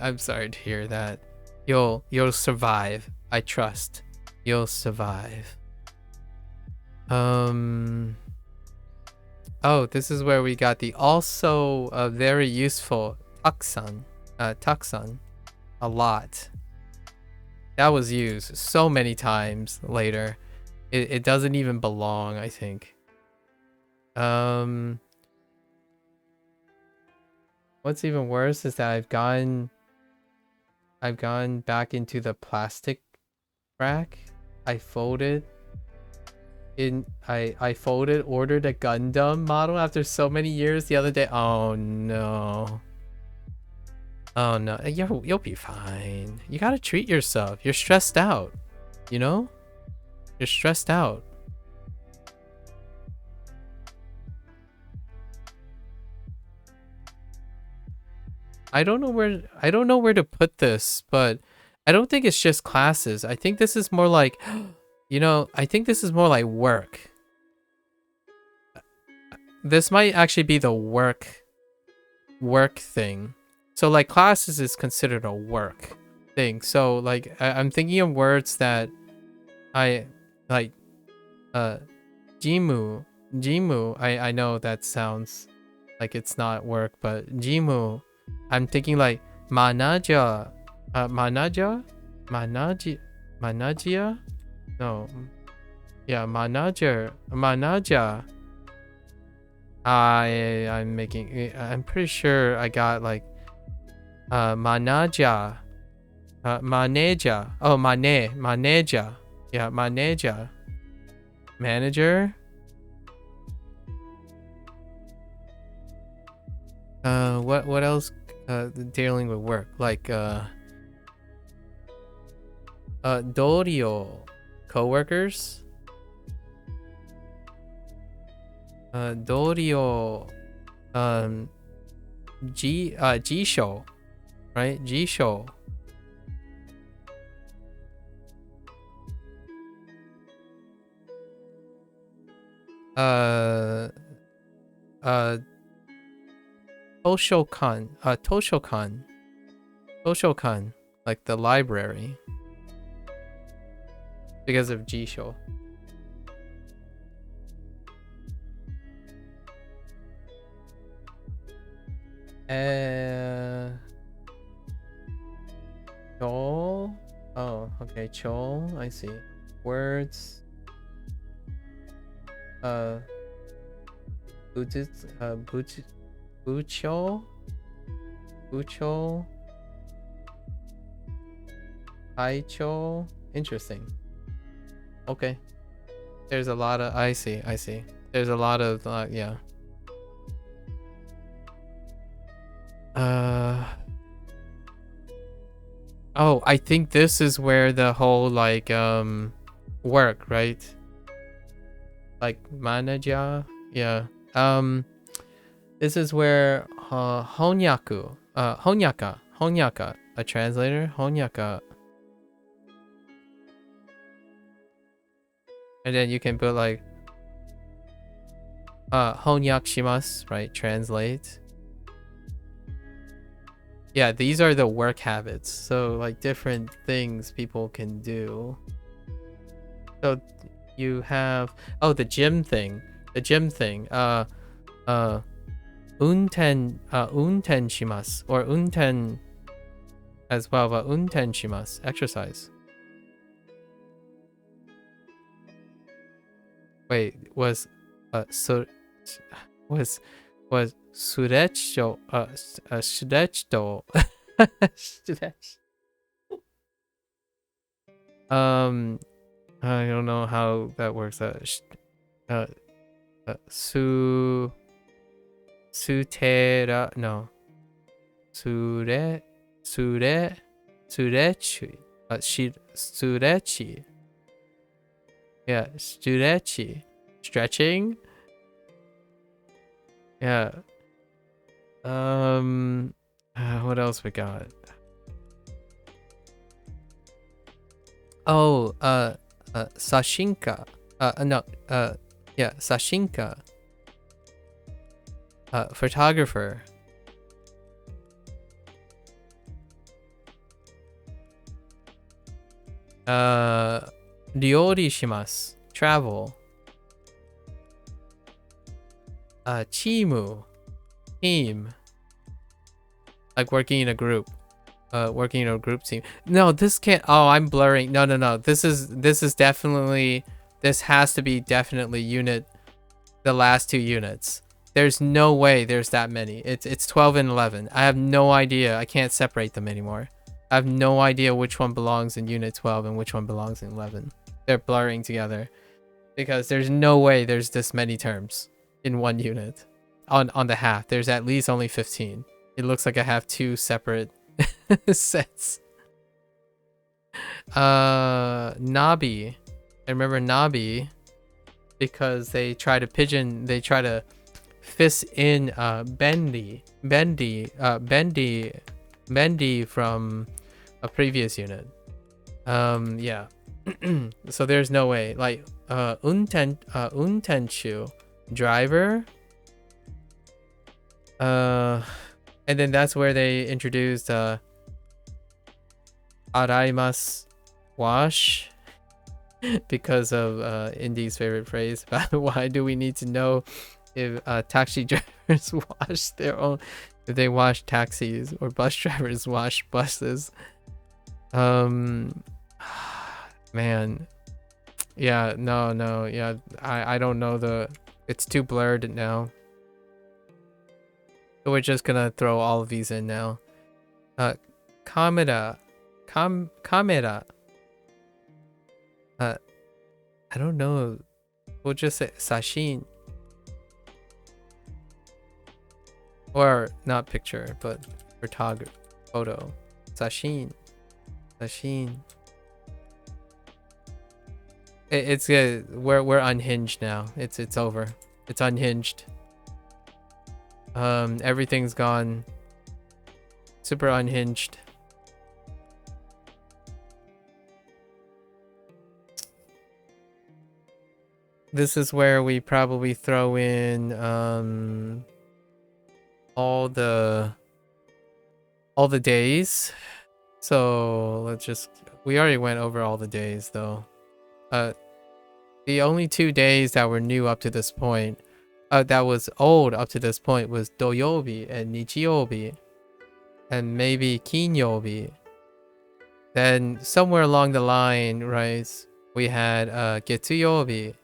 I'm sorry to hear that. You'll survive. I trust. You'll survive. Oh, this is where we got the also very useful taksan. Taksan. A lot. That was used so many times later. It doesn't even belong, I think. What's even worse is that I've gone back into the plastic rack. I folded ordered a Gundam model after so many years the other day. Oh no. Oh no. You'll be fine. You gotta treat yourself. You're stressed out. You know? You're stressed out. I don't know where to put this, but I don't think it's just classes. I think this is more like, you know, I think this is more like work. This might actually be the work thing. So like classes is considered a work thing. So like I'm thinking of words that I like. Jimu. I know that sounds like it's not work, but Jimu. I'm thinking like manager. Manager? Managia? No. Yeah, manager. I'm pretty sure I got like manager. Manager. Oh, manager. Yeah, manager. Manager. What else dealing with work? Like dorio, co-workers. Dorio, G show, right? G show. Toshokan, like the library, because of G show. Chol. Oh, okay, chol. I see. Words. Bucho. Aicho. Interesting. Okay. There's a lot of. I see. There's a lot of. Yeah. Oh, I think this is where the whole like work, right? Like manager. Yeah. This is where honyaku. Honyaka. A translator. Honyaka. And then you can put like honyak shimasu, right? Translate. Yeah, these are the work habits. So like different things people can do. So you have the gym thing. Unten shimasu, or unten as well, but unten shimasu, exercise. Wait, was surecho surecho I don't know how that works. Sutera, no. Surechi. Surechi. Yeah, surechi. Stretching. Yeah. What else we got? Oh, sashinka. Yeah, sashinka. Photographer. Ryori shimasu. Travel. Chimu. Team. Like working in a group. Working in a group team. No, this can't. Oh, I'm blurring. No. This is definitely. This has to be definitely unit. The last two units. There's no way there's that many. It's 12 and 11. I have no idea. I can't separate them anymore. I have no idea which one belongs in unit 12 and which one belongs in 11. They're blurring together because there's no way there's this many terms in one unit. On the half, there's at least only 15. It looks like I have two separate sets. Nabi. I remember Nabi because they try to fist in Bendy from a previous unit. Yeah. So there's no way. Like untenshu, driver. And then that's where they introduced araimasu, wash, because of Indy's favorite phrase about why do we need to know if taxi drivers wash their own, if they wash taxis, or bus drivers wash buses. Man, yeah, no, yeah, I don't know, it's too blurred now. So we're just gonna throw all of these in now. Camera. I don't know. We'll just say sashin. Or not picture, but photograph, photo. Sashin. It's good. We're unhinged now. It's over. It's unhinged. Everything's gone super unhinged. This is where we probably throw in all the days. So let's just, we already went over all the days though. The only 2 days that were new up to this point, that was old up to this point, was Doyobi and Nichiyobi, and maybe Kinyobi. Then somewhere along the line, right, we had Getsuyobi,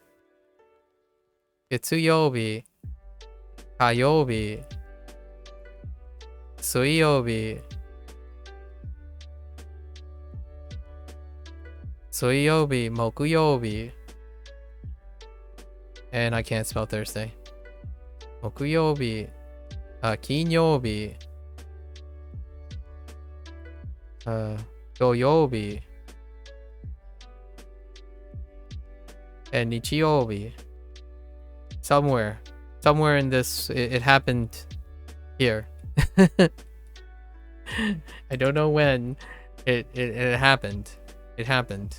Kayobi, Suiyobi, Mokuyobi, and I can't spell Thursday. Mokuyobi, Kinyobi, Doyobi, and Nichiyobi. Somewhere in this, it happened here. I don't know when it happened. It happened.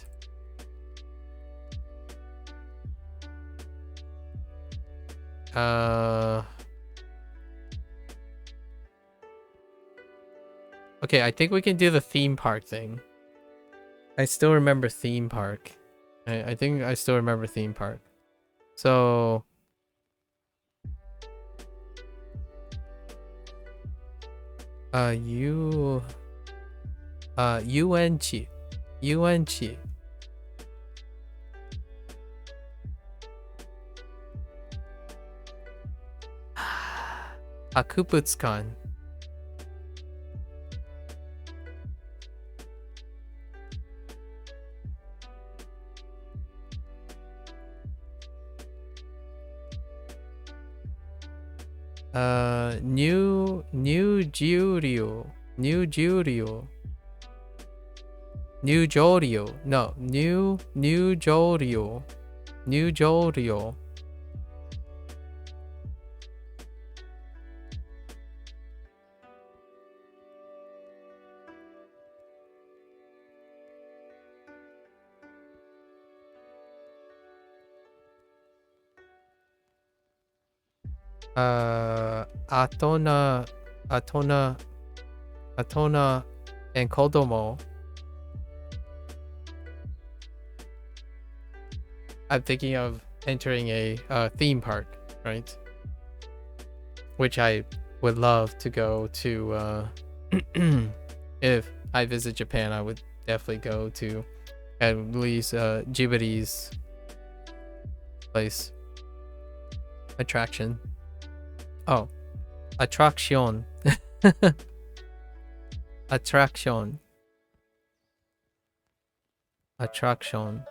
Okay, I think we can do the theme park thing. I still remember theme park. I think I still remember theme park. So Yuenchi. Akuputsukan. New Juryo. Atona, and Kodomo. I'm thinking of entering a theme park, right? Which I would love to go to. If I visit Japan, I would definitely go to at least Djibri's place, attraction. Oh, attraction. Attraction. Attraction.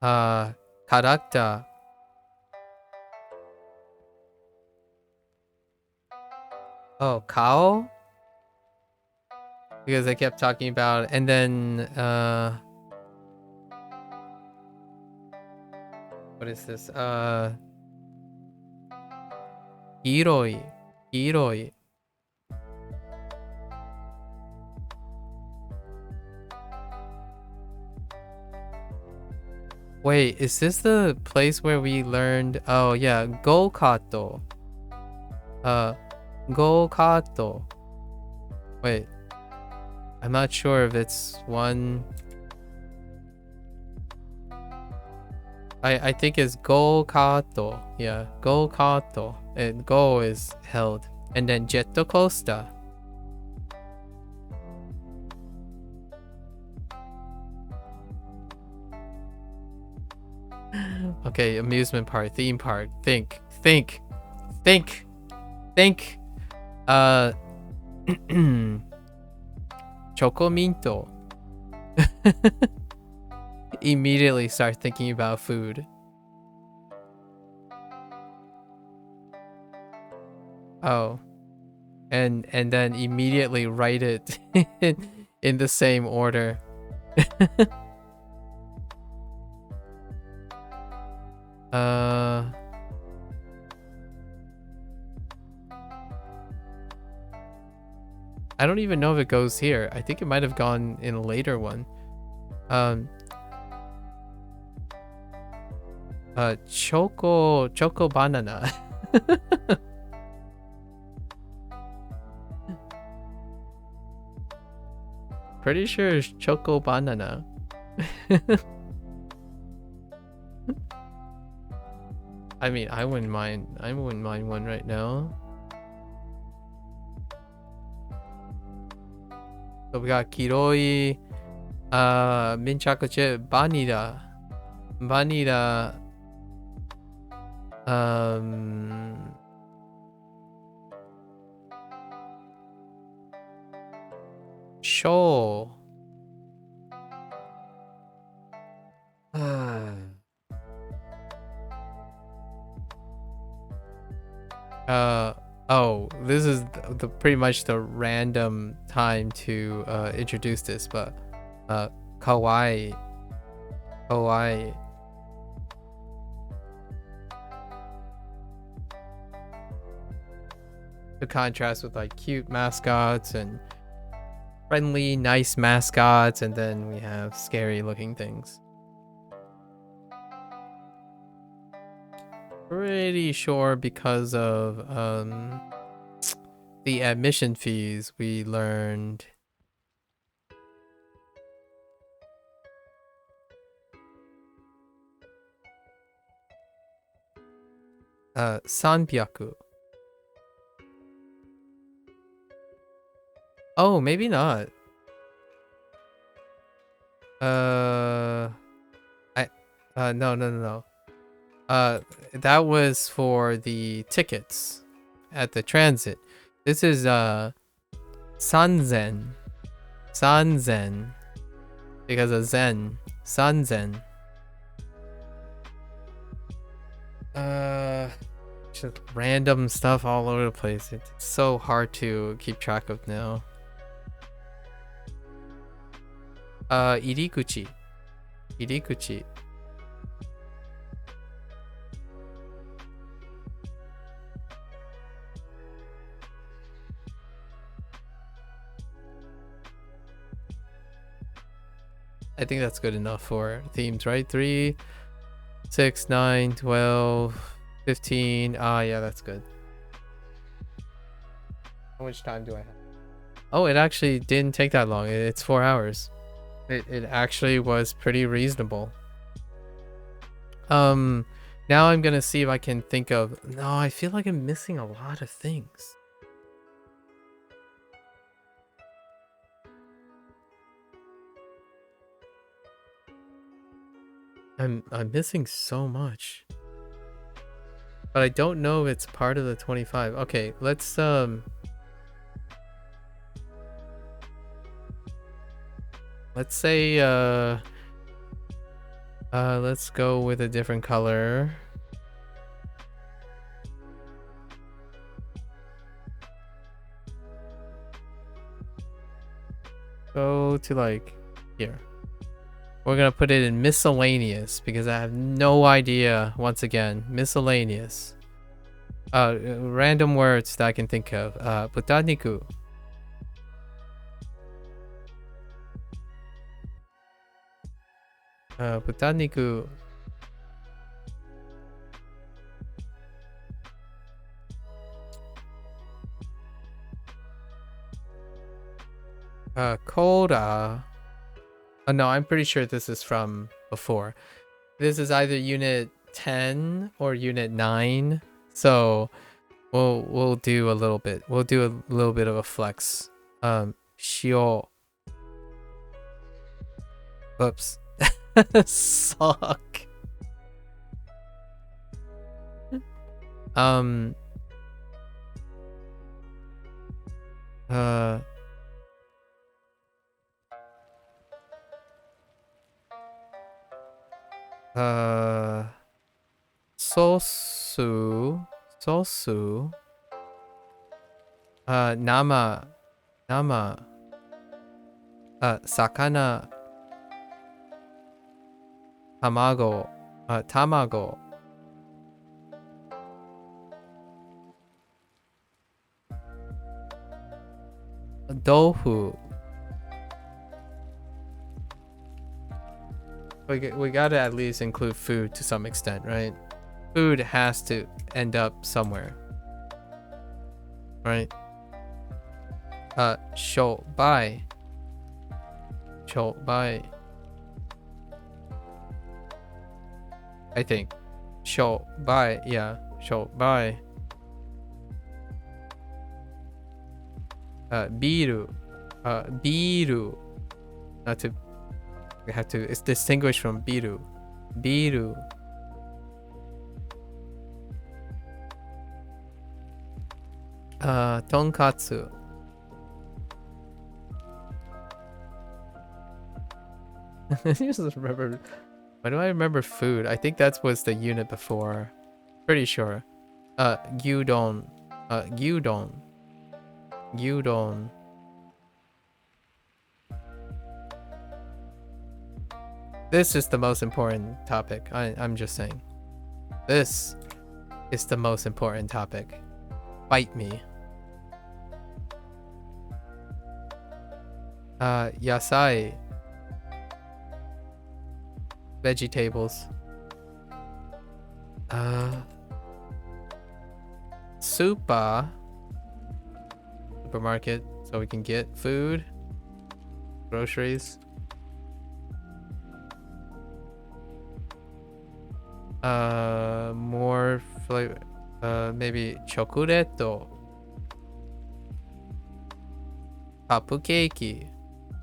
Character. Oh, Kao? Because I kept talking about, and then what is this? Hiroi. Hiroi. Wait, is this the place where we learned? Oh yeah, go-kato. Go-kato. Wait, I'm not sure if it's one. I think it's go-kato. Yeah, go-kato. And go is held. And then jet coaster. Okay, amusement park, theme park. Think. Chocominto. Immediately start thinking about food. Oh. And then immediately write it in the same order. I don't even know if it goes here. I think it might have gone in a later one. Choco banana. Pretty sure it's choco banana. I mean, I wouldn't mind one right now. So we got kiroi, mint chocolate chip, vanilla, show. Oh, this is the pretty much the random time to introduce this, but kawaii. To contrast with like cute mascots and friendly, nice mascots, and then we have scary looking things. Pretty sure because of the admission fees we learned sanbyaku. Oh, maybe not. No. That was for the tickets at the transit. This is sanzen because of zen. Sanzen. Just random stuff all over the place. It's so hard to keep track of now. Irikuchi. I think that's good enough for themes, right? 3, 6, 9, 12, 15. Ah, yeah, that's good. How much time do I have? Oh, it actually didn't take that long. It's 4 hours. It actually was pretty reasonable. Now I'm gonna see if I can think of... No, I feel like I'm missing a lot of things. I'm missing so much. But I don't know if it's part of the 25. Okay, let's say let's go with a different color. Go to like here. We're gonna put it in miscellaneous because I have no idea. Once again, miscellaneous. Random words that I can think of. Butaniku. Butaniku. Koda. Oh no, I'm pretty sure this is from before. This is either unit 10 or unit 9. So we'll do a little bit. We'll do a little bit of a flex. Shio. Oops. Suck. Sosu. Sosu. Nama. Nama. Sakana. Tamago. Tamago. Doufu. We gotta at least include food to some extent, right? Food has to end up somewhere, right? Shobai. Shobai. I think. Shobai, yeah. Shobai. Biru. Biru. Not to. We have to. It's distinguished from biru. Biru. Tonkatsu. I just remember. Why do I remember food? I think that was the unit before. Pretty sure. Gyudon. Gyudon. Gyudon. This is the most important topic. I'm just saying. This is the most important topic. Fight me. Yasai. Vegetables. Supermarket, so we can get food, groceries. More flavor. Maybe chocolate. Cupcake.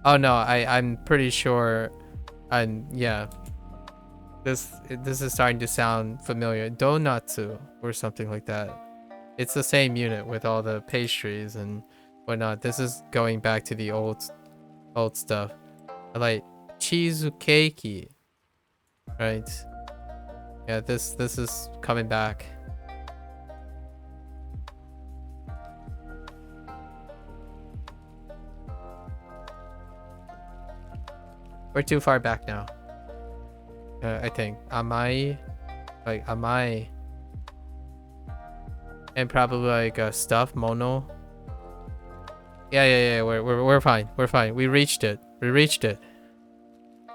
Oh no, I'm pretty sure. Yeah. This is starting to sound familiar. Donatsu or something like that. It's the same unit with all the pastries and whatnot. This is going back to the old stuff. I like cheesecake. Right. Yeah, this is coming back. We're too far back now. I think. Amai. And probably like stuff, mono. Yeah. We're fine. We're fine. We reached it.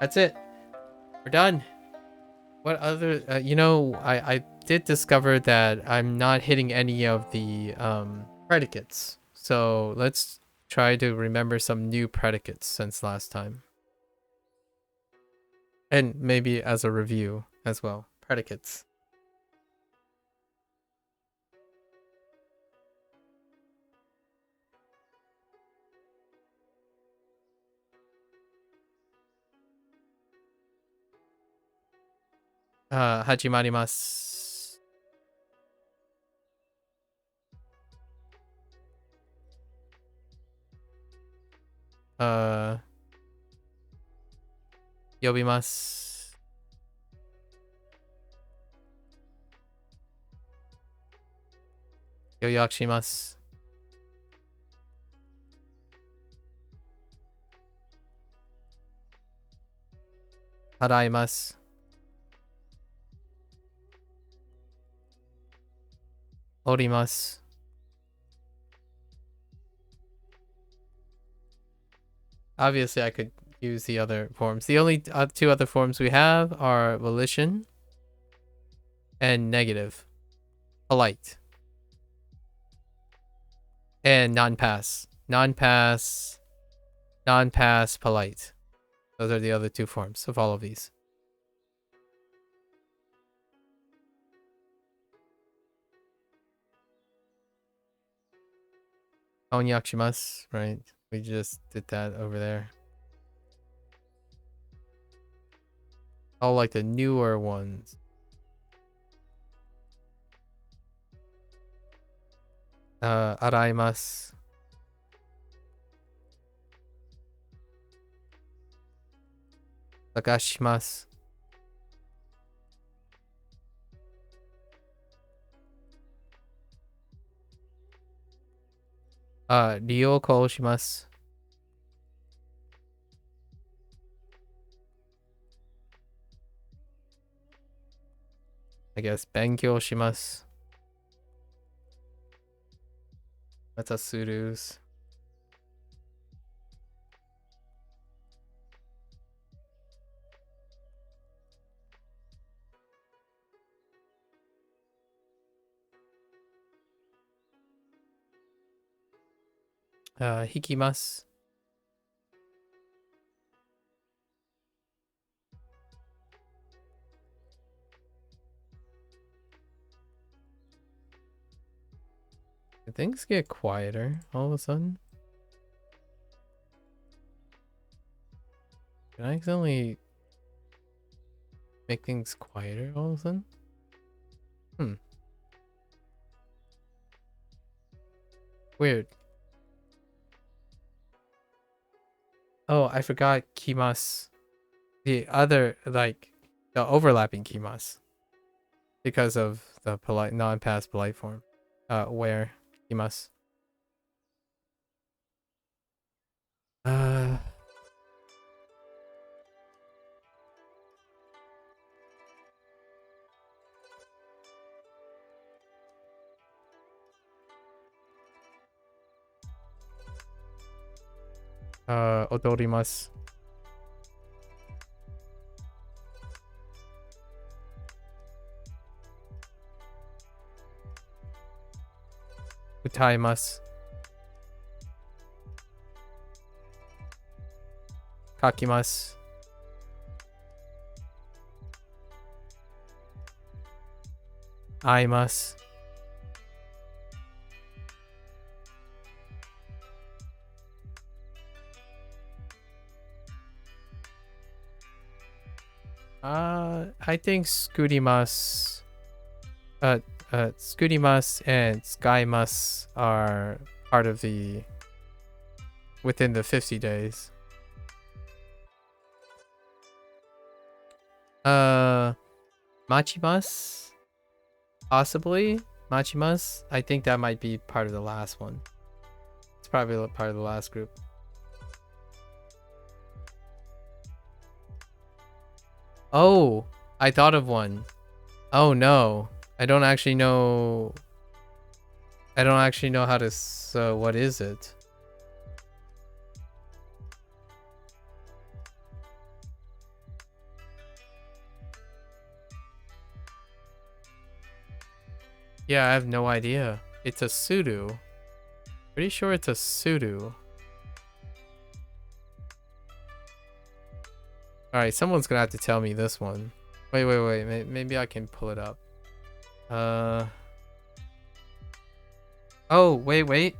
That's it. We're done. What other I did discover that I'm not hitting any of the predicates. So let's try to remember some new predicates since last time. And maybe as a review as well. Predicates. Hajimarimasu. Yobimasu. Yoyakushimasu. Haraimasu. Orimasu. Obviously, I could use the other forms. The only two other forms we have are volition and negative. Polite. And non-pass. Non-pass. Non-pass, polite. Those are the other two forms of all of these. Onyakushimasu, right? We just did that over there. All like the newer ones. Araimasu. Tagashimasu. Ryoko shimasu. I guess benkyou shimasu. That's a surus. Hikimasu. Did things get quieter all of a sudden? Can I accidentally make things quieter all of a sudden? Weird. Oh, I forgot kimasu. The other, like, the overlapping kimasu. Because of the polite, non-pass polite form. Where kimasu. Odorimasu. Utaimasu. Kakimasu. Aimasu. I think Skurimasu, Skurimasu and Skymasu are part of the within the 50 days. Machimasu, possibly Machimasu. I think that might be part of the last one. It's probably part of the last group. Oh, I thought of one. Oh no, I don't actually know. I don't actually know how to. So what is it? Yeah, I have no idea. It's a pseudo. Pretty sure it's a pseudo. Alright, someone's gonna have to tell me this one. Wait. Maybe I can pull it up. Oh, wait.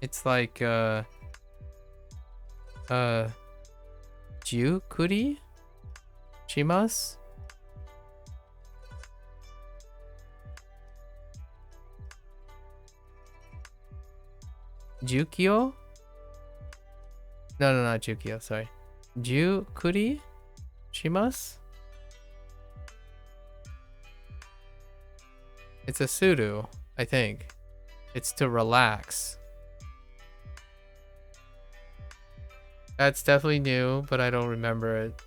It's like, Jukuri? Shimasu? Jukyo? No, not Jukyo, sorry. Jukuri shimasu? It's a suru, I think. It's to relax. That's definitely new, but I don't remember it.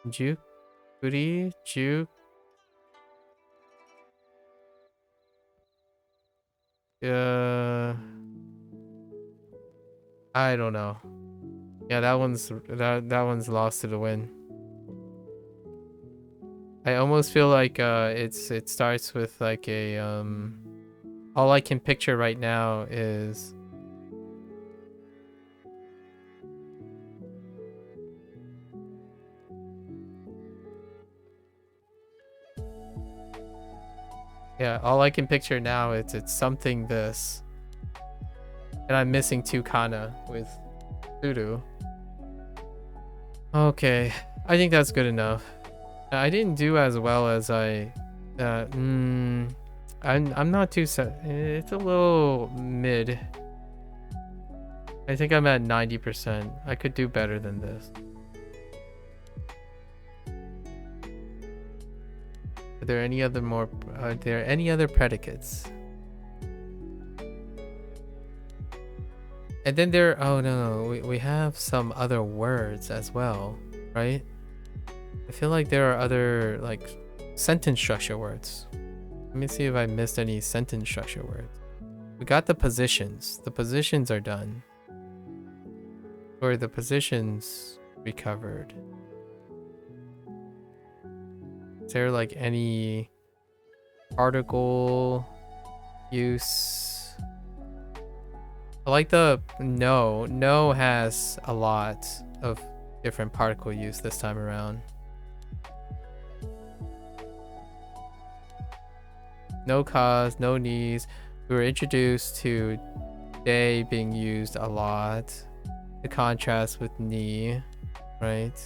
Jukuri, I don't know. Yeah, that one's lost to the wind. I almost feel like it starts with like a all I can picture right now is yeah, all I can picture now is it's something this. And I'm missing 2 kana with suru. Okay, I think that's good enough. I didn't do as well as I'm not too set. It's a little mid. I think I'm at 90%. I could do better than this. Are there any other predicates? And then oh no, we have some other words as well, right? I feel like there are other like sentence structure words. Let me see if I missed any sentence structure words. We got the positions. The positions are done. Or the positions recovered. Is there like any particle use? I like the no. No has a lot of different particle use this time around. No cause, no knees. We were introduced to day being used a lot. The contrast with knee, right?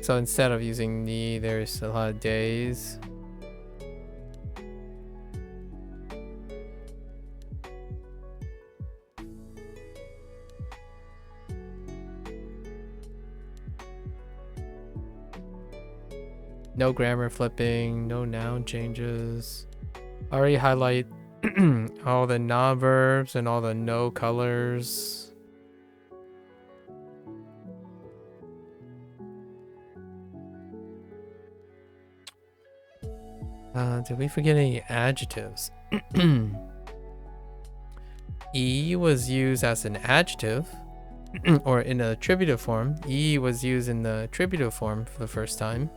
So instead of using knee, there's a lot of days. No grammar flipping, no noun changes. I already highlight all the non-verbs and all the no colors. Did we forget any adjectives? E was used as an adjective or in a attributive form. E was used in the attributive form for the first time.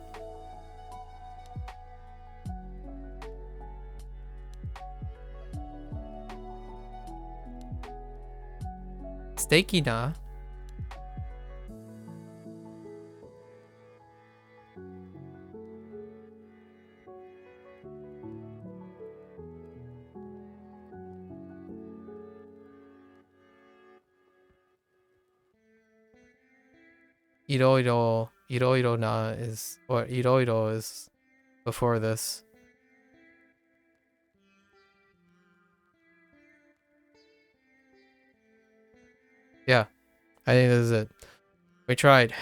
Steaky na. Iroiro na is, or iroiro is before this. Yeah, I think this is it. We tried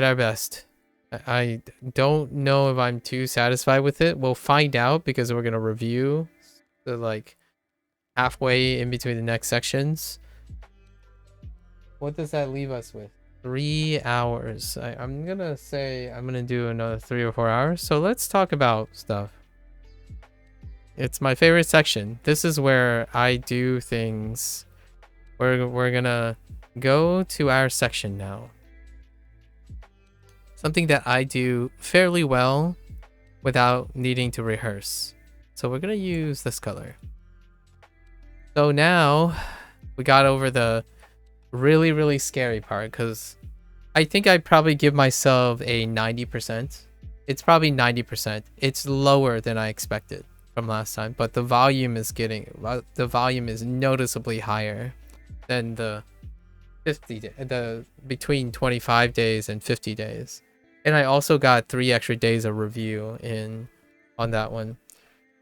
our best. I don't know if I'm too satisfied with it. We'll find out because we're gonna review the like halfway in between the next sections. What does that leave us with? 3 hours. I'm gonna say I'm gonna do another 3 or 4 hours. So let's talk about stuff. It's my favorite section. This is where I do things. We're gonna go to our section now. Something that I do fairly well without needing to rehearse. So we're gonna use this color. So now we got over the really scary part, because I think I'd probably give myself a 90%. It's probably 90%. It's lower than I expected. from last time, but the volume is noticeably higher than the between 25 days and 50 days. And I also got 3 extra days of review in on that one.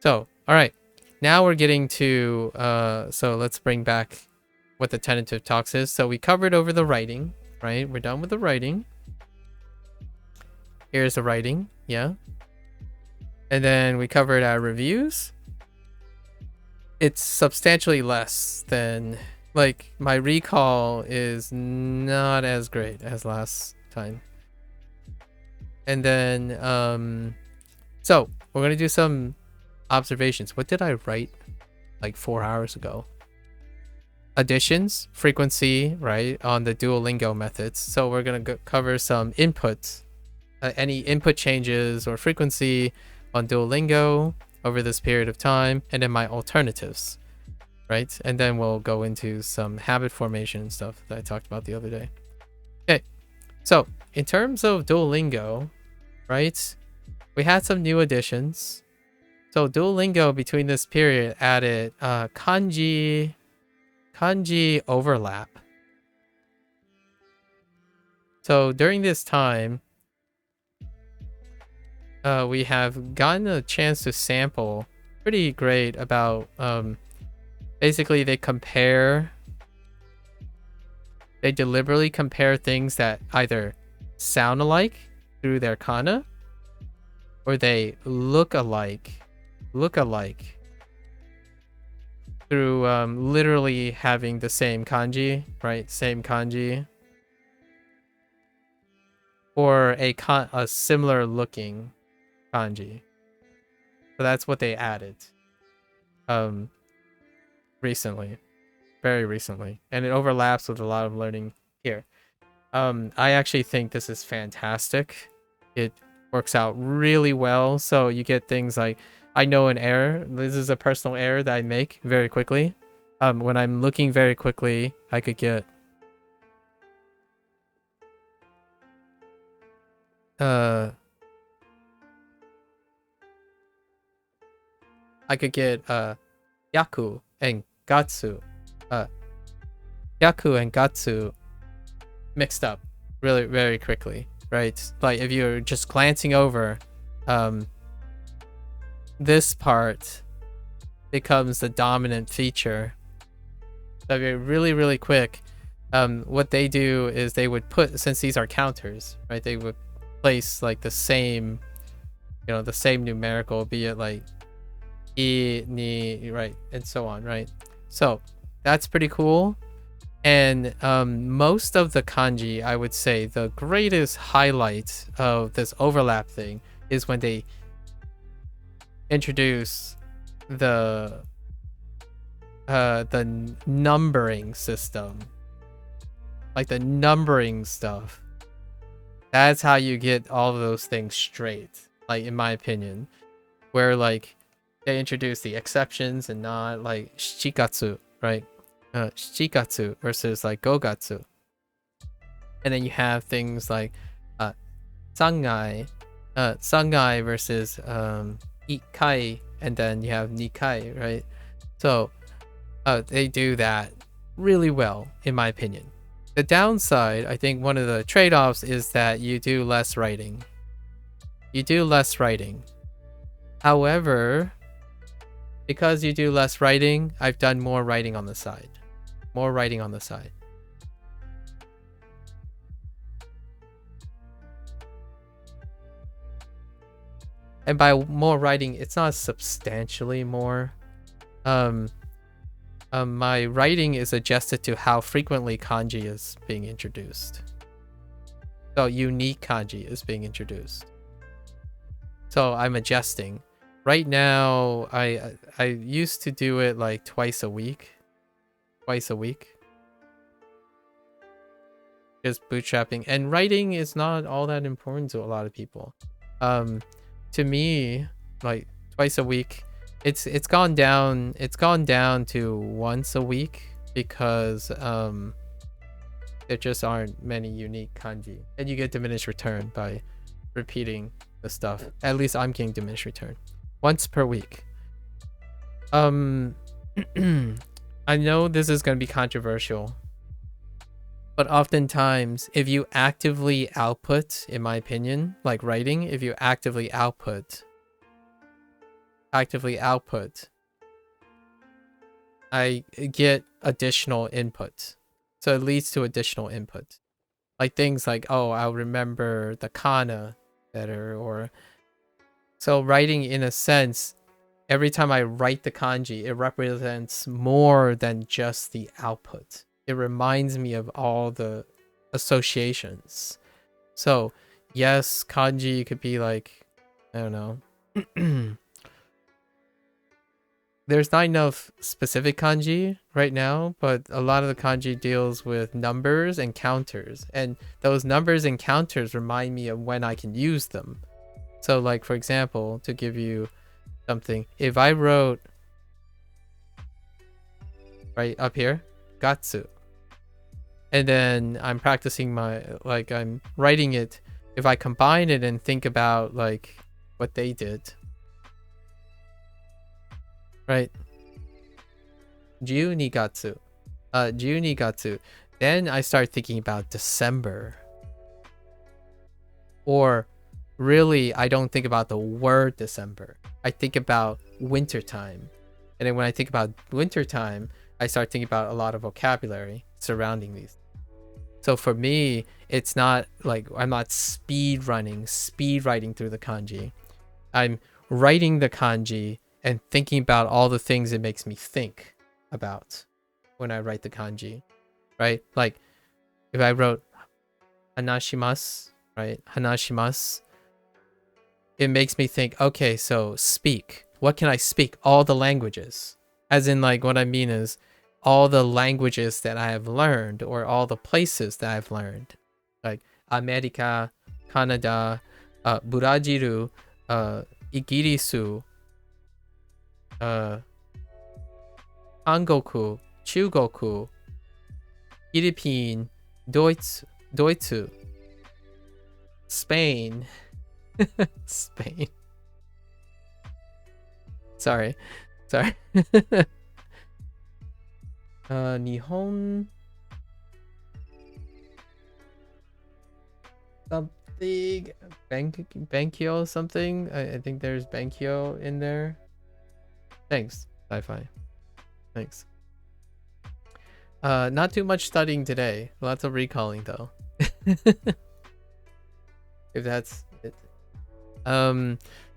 So, all right. Now we're getting to so let's bring back what the tentative talks is. So we covered over the writing, right? We're done with the writing. Here's the writing, yeah. And then we covered our reviews. It's substantially less than, like, my recall is not as great as last time. And then so we're gonna do some observations. What did I write like 4 hours ago? Additions, frequency, right, on the Duolingo methods. So we're gonna cover some inputs, any input changes or frequency on Duolingo over this period of time, and then my alternatives, right? And then we'll go into some habit formation and stuff that I talked about the other day. Okay, so in terms of Duolingo, right, we had some new additions. So Duolingo between this period added kanji overlap. So during this time, we have gotten a chance to sample pretty great about basically they deliberately compare things that either sound alike through their kana, or they look alike through literally having the same kanji, right? Same kanji, or a similar looking kanji. So that's what they added recently, very recently, and it overlaps with a lot of learning here. I actually think this is fantastic. It works out really well. So you get things like, I know an error. This is a personal error that I make very quickly. When I'm looking very quickly, I could get yaku and gatsu mixed up really very quickly, right? Like if you're just glancing over, this part becomes the dominant feature. So if you're really quick, what they do is they would put, since these are counters, right, they would place like the same, the same numerical, be it like I, ni, right, and so on, right? So that's pretty cool. And most of the kanji, I would say the greatest highlight of this overlap thing is when they introduce the numbering system, like the numbering stuff. That's how you get all of those things straight, like in my opinion, where like they introduce the exceptions and not like shikatsu, right? Shikatsu versus like gogatsu, and then you have things like sangai versus ikai, and then you have nikai, right? So they do that really well, in my opinion. The downside, I think one of the trade-offs is that you do less writing. However, because you do less writing, I've done more writing on the side. And by more writing, it's not substantially more. My writing is adjusted to how frequently kanji is being introduced. So unique kanji is being introduced. So I'm adjusting. Right now, I used to do it like twice a week. Just bootstrapping. And writing is not all that important to a lot of people. To me, like twice a week, it's gone down to once a week because there just aren't many unique kanji, and you get diminished return by repeating the stuff. At least I'm getting diminished return once per week. Um, I know this is going to be controversial, but oftentimes, if you actively output, in my opinion, like writing, if you actively output, I get additional input. So it leads to additional input. Like things like, oh, I'll remember the kana better, or so writing, in a sense, every time I write the kanji, it represents more than just the output. It reminds me of all the associations. So, yes, kanji could be like, I don't know. There's not enough specific kanji right now, but a lot of the kanji deals with numbers and counters. And those numbers and counters remind me of when I can use them. So, like, for example, to give you something, if I wrote right up here, gatsu, and then I'm practicing I'm writing it, if I combine it and think about like what they did, right? Junigatsu, then I start thinking about December. Or really, I don't think about the word December. I think about wintertime. And then when I think about wintertime, I start thinking about a lot of vocabulary surrounding these. So for me, it's not like I'm not speed writing through the kanji. I'm writing the kanji and thinking about all the things it makes me think about when I write the kanji, right? Like if I wrote hanashimasu, right? Hanashimasu, it makes me think, okay, so speak. What can I speak? All the languages. As in, like, what I mean is all the languages that I have learned, or all the places that I've learned. Like America, Canada, Brazil, Igirisu, Angoku, Chugoku, Philippine, Deutsche, Spain. Spain. Sorry. Nihon something, Bankyo something. I think there's Bankyo in there. Thanks, sci-fi. Thanks. Not too much studying today. Lots of recalling though. If that's it.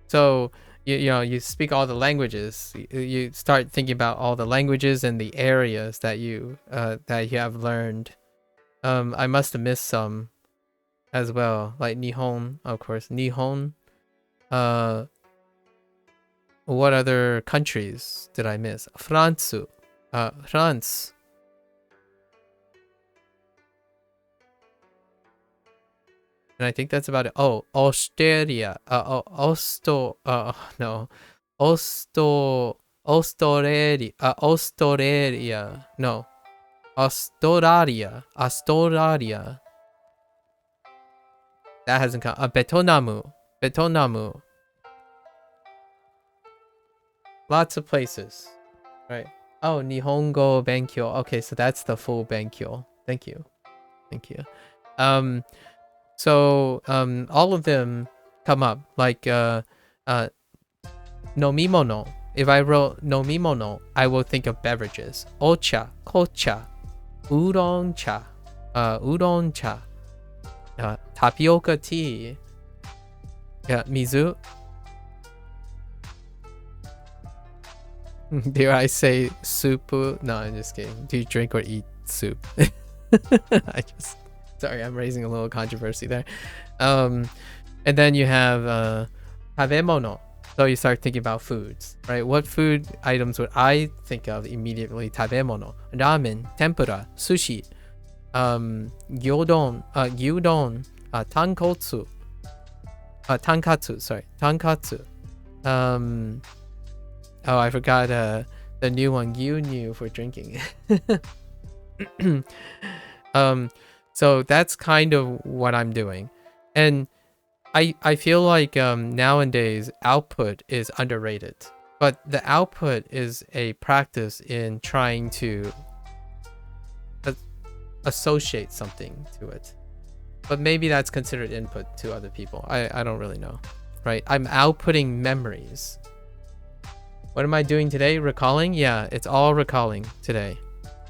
So you know, you speak all the languages. You start thinking about all the languages and the areas that you have learned. I must have missed some as well, like Nihon, of course. Nihon. What other countries did I miss? France. France. And I think that's about it. Oh, Australia. No. Australia. Australia. No. Australia. That hasn't come. Betonamu. Lots of places. Right. Oh, Nihongo Benkyo. Okay, so that's the full Benkyo. Thank you. So all of them come up, like nomimono. If I wrote nomimono, I will think of beverages. Ocha, kocha, udon cha, tapioca tea, mizu. Dare I say soup? No, I'm just kidding. Do you drink or eat soup? Sorry, I'm raising a little controversy there. And then you have tabemono. So you start thinking about foods, right? What food items would I think of immediately? Tabemono. Ramen, tempura, sushi, gyudon, tankatsu. Oh, I forgot the new one, gyunyu, for drinking. So that's kind of what I'm doing. And I feel like nowadays output is underrated. but the output is a practice in trying to associate something to it. But maybe that's considered input to other people. I don't really know, right? I'm outputting memories. What am I doing today? Recalling? Yeah, it's all recalling today.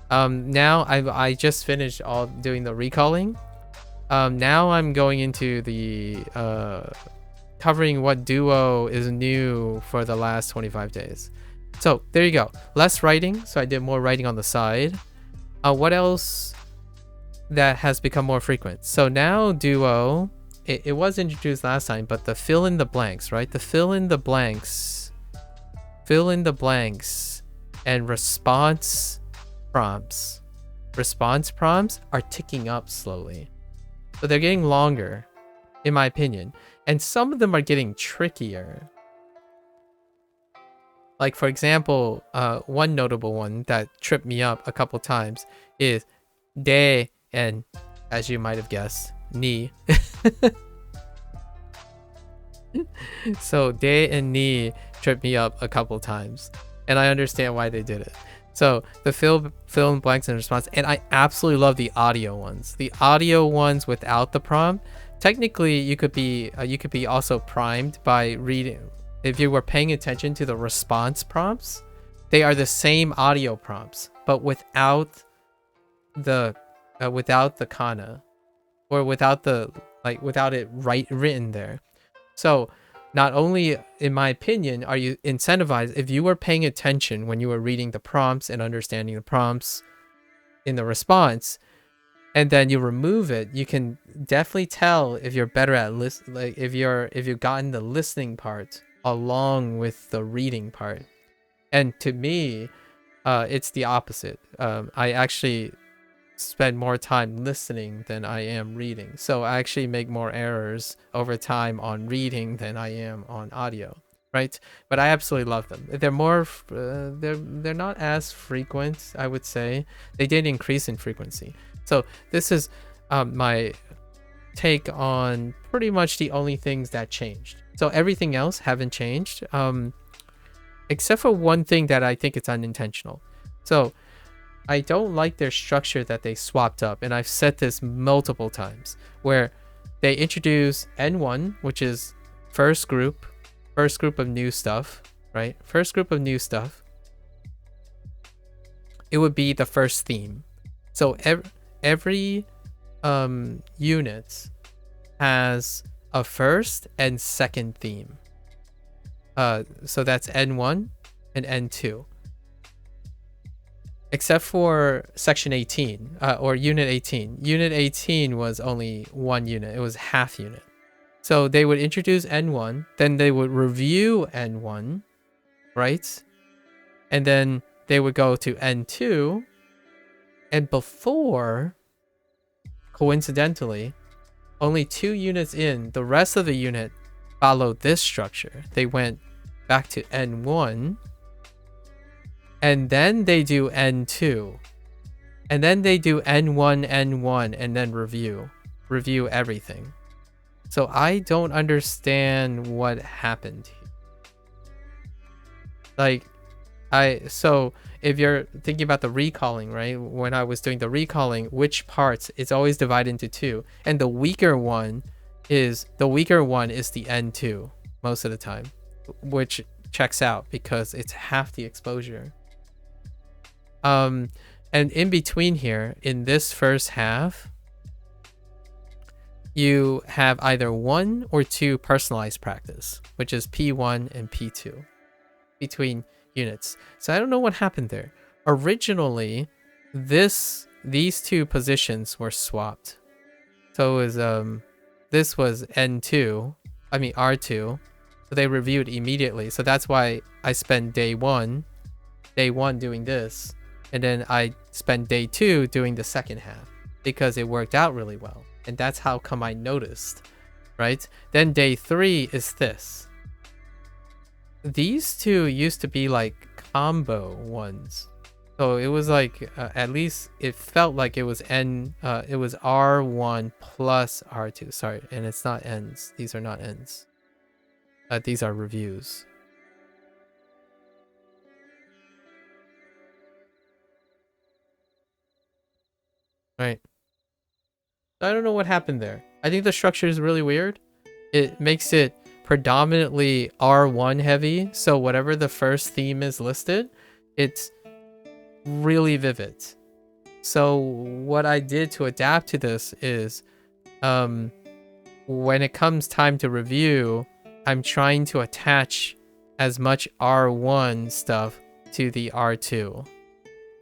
Now I just finished all doing the recalling. Now I'm going into the covering what Duo is new for the last 25 days. So there you go. Less writing. So I did more writing on the side. What else that has become more frequent? So now Duo, it was introduced last time, but the fill in the blanks, right? The fill in the blanks and response prompts are ticking up slowly. So they're getting longer, in my opinion. And some of them are getting trickier. Like, for example, one notable one that tripped me up a couple times is de and, as you might have guessed, ni. So de and ni tripped me up a couple times. And I understand why they did it. So the fill in blanks and response, and I absolutely love the audio ones. The audio ones without the prompt. Technically, you could be also primed by reading. If you were paying attention to the response prompts, they are the same audio prompts, but without the kana, or without it written there. So not only, in my opinion, are you incentivized, if you were paying attention when you were reading the prompts and understanding the prompts in the response, and then you remove it, you can definitely tell if you're better at if you've gotten the listening part along with the reading part. And to me, it's the opposite. I actually spend more time listening than I am reading. So I actually make more errors over time on reading than I am on audio, right? But I absolutely love them. They're more, they're not as frequent, I would say. They did increase in frequency. So this is my take on pretty much the only things that changed. So everything else haven't changed, except for one thing that I think it's unintentional. So I don't like their structure that they swapped up, and I've said this multiple times, where they introduce N1, which is first group of new stuff, right? First group of new stuff. It would be the first theme. So every unit has a first and second theme. So that's N1 and N2. Except for section 18, or unit 18. Unit 18 was only one unit. It was half unit. So they would introduce N1, then they would review N1, right? And then they would go to N2. And before, coincidentally, only 2 units in, the rest of the unit followed this structure. They went back to N1. And then they do N2. And then they do N1, and then review everything. So I don't understand what happened here. So if you're thinking about the recalling, right? When I was doing the recalling, which parts, it's always divided into 2. And the weaker one is the N2 most of the time, which checks out because it's half the exposure. And in between here, in this first half, you have either 1 or 2 personalized practice, which is P1 and P2 between units. So I don't know what happened there. Originally, these 2 positions were swapped. So it was this was R2. So they reviewed immediately. So that's why I spent day one doing this. And then I spent day 2 doing the second half because it worked out really well. And that's how come I noticed, right? Then day 3 is this. These 2 used to be like combo ones. So it was like, at least it felt like it was it was R1 plus R2. Sorry, and it's not ends. These are not ends. These are reviews. Right. I don't know what happened there. I think the structure is really weird. It makes it predominantly R1 heavy, so whatever the first theme is listed, it's really vivid. So what I did to adapt to this is, when it comes time to review, I'm trying to attach as much R1 stuff to the R2,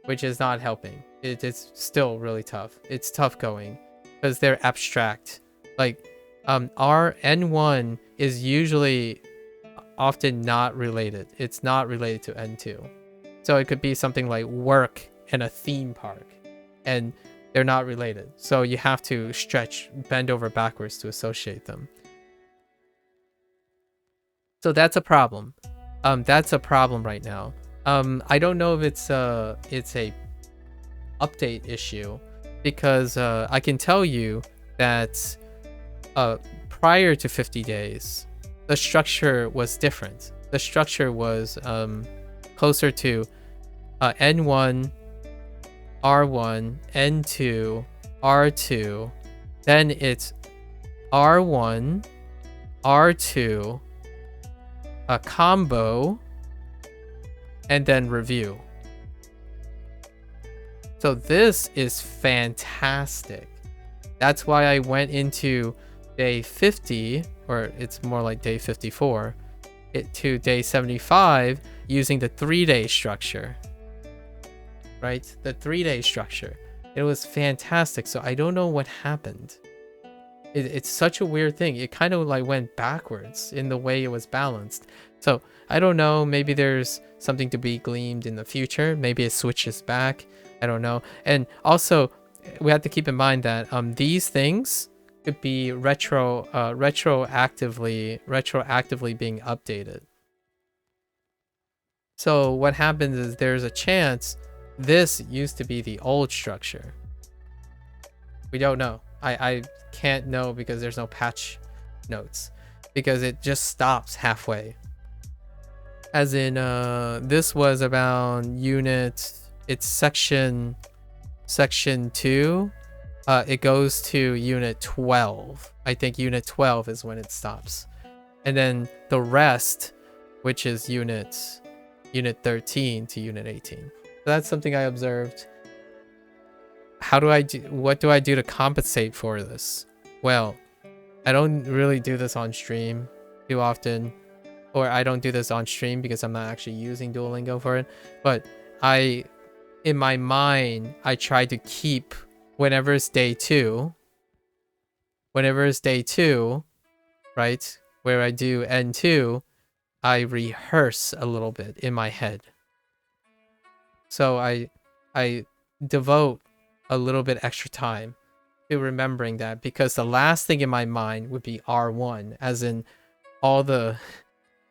which is not helping. It's still really tough. It's tough going because they're abstract. Like, N1 is usually often not related. It's not related to N2. So it could be something like work and a theme park, and they're not related. So you have to bend over backwards to associate them. So that's a problem. That's a problem right now. I don't know if it's a update issue, because I can tell you that prior to 50 days, the structure was different. The structure was closer to N1, R1, N2, R2, then it's R1, R2, a combo, and then review. So this is fantastic. That's why I went into day 50, or it's more like day 54, to day 75 using the 3-day structure. Right? The 3-day structure. It was fantastic. So I don't know what happened. It's such a weird thing. It kind of like went backwards in the way it was balanced. So I don't know. Maybe there's something to be gleaned in the future. Maybe it switches back. I don't know. And also, we have to keep in mind that these things could be retroactively being updated. So what happens is there's a chance this used to be the old structure. We don't know. I can't know because there's no patch notes, because it just stops halfway. As in, this was about it's section 2. It goes to unit 12. I think unit 12 is when it stops. And then the rest, which is unit 13 to unit 18. So that's something I observed. What do I do to compensate for this? Well, I don't really do this on stream too often, or I don't do this on stream because I'm not actually using Duolingo for it. But in my mind, I try to keep whenever it's day 2, right, where I do N2, I rehearse a little bit in my head. So I devote a little bit extra time to remembering that, because the last thing in my mind would be R1, as in all the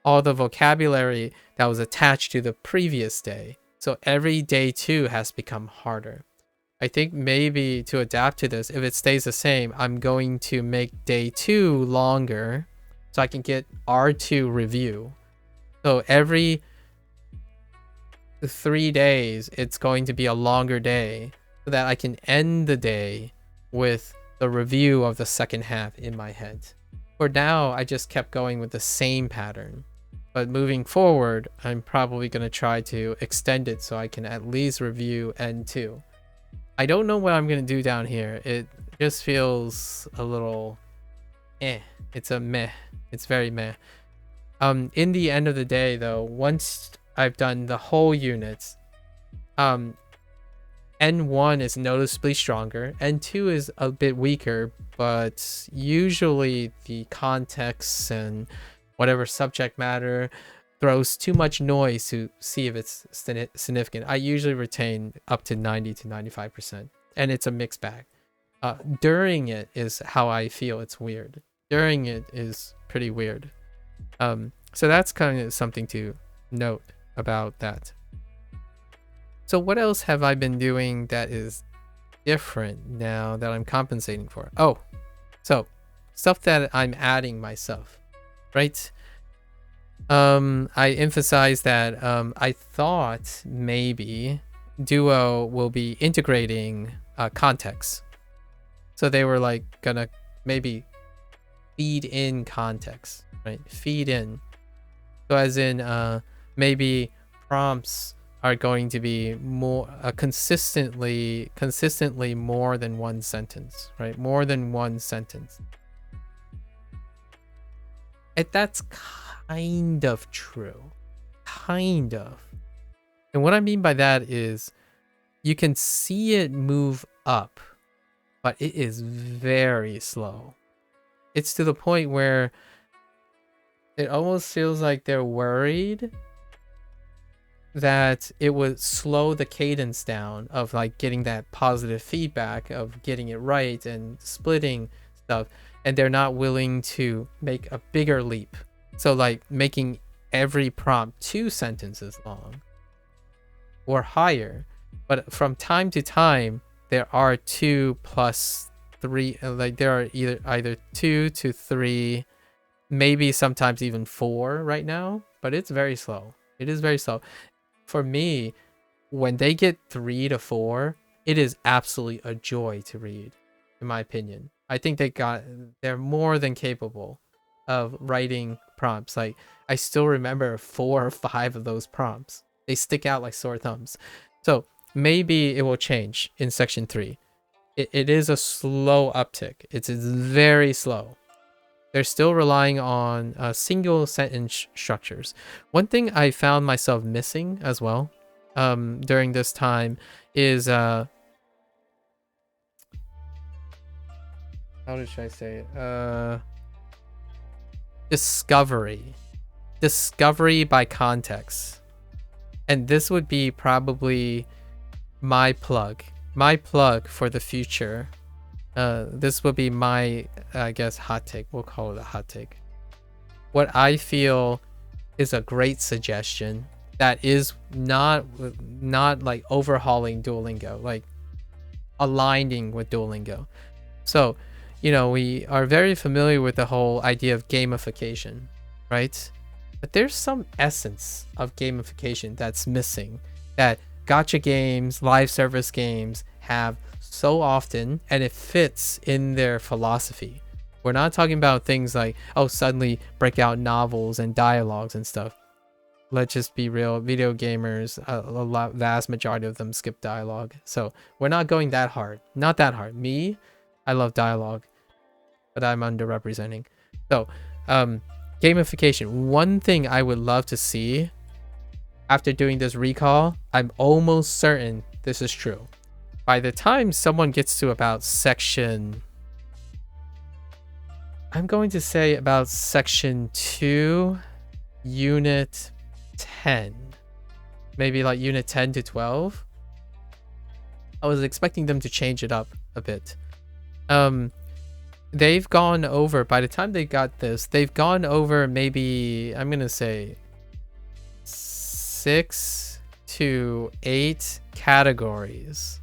vocabulary that was attached to the previous day. So every day 2 has become harder. I think maybe to adapt to this, if it stays the same, I'm going to make day 2 longer so I can get R2 review. So every 3 days, it's going to be a longer day so that I can end the day with the review of the second half in my head. For now, I just kept going with the same pattern. But moving forward, I'm probably going to try to extend it so I can at least review N2. I don't know what I'm going to do down here. It just feels a little It's a meh. It's very meh. In the end of the day, though, once I've done the whole units, N1 is noticeably stronger. N2 is a bit weaker, but usually the context and whatever subject matter throws too much noise to see if it's significant. I usually retain up to 90 to 95%, and it's a mixed bag. During it is how I feel it's weird. During it is pretty weird. So that's kind of something to note about that. So what else have I been doing that is different now that I'm compensating for? Oh, so stuff that I'm adding myself, right? I emphasize that I thought maybe Duo will be integrating context. So they were like gonna maybe feed in context, right? Feed in. So as in maybe prompts are going to be more consistently more than one sentence, right? More than one sentence. And that's kind of true. Kind of. And what I mean by that is you can see it move up, but it is very slow. It's to the point where it almost feels like they're worried that it would slow the cadence down of like getting that positive feedback of getting it right and splitting stuff, and they're not willing to make a bigger leap. So like making every prompt 2 sentences long or higher, but from time to time there are 2 plus 3, like there are either 2 to 3, maybe sometimes even 4 right now, but it's very slow. It is very slow. For me, when they get 3 to 4, it is absolutely a joy to read, in my opinion. I think they're more than capable of writing prompts. Like I still remember 4 or 5 of those prompts. They stick out like sore thumbs. So maybe it will change in section 3. It is a slow uptick. It's very slow. They're still relying on single sentence structures. One thing I found myself missing as well during this time is how should I say it? Discovery by context. And this would be probably my plug for the future. This would be my, I guess, hot take. We'll call it a hot take. What I feel is a great suggestion that is not like overhauling Duolingo, like aligning with Duolingo. So, we are very familiar with the whole idea of gamification, right? But there's some essence of gamification that's missing that gacha games, live service games have so often, and it fits in their philosophy. We're not talking about things like, suddenly break out novels and dialogues and stuff. Let's just be real. Video gamers, vast majority of them skip dialogue. So we're not going that hard. Not that hard. Me, I love dialogue, but I'm underrepresenting. So, gamification. One thing I would love to see after doing this recall, I'm almost certain this is true. By the time someone gets to about section, I'm going to say about section 2, unit 10, maybe like unit 10 to 12. I was expecting them to change it up a bit. They've gone over, by the time they got this, they've gone over maybe, I'm going to say 6 to 8 categories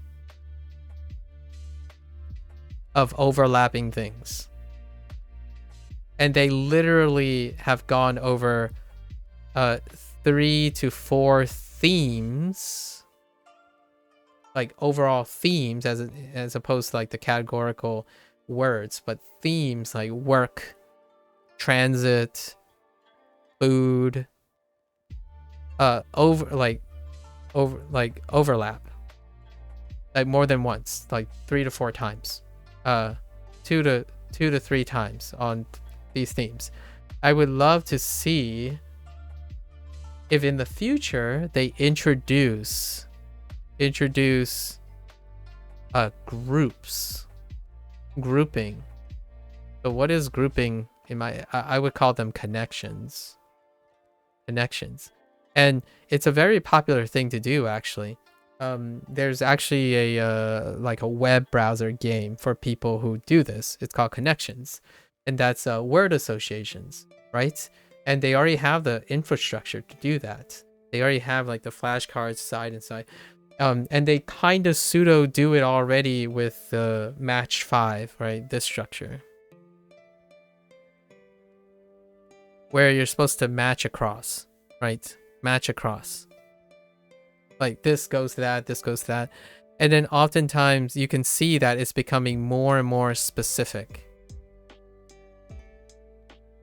of overlapping things. And they literally have gone over 3 to 4 themes, like overall themes as opposed to like the categorical words, but themes like work, transit, food, overlap, like more than once, like 3 to 4 times, 2 to 3 times on these themes. I would love to see if in the future they introduce grouping. So what is grouping? I would call them connections. And it's a very popular thing to do, actually. There's actually a like a web browser game for people who do this. It's called Connections, and that's word associations, right? And they already have the infrastructure to do that. They already have like the flashcards side and side. And they kind of pseudo do it already with the match 5, right? This structure, where you're supposed to match across, right? Match across. Like this goes to that, this goes to that. And then oftentimes you can see that it's becoming more and more specific.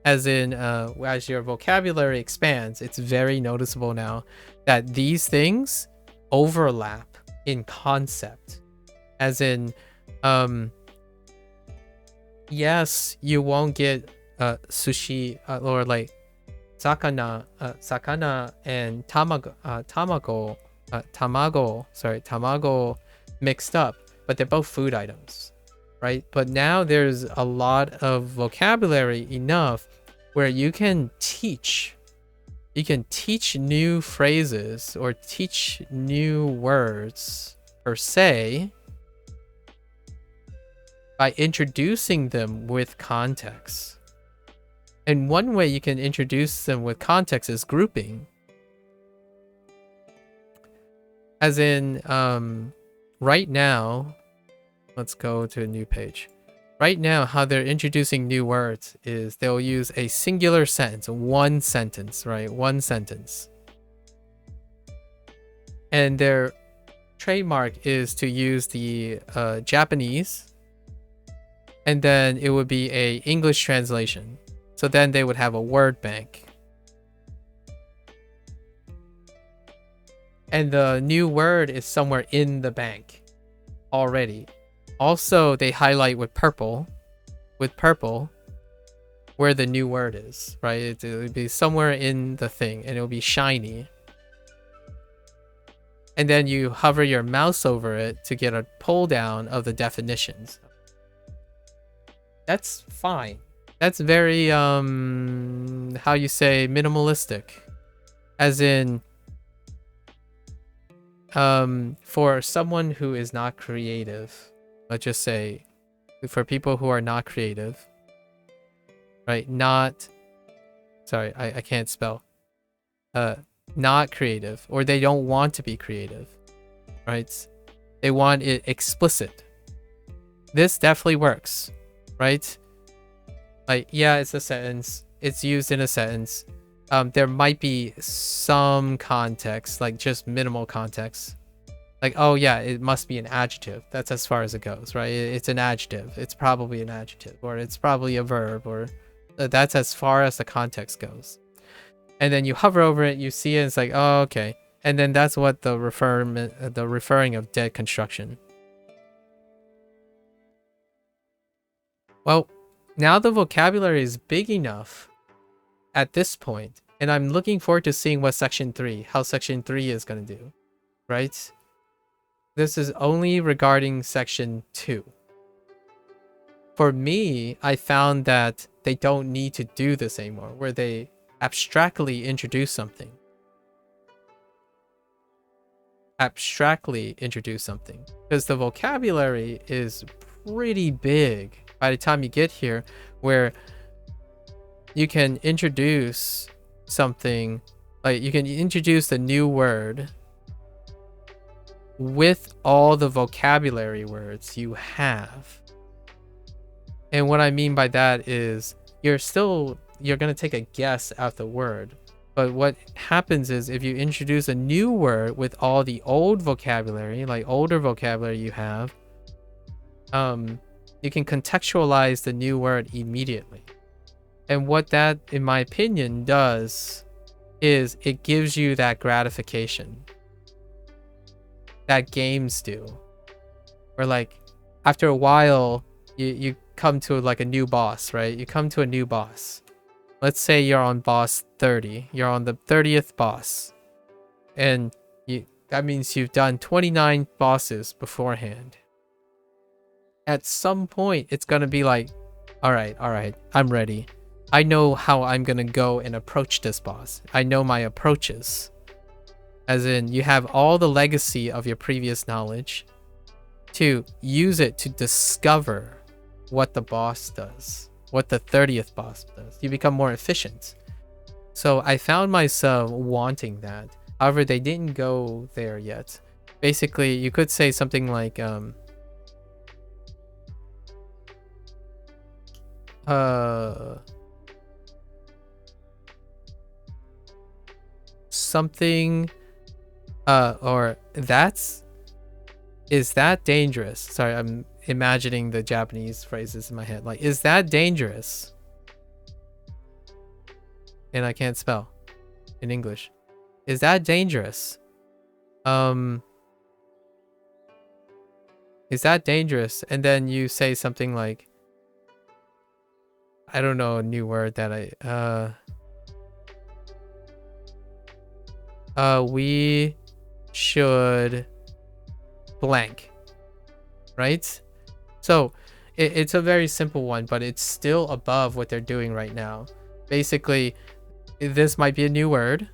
As in, as your vocabulary expands, it's very noticeable now that these things overlap in concept. As in, yes, you won't get sushi or like sakana and tamago mixed up, but they're both food items, right? But now there's a lot of vocabulary enough where you can teach new phrases or teach new words per se by introducing them with context. And one way you can introduce them with context is grouping. As in, right now, let's go to a new page. Right now, how they're introducing new words is they'll use a singular sentence, one sentence, right? One sentence. And their trademark is to use the Japanese, and then it would be a English translation. So then they would have a word bank. And the new word is somewhere in the bank already. Also, they highlight with purple where the new word is, right? It would be somewhere in the thing and it'll be shiny. And then you hover your mouse over it to get a pull down of the definitions. That's fine. That's very, how you say, minimalistic. As in, for someone who is not creative, let's just say, for people who are not creative, right? I can't spell. Not creative, or they don't want to be creative, right? They want it explicit. This definitely works, right? Like, yeah, it's a sentence. It's used in a sentence. There might be some context, like just minimal context. Like, oh yeah, it must be an adjective. That's as far as it goes, right? It's an adjective. It's probably an adjective, or it's probably a verb, or that's as far as the context goes. And then you hover over it, you see it, it's like, oh, okay. And then that's what the referring of dead construction. Well, now the vocabulary is big enough at this point, and I'm looking forward to seeing what how section 3 is going to do, right? This is only regarding section 2. For me, I found that they don't need to do this anymore, where they abstractly introduce something. Because the vocabulary is pretty big by the time you get here, where you can introduce something, like you can introduce a new word with all the vocabulary words you have. And what I mean by that is you're going to take a guess at the word. But what happens is if you introduce a new word with all the old vocabulary, like older vocabulary you have, you can contextualize the new word immediately. And what that, in my opinion, does is it gives you that gratification that games do. Where like after a while, you come to like a new boss, right? You come to a new boss. Let's say you're on boss 30. You're on the 30th boss. And that means you've done 29 bosses beforehand. At some point, it's going to be like, all right, I'm ready. I know how I'm going to go and approach this boss. I know my approaches. As in, you have all the legacy of your previous knowledge to use it to discover what the boss does, what the 30th boss does. You become more efficient. So I found myself wanting that. However, they didn't go there yet. Basically, you could say something like, something, or that's Is that dangerous? Sorry, I'm imagining the Japanese phrases in my head. Like, is that dangerous? And I can't spell in English. Is that dangerous? Is that dangerous? And then you say something like, I don't know, a new word that we should blank, right? So it's a very simple one, but it's still above what they're doing right now. Basically, this might be a new word,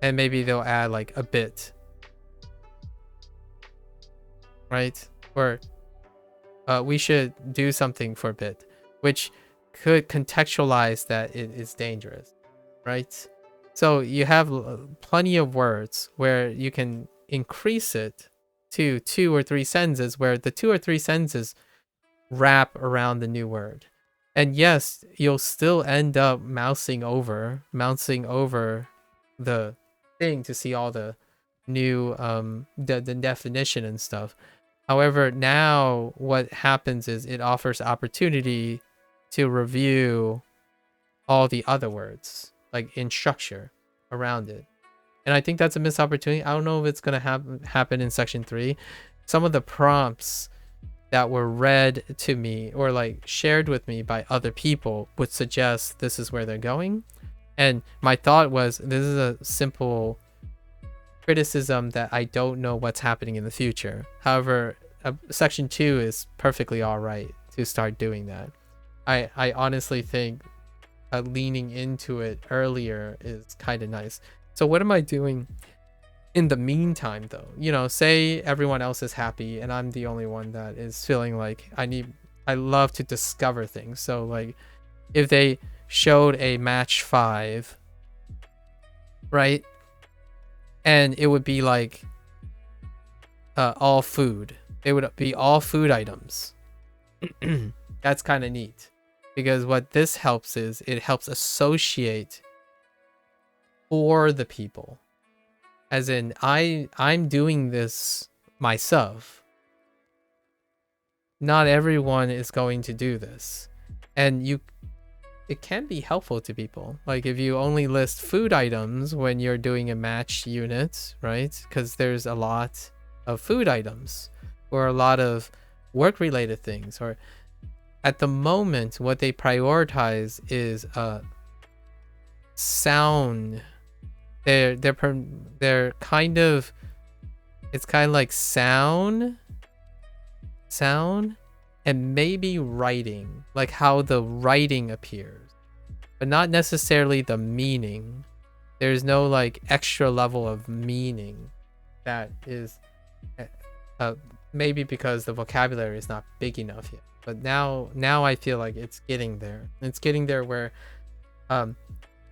and maybe they'll add like a bit, right? Or we should do something for a bit, which could contextualize that it is dangerous, right? So you have plenty of words where you can increase it to 2 or 3 sentences, where the 2 or 3 sentences wrap around the new word. And yes, you'll still end up mousing over the thing to see all the new the definition and stuff. However, now what happens is it offers opportunity to review all the other words, like in structure around it. And I think that's a missed opportunity. I don't know if it's going to happen in section 3. Some of the prompts that were read to me or like shared with me by other people would suggest this is where they're going. And my thought was, this is a simple criticism that I don't know what's happening in the future. However, section 2 is perfectly all right to start doing that. I honestly think leaning into it earlier is kind of nice. So what am I doing in the meantime, though? You know, say everyone else is happy and I'm the only one that is feeling like I love to discover things. So like if they showed a match 5, right? And it would be like all food. It would be all food items. That's kind of neat. Because what this helps is it helps associate for the people. As in, I'm doing this myself. Not everyone is going to do this. And it can be helpful to people. Like if you only list food items when you're doing a match unit, right? Because there's a lot of food items or a lot of work-related things. Or at the moment, what they prioritize is sound. They're kind of, it's kind of like sound and maybe writing, like how the writing appears, but not necessarily the meaning. There's no like extra level of meaning that is maybe because the vocabulary is not big enough yet. But now I feel like it's getting there. It's getting there where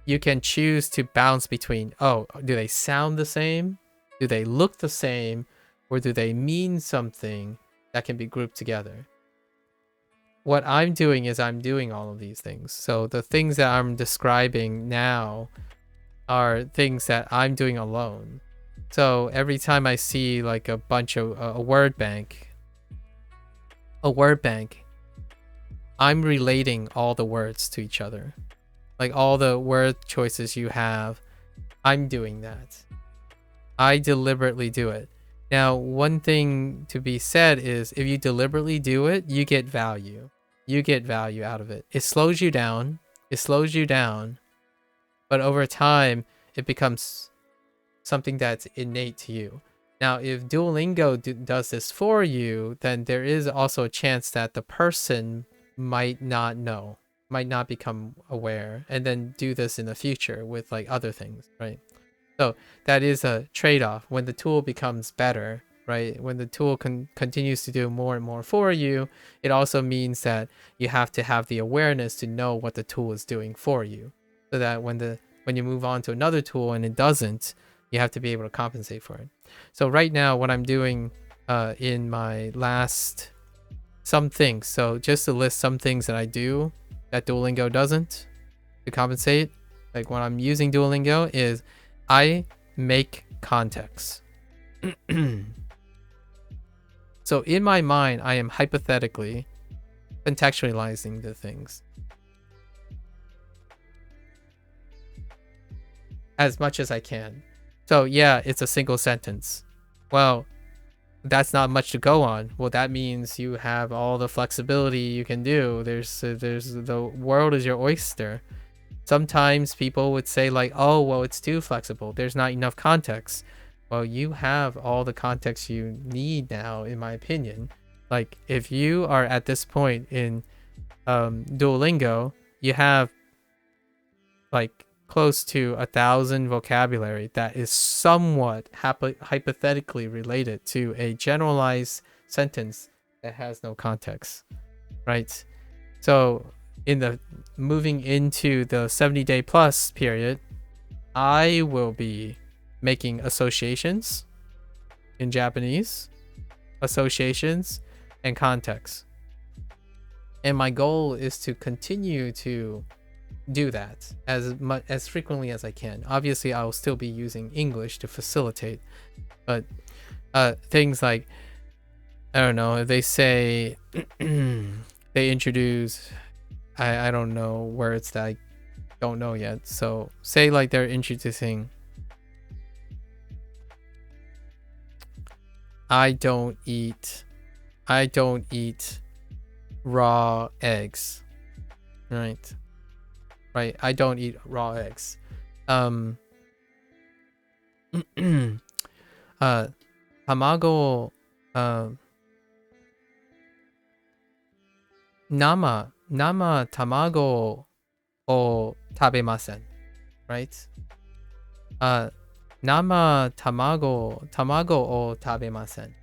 you can choose to bounce between, oh, do they sound the same? Do they look the same? Or do they mean something that can be grouped together? What I'm doing is I'm doing all of these things. So the things that I'm describing now are things that I'm doing alone. So every time I see like a bunch of a word bank, I'm relating all the words to each other. Like all the word choices you have, I'm doing that. I deliberately do it. Now, one thing to be said is if you deliberately do it, you get value. You get value out of it. It slows you down. But over time, it becomes something that's innate to you. Now, if Duolingo does this for you, then there is also a chance that the person might not know, might not become aware, and then do this in the future with like other things, right? So that is a trade-off. When the tool becomes better, right? When the tool continues to do more and more for you, it also means that you have to have the awareness to know what the tool is doing for you, so that when you move on to another tool and it doesn't, you have to be able to compensate for it. So right now, what I'm doing in my last some things, so just to list some things that I do that Duolingo doesn't to compensate, like when I'm using Duolingo, is I make context. So in my mind, I am hypothetically contextualizing the things as much as I can. So yeah, it's a single sentence. Well, that's not much to go on. Well, that means you have all the flexibility you can do. There's the world is your oyster. Sometimes people would say like, oh, well, it's too flexible. There's not enough context. Well, you have all the context you need now, in my opinion. Like, if you are at this point in Duolingo, you have like close to 1,000 vocabulary that is somewhat hypothetically related to a generalized sentence that has no context, right? So in the moving into the 70-day plus period, I will be making associations in Japanese, associations and context. And my goal is to continue to do that as frequently as I can. Obviously, I will still be using English to facilitate, but things like, I don't know, they say they introduce, I don't know words that I don't know yet. So say like they're introducing, I don't eat raw eggs, right? Right, I don't eat raw eggs. Tamago, nama tamago o tabemasen, right? Nama tamago o tabemasen.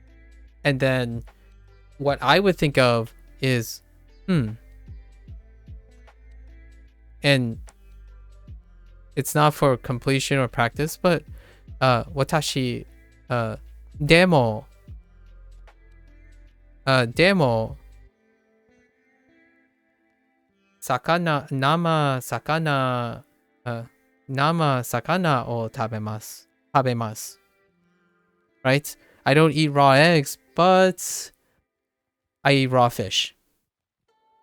And then what I would think of is, and it's not for completion or practice, but watashi demo nama sakana o tabemasu, right? I don't eat raw eggs, but I eat raw fish,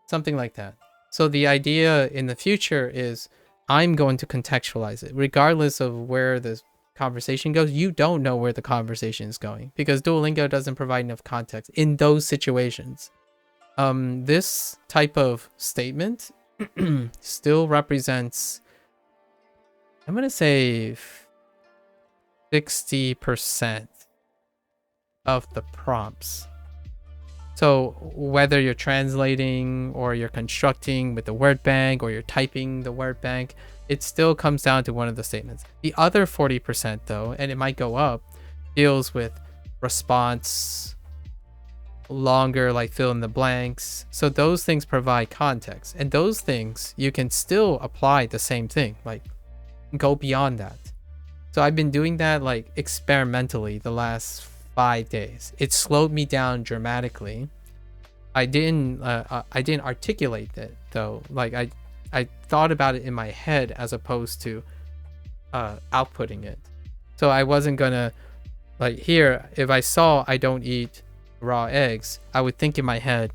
something like that. So the idea in the future is I'm going to contextualize it regardless of where the conversation goes. You don't know where the conversation is going because Duolingo doesn't provide enough context in those situations. This type of statement still represents, I'm going to say 60% of the prompts. So whether you're translating or you're constructing with the word bank or you're typing the word bank, it still comes down to one of the statements. The other 40% though, and it might go up, deals with response, longer like fill in the blanks. So those things provide context, and those things you can still apply the same thing, like go beyond that. So I've been doing that like experimentally the last 5 days. It slowed me down dramatically. I didn't articulate it though. Like I thought about it in my head as opposed to outputting it. So I wasn't gonna, like, here, if I saw I don't eat raw eggs, I would think in my head,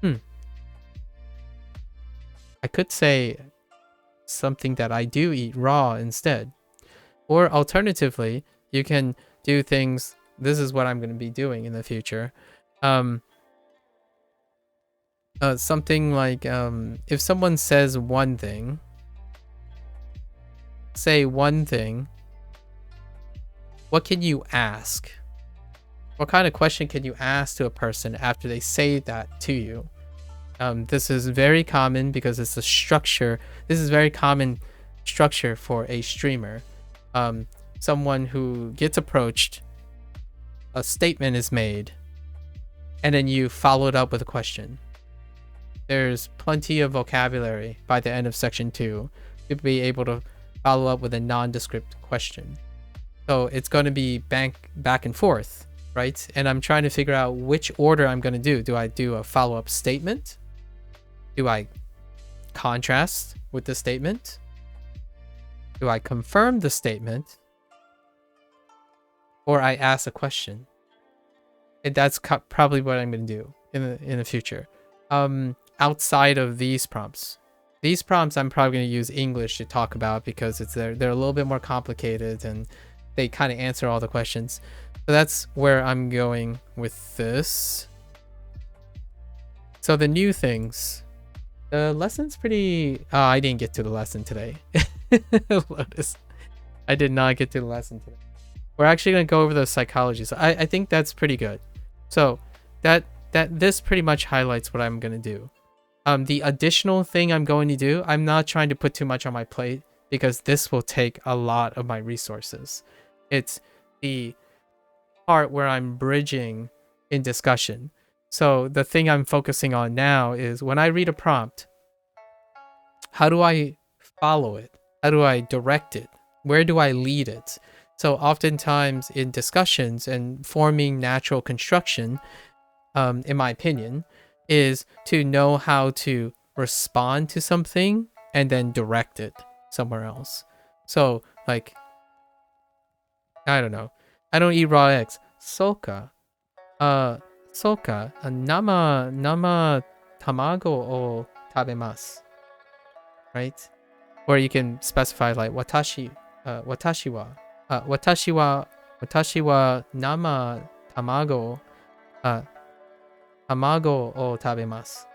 I could say something that I do eat raw instead. Or alternatively, you can do things, this is what I'm going to be doing in the future. Something like, if someone says one thing, say one thing, what can you ask? What kind of question can you ask to a person after they say that to you? This is very common because it's a structure. This is very common structure for a streamer. Someone who gets approached, a statement is made, and then you follow it up with a question. There's plenty of vocabulary by the end of section 2 to be able to follow up with a nondescript question. So it's going to be back and forth, right? And I'm trying to figure out which order I'm going to do. Do I do a follow-up statement? Do I contrast with the statement? Do I confirm the statement? or I ask a question. And that's probably what I'm going to do in the future. Outside of these prompts, I'm probably going to use English to talk about because they're a little bit more complicated and they kind of answer all the questions. So that's where I'm going with this. So the new things, the lesson's pretty. Oh, I didn't get to the lesson today. Lotus, I did not get to the lesson today. We're actually going to go over the psychology. So I think that's pretty good. So this pretty much highlights what I'm going to do. The additional thing I'm going to do, I'm not trying to put too much on my plate because this will take a lot of my resources. It's the part where I'm bridging in discussion. So the thing I'm focusing on now is when I read a prompt, how do I follow it? How do I direct it? Where do I lead it? So oftentimes in discussions and forming natural construction, in my opinion, is to know how to respond to something and then direct it somewhere else. So like, I don't know. I don't eat raw eggs. Soka. Nama tamago o tabemasu. Right? Or you can specify like watashi wa nama tamago o tabemasu.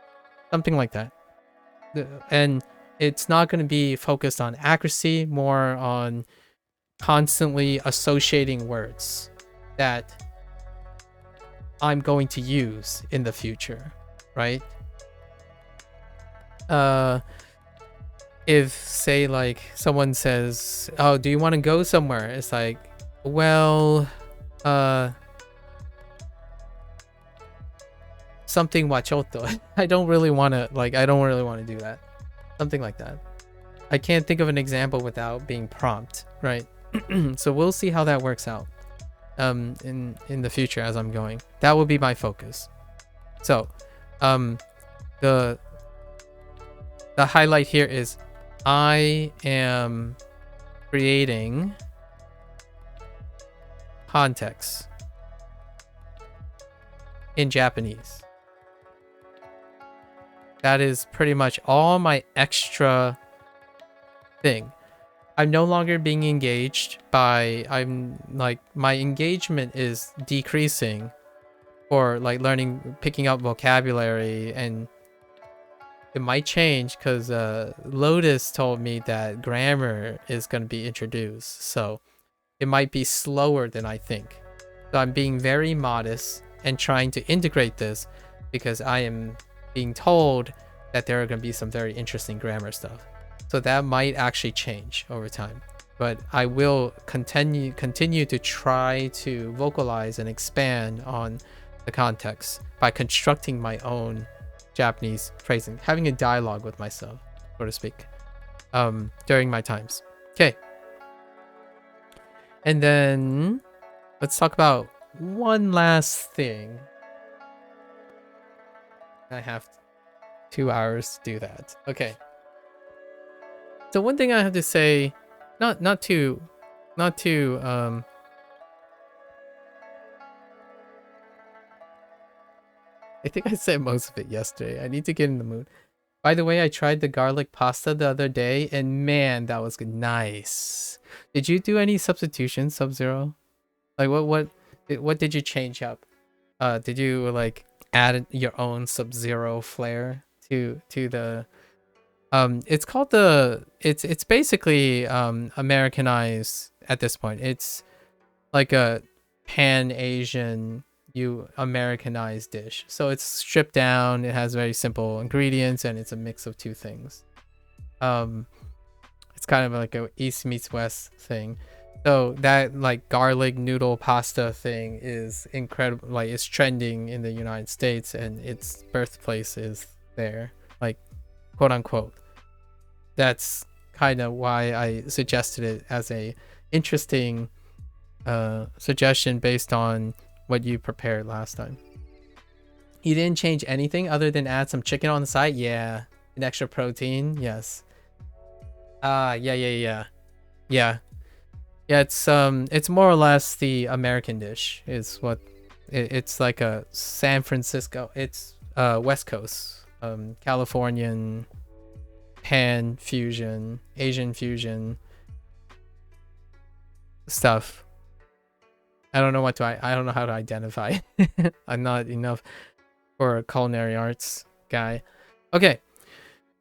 Something like that. And it's not going to be focused on accuracy, more on constantly associating words that I'm going to use in the future, right? If say like someone says, "Oh, do you want to go somewhere?" It's like, well, something wachoto. I don't really want to do that. Something like that. I can't think of an example without being prompt, right? So we'll see how that works out in the future as I'm going. That will be my focus. So the highlight here is I am creating context in Japanese. That is pretty much all my extra thing. I'm no longer being engaged by, my engagement is decreasing for like learning, picking up vocabulary, and it might change because Lotus told me that grammar is going to be introduced. So it might be slower than I think. So I'm being very modest and trying to integrate this because I am being told that there are going to be some very interesting grammar stuff. So that might actually change over time. But I will continue to try to vocalize and expand on the context by constructing my own Japanese phrasing, having a dialogue with myself, so to speak, during my times. Okay. And then let's talk about one last thing. I have 2 hours to do that. Okay. So one thing I have to say, not too I think I said most of it yesterday. I need to get in the mood. By the way, I tried the garlic pasta the other day, and man, that was good. Nice. Did you do any substitutions, Sub-Zero? Like what did you change up? Did you like add your own Sub-Zero flair to the it's called it's basically Americanized at this point. It's like a pan-Asian Americanized dish. So it's stripped down, it has very simple ingredients, and it's a mix of two things. It's kind of like a East meets West thing. So that like garlic noodle pasta thing is incredible. Like it's trending in the United States, and its birthplace is there, like quote unquote. That's kind of why I suggested it as a interesting suggestion based on what you prepared last time. You didn't change anything other than add some chicken on the side? Yeah. An extra protein? Yes. Yeah. Yeah, it's more or less the American dish is what it's like a San Francisco. It's West Coast, Californian, pan fusion, Asian fusion stuff. I don't know what to I don't know how to identify. I'm not enough for a culinary arts guy. Okay,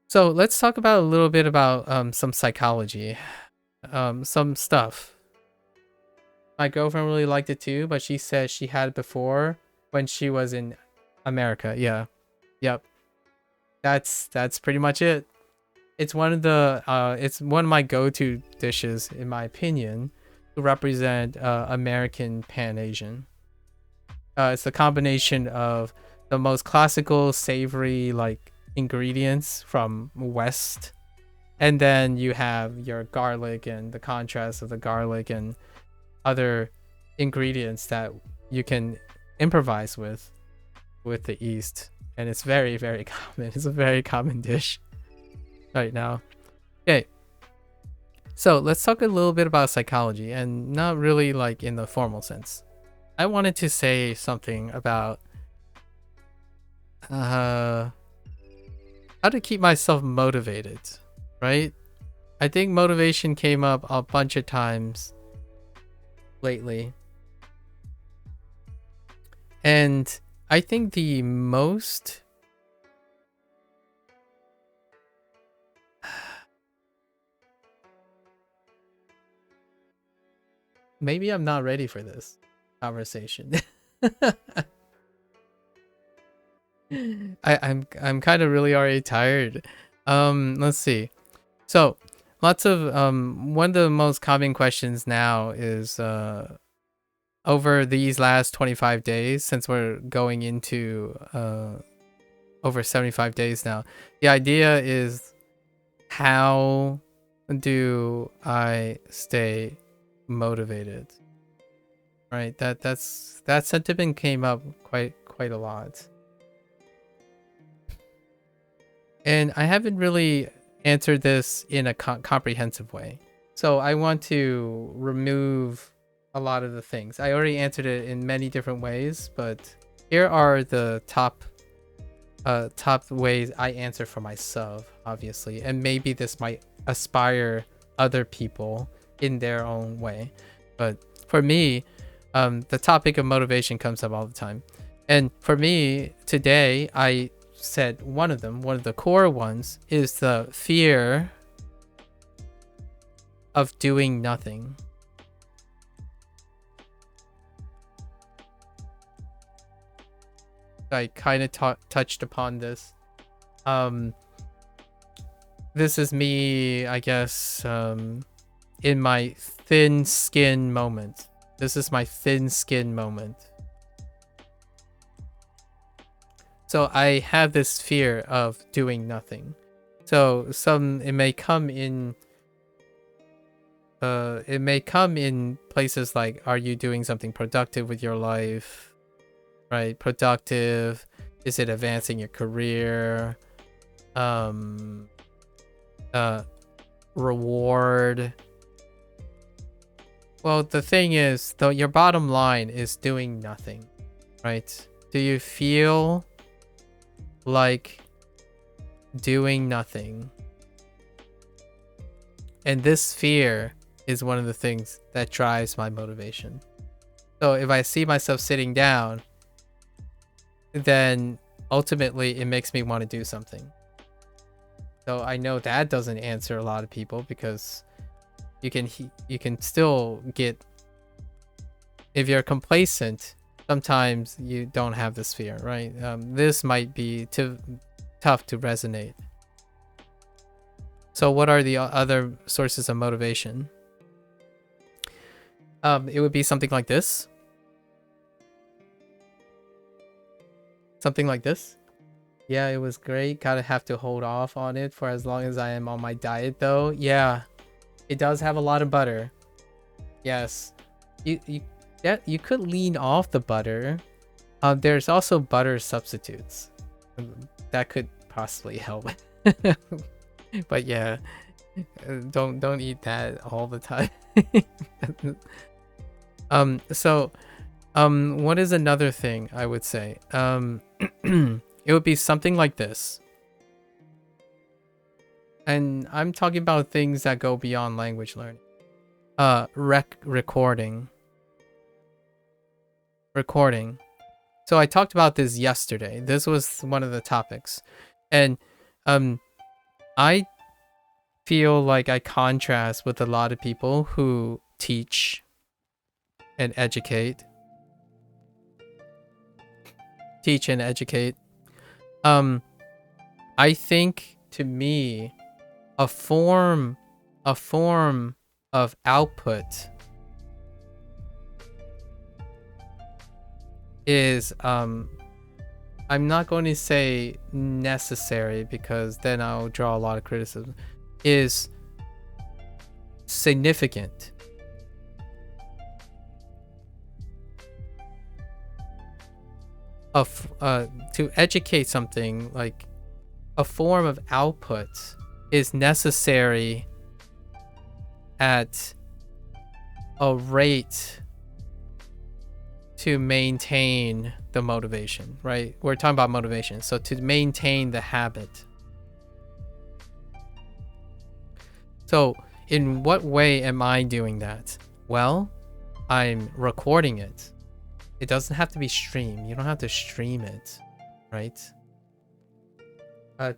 so let's talk about a little bit about some psychology, some stuff. My girlfriend really liked it too, but she said she had it before when she was in America. Yeah, yep. That's pretty much it. It's one of the it's one of my go-to dishes in my opinion to represent American Pan Asian. It's a combination of the most classical savory like ingredients from West, and then you have your garlic and the contrast of the garlic and other ingredients that you can improvise with the East, and it's very very common. It's a very common dish right now. Okay, so let's talk a little bit about psychology, and not really like in the formal sense. I wanted to say something about how to keep myself motivated, right? I think motivation came up a bunch of times lately. And I think the most maybe I'm not ready for this conversation. I'm kind of really already tired. Let's see. So, lots of one of the most common questions now is over these last 25 days, since we're going into over 75 days now. The idea is, how do I stay motivated? Right? That sentiment came up quite a lot. And I haven't really answered this in a comprehensive way. So I want to remove a lot of the things. I already answered it in many different ways, but here are the top ways I answer for myself, obviously. And maybe this might inspire other people in their own way. But for me, the topic of motivation comes up all the time. And for me, today, I said one of the core ones is the fear of doing nothing. I kind of touched upon this. This is me, I guess, in my thin skin moment. This is my thin skin moment. So I have this fear of doing nothing. So it may come in places like, are you doing something productive with your life? Right? Productive. Is it advancing your career? Reward. Well, the thing is, though, your bottom line is doing nothing, right? Do you feel like doing nothing? And this fear is one of the things that drives my motivation. So if I see myself sitting down, then ultimately it makes me want to do something. So I know that doesn't answer a lot of people, because you can still get, if you're complacent, sometimes you don't have this fear, right? This might be too tough to resonate. So what are the other sources of motivation? It would be something like this. Something like this. Yeah, it was great. Gotta have to hold off on it for as long as I am on my diet, though. Yeah, it does have a lot of butter. Yes, you could lean off the butter. There's also butter substitutes that could possibly help. But yeah, Don't eat that all the time. So what is another thing I would say? It would be something like this. And I'm talking about things that go beyond language learning. Recording. So I talked about this yesterday. This was one of the topics. And I feel like I contrast with a lot of people who teach and educate. I think, to me, a form of output is I'm not going to say necessary, because then I'll draw a lot of criticism, is significant. To educate something, like a form of output is necessary at a rate to maintain the motivation, right? We're talking about motivation. So to maintain the habit. So in what way am I doing that? Well, I'm recording it. It doesn't have to be streamed. You don't have to stream it, right?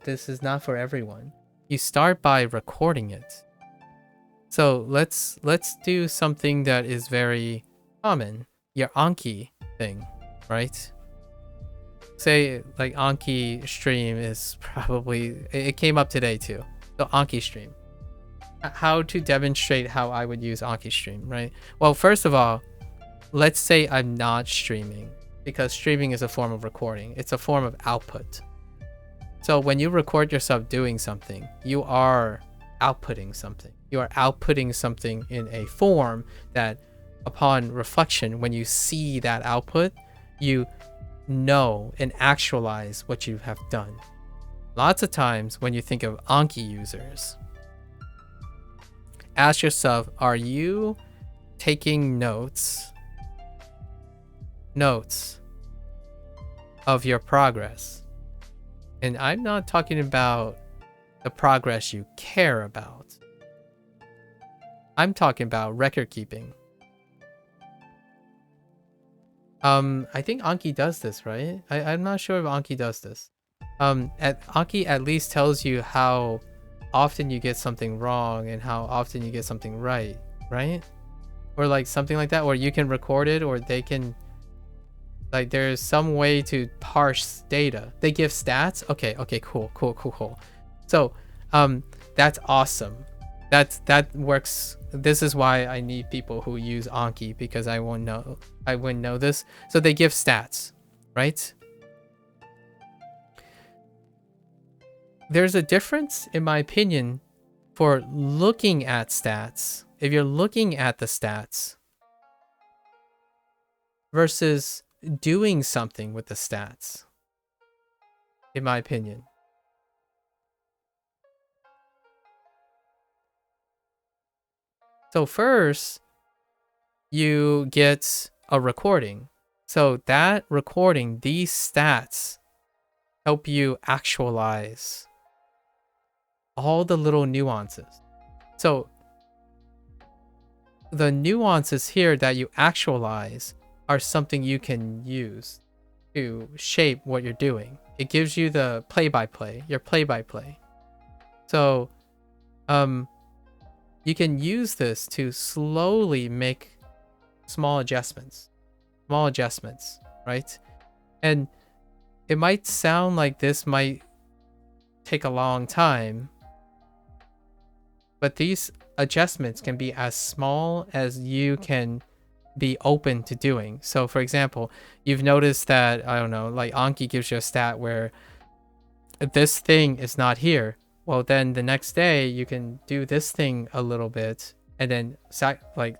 This is not for everyone. You start by recording it. So let's do something that is very common. Your Anki thing, right? Say like Anki stream is probably, it came up today too. So Anki stream. How to demonstrate how I would use Anki stream, right? Well, first of all, let's say I'm not streaming, because streaming is a form of recording. It's a form of output. So when you record yourself doing something, you are outputting something. You are outputting something in a form that, upon reflection, when you see that output, you know and actualize what you have done. Lots of times when you think of Anki users, ask yourself, are you taking notes of your progress? And I'm not talking about the progress you care about. I'm talking about record keeping. I think Anki does this, right? I'm not sure if Anki does this. Anki at least tells you how often you get something wrong and how often you get something right? Or like something like that, or you can record it, or they can, like, there's some way to parse data. They give stats. Okay, cool. So that's awesome. That works. This is why I need people who use Anki, because I wouldn't know this. So they give stats, right? There's a difference, in my opinion, for looking at stats. If you're looking at the stats versus doing something with the stats, in my opinion. So first, you get a recording. So that recording, these stats, help you actualize all the little nuances. So the nuances here that you actualize are something you can use to shape what you're doing. It gives you the play-by-play, your play-by-play. So you can use this to slowly make small adjustments, right? And it might sound like this might take a long time, but these adjustments can be as small as you can be open to doing. So for example, you've noticed that, I don't know, like Anki gives you a stat where this thing is not here. Well, then the next day you can do this thing a little bit and then like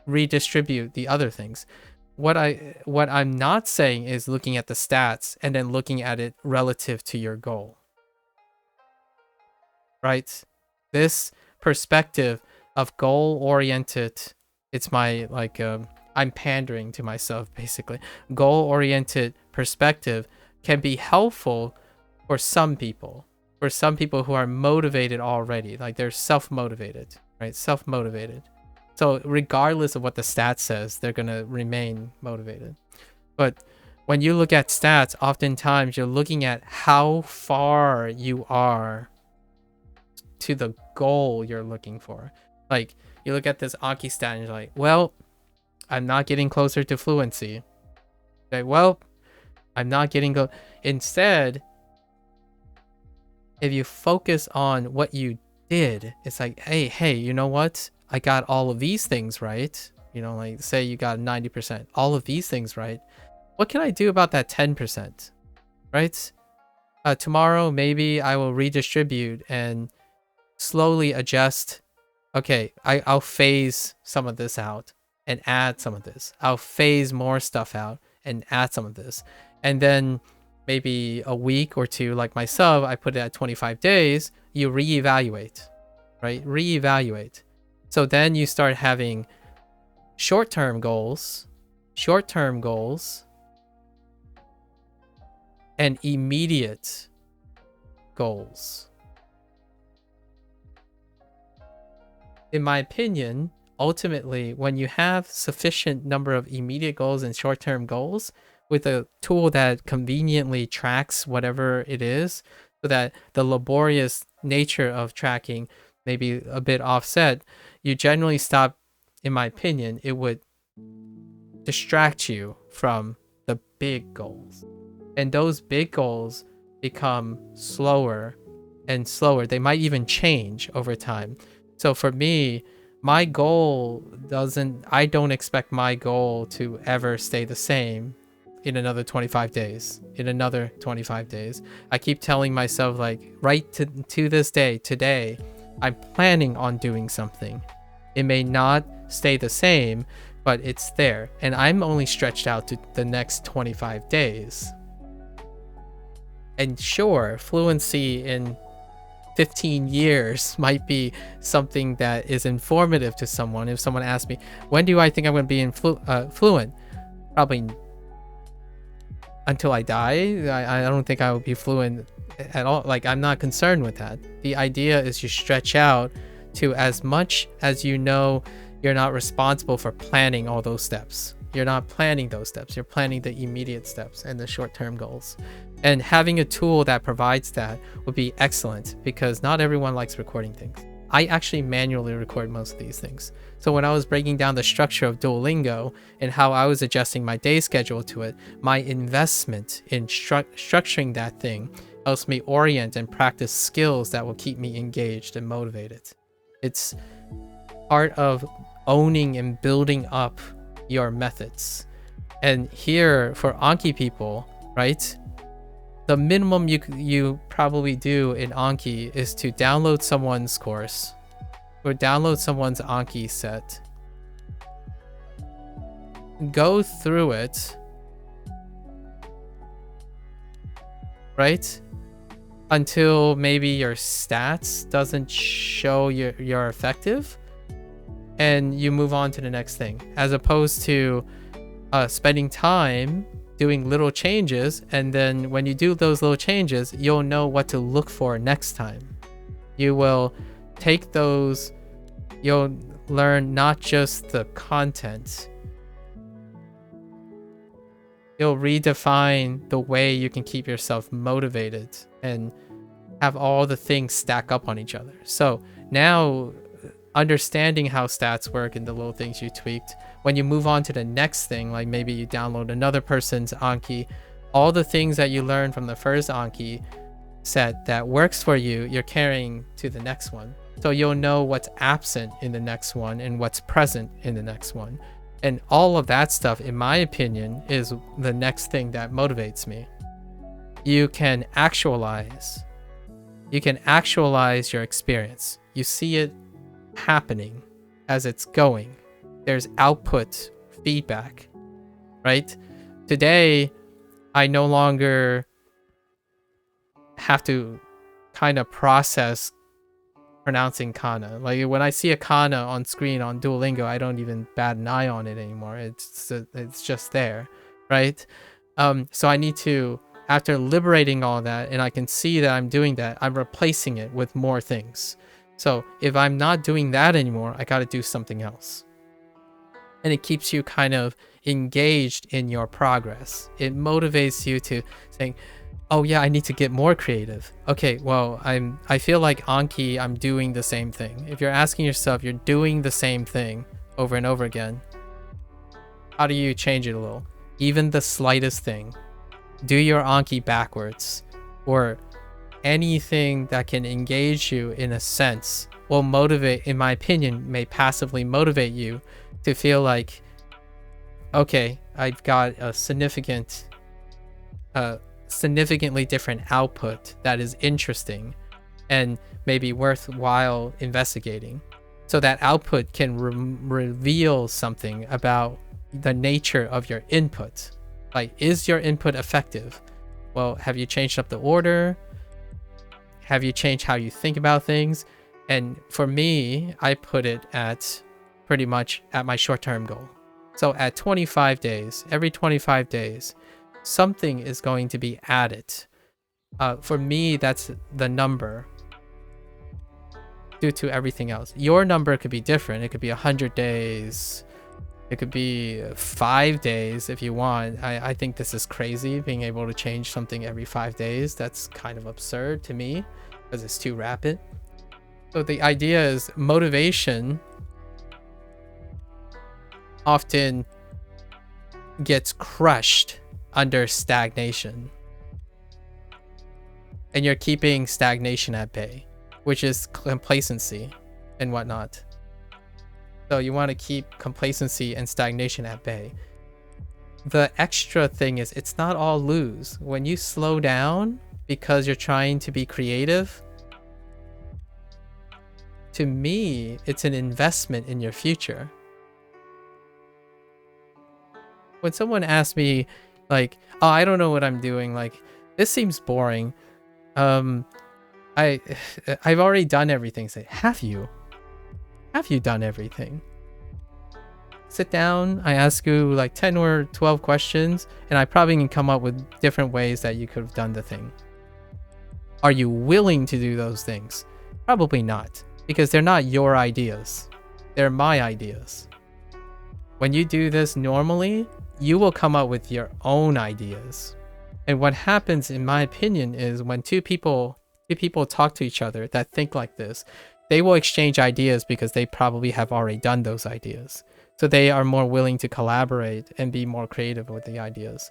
redistribute the other things. What I'm not saying is looking at the stats and then looking at it relative to your goal, right? This perspective of goal-oriented, it's my like I'm pandering to myself basically. Goal-oriented perspective can be helpful for some people. For some people who are motivated already, like they're self-motivated, right? Self-motivated. So regardless of what the stat says, they're gonna remain motivated. But when you look at stats, oftentimes you're looking at how far you are to the goal you're looking for. Like you look at this Anki stat and you're like, well, I'm not getting closer to fluency. Okay, well, I'm not getting Instead, if you focus on what you did, it's like, hey, you know what? I got all of these things right. You know, like say you got 90%, all of these things right. What can I do about that 10%? Right? Tomorrow, maybe I will redistribute and slowly adjust. Okay, I'll phase some of this out and add some of this. I'll phase more stuff out and add some of this. And then maybe a week or two, like myself, I put it at 25 days, you reevaluate, right? Reevaluate. So then you start having short-term goals, and immediate goals. In my opinion, ultimately, when you have sufficient number of immediate goals and short-term goals with a tool that conveniently tracks whatever it is, so that the laborious nature of tracking may be a bit offset, you generally stop, in my opinion, it would distract you from the big goals. And those big goals become slower and slower. They might even change over time. So for me, my goal I don't expect my goal to ever stay the same in another 25 days. I keep telling myself, like, right to this day, today, I'm planning on doing something. It may not stay the same, but it's there. And I'm only stretched out to the next 25 days. And sure, fluency in 15 years might be something that is informative to someone. If someone asks me, when do I think I'm going to be fluent? Probably until I die. I don't think I will be fluent at all. Like, I'm not concerned with that. The idea is you stretch out to as much as you know you're not responsible for planning all those steps. You're not planning those steps. You're planning the immediate steps and the short-term goals. And having a tool that provides that would be excellent, because not everyone likes recording things. I actually manually record most of these things. So when I was breaking down the structure of Duolingo and how I was adjusting my day schedule to it, my investment in structuring that thing helps me orient and practice skills that will keep me engaged and motivated. It's part of owning and building up your methods. And here for Anki people, right? The minimum you probably do in Anki is to download someone's course or download someone's Anki set. Go through it, right? Until maybe your stats doesn't show you're effective, and you move on to the next thing, as opposed to spending time doing little changes, and then when you do those little changes, you'll know what to look for next time. You will take those, you'll learn not just the content, you'll redefine the way you can keep yourself motivated and have all the things stack up on each other. So now, understanding how stats work and the little things you tweaked, when you move on to the next thing, like maybe you download another person's Anki, all the things that you learned from the first Anki set that works for you, you're carrying to the next one. So you'll know what's absent in the next one and what's present in the next one. And all of that stuff, in my opinion, is the next thing that motivates me. You can actualize your experience. You see it happening as it's going. There's output feedback, right? Today, I no longer have to kind of process pronouncing kana. Like when I see a kana on screen on Duolingo, I don't even bat an eye on it anymore. It's just there, right? So I need to, after liberating all that, and I can see that I'm doing that, I'm replacing it with more things. So if I'm not doing that anymore, I got to do something else. And it keeps you kind of engaged in your progress. It motivates you to saying, oh yeah, I need to get more creative. Okay, well, I feel like Anki, I'm doing the same thing. If you're asking yourself, you're doing the same thing over and over again, how do you change it a little? Even the slightest thing. Do your Anki backwards, or anything that can engage you in a sense will motivate, in my opinion, may passively motivate you to feel like, okay, I've got a significantly different output that is interesting and maybe worthwhile investigating. So that output can reveal something about the nature of your input. Like, is your input effective? Well, have you changed up the order? Have you changed how you think about things? And for me, I put it at pretty much at my short-term goal. So at 25 days, every 25 days, something is going to be added. For me, that's the number due to everything else. Your number could be different. It could be 100 days. It could be 5 days if you want. I think this is crazy, being able to change something every 5 days. That's kind of absurd to me because it's too rapid. So the idea is motivation often gets crushed under stagnation. And you're keeping stagnation at bay, which is complacency and whatnot. So you want to keep complacency and stagnation at bay. The extra thing is, it's not all lose. When you slow down because you're trying to be creative, to me, it's an investment in your future. When someone asks me, like, oh, I don't know what I'm doing, like, this seems boring. I've already done everything. Say, have you? Have you done everything? Sit down, I ask you like 10 or 12 questions, and I probably can come up with different ways that you could have done the thing. Are you willing to do those things? Probably not, because they're not your ideas. They're my ideas. When you do this normally, you will come up with your own ideas. And what happens, in my opinion, is when two people talk to each other that think like this, they will exchange ideas because they probably have already done those ideas. So they are more willing to collaborate and be more creative with the ideas.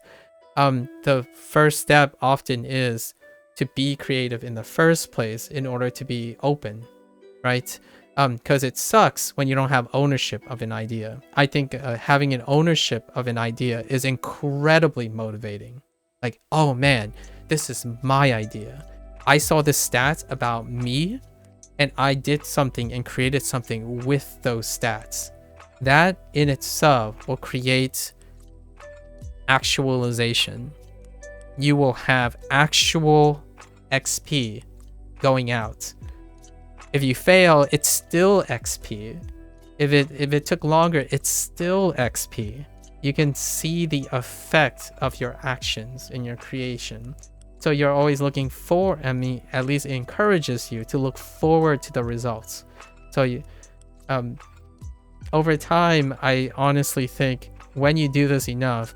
The first step often is to be creative in the first place in order to be open, right? Because it sucks when you don't have ownership of an idea. I think having an ownership of an idea is incredibly motivating. Like, oh man, this is my idea. I saw this stats about me, and I did something and created something with those stats. That in itself will create actualization. You will have actual XP going out. If you fail, it's still XP. If it took longer, it's still XP. You can see the effect of your actions in your creation. So you're always looking for, I mean, at least it encourages you to look forward to the results. So you, over time, I honestly think when you do this enough,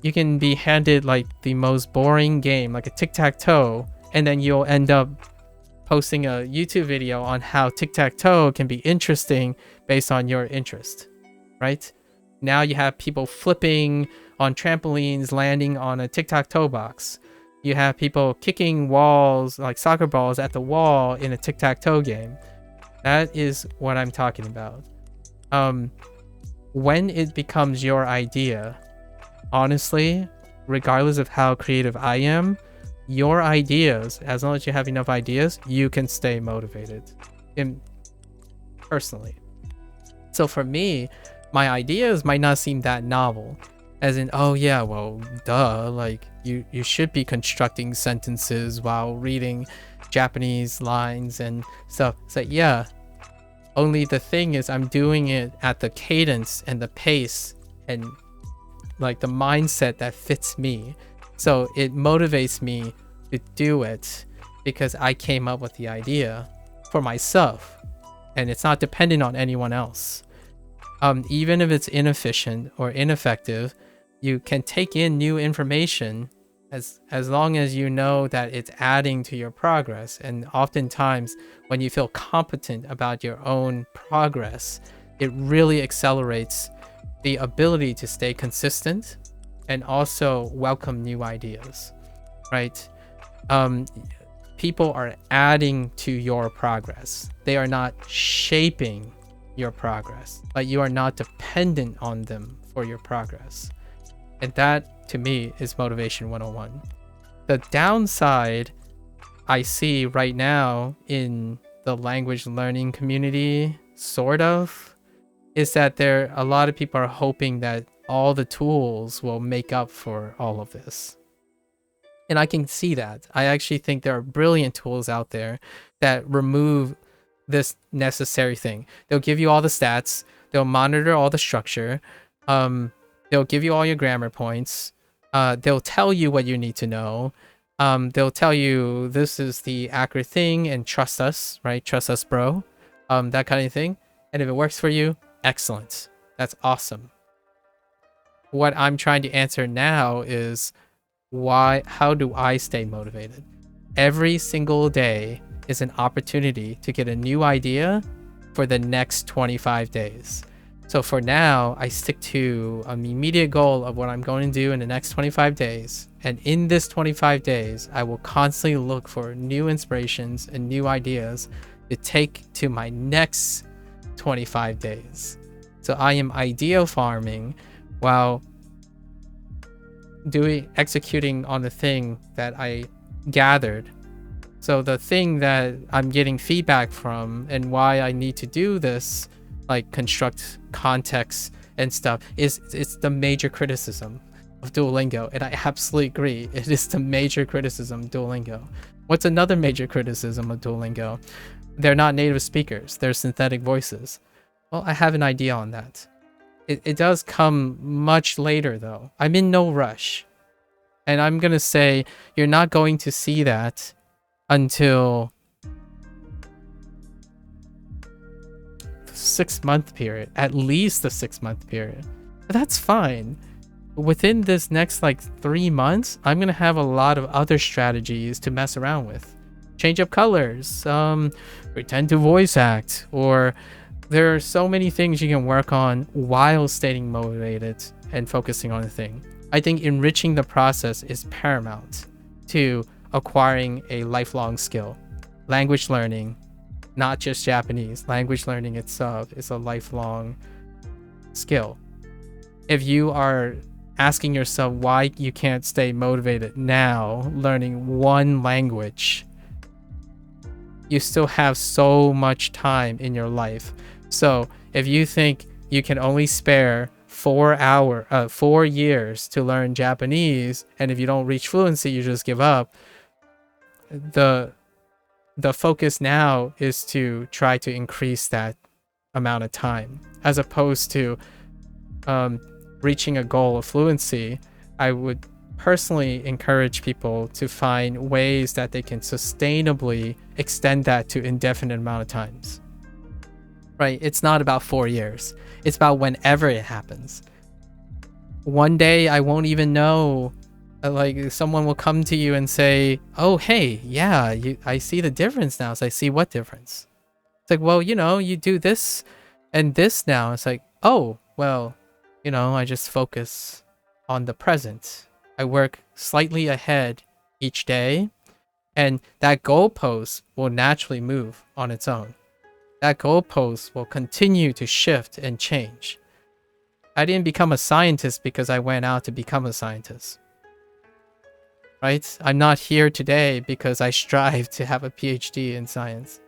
you can be handed like the most boring game, like a tic-tac-toe, and then you'll end up posting a YouTube video on how tic-tac-toe can be interesting based on your interest, right? Now you have people flipping on trampolines, landing on a tic-tac-toe box. You have people kicking walls, like soccer balls, at the wall in a tic-tac-toe game. That is what I'm talking about. When it becomes your idea, honestly, regardless of how creative I am, your ideas, as long as you have enough ideas, you can stay motivated. Personally. So for me, my ideas might not seem that novel. As in, oh yeah, well, duh, like, you should be constructing sentences while reading Japanese lines and stuff. It's like, yeah, only the thing is I'm doing it at the cadence and the pace and like the mindset that fits me. So it motivates me to do it because I came up with the idea for myself and it's not dependent on anyone else. Even if it's inefficient or ineffective, you can take in new information as long as you know that it's adding to your progress. And oftentimes when you feel competent about your own progress, it really accelerates the ability to stay consistent and also welcome new ideas, right? People are adding to your progress. They are not shaping your progress, but you are not dependent on them for your progress. And that, to me, is Motivation 101. The downside I see right now in the language learning community, sort of, is that a lot of people are hoping that all the tools will make up for all of this. And I can see that. I actually think there are brilliant tools out there that remove this necessary thing. They'll give you all the stats. They'll monitor all the structure. They'll give you all your grammar points. They'll tell you what you need to know. They'll tell you this is the accurate thing and trust us, right? Trust us, bro. That kind of thing. And if it works for you, excellent. That's awesome. What I'm trying to answer now is how do I stay motivated? Every single day is an opportunity to get a new idea for the next 25 days. So for now, I stick to an immediate goal of what I'm going to do in the next 25 days. And in this 25 days, I will constantly look for new inspirations and new ideas to take to my next 25 days. So I am idea farming while executing on the thing that I gathered. So the thing that I'm getting feedback from and why I need to do this, like construct context and stuff, it's the major criticism of Duolingo. And I absolutely agree. It is the major criticism of Duolingo. What's another major criticism of Duolingo? They're not native speakers. They're synthetic voices. Well, I have an idea on that. It does come much later though. I'm in no rush. And I'm going to say you're not going to see that until 6-month period, at least the 6-month period. But that's fine. Within this next like 3 months, I'm going to have a lot of other strategies to mess around with. Change up colors, pretend to voice act, or there are so many things you can work on while staying motivated and focusing on the thing. I think enriching the process is paramount to acquiring a lifelong skill. Language learning, not just Japanese, language learning itself is a lifelong skill. If you are asking yourself why you can't stay motivated now learning one language, you still have so much time in your life. So if you think you can only spare 4 years to learn Japanese, and if you don't reach fluency, you just give up, the focus now is to try to increase that amount of time, as opposed to reaching a goal of fluency. I would personally encourage people to find ways that they can sustainably extend that to indefinite amount of times. Right? It's not about 4 years. It's about whenever it happens. One day I won't even know. Like someone will come to you and say, "Oh, hey, yeah, I see the difference now." So I see what difference? It's like, well, you do this and this now. It's like, oh, well, I just focus on the present. I work slightly ahead each day, and that goalpost will naturally move on its own. That goalpost will continue to shift and change. I didn't become a scientist because I went out to become a scientist. Right? I'm not here today because I strive to have a PhD in science.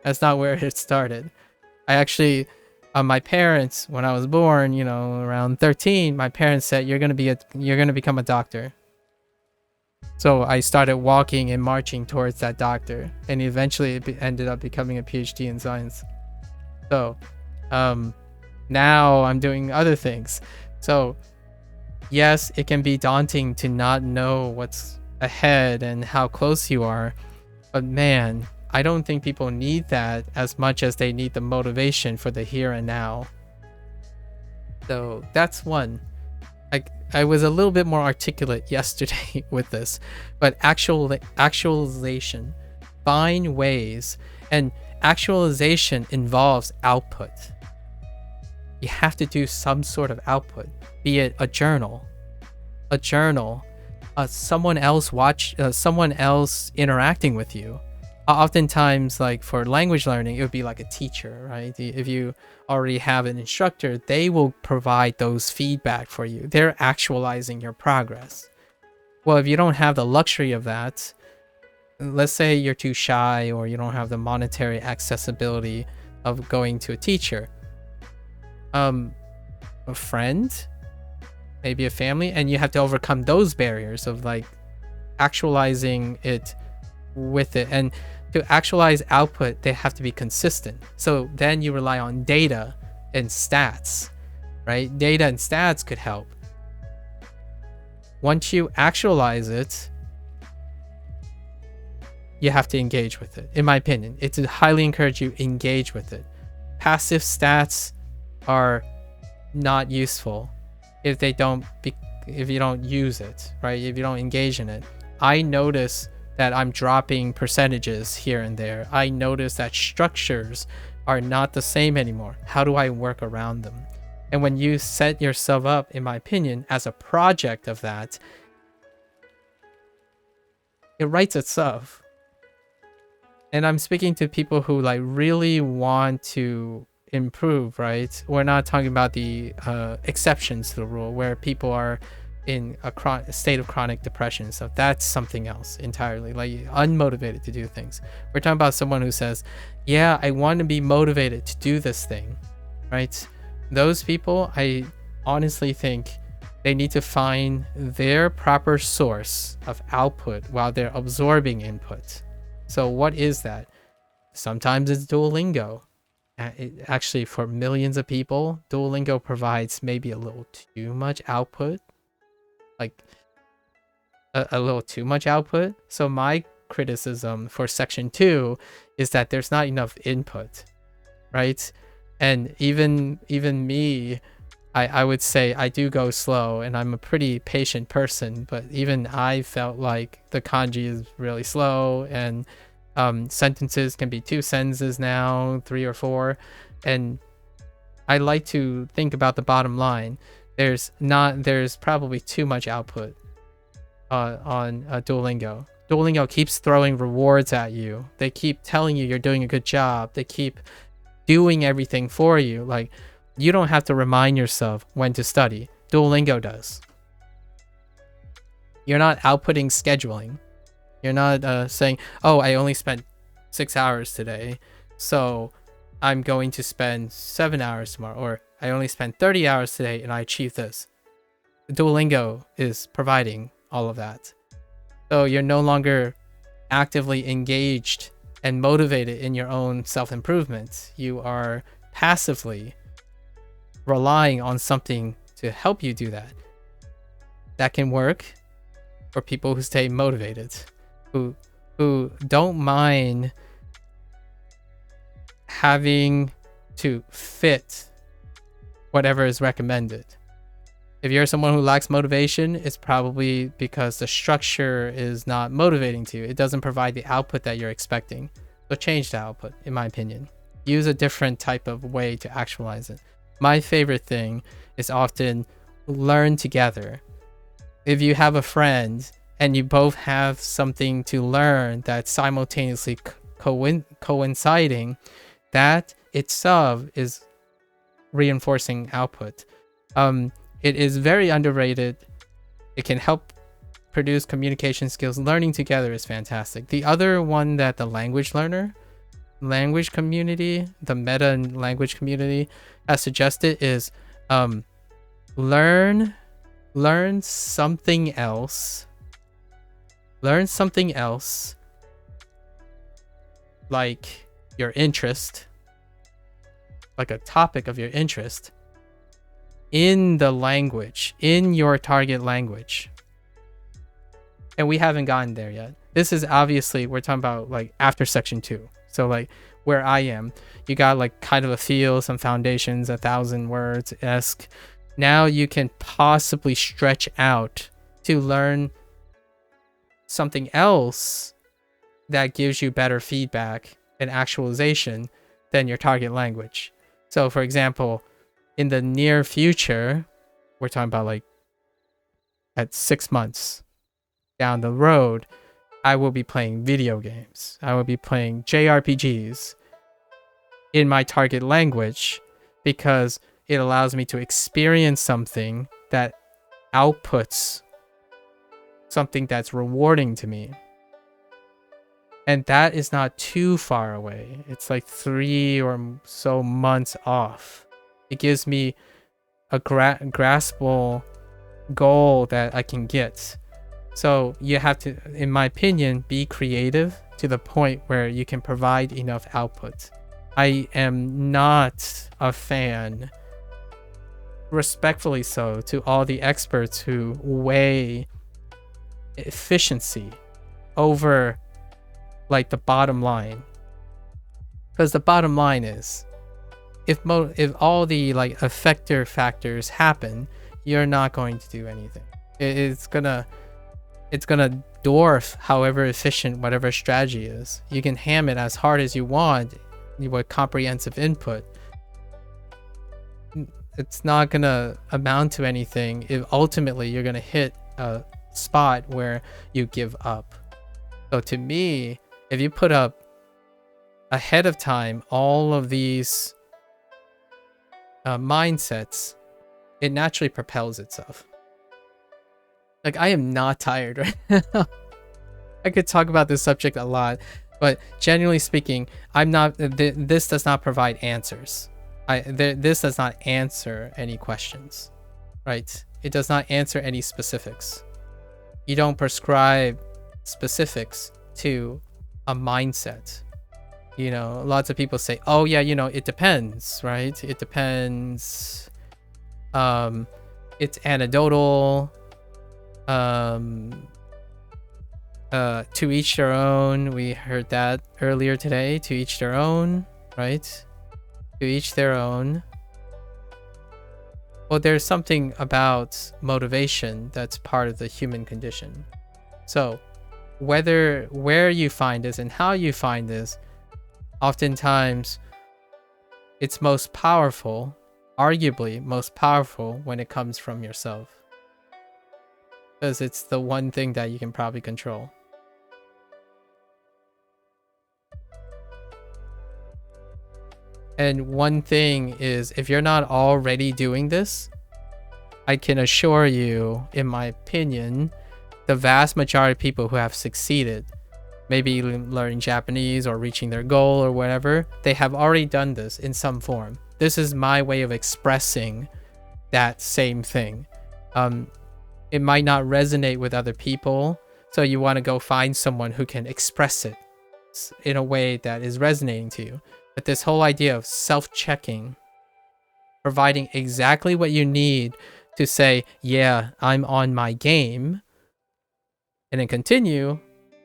That's not where it started. I actually, my parents, when I was born, around 13, my parents said, you're gonna become a doctor. So I started walking and marching towards that doctor, and eventually it ended up becoming a PhD in science. So now I'm doing other things. So yes, it can be daunting to not know what's ahead and how close you are, but man, I don't think people need that as much as they need the motivation for the here and now. So that's one. I was a little bit more articulate yesterday with this, but actualization, find ways, and actualization involves output. You have to do some sort of output, be it a journal, someone else interacting with you. Oftentimes, like for language learning, it would be like a teacher, right? If you already have an instructor, they will provide those feedback for you. They're actualizing your progress. Well, if you don't have the luxury of that, let's say you're too shy or you don't have the monetary accessibility of going to a teacher, a friend, maybe a family, and you have to overcome those barriers of like actualizing it with it. And to actualize output, they have to be consistent. So then you rely on data and stats, right? Data and stats could help. Once you actualize it, you have to engage with it. In my opinion, it's highly encourage you engage with it. Passive stats are not useful if you don't use it, right? If you don't engage in it. I notice that I'm dropping percentages here and there. I notice that structures are not the same anymore. How do I work around them? And when you set yourself up, in my opinion, as a project of that, it writes itself. And I'm speaking to people who like really want to improve, right? We're not talking about the exceptions to the rule where people are in a state of chronic depression. So that's something else entirely, like unmotivated to do things. We're talking about someone who says, yeah, I want to be motivated to do this thing, right? Those people, I honestly think they need to find their proper source of output while they're absorbing input. So what is that? Sometimes it's Duolingo. Actually, for millions of people, Duolingo provides maybe a little too much output, like a little too much output. So my criticism for section 2 is that there's not enough input, right? And even me, I would say I do go slow, and I'm a pretty patient person, but even I felt like the kanji is really slow, and sentences can be 2 sentences now, 3 or 4, and I like to think about the bottom line. There's probably too much output on Duolingo. Duolingo keeps throwing rewards at you. They keep telling you you're doing a good job. They keep doing everything for you. Like, you don't have to remind yourself when to study. Duolingo does. You're not outputting scheduling. You're not saying, oh, I only spent 6 hours today, so I'm going to spend 7 hours tomorrow. Or I only spent 30 hours today and I achieved this. Duolingo is providing all of that. So you're no longer actively engaged and motivated in your own self-improvement. You are passively relying on something to help you do that. That can work for people who stay motivated, who don't mind having to fit whatever is recommended. If you're someone who lacks motivation, it's probably because the structure is not motivating to you. It doesn't provide the output that you're expecting. So change the output, in my opinion. Use a different type of way to actualize it. My favorite thing is often learn together. If you have a friend and you both have something to learn that's simultaneously coinciding, that itself is reinforcing output. It is very underrated. It can help produce communication skills. Learning together is fantastic. The other one that the language community, the meta language community has suggested is learn something else Learn something else, like your interest, like a topic of your interest, in the language, in your target language. And we haven't gotten there yet. This is obviously, we're talking about like after section 2. So like where I am, you got like kind of a feel, some foundations, 1,000 words-esque. Now you can possibly stretch out to learn something else that gives you better feedback and actualization than your target language. So for example, in the near future, we're talking about like at 6 months down the road, I will be playing video games. I will be playing JRPGs in my target language because it allows me to experience something that outputs something that's rewarding to me. And that is not too far away. It's like 3 or so months off. It gives me a graspable goal that I can get. So you have to, in my opinion, be creative to the point where you can provide enough output. I am not a fan, respectfully so, to all the experts who weigh efficiency over like the bottom line. Because the bottom line is, if all the like effector factors happen, you're not going to do anything. It's gonna dwarf however efficient whatever strategy is. You can ham it as hard as you want with comprehensive input. It's not gonna amount to anything if ultimately you're gonna hit a spot where you give up. So to me, if you put up ahead of time all of these mindsets, it naturally propels itself. Like, I am not tired right now. I could talk about this subject a lot, but generally speaking, I'm not. This does not provide answers. This does not answer any questions, right? It does not answer any specifics. You don't prescribe specifics to a mindset. You know, lots of people say, "Oh yeah, you know, it depends, right? It depends. It's anecdotal. To each their own." We heard that earlier today. To each their own, right? To each their own. Well, there's something about motivation that's part of the human condition. So where you find this and how you find this, oftentimes it's most powerful, arguably most powerful, when it comes from yourself. Because it's the one thing that you can probably control. And one thing is, if you're not already doing this, I can assure you, in my opinion, the vast majority of people who have succeeded, maybe learning Japanese or reaching their goal or whatever, they have already done this in some form. This is my way of expressing that same thing. It might not resonate with other people, so you want to go find someone who can express it in a way that is resonating to you. But this whole idea of self-checking, providing exactly what you need to say, yeah, I'm on my game, and then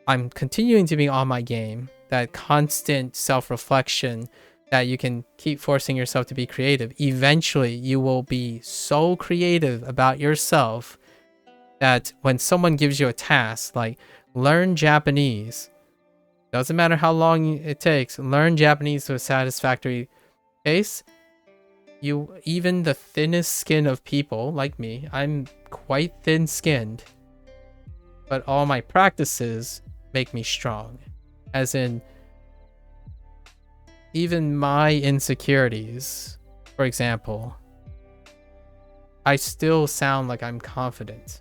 I'm continuing to be on my game, that constant self-reflection that you can keep forcing yourself to be creative. Eventually, you will be so creative about yourself that when someone gives you a task, like learn Japanese, doesn't matter how long it takes, learn Japanese to a satisfactory pace, even the thinnest skin of people like me, I'm quite thin-skinned, but all my practices make me strong. As in, even my insecurities, for example, I still sound like I'm confident.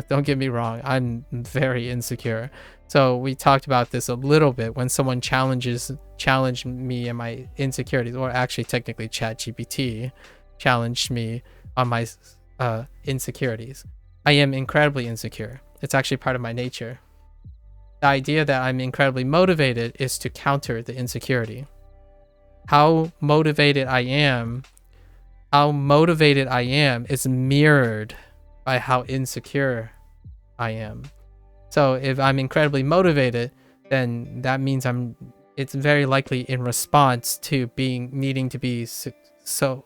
Don't get me wrong, I'm very insecure. So we talked about this a little bit when someone challenged me and my insecurities, or actually technically ChatGPT challenged me on my insecurities. I am incredibly insecure. It's actually part of my nature. The idea that I'm incredibly motivated is to counter the insecurity. How motivated I am is mirrored by how insecure I am. So if I'm incredibly motivated, then that means it's very likely in response to needing to be successful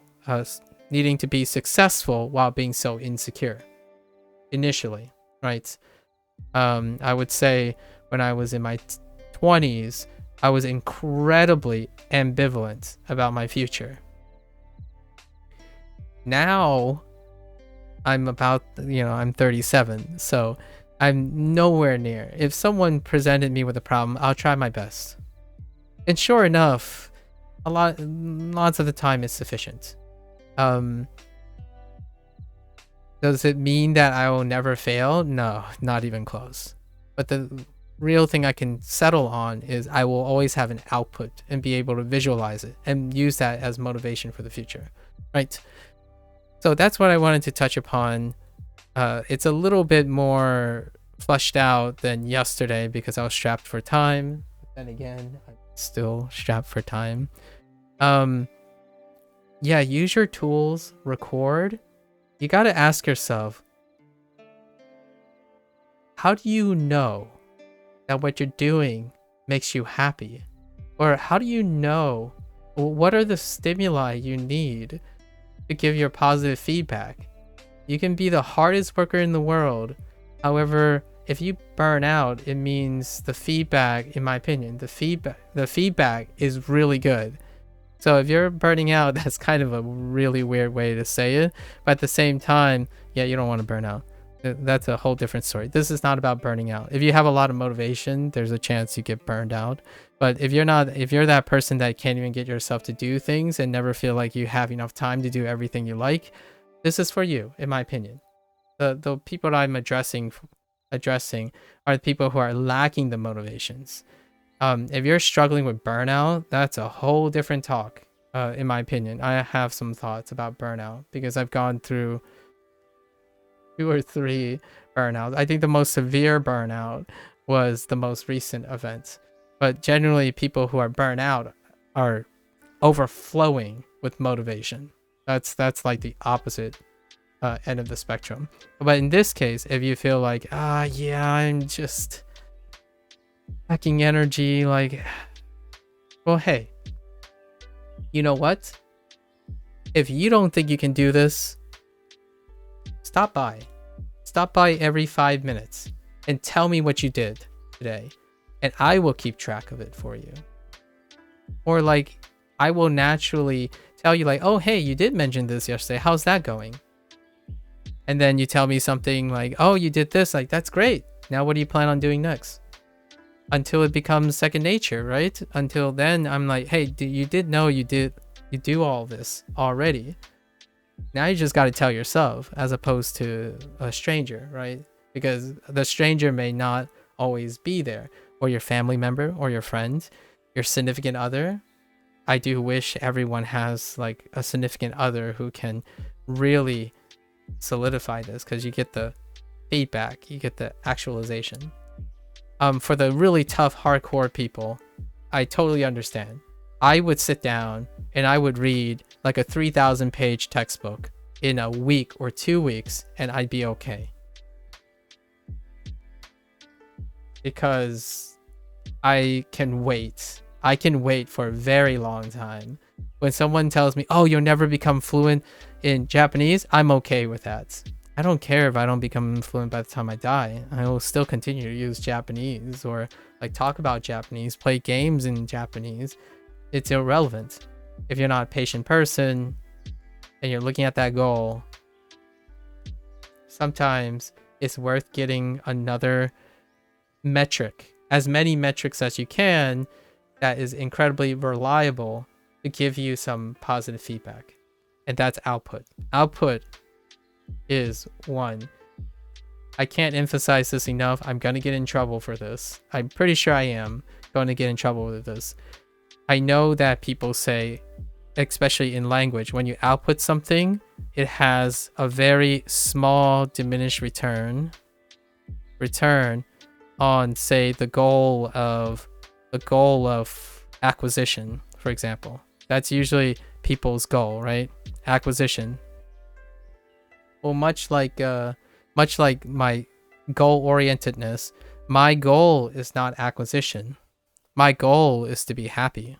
while being so insecure initially, right? I would say when I was in my 20s, I was incredibly ambivalent about my future. Now I'm 37, so I'm nowhere near. If someone presented me with a problem, I'll try my best. And sure enough, lots of the time it's sufficient. Does it mean that I will never fail? No, not even close. But the real thing I can settle on is I will always have an output and be able to visualize it and use that as motivation for the future, right? So that's what I wanted to touch upon. It's a little bit more fleshed out than yesterday because I was strapped for time. But then again, I'm still strapped for time. Yeah, use your tools, record. You got to ask yourself, how do you know that what you're doing makes you happy? Or how do you know what are the stimuli you need to give your positive feedback? You can be the hardest worker in the world. However, if you burn out, it means the feedback, in my opinion, the feedback is really good. So if you're burning out, that's kind of a really weird way to say it. But at the same time, yeah, you don't want to burn out. That's a whole different story. This is not about burning out. If you have a lot of motivation, there's a chance you get burned out. But if you're that person that can't even get yourself to do things and never feel like you have enough time to do everything you like, this is for you, in my opinion. The people that I'm addressing are the people who are lacking the motivations. If you're struggling with burnout, that's a whole different talk, in my opinion. I have some thoughts about burnout because I've gone through 2 or 3 burnouts. I think the most severe burnout was the most recent event. But generally, people who are burnt out are overflowing with motivation. That's like the opposite end of the spectrum. But in this case, if you feel like, yeah, I'm just lacking energy, like, well, hey, you know what? If you don't think you can do this, stop by every 5 minutes and tell me what you did today, and I will keep track of it for you. Or like, I will naturally tell you like, oh, hey, you did mention this yesterday. How's that going? And then you tell me something like, oh, you did this. Like, that's great. Now what do you plan on doing next? Until it becomes second nature, right? Until then, I'm like, hey, you do all this already. Now you just got to tell yourself as opposed to a stranger, right? Because the stranger may not always be there, or your family member, or your friend, your significant other. I do wish everyone has like a significant other who can really solidify this, because you get the feedback, you get the actualization. For the really tough, hardcore people, I totally understand. I would sit down and I would read like a 3,000 page textbook in a week or 2 weeks, and I'd be okay. Because I can wait. I can wait for a very long time. When someone tells me, oh, you'll never become fluent in Japanese, I'm okay with that. I don't care if I don't become fluent by the time I die. I will still continue to use Japanese, or like talk about Japanese, play games in Japanese. It's irrelevant. If you're not a patient person and you're looking at that goal, sometimes it's worth getting another metric, as many metrics as you can, that is incredibly reliable to give you some positive feedback. And that's output. Output is one. I can't emphasize this enough. I'm going to get in trouble for this. I'm pretty sure I am going to get in trouble with this. I know that people say, especially in language, when you output something, it has a very small diminished return return on, say, the goal of acquisition, for example. That's usually people's goal, right? Acquisition. Well, much like my goal-orientedness, my goal is not acquisition. My goal is to be happy.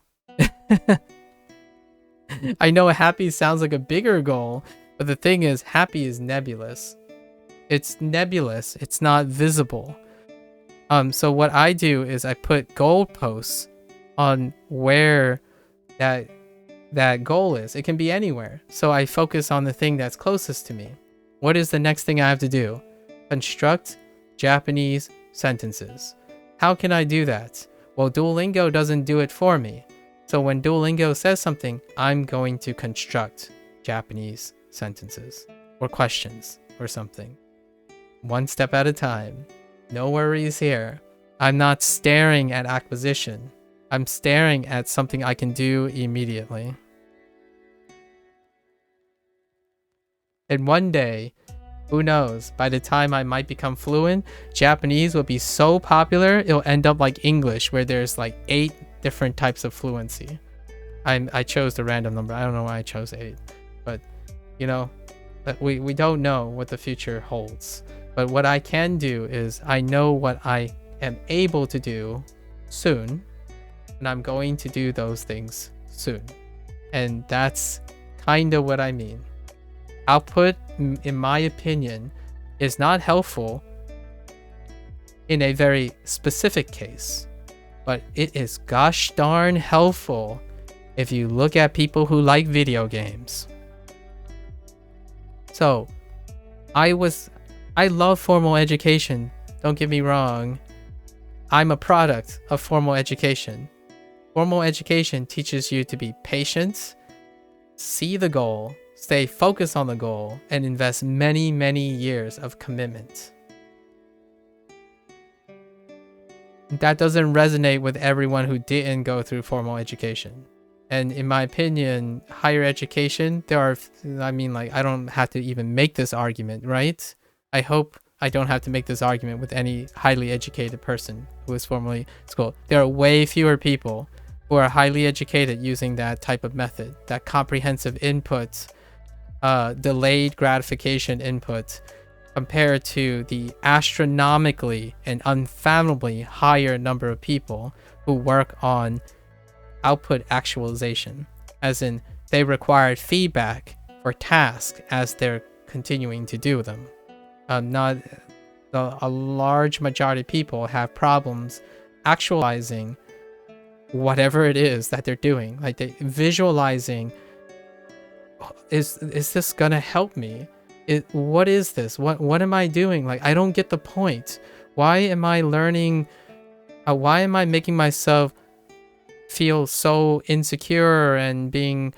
I know happy sounds like a bigger goal, but the thing is, happy is nebulous. It's nebulous. It's not visible. So what I do is I put goalposts on where that goal is. It can be anywhere. So I focus on the thing that's closest to me. What is the next thing I have to do? Construct Japanese sentences. How can I do that? Well, Duolingo doesn't do it for me. So when Duolingo says something, I'm going to construct Japanese sentences or questions or something. One step at a time. No worries here. I'm not staring at acquisition. I'm staring at something I can do immediately. And one day, who knows, by the time I might become fluent, Japanese will be so popular, it'll end up like English, where there's like 8 different types of fluency. I chose the random number. I don't know why I chose 8. But, you know, we don't know what the future holds. But what I can do is I know what I am able to do soon, and I'm going to do those things soon. And that's kind of what I mean. Output, in my opinion, is not helpful in a very specific case, but it is gosh darn helpful if you look at people who like video games. So, I love formal education, don't get me wrong. I'm a product of formal education. Formal education teaches you to be patient, see the goal, stay focused on the goal, and invest many, many years of commitment. That doesn't resonate with everyone who didn't go through formal education. And in my opinion, higher education, I don't have to even make this argument, right? I hope I don't have to make this argument with any highly educated person who is formally schooled. There are way fewer people who are highly educated using that type of method, that comprehensive input, delayed gratification input, compared to the astronomically and unfathomably higher number of people who work on output actualization, as in they require feedback for tasks as they're continuing to do them. A large majority of people have problems actualizing whatever it is that they're doing, like they visualizing, is this gonna help me? What is this? What am I doing? Like, I don't get the point. Why am I learning? Why am I making myself feel so insecure and being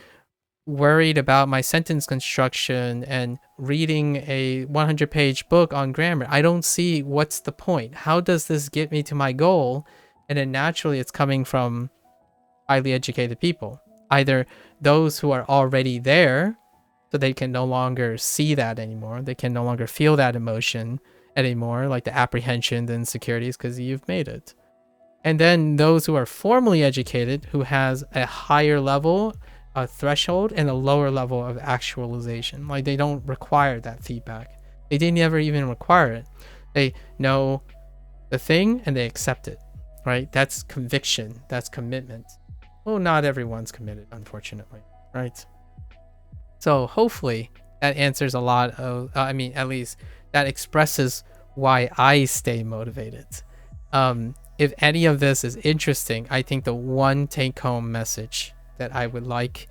worried about my sentence construction and reading a 100-page book on grammar? I don't see what's the point. How does this get me to my goal? And then naturally it's coming from highly educated people, either those who are already there, so they can no longer see that anymore, they can no longer feel that emotion anymore, like the apprehension, the insecurities, because you've made it. And then those who are formally educated, who has a higher level, a threshold, and a lower level of actualization. Like, they don't require that feedback. They didn't ever even require it. They know the thing and they accept it, right? That's conviction. That's commitment. Well, not everyone's committed, unfortunately, right? So hopefully that answers a lot of, at least that expresses why I stay motivated. If any of this is interesting, I think the one take-home message that I would like,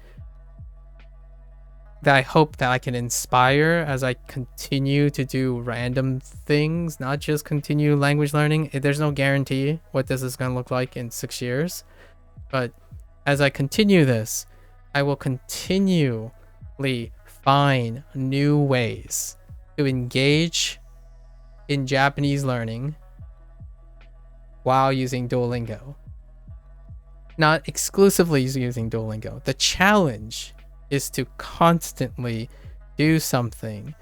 that I hope that I can inspire as I continue to do random things, not just continue language learning. There's no guarantee what this is going to look like in 6 years. But as I continue this, I will continually find new ways to engage in Japanese learning while using Duolingo. Not exclusively using Duolingo. The challenge is to constantly do something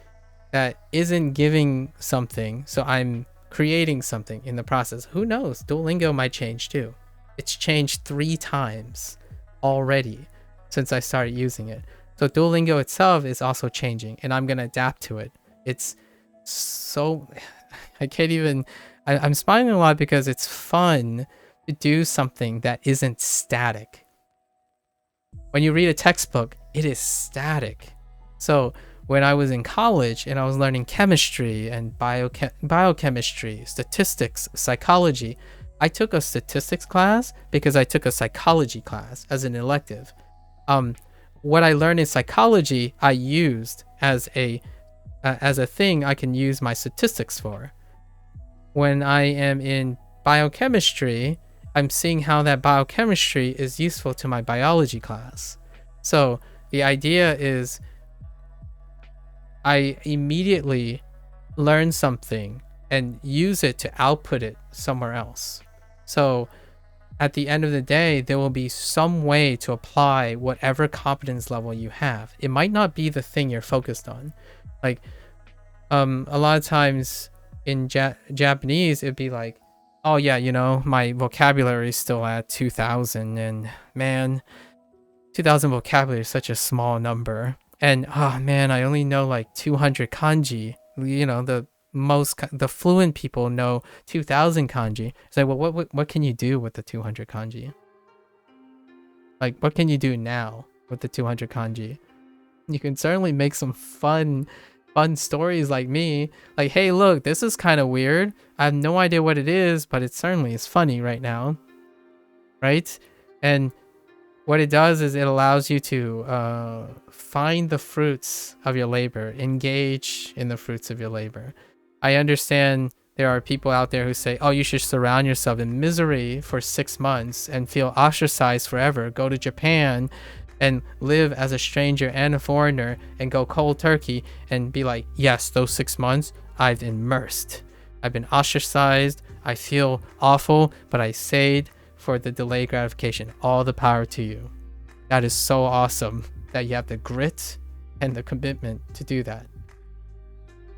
that isn't giving something, so I'm creating something in the process. Who knows? Duolingo might change too. It's changed 3 times already since I started using it. So Duolingo itself is also changing, and I'm gonna adapt to it. It's so I can't even. I'm smiling a lot because it's fun to do something that isn't static. When you read a textbook, it is static. So when I was in college and I was learning chemistry and biochemistry, statistics, psychology, I took a statistics class because I took a psychology class as an elective. What I learned in psychology, I used as a thing I can use my statistics for. When I am in biochemistry, I'm seeing how that biochemistry is useful to my biology class. So the idea is I immediately learn something and use it to output it somewhere else. So at the end of the day, there will be some way to apply whatever competence level you have. It might not be the thing you're focused on. Like, a lot of times in Japanese, it'd be like, oh yeah, you know, my vocabulary is still at 2,000, and man, 2,000 vocabulary is such a small number. And oh man, I only know like 200 kanji. You know, the fluent people know 2,000 kanji. It's like, well, what can you do with the 200 kanji? Like, what can you do now with the 200 kanji? You can certainly make some fun stories like me. Like, hey, look, this is kind of weird. I have no idea what it is, but it certainly is funny right now, right? And what it does is it allows you to find the fruits of your labor, engage in the fruits of your labor. I understand there are people out there who say, oh, you should surround yourself in misery for 6 months and feel ostracized forever. Go to Japan and live as a stranger and a foreigner and go cold turkey and be like, yes, those 6 months I've immersed. I've been ostracized. I feel awful, but I stayed for the delayed gratification. All the power to you. That is so awesome that you have the grit and the commitment to do that.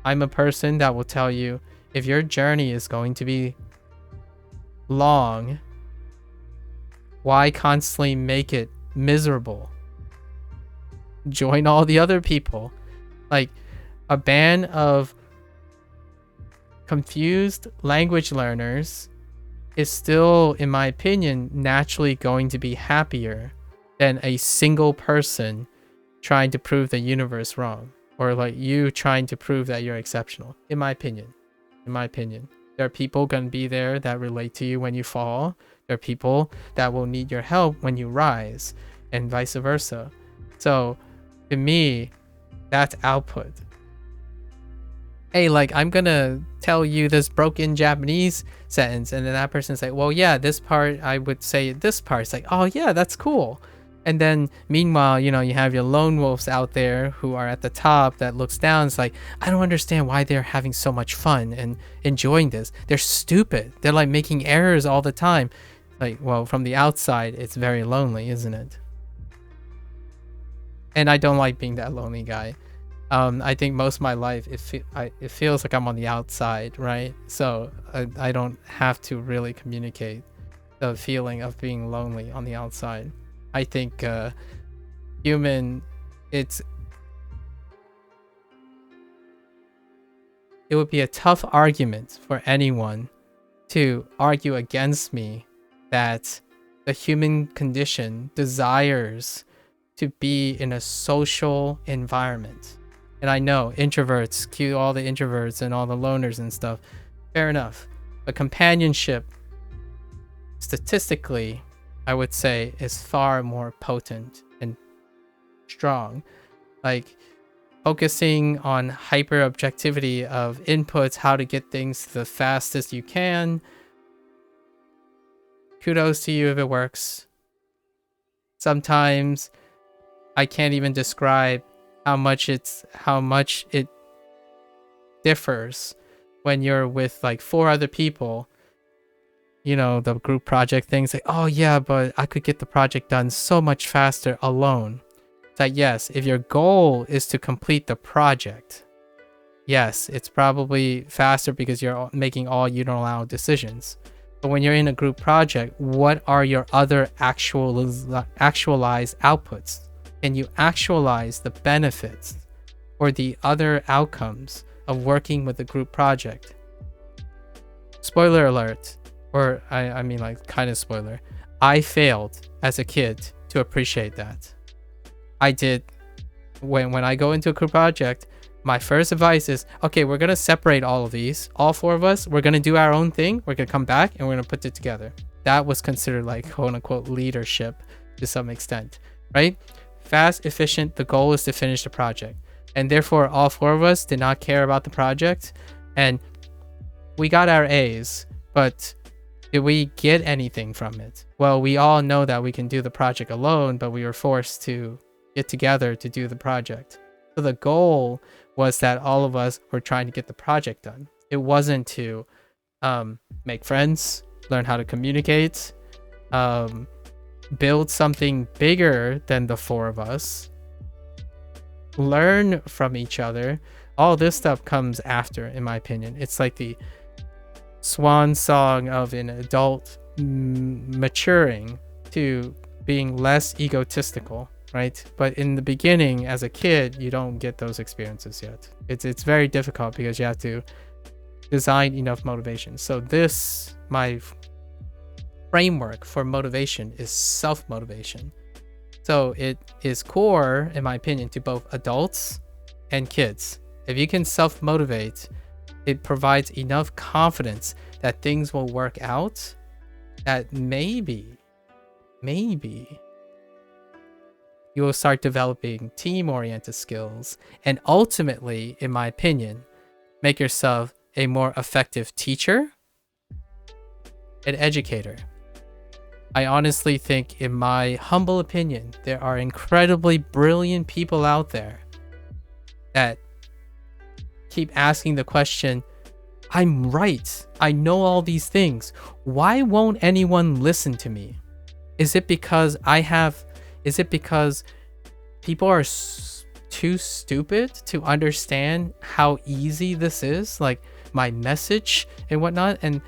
I'm a person that will tell you, if your journey is going to be long, why constantly make it miserable? Join all the other people. Like, a band of confused language learners is still, in my opinion, naturally going to be happier than a single person trying to prove the universe wrong, or like you trying to prove that you're exceptional. In my opinion, there are people going to be there that relate to you when you fall. There are people that will need your help when you rise, and vice versa. So to me, that's output. Hey, like, I'm gonna tell you this broken Japanese sentence, and then that person's like, well, yeah, this part, I would say this part. It's like, oh yeah, that's cool. And then meanwhile, you know, you have your lone wolves out there who are at the top that looks down. It's like, I don't understand why they're having so much fun and enjoying this. They're stupid. They're like making errors all the time. Like, well, from the outside, it's very lonely, isn't it? And I don't like being that lonely guy. I think most of my life, it feels like I'm on the outside, right? So I don't have to really communicate the feeling of being lonely on the outside. I think it would be a tough argument for anyone to argue against me that the human condition desires to be in a social environment. And I know introverts, cue all the introverts and all the loners and stuff. Fair enough. But companionship, statistically, I would say, is far more potent and strong. Like, focusing on hyper objectivity of inputs, how to get things the fastest you can. Kudos to you if it works. Sometimes I can't even describe how much it differs when you're with like 4 other people. You know, the group project things, like, oh yeah, but I could get the project done so much faster alone. It's like, yes, if your goal is to complete the project, yes, it's probably faster because you're making all unilateral decisions. But when you're in a group project, what are your other actualized outputs? Can you actualize the benefits or the other outcomes of working with a group project? Spoiler alert, or I mean like kind of spoiler. I failed as a kid to appreciate that. I did when I go into a group project, my first advice is, okay, we're gonna separate all of these, all four of us. We're gonna do our own thing. We're gonna come back and we're gonna put it together. That was considered like quote unquote leadership to some extent, right? Fast, efficient. The goal is to finish the project, and therefore all four of us did not care about the project, and we got our A's, but did we get anything from it? Well, we all know that we can do the project alone, but we were forced to get together to do the project. So the goal was that all of us were trying to get the project done. It wasn't to make friends, learn how to communicate, build something bigger than the four of us, learn from each other. All this stuff comes after, in my opinion. It's like the swan song of an adult maturing to being less egotistical, right? But in the beginning, as a kid, you don't get those experiences yet. It's very difficult because you have to design enough motivation. So my framework for motivation is self-motivation. So it is core, in my opinion, to both adults and kids. If you can self-motivate, it provides enough confidence that things will work out, that maybe you will start developing team-oriented skills, and ultimately, in my opinion, make yourself a more effective teacher and educator. I honestly think, in my humble opinion, there are incredibly brilliant people out there that keep asking the question, I'm right, I know all these things, why won't anyone listen to me? Is it because people are too stupid to understand how easy this is, like my message and whatnot? And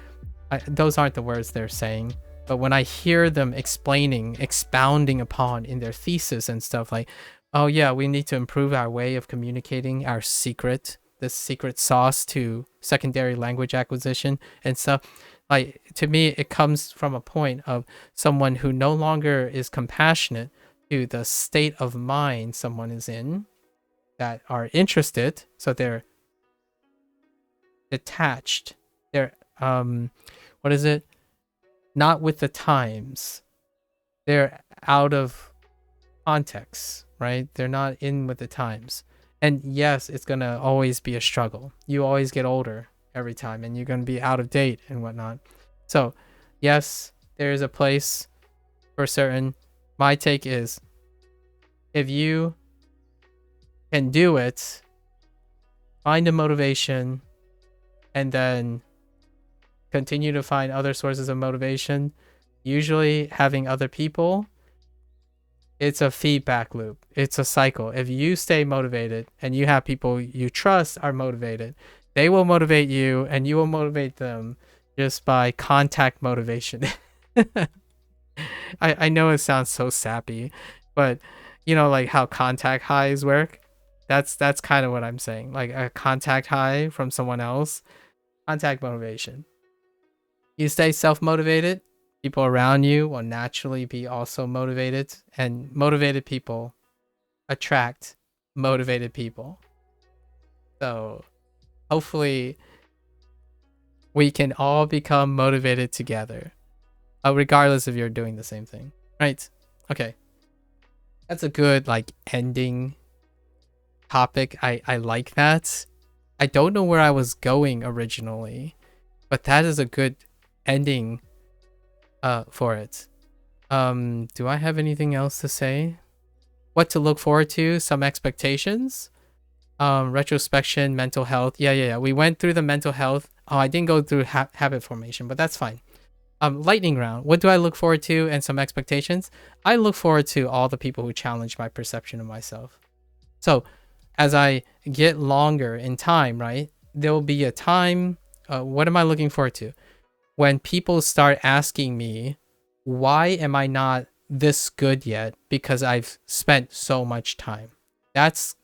those aren't the words they're saying, but when I hear them expounding upon in their thesis and stuff, like, oh yeah, we need to improve our way of communicating our this secret sauce to secondary language acquisition and stuff. Like, to me, it comes from a point of someone who no longer is compassionate to the state of mind someone is in, that are interested, so they're detached. They're what is it? Not with the times. They're out of context, right? They're not in with the times. And yes, it's gonna always be a struggle. You always get older every time, and you're gonna be out of date and whatnot. So yes, there is a place for certain. My take is, if you can do it, find a motivation, and then continue to find other sources of motivation. Usually having other people, it's a feedback loop. It's a cycle. If you stay motivated and you have people you trust are motivated, they will motivate you and you will motivate them just by contact motivation. I know it sounds so sappy, but you know, like how contact highs work. That's kind of what I'm saying. Like a contact high from someone else, contact motivation. You stay self-motivated, people around you will naturally be also motivated, and motivated people attract motivated people. So hopefully we can all become motivated together, regardless if you're doing the same thing, right? Okay, that's a good like ending topic. I like that. I don't know where I was going originally, but that is a good ending for it. Do I have anything else to say? What to look forward to, some expectations, retrospection, mental health. Yeah. We went through the mental health. Oh, I didn't go through habit formation, but that's fine. Lightning round. What do I look forward to and some expectations? I look forward to all the people who challenge my perception of myself. So as I get longer in time, right, there'll be a time, what am I looking forward to? When people start asking me, why am I not this good yet? Because I've spent so much time. That's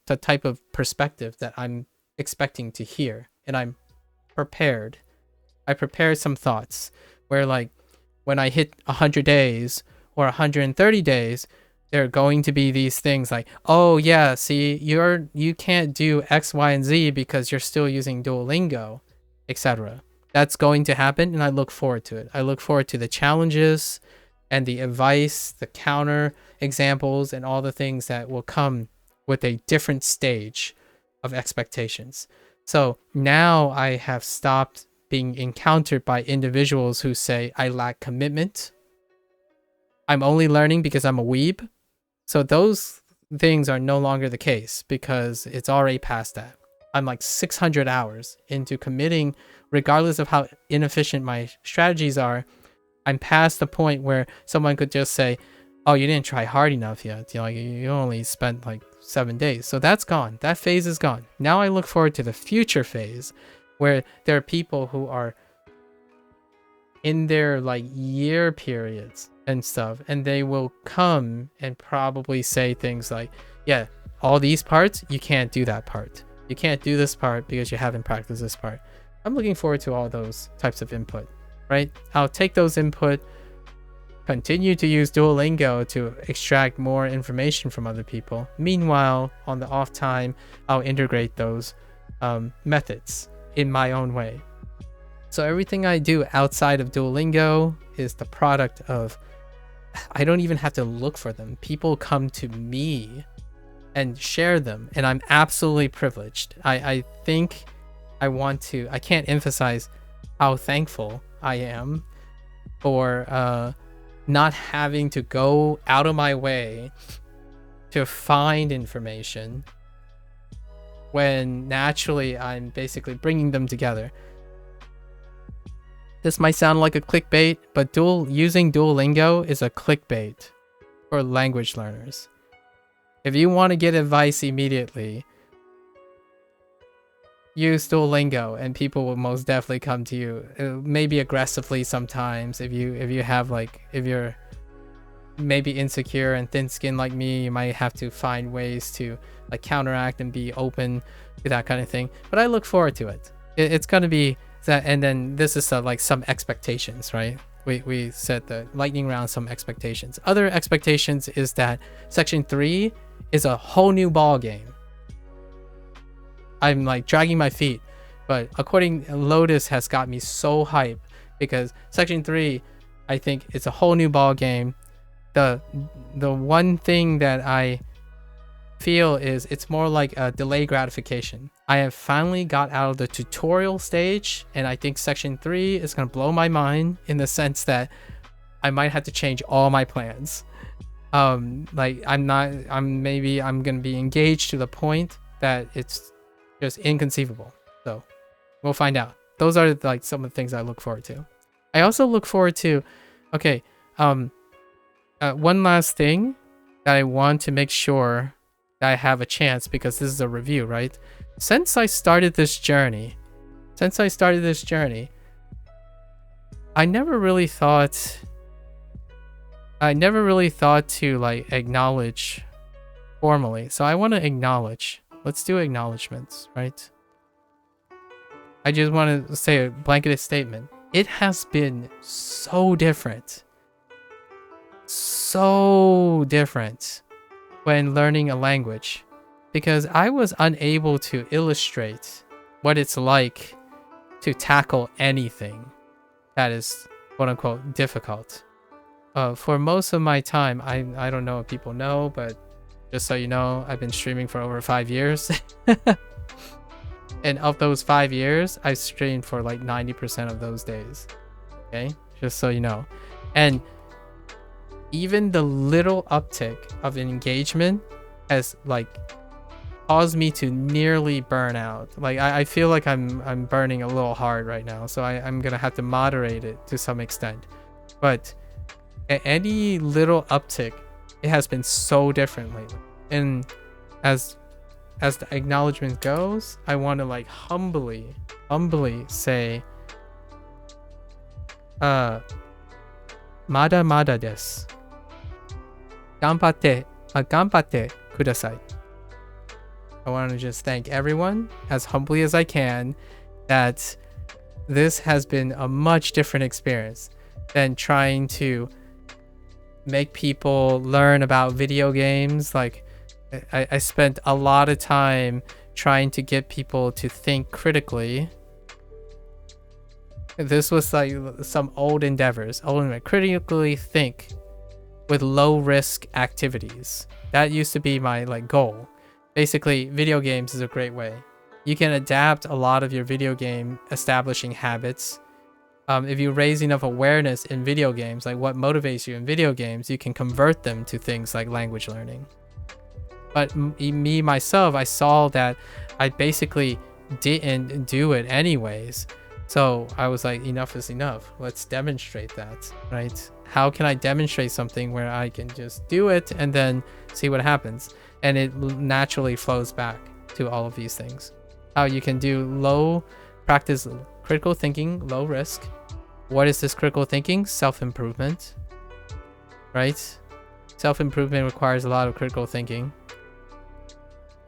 the type of perspective that I'm expecting to hear. And I'm prepared. I prepared some thoughts where, like, when I hit 100 days or 130 days, there are going to be these things like, oh yeah, see, you can't do X, Y, and Z because you're still using Duolingo, etc. That's going to happen, and I look forward to it. I look forward to the challenges and the advice, the counter examples, and all the things that will come with a different stage of expectations. So now I have stopped being encountered by individuals who say I lack commitment. I'm only learning because I'm a weeb. So those things are no longer the case because it's already past that. I'm like 600 hours into committing, regardless of how inefficient my strategies are. I'm past the point where someone could just say, oh, you didn't try hard enough yet. You know, you only spent like 7 days. So that's gone. That phase is gone. Now I look forward to the future phase where there are people who are in their like year periods and stuff, and they will come and probably say things like, yeah, all these parts, you can't do that part. You can't do this part because you haven't practiced this part. I'm looking forward to all those types of input, right? I'll take those input, continue to use Duolingo to extract more information from other people. Meanwhile, on the off time, I'll integrate those methods in my own way. So everything I do outside of Duolingo is the product of, I don't even have to look for them. People come to me and share them, and I'm absolutely privileged. I think I can't emphasize how thankful I am for not having to go out of my way to find information when naturally I'm basically bringing them together. This might sound like a clickbait, but using Duolingo is a clickbait for language learners. If you want to get advice immediately, use Duolingo and people will most definitely come to you. Maybe aggressively sometimes. If you're maybe insecure and thin-skinned like me, you might have to find ways to like counteract and be open to that kind of thing. But I look forward to it. It's going to be that, and then this is like some expectations, right? We set the lightning round, some expectations. Other expectations is that section 3 is a whole new ball game. I'm like dragging my feet, but Lotus has got me so hyped because section 3, I think it's a whole new ball game. The one thing that I feel is it's more like a delayed gratification. I have finally got out of the tutorial stage, and I think section 3 is going to blow my mind in the sense that I might have to change all my plans. Like I'm going to be engaged to the point that it's just inconceivable. So we'll find out. Those are like some of the things I look forward to. I also look forward to, one last thing that I want to make sure that I have a chance, because this is a review, right? Since I started this journey, I never really thought to like acknowledge formally. So I want to acknowledge. Let's do acknowledgements, right? I just want to say a blanketed statement. It has been so different when learning a language, because I was unable to illustrate what it's like to tackle anything that is quote unquote difficult. For most of my time, I don't know if people know, but just so you know, I've been streaming for over 5 years. And of those 5 years, I've streamed for like 90% of those days. Okay, just so you know. And even the little uptick of engagement has like caused me to nearly burn out. Like I feel like I'm burning a little hard right now, so I'm gonna have to moderate it to some extent. But any little uptick, it has been so different lately. And as as the acknowledgement goes, I want to like humbly say, mada mada desu. Ganbatte kudasai. I want to just thank everyone as humbly as I can that this has been a much different experience than trying to make people learn about video games. Like I spent a lot of time trying to get people to think critically. This was like some old endeavors. Critically think with low risk activities. That used to be my like goal. Basically, video games is a great way. You can adapt a lot of your video game establishing habits. If you raise enough awareness in video games, like what motivates you in video games, you can convert them to things like language learning. But me, myself, I saw that I basically didn't do it anyways. So I was like, enough is enough. Let's demonstrate that, right? How can I demonstrate something where I can just do it and then see what happens? And it naturally flows back to all of these things. How you can do practice critical thinking, low risk. What is this critical thinking? Self-improvement, right? Self-improvement requires a lot of critical thinking.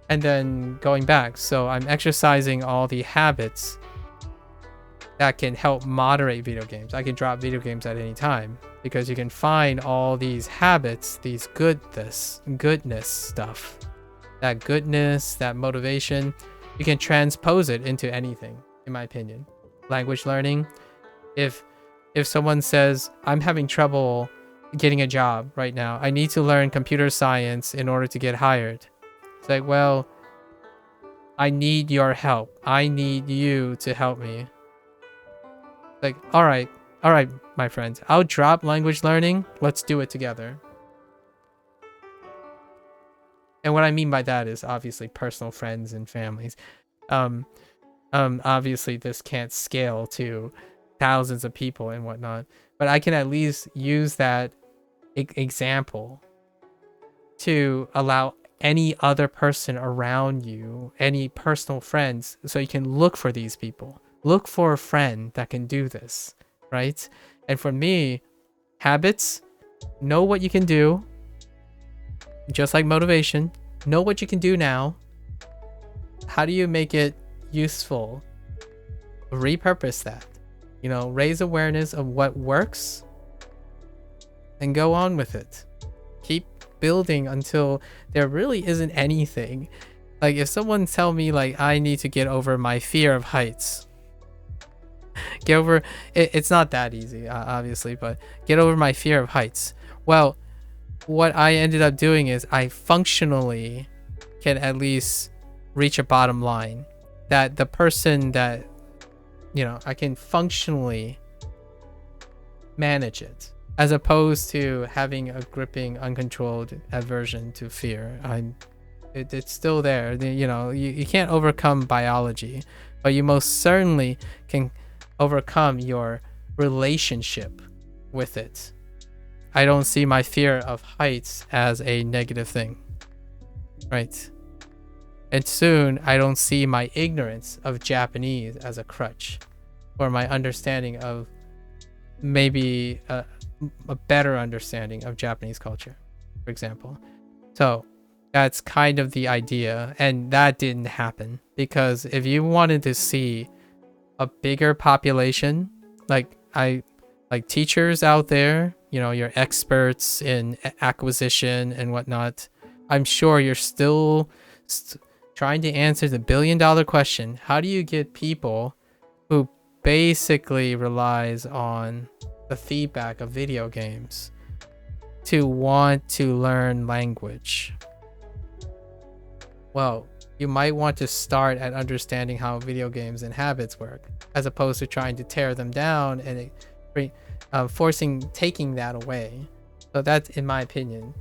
And then going back, so I'm exercising all the habits that can help moderate video games. I can drop video games at any time because you can find all these habits, these goodness stuff, that goodness, that motivation. You can transpose it into anything, in my opinion. Language learning. If someone says, I'm having trouble getting a job right now, I need to learn computer science in order to get hired. It's like, well, I need your help. I need you to help me. Like, all right, my friends, I'll drop language learning. Let's do it together. And what I mean by that is obviously personal friends and families. Obviously this can't scale to thousands of people and whatnot, but I can at least use that example to allow any other person around you, any personal friends, so you can look for these people. Look for a friend that can do this, right? And for me, habits, know what you can do. Just like motivation, know what you can do now. How do you make it useful? Repurpose that. You know, raise awareness of what works and go on with it. Keep building until there really isn't anything. Like if someone tell me like I need to get over my fear of heights, get over it, it's not that easy obviously, but get over my fear of heights. Well, what I ended up doing is I functionally can at least reach a bottom line, that the person that, you know, I can functionally manage it, as opposed to having a gripping uncontrolled aversion to fear. It's still there. You know, you can't overcome biology, but you most certainly can overcome your relationship with it. I don't see my fear of heights as a negative thing, right? And soon I don't see my ignorance of Japanese as a crutch, or my understanding of maybe a better understanding of Japanese culture, for example. So that's kind of the idea, and that didn't happen, because if you wanted to see a bigger population, like teachers out there, you know, you're experts in acquisition and whatnot, I'm sure you're still trying to answer the billion-dollar question: how do you get people who basically relies on the feedback of video games to want to learn language? Well, you might want to start at understanding how video games and habits work, as opposed to trying to tear them down and taking that away. So that's, in my opinion,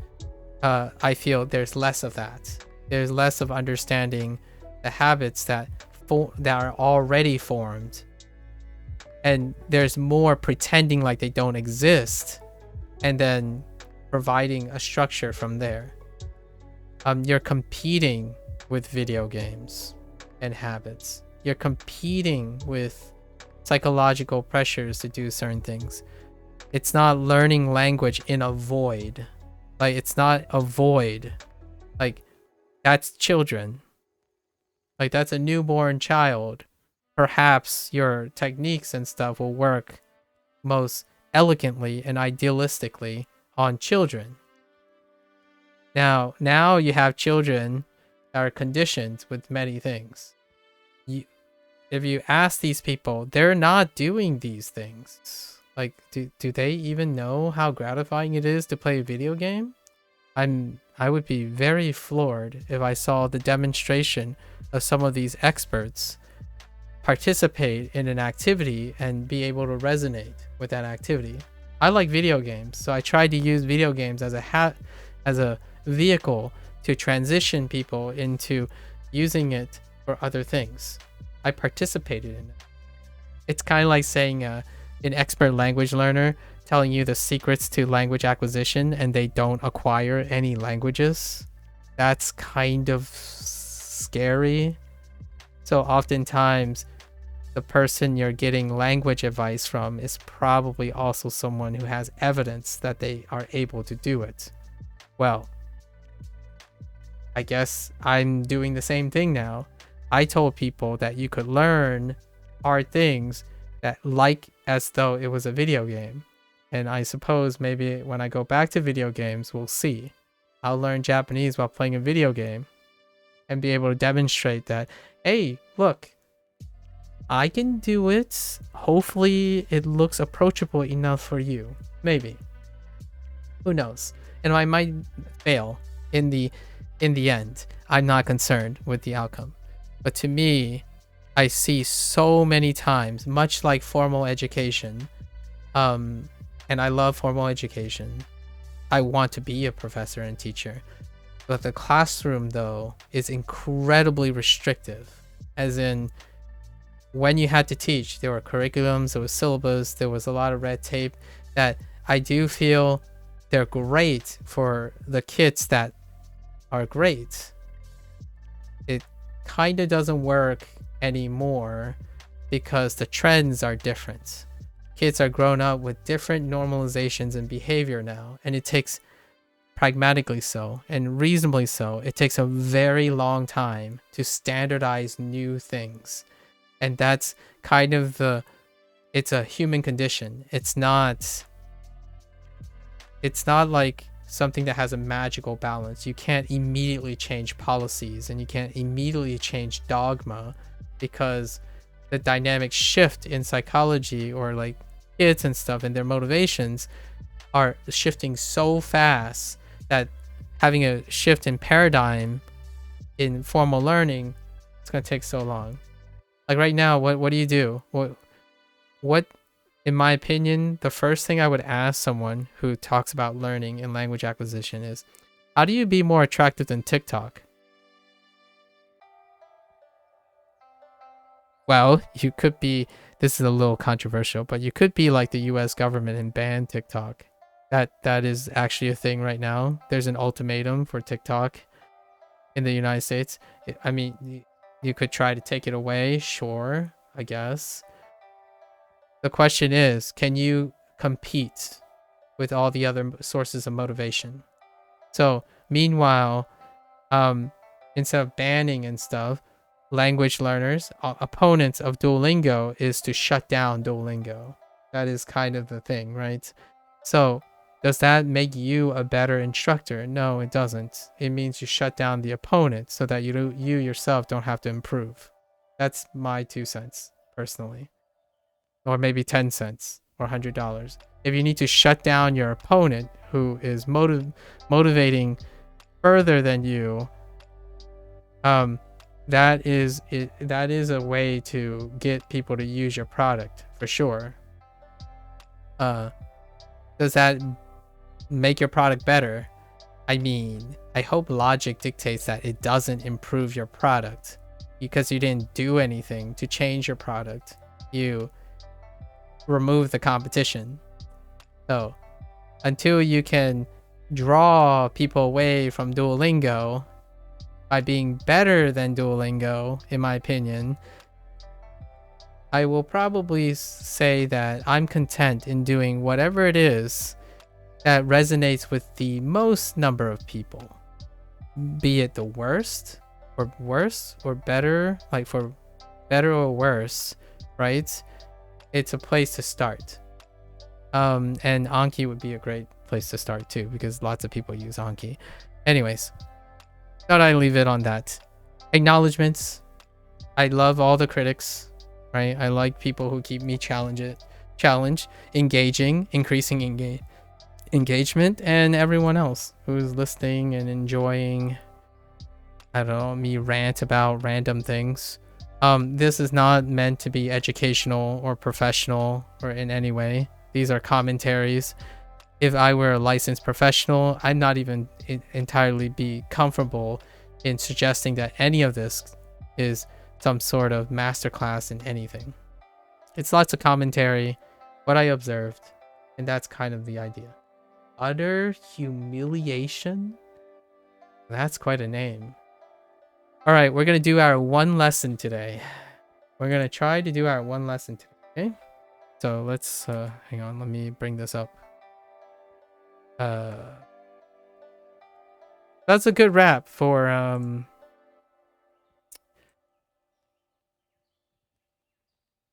I feel there's less of that. There's less of understanding the habits that are already formed, and there's more pretending like they don't exist, and then providing a structure from there. You're competing with video games and habits. You're competing with psychological pressures to do certain things. It's not learning language in a void. Like, it's not a void. Like, that's children. Like, that's a newborn child. Perhaps your techniques and stuff will work most elegantly and idealistically on children. Now you have children that are conditioned with many things. If you ask these people, they're not doing these things. Like, do they even know how gratifying it is to play a video game? I would be very floored if I saw the demonstration of some of these experts participate in an activity and be able to resonate with that activity. I like video games, so I tried to use video games as a vehicle to transition people into using it for other things. I participated in it. It's kind of like saying an expert language learner telling you the secrets to language acquisition and they don't acquire any languages. That's kind of scary. So oftentimes the person you're getting language advice from is probably also someone who has evidence that they are able to do it. Well, I guess I'm doing the same thing now. I told people that you could learn hard things that like as though it was a video game. And I suppose maybe when I go back to video games, we'll see. I'll learn Japanese while playing a video game and be able to demonstrate that, hey, look, I can do it. Hopefully it looks approachable enough for you. Maybe. Who knows? And I might fail in the end. I'm not concerned with the outcome. But to me, I see so many times, much like formal education, and I love formal education. I want to be a professor and teacher. But the classroom, though, is incredibly restrictive. As in, when you had to teach, there were curriculums, there was syllabus, there was a lot of red tape that I do feel they're great for the kids that are great. It kind of doesn't work anymore because the trends are different. Kids are grown up with different normalizations and behavior now, and it takes, pragmatically so and reasonably so, it takes a very long time to standardize new things. And that's kind of it's a human condition. It's not like something that has a magical balance. You can't immediately change policies and you can't immediately change dogma because the dynamic shift in psychology or like kids and stuff and their motivations are shifting so fast that having a shift in paradigm in formal learning, it's going to take so long. Like right now, what do you do? What in my opinion, the first thing I would ask someone who talks about learning and language acquisition is, how do you be more attractive than TikTok? Well, you could be, this is a little controversial, but you could be like the US government and ban TikTok. That is actually a thing right now. There's an ultimatum for TikTok in the United States. I mean, you could try to take it away, sure, I guess. The question is, can you compete with all the other sources of motivation? So meanwhile, instead of banning and stuff, language learners, opponents of Duolingo is to shut down Duolingo. That is kind of the thing, right? So does that make you a better instructor? No, it doesn't. It means you shut down the opponent so that you yourself don't have to improve. That's my 2 cents, personally. Or maybe 10 cents or $100. If you need to shut down your opponent who is motivating further than you, that is a way to get people to use your product for sure. Does that make your product better? I mean, I hope logic dictates that it doesn't improve your product because you didn't do anything to change your product. You remove the competition. So until you can draw people away from Duolingo, by being better than Duolingo, in my opinion, I will probably say that I'm content in doing whatever it is that resonates with the most number of people. Be it the worst or worse or better, like for better or worse, right? It's a place to start. And Anki would be a great place to start too, because lots of people use Anki. Anyways, thought I'd leave it on that. Acknowledgements. I love all the critics, right? I like people who keep me challenge, engaging, increasing engagement, and everyone else who's listening and enjoying, I don't know, me rant about random things. This is not meant to be educational or professional or in any way. These are commentaries. If I were a licensed professional, I'd not even entirely be comfortable in suggesting that any of this is some sort of masterclass in anything. It's lots of commentary, what I observed, and that's kind of the idea. Utter humiliation? That's quite a name. All right, we're going to do our one lesson today. We're going to try to do our one lesson today, okay? So let's, hang on, let me bring this up. That's a good wrap for,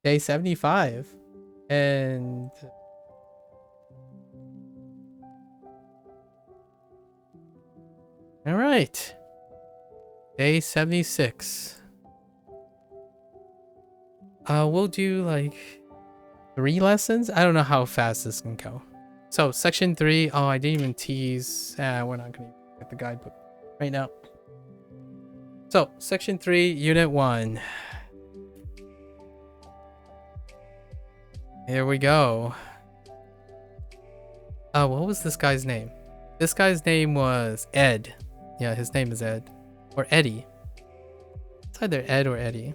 day 75. And all right. Day 76. We'll do like 3 lessons. I don't know how fast this can go. So section 3. Oh, I didn't even tease. We're not gonna get the guidebook right now. So section 3, unit 1. Here we go. What was this guy's name? This guy's name was Ed. Yeah, his name is Ed. Or Eddie. It's either Ed or Eddie.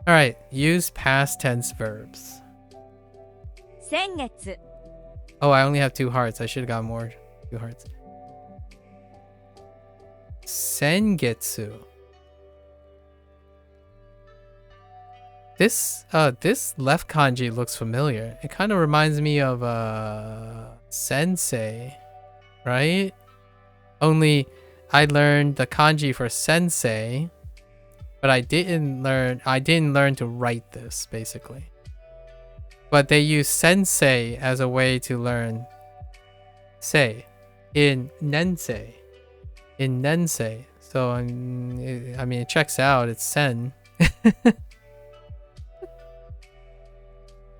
Alright, use past tense verbs. 先月 Oh, I only have 2 hearts. I should have got more. 2 hearts. Sengetsu. This left kanji looks familiar. It kind of reminds me of sensei, right? Only I learned the kanji for sensei, but I didn't learn to write this basically. But they use sensei as a way to learn sei in nensei. So I mean it checks out. It's sen.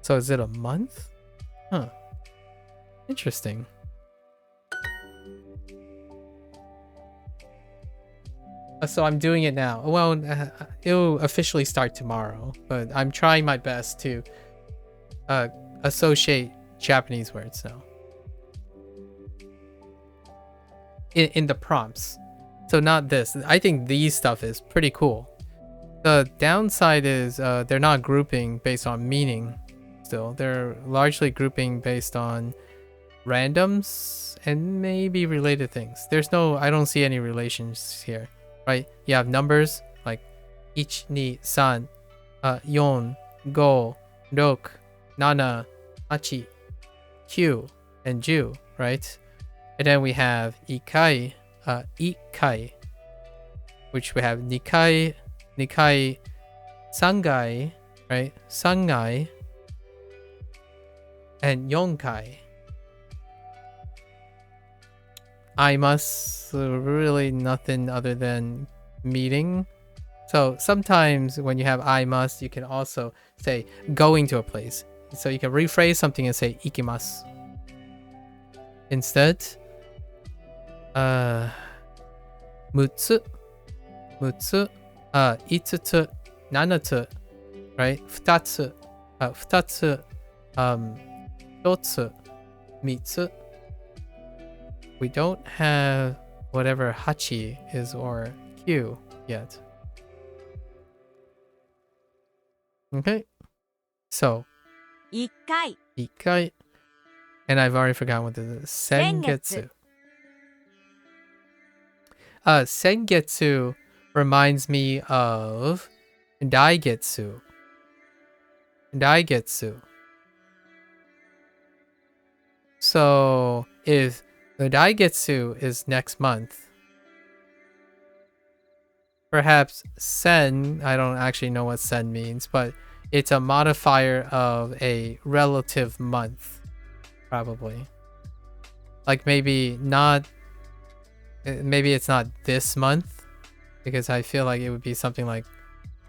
So is it a month? Huh. Interesting. So I'm doing it now. Well, it'll officially start tomorrow, but I'm trying my best to associate Japanese words now. In the prompts. So not this. I think these stuff is pretty cool. The downside is they're not grouping based on meaning. Still, they're largely grouping based on randoms and maybe related things. I don't see any relations here, right? You have numbers like 1, 2, 3, 4, 5, 6, 7, 8, 9, and 10, right? And then we have ikai, ikai, which we have nikai, sangai, right? Sangai, and yonkai. I must really nothing other than meeting. So sometimes when you have I must, you can also say going to a place. So you can rephrase something and say ikimasu. Instead, mutsu, itsutsu, nanatsu, right? Futatsu, Dotsu, Mitsu. We don't have whatever Hachi is or Q yet. Okay. So 1回 Ikai. And I've already forgotten what this is. Sengetsu. Sengetsu reminds me of Daigetsu. Daigetsu. So if the Daigetsu is next month, perhaps sen, I don't actually know what sen means, but it's a modifier of a relative month, probably. Like maybe it's not this month, because I feel like it would be something like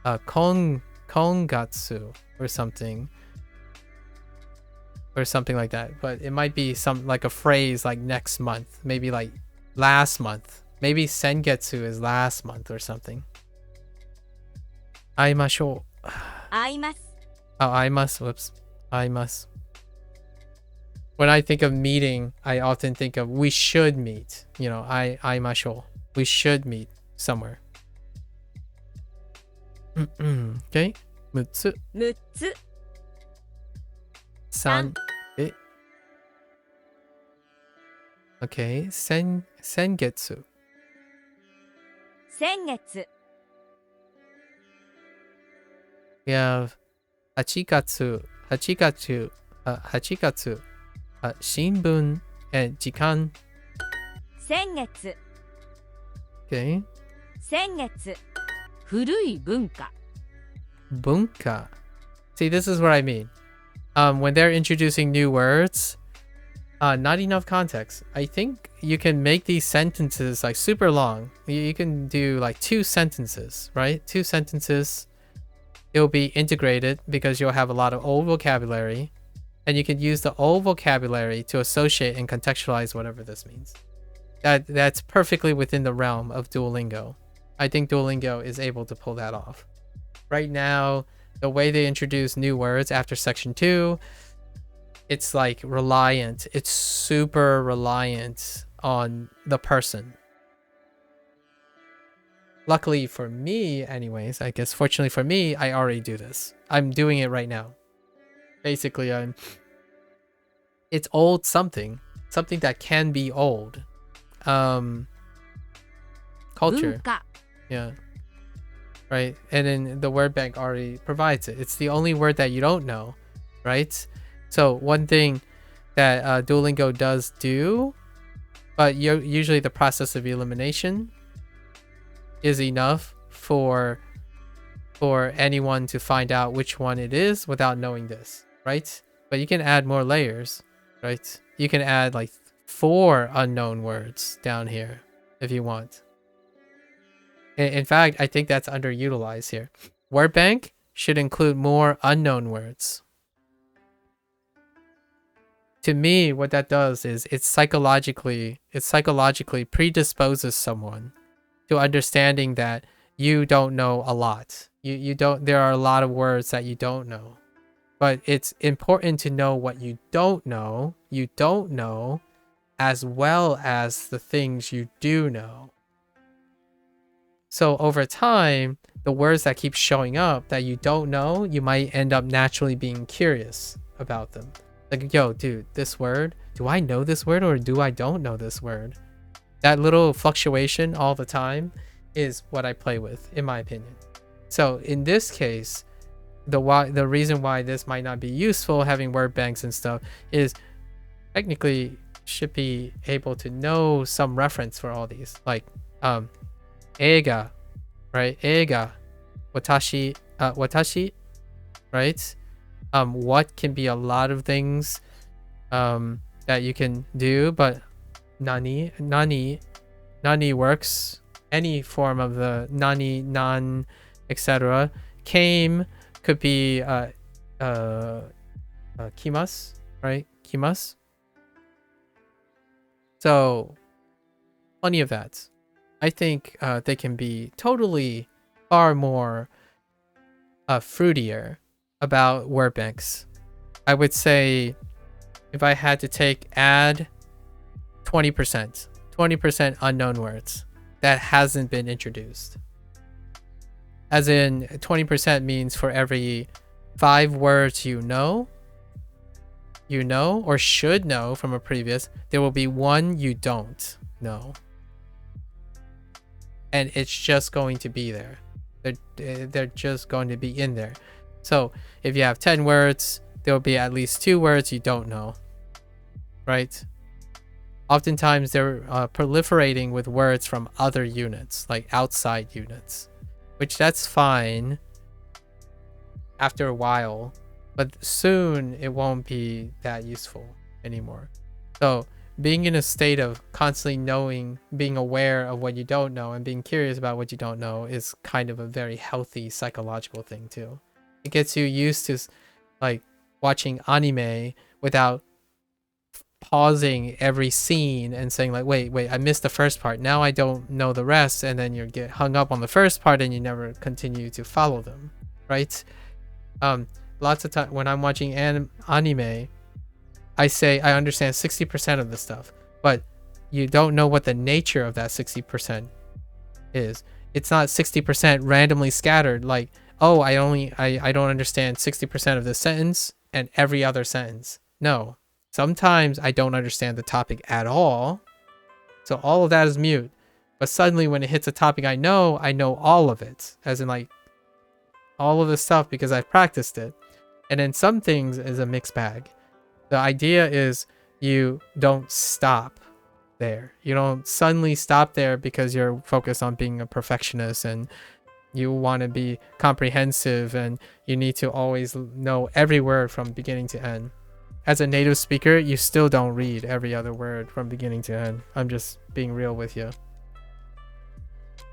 kongatsu or something like that. But it might be some like a phrase like next month, maybe like last month. Maybe sengetsu is last month or something. Aimashou. 会います Oh, I must. Whoops. I must. When I think of meeting, I often think of we should meet. You know, aimashou. We should meet somewhere. Okay. 6つ。 6つ 3. Okay. Sengetsu. 先月 We have 8月 Shinbun and Jikan. 先月 Okay. 先月古い文化 Bunka. See, this is what I mean. When they're introducing new words, not enough context. I think you can make these sentences like super long. You can do like 2 sentences, right? 2 sentences. It will be integrated because you'll have a lot of old vocabulary, and you can use the old vocabulary to associate and contextualize whatever this means. That's perfectly within the realm of Duolingo. I think Duolingo is able to pull that off. Right now, the way they introduce new words after section 2, it's like reliant. It's super reliant on the person. Luckily for me, anyways, I guess fortunately for me, I already do this. I'm doing it right now. Basically, it's old something that can be old. Culture. 文化 Yeah. Right. And then the word bank already provides it. It's the only word that you don't know, right? So one thing that Duolingo does do, but usually the process of elimination is enough for anyone to find out which one it is without knowing this, right? But you can add more layers, right? You can add like 4 unknown words down here if you want. In fact, I think that's underutilized here. Word bank should include more unknown words. To me, what that does is it psychologically predisposes someone to understanding that you don't know a lot. You don't. There are a lot of words that you don't know, but it's important to know what you don't know. You don't know, as well as the things you do know. So over time, the words that keep showing up that you don't know, you might end up naturally being curious about them. Like, yo, dude, this word, do I know this word or do I don't know this word? That little fluctuation all the time is what I play with, in my opinion. So in this case, the reason why this might not be useful, having word banks and stuff, is technically should be able to know some reference for all these. Like, eiga, right? Eiga, watashi, right? What can be a lot of things that you can do, but nani works. Any form of the nani, nan, etc. Came could be kimas, right? Kimas. So plenty of that. I think they can be totally far more fruitier about word banks. I would say if I had to add 20% unknown words that hasn't been introduced. As in 20% means for every 5 words you know or should know from a previous, there will be 1 you don't know. and it's just going to be there. They're just going to be in there. So if you have 10 words, there'll be at least 2 words you don't know, right? Oftentimes they're proliferating with words from other units, like outside units, which that's fine after a while, but soon it won't be that useful anymore. So being in a state of constantly knowing, being aware of what you don't know and being curious about what you don't know is kind of a very healthy psychological thing too. It gets you used to like watching anime without pausing every scene and saying like, wait, I missed the first part, now I don't know the rest, and then you get hung up on the first part and you never continue to follow them, right? Lots of time when I'm watching anime, I say I understand 60% of the stuff, but you don't know what the nature of that 60% is. It's not 60% randomly scattered, like, oh, I don't understand 60% of this sentence and every other sentence. No. Sometimes I don't understand the topic at all. So all of that is mute. But suddenly when it hits a topic I know all of it. As in like all of the stuff because I've practiced it. And then some things is a mixed bag. The idea is you don't stop there. You don't suddenly stop there because you're focused on being a perfectionist and you want to be comprehensive and you need to always know every word from beginning to end. As a native speaker, you still don't read every other word from beginning to end. I'm just being real with you.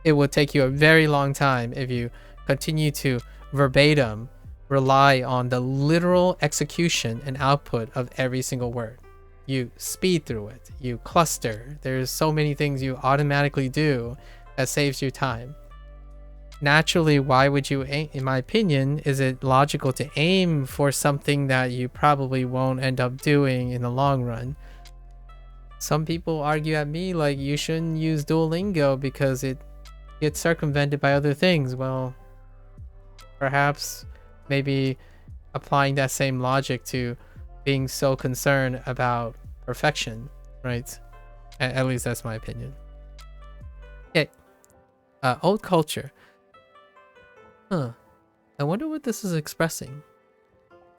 It will take you a very long time if you continue to verbatim rely on the literal execution and output of every single word. You speed through it. You cluster. There's so many things you automatically do that saves you time. Naturally, why would you aim, in my opinion, is it logical to aim for something that you probably won't end up doing in the long run? Some people argue at me like you shouldn't use Duolingo because it gets circumvented by other things. Well, perhaps maybe applying that same logic to being so concerned about perfection, right? At least that's my opinion. Okay. Old culture. Huh. I wonder what this is expressing.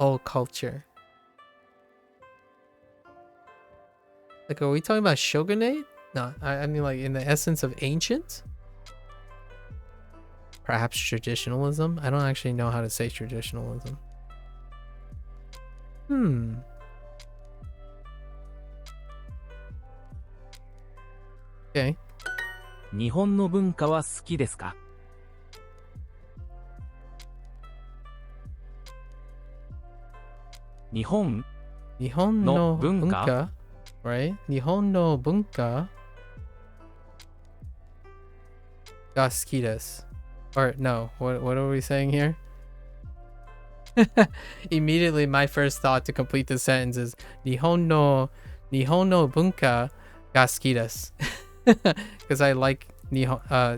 Old culture. Like, are we talking about shogunate? No, I mean like in the essence of ancient? Perhaps traditionalism? I don't actually know how to say traditionalism. Okay. 日本の文化は好きですか? 日本 no bunka? bunka, right? Nihon no bunka ga suki desu. Or no, what are we saying here? Immediately my first thought to complete the sentence is Nihon no bunka ga suki desu. Because I like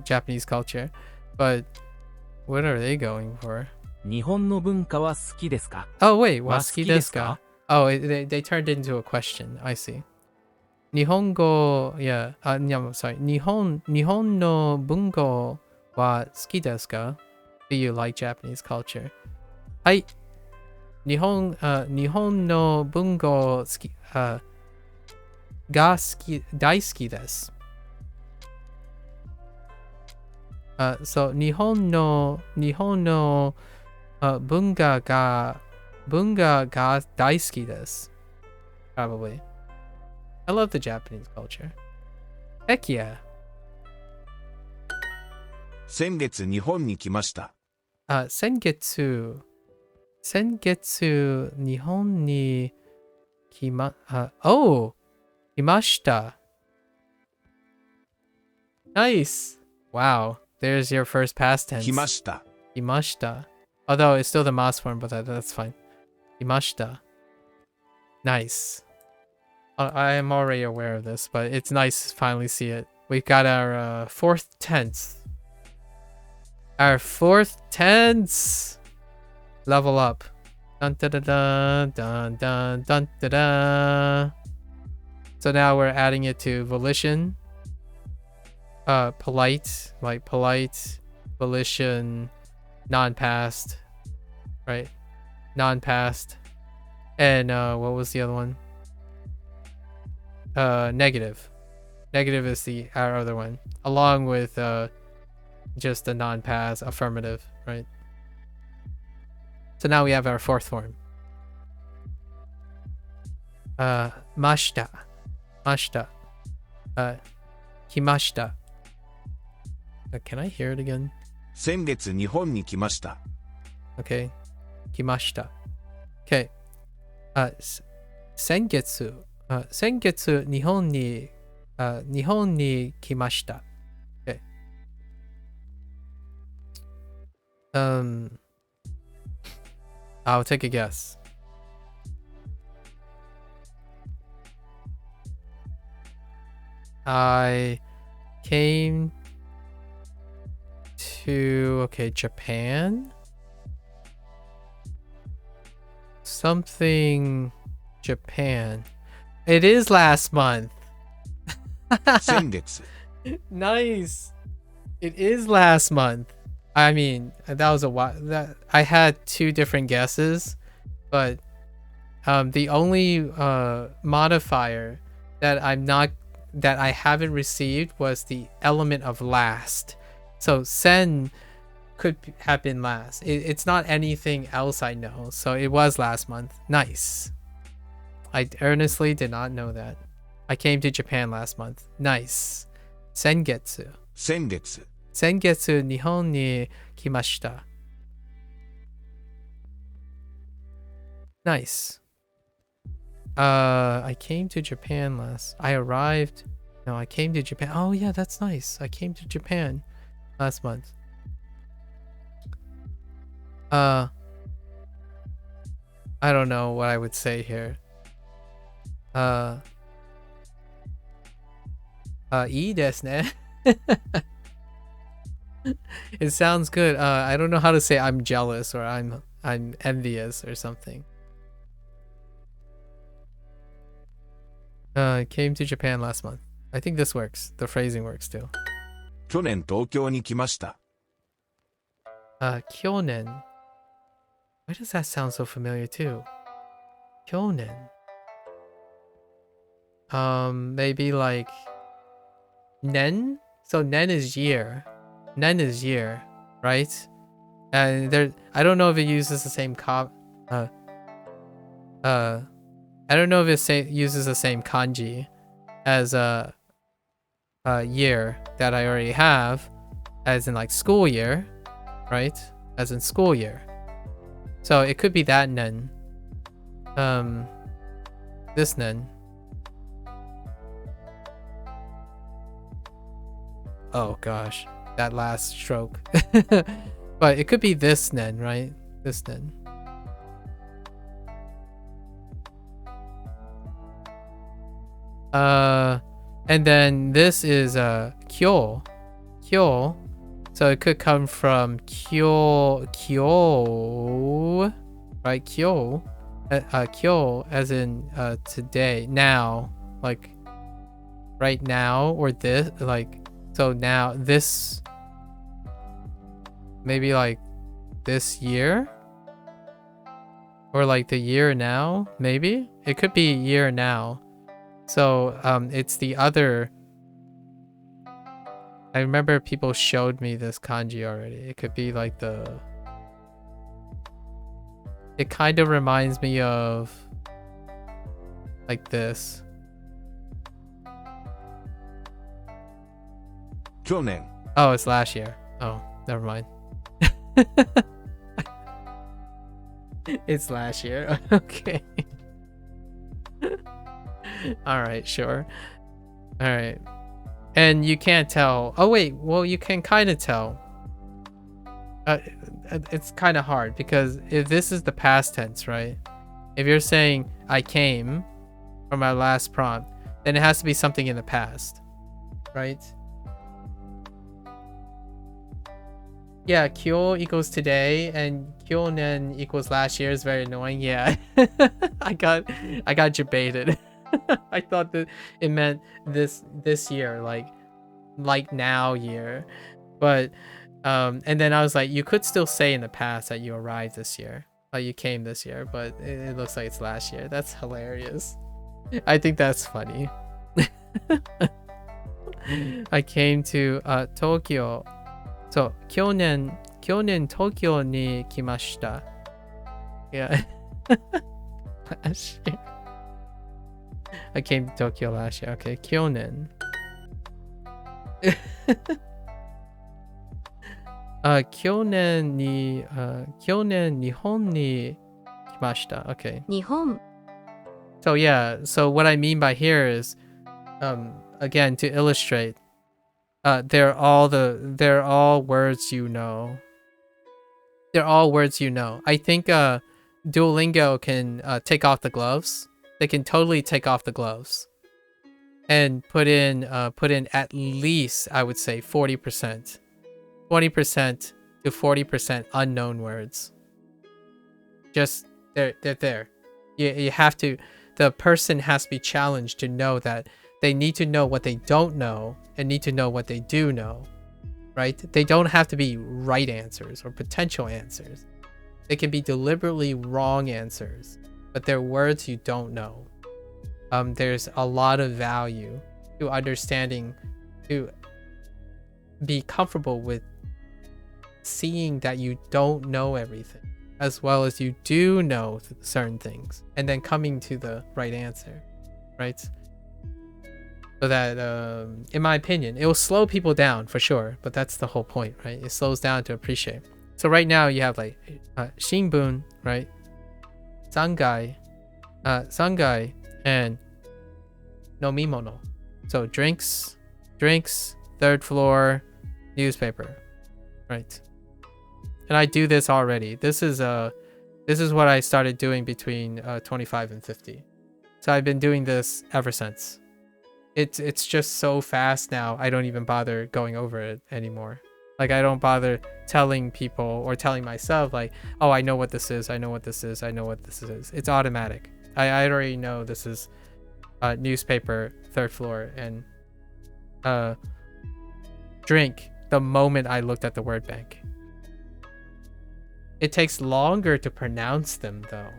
Japanese culture. But what are they going for? 日本の文化は好きですか? Oh wait, wa は suki 好きです desu か? ka? Oh, they turned it into a question. I see. Nihongo, yeah. I'm sorry. Nihon no bungo wa suki desu ka? Do you like Japanese culture? Hai. Nihon no bungo suki, ga suki, daisuki desu. So Nihon no bunga ga daisuki desu. Probably. I love the Japanese culture. Heck yeah. 先月日本に来ました。Sengetsu Nihon ni kimashita. Nice. Wow. There's your first past tense. 来ました。 Kimashita. Although it's still the mas form, but that's fine. Kimashita. Nice. I am already aware of this, but it's nice to finally see it. We've got our fourth tense. Our fourth tense. Level up. Dun da da da dun dun dun da da. So now we're adding it to volition. polite, like polite, volition, non-past, right? Non-past. And what was the other one? Negative. Negative is our other one, along with just the non-pass affirmative, right? So now we have our fourth form. Mashita. Mashita. Kimashita. Can I hear it again? 先月日本に来ました。 Okay. Kimashita. Okay. 先月、先月日本に来ました。Okay. I'll take a guess. I came to, Japan? Something Japan. It is last month. 先月。 Nice. It is last month. I mean, that was a while. I had two different guesses, but the only modifier that I haven't received was the element of last. So sen could have been last. It's not anything else I know. So it was last month. Nice. I earnestly did not know that. I came to Japan last month. Nice. Sengetsu. 先月。 Sengetsu Nihon ni kimashita. Nice. I came to Japan I came to Japan. Oh yeah, that's nice. I came to Japan last month. I don't know what I would say here. いいですね. It sounds good. I don't know how to say I'm jealous or I'm envious or something. Came to Japan last month. I think this works. The phrasing works too. 去年東京に来ました。 Kyonen. Why does that sound so familiar too? Kyonen. Maybe like nen? So nen is year. Nen is year, right? And I don't know if it uses the same I don't know if it uses the same kanji as a year that I already have, as in like school year, right? As in school year. So it could be that nen. This nen. Oh gosh, that last stroke. But it could be this nen, right? This nen. And then this is kyo. Kyo. So it could come from kyo, right? Kyo. Kyo as in today, now, like right now, or this, like, so now this, maybe like this year, or like the year now, maybe it could be year now. So it's the other. I remember people showed me this kanji already. It could be like it kind of reminds me of like this. 去年。 Oh, it's last year. Oh, never mind. It's last year. Okay. All right, sure. All right. And you can't tell. Oh, wait. Well, you can kind of tell. It's kind of hard because if this is the past tense, right? If you're saying I came from our last prompt, then it has to be something in the past, right? Yeah, kyo equals today and kyonen equals last year is very annoying. Yeah. I got debated. I thought that it meant this year, like like now year. But and then I was like, you could still say in the past that you arrived this year, like you came this year, but it looks like it's last year. That's hilarious. I think that's funny. I came to Tokyo. So 去年東京に来ました。Yeah. Last year. I came to Tokyo last year. Okay, 去年。去年日本に来ました。Okay. 日本 So yeah, so what I mean by here is, again, to illustrate, they're all words you know. They're all words you know. I think Duolingo can take off the gloves. They can totally take off the gloves and put in at least, I would say, 40%, 20% to 40% unknown words. Just they're there. You have to. The person has to be challenged to know that they need to know what they don't know and need to know what they do know, right? They don't have to be right answers or potential answers. They can be deliberately wrong answers, but they're words you don't know. There's a lot of value to understanding, to be comfortable with seeing that you don't know everything, as well as you do know certain things, and then coming to the right answer, right? So that, in my opinion, it will slow people down for sure, but that's the whole point, right? It slows down to appreciate. So right now you have like shinbun, right? Sangai, and nomimono. So drinks, third floor, newspaper, right? And I do this already. This is what I started doing between 25 and 50. So I've been doing this ever since. It's just so fast now. I don't even bother going over it anymore. Like I don't bother telling people or telling myself like, oh, I know what this is. I know what this is. I know what this is. It's automatic. I already know this is newspaper, third floor, and drink the moment I looked at the word bank. It takes longer to pronounce them though.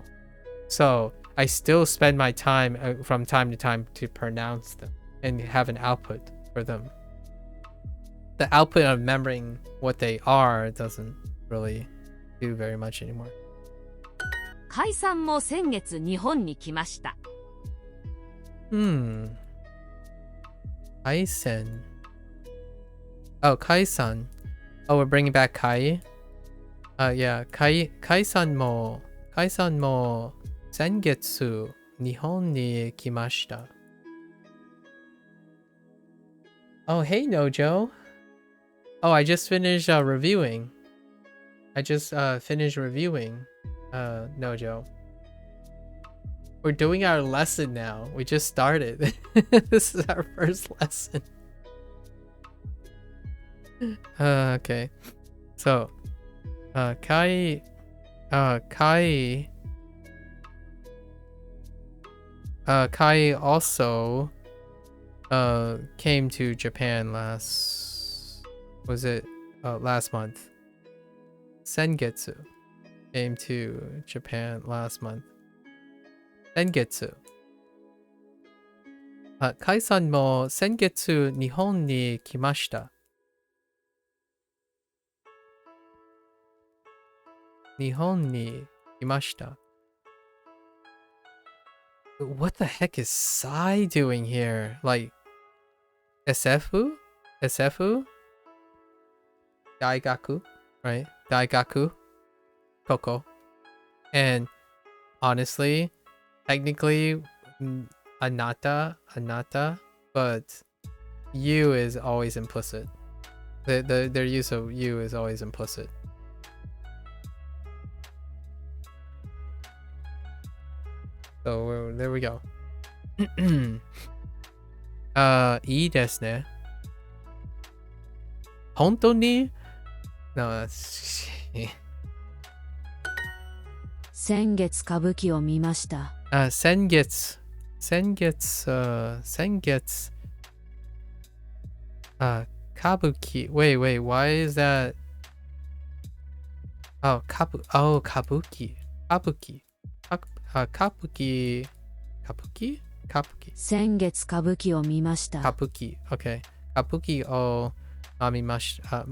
So I still spend my time from time to time to pronounce them and have an output for them. The output of remembering what they are doesn't really do very much anymore. 解散も先月日本に来ました。Kaisen. Oh, Kaisan. Oh, we're bringing back Kai. Yeah, Kaisan mo sengetsu Nihon ni kimashita. Oh, hey Nojo. Oh, I just finished reviewing. Nojo. We're doing our lesson now. We just started. This is our first lesson. Okay. So, Kai also came to Japan last month. Sengetsu came to Japan last month. Sengetsu. Kai-san mo sengetsu Nihon ni kimashita. Nihon ni kimashita. What the heck is Sai doing here? Like, SFU? Daigaku, right? Daigaku, Koko. And honestly, technically, Anata, but you is always implicit. Their use of you is always implicit. So there we go. いいですね。本当に? No, that's 先月歌舞伎を見ました。先月 Kabuki. Wait, why is that? Oh, kabuki. Kabuki. Kabuki. Kabuki. 先月歌舞伎を見ました。 Kabuki. Okay. Kabuki o mimashita.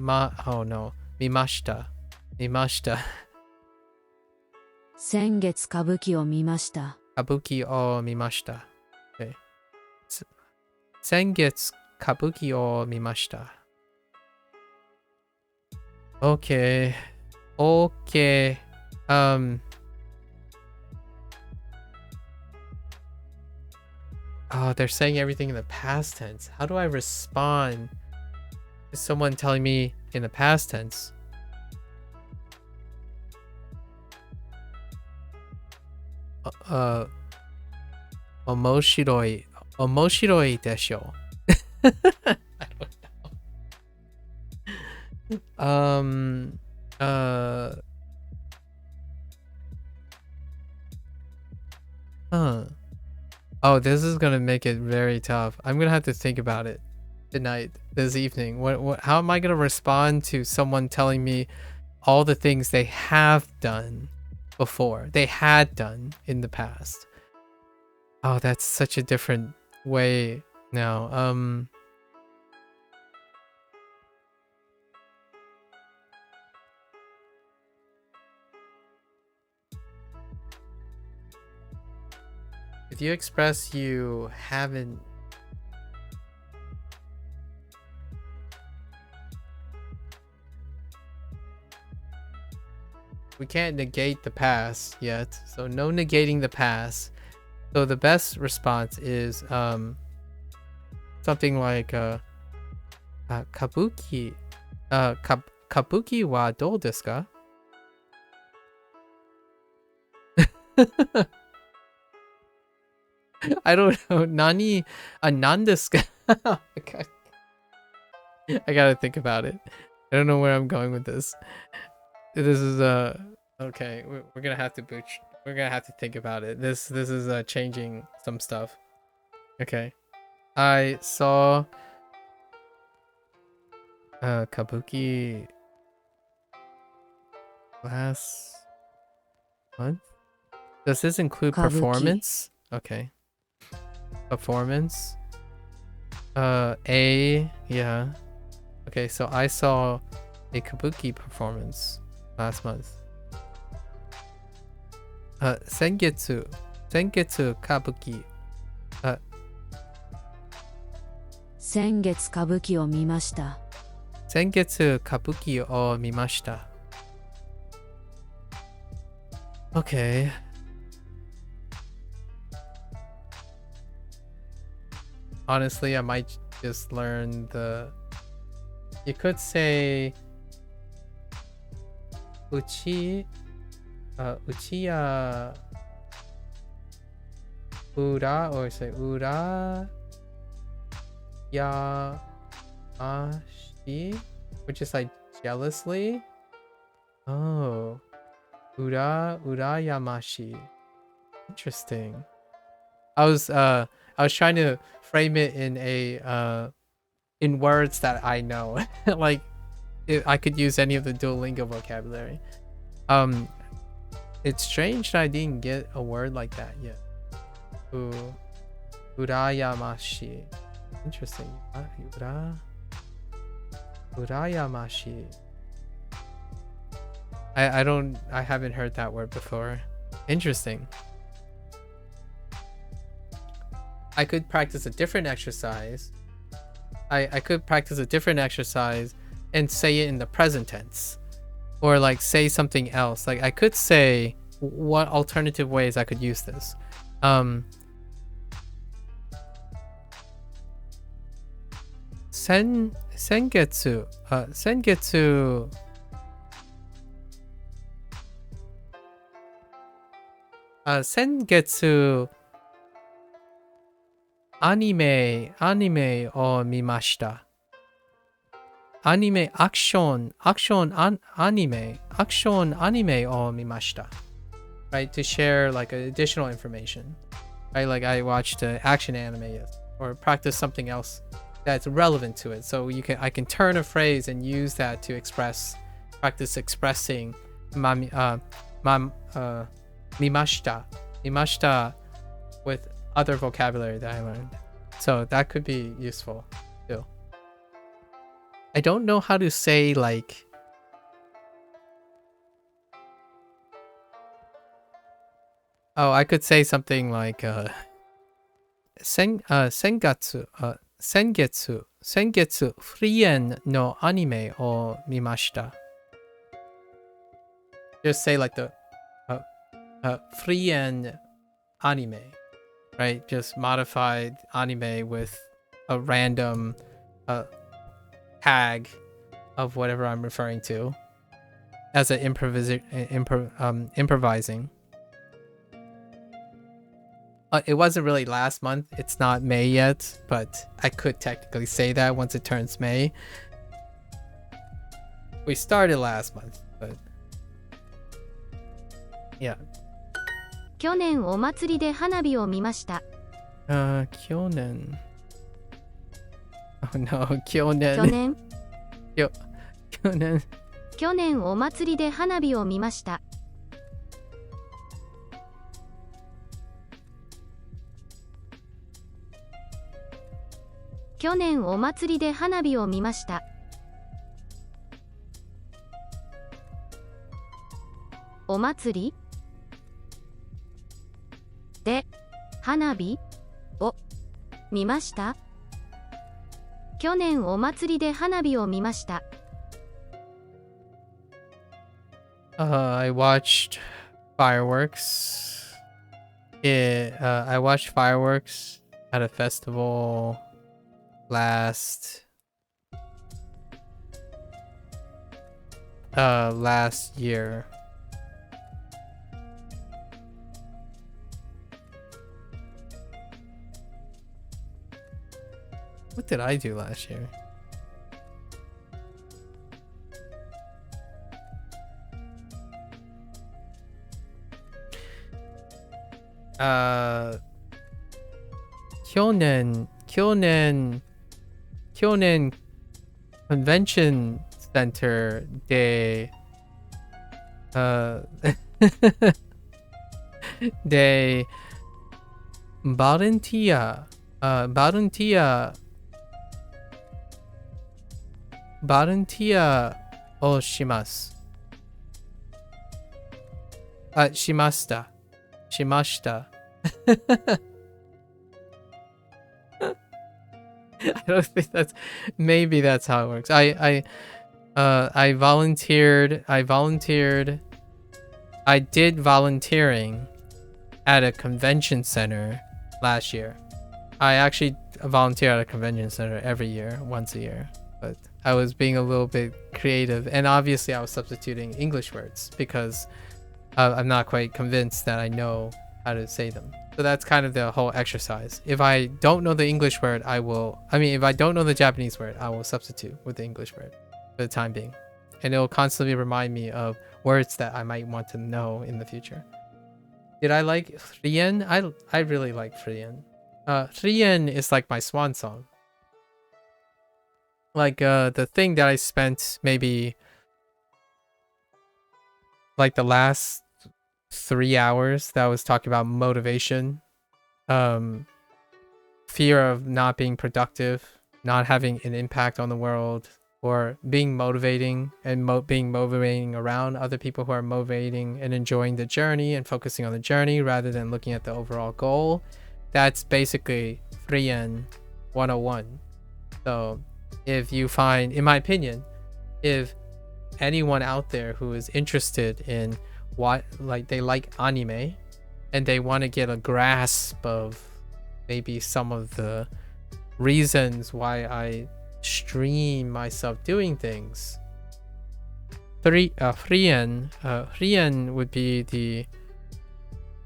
Oh no. Mimashita. 先月歌舞伎を見ました。 Kabuki o mimashita. Okay. 先月 Kabuki o mimashita. Okay. Okay. Oh, they're saying everything in the past tense. How do I respond to someone telling me in the past tense? Omoshiroi. Omoshiroi desho. I don't know. Oh, this is gonna make it very tough. I'm gonna have to think about it tonight, this evening. How am I gonna respond to someone telling me all the things they have done before, they had done in the past? Oh, that's such a different way now. If you express you haven't... We can't negate the past yet, so no negating the past. So the best response is something like kabuki. Kabuki wa dou desu ka? I don't know. Nani nan desu ka? I gotta think about it. I don't know where I'm going with this. This is okay. We're gonna have to we're gonna have to think about it. This is changing some stuff. Okay. I saw kabuki last month. Does this include Kabuki. performance? Okay. Performance. Yeah. Okay, so I saw a kabuki performance last month. Sengetsu kabuki. 先月歌舞伎を見ました。 Sengetsu kabuki o mimashita. Okay. Honestly, I might just learn the... You could say... Uchiya... Ura, or say Ura... Yamashi? Which is like jealously? Oh. Urayamashi. Interesting. I was trying to frame it in a in words that I know. Like I could use any of the Duolingo vocabulary. It's strange that I didn't get a word like that yet. Urayamashi. Interesting. Urayamashi. I haven't heard that word before. Interesting. I could practice a different exercise. I could practice a different exercise and say it in the present tense. Or like say something else. Like I could say what alternative ways I could use this. Sengetsu. Sengetsu anime o mimashita. Anime action anime o mimashita. Right, to share like additional information. Right, like I watched action anime or practice something else that's relevant to it. So I can turn a phrase and use that to practice expressing mimashita with other vocabulary that I learned. So that could be useful too. I don't know how to say like I could say something like sengetsu フリエンのアニメを見ました。Just say like the free and anime, right? Just modified anime with a random tag of whatever I'm referring to as an improvising. It wasn't really last month. It's not May yet, but I could technically say that once it turns May. We started last month, but yeah. 去年お祭りで花火を見ました。去年 Oh no, 去年去年お祭りで花火を見ました。去年お祭りで花火を見ました。お祭りで花火を見ました。去年お祭りで花火を見ました。I watched fireworks. I watched fireworks at a festival last year. What did I do last year? Kyonen Convention Center de de volunteerをします。しました。I don't think maybe that's how it works. I did volunteering at a convention center last year. I actually volunteer at a convention center every year, once a year. But I was being a little bit creative, and obviously I was substituting English words because I'm not quite convinced that I know how to say them. So that's kind of the whole exercise. If I don't know the English word, if I don't know the Japanese word, I will substitute with the English word for the time being. And it will constantly remind me of words that I might want to know in the future. Did I like Rien? I really like Rien. Rien is like my swan song. Like the thing that I spent maybe like the last 3 hours that was talking about motivation, fear of not being productive, not having an impact on the world, or being motivating and being motivating around other people who are motivating and enjoying the journey and focusing on the journey rather than looking at the overall goal. That's basically Frien 101. So if you find, in my opinion, if anyone out there who is interested in what, like, they like anime and they want to get a grasp of maybe some of the reasons why I stream myself doing things, Frien would be the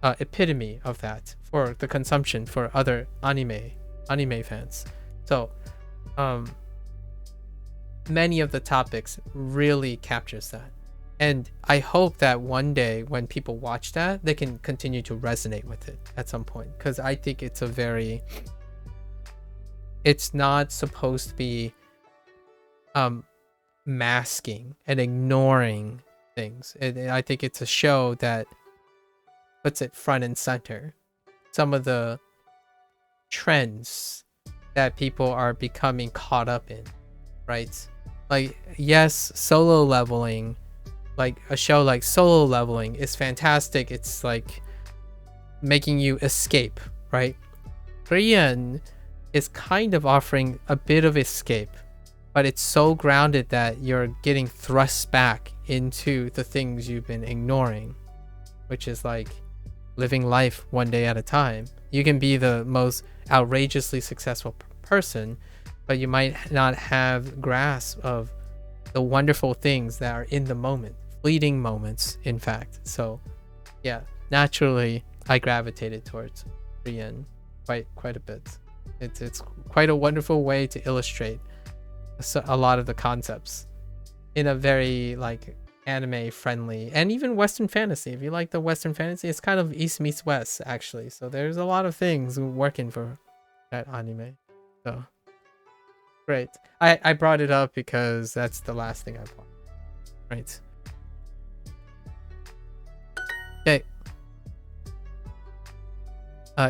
epitome of that for the consumption for other anime fans. So many of the topics really captures that, and I hope that one day when people watch that, they can continue to resonate with it at some point, because I think it's a very it's not supposed to be masking and ignoring things. I think it's a show that puts it front and center. Some of the trends that people are becoming caught up in, right? Like, yes, solo leveling, like a show like Solo Leveling is fantastic. It's like making you escape, right? Korean is kind of offering a bit of escape, but it's so grounded that you're getting thrust back into the things you've been ignoring, which is like living life one day at a time. You can be the most outrageously successful person, but you might not have grasp of the wonderful things that are in the moment, fleeting moments, in fact. So yeah, naturally I gravitated towards Korean quite a bit. It's quite a wonderful way to illustrate a lot of the concepts in a very like anime friendly, and even Western fantasy. If you like the Western fantasy, it's kind of East meets West actually. So there's a lot of things working for that anime. So great. I brought it up because that's the last thing I bought. Right. Okay.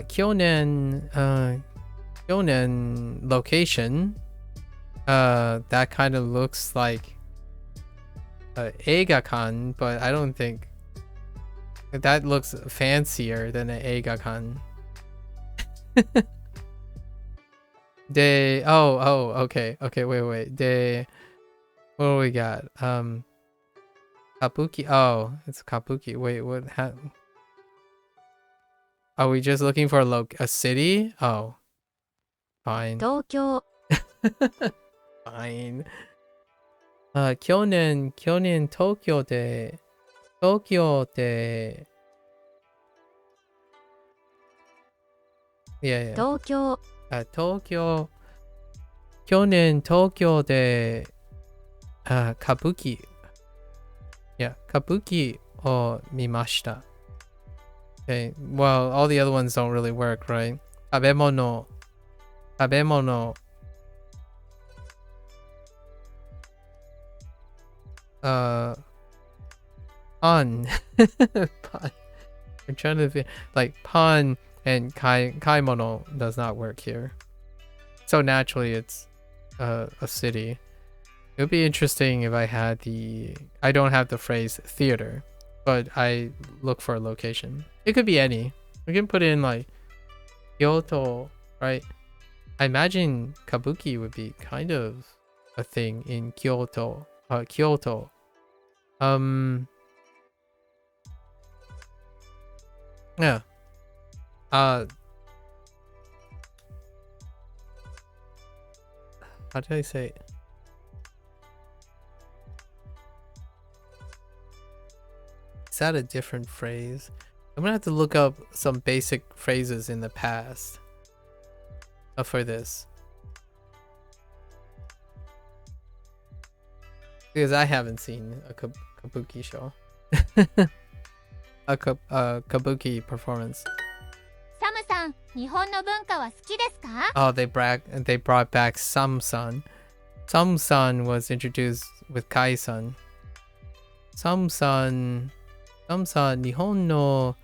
去年 location, that kind of looks like Eigakan, but I don't think that looks fancier than an Eigakan. Okay, wait. What do we got? Kabuki. Oh, it's Kabuki. Wait, what? Are we just looking for a city? Oh, fine. 東京 Fine. 去年東京で Yeah. 東京 東京 去年東京で 歌舞伎 Yeah, 歌舞伎を見ました Okay, well, all the other ones don't really work, right? 食べ物 pun. Pun. I'm trying to think, like pun and kaimono does not work here. So naturally it's a city. It would be interesting if I had I don't have the phrase theater, but I look for a location. It could be any. We can put in like Kyoto, right? I imagine kabuki would be kind of a thing in Kyoto. Kyoto. Yeah. How did I say it? Is that a different phrase? I'm gonna have to look up some basic phrases in the past for this, because I haven't seen a kabuki show. a kabuki performance. サムさん、日本の文化は好きですか？ Oh, they brought back Sam-san. Sam-san was introduced with Kai-san. Sam-san, 日本の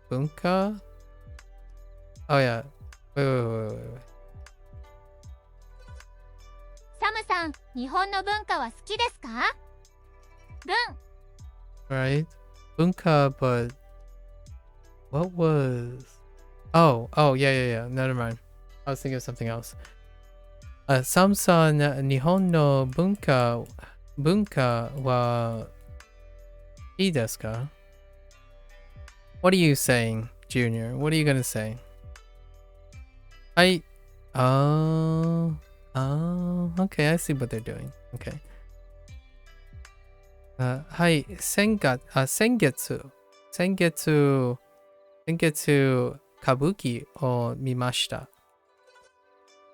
文化? Oh yeah. Wait. サムさん、日本の文化は好きですか？文 Right? Bunka, but what was? Oh, yeah. Never mind. I was thinking of something else. Samsan, 日本の文化はいいですか? What are you saying, Junior? What are you gonna say? Oh, okay, I see what they're doing. Okay. はい、先月、歌舞伎を見ました。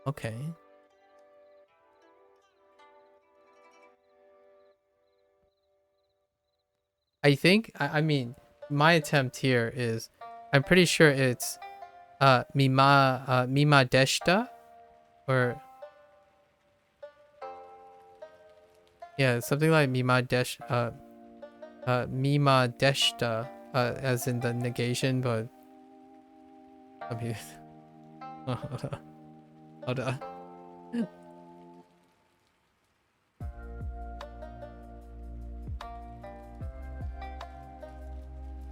Okay. I think I mean my attempt here is I'm pretty sure it's mima deshita or yeah, something like mima deshita as in the negation, but I mean hold on.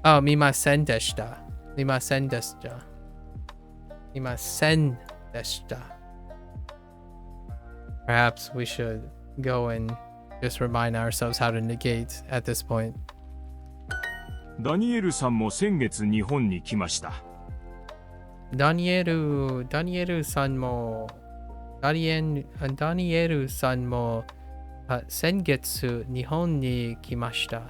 Oh, mimasen deshita. Mimasen deshita. Mimasen deshita. Perhaps we should go and just remind ourselves how to negate at this point. ダニエルさんも先月日本に来ました。ダニエルさんも先月日本に来ました。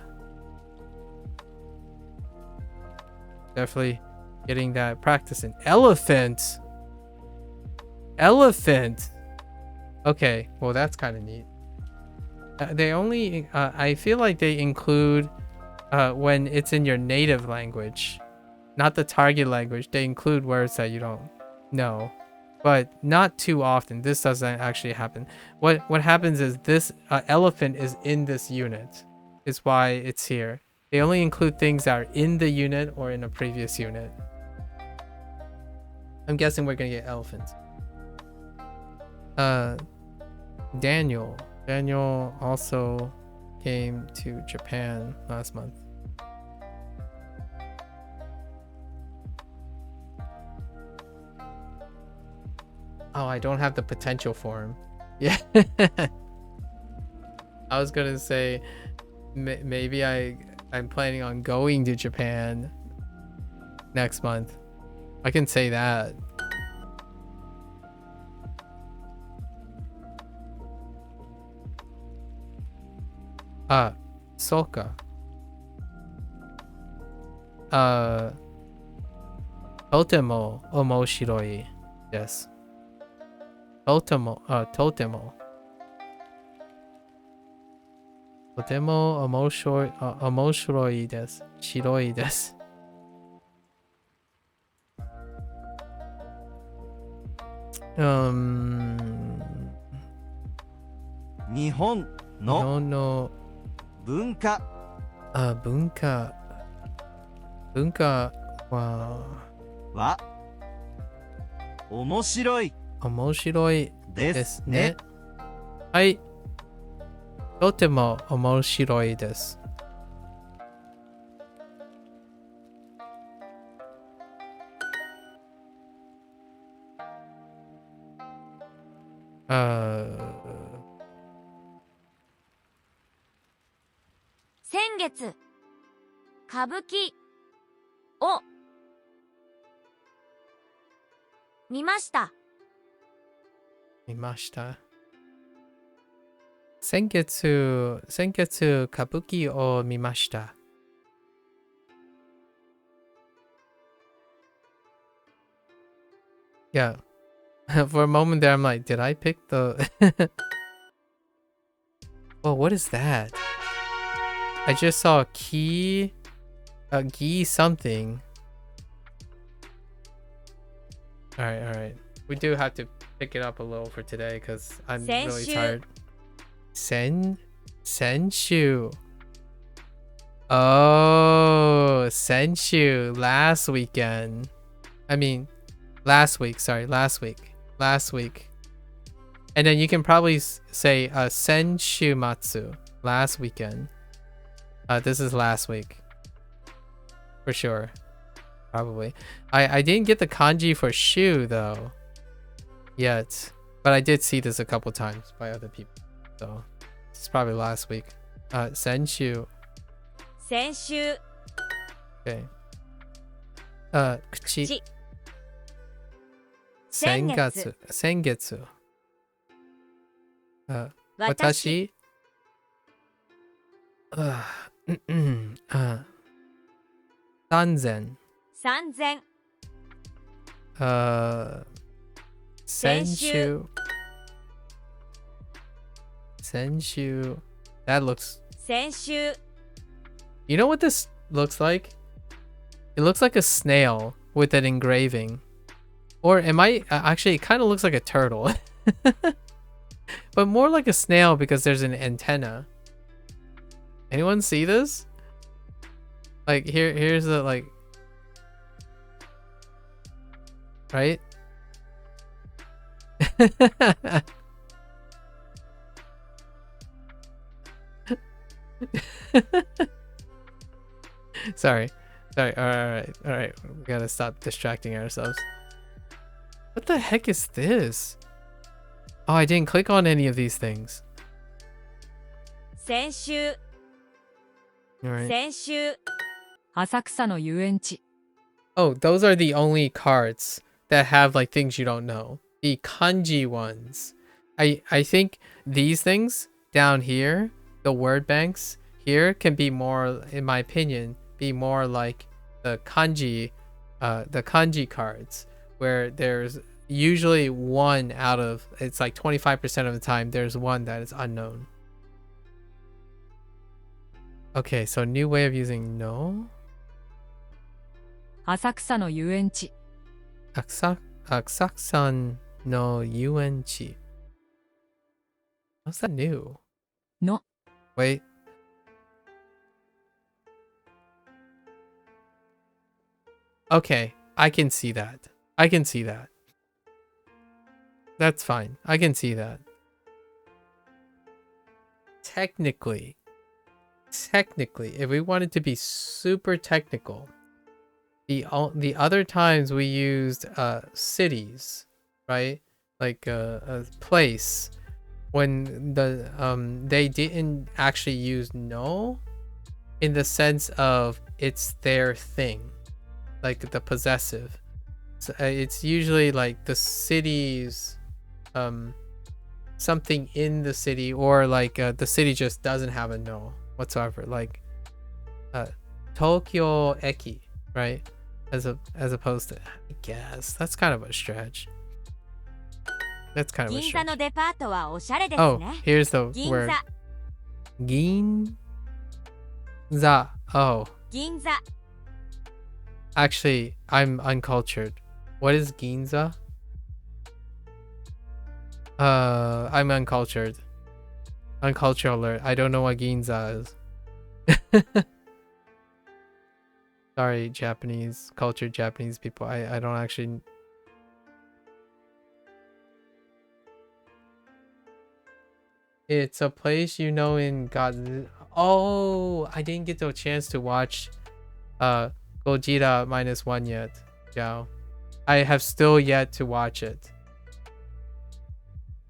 Definitely getting that practice in elephant. Okay, well that's kind of neat. They only I feel like they include when it's in your native language, not the target language. They include words that you don't know, but not too often. This doesn't actually happen. What happens is this elephant is in this unit, is why it's here. They only include things that are in the unit or in a previous unit. I'm guessing we're gonna get elephants. Daniel also came to Japan last month. Oh, I don't have the potential for him. Yeah. I was gonna say maybe I'm planning on going to Japan next month. I can say that. Soka. とても面白いです。とても面白いです。白いです。日本の文化は面白いですね。はい。とても面白いです。先月歌舞伎を見ました。先月歌舞伎を見ました。Yeah. For a moment there, I'm like, did I pick the... Well, what is that? I just saw a key... A gi something. Alright. We do have to pick it up a little for today because I'm really tired. Senshu. Oh, Senshu. Last weekend. I mean, last week. Sorry, last week. And then you can probably say Senshu Matsu. Last weekend. This is last week. For sure. Probably. I didn't get the kanji for shu though. Yet. But I did see this a couple times by other people. So it's probably last week. Senshu. Senshu. Okay. Kuchi. Sengetsu. Watashi. 3000. Senshu. Senshu. That looks... 先週 You know what this looks like? It looks like a snail with an engraving. Or am I... actually, it kind of looks like a turtle. But more like a snail because there's an antenna. Anyone see this? Like, here's the, like... Right? Sorry. All right. We gotta stop distracting ourselves. What the heck is this? Oh, I didn't click on any of these things. 先週 All right. 先週浅草の遊園地 Oh, those are the only cards that have like things you don't know. The kanji ones. I think these things down here, the word banks here, can be more, in my opinion, be more like the kanji cards, where there's usually one out of, it's like 25% of the time there's one that is unknown. Okay, so new way of using no. 浅草の遊園地 Asakusan no yuenchi. How's that new? No. Wait. Okay, I can see that. That's fine. I can see that. Technically, if we wanted to be super technical, the other times we used cities, right? Like a place, when the they didn't actually use no in the sense of it's their thing, like the possessive. So, it's usually like the city's something in the city, or like the city just doesn't have a no whatsoever, like Tokyo Eki, right? As opposed to, I guess that's kind of a stretch. That's kind of a 銀座の stretch. デパートはおしゃれです Oh, ね here's the 銀 word. 座 Ginza. Oh, 銀座 actually, I'm uncultured. What is Ginza? I'm uncultured. Uncultured alert. I don't know what Ginza is. Sorry, cultured Japanese people. I don't actually... It's a place you know in God. Oh, I didn't get the chance to watch Gojira -1 yet, Joe. I have still yet to watch it.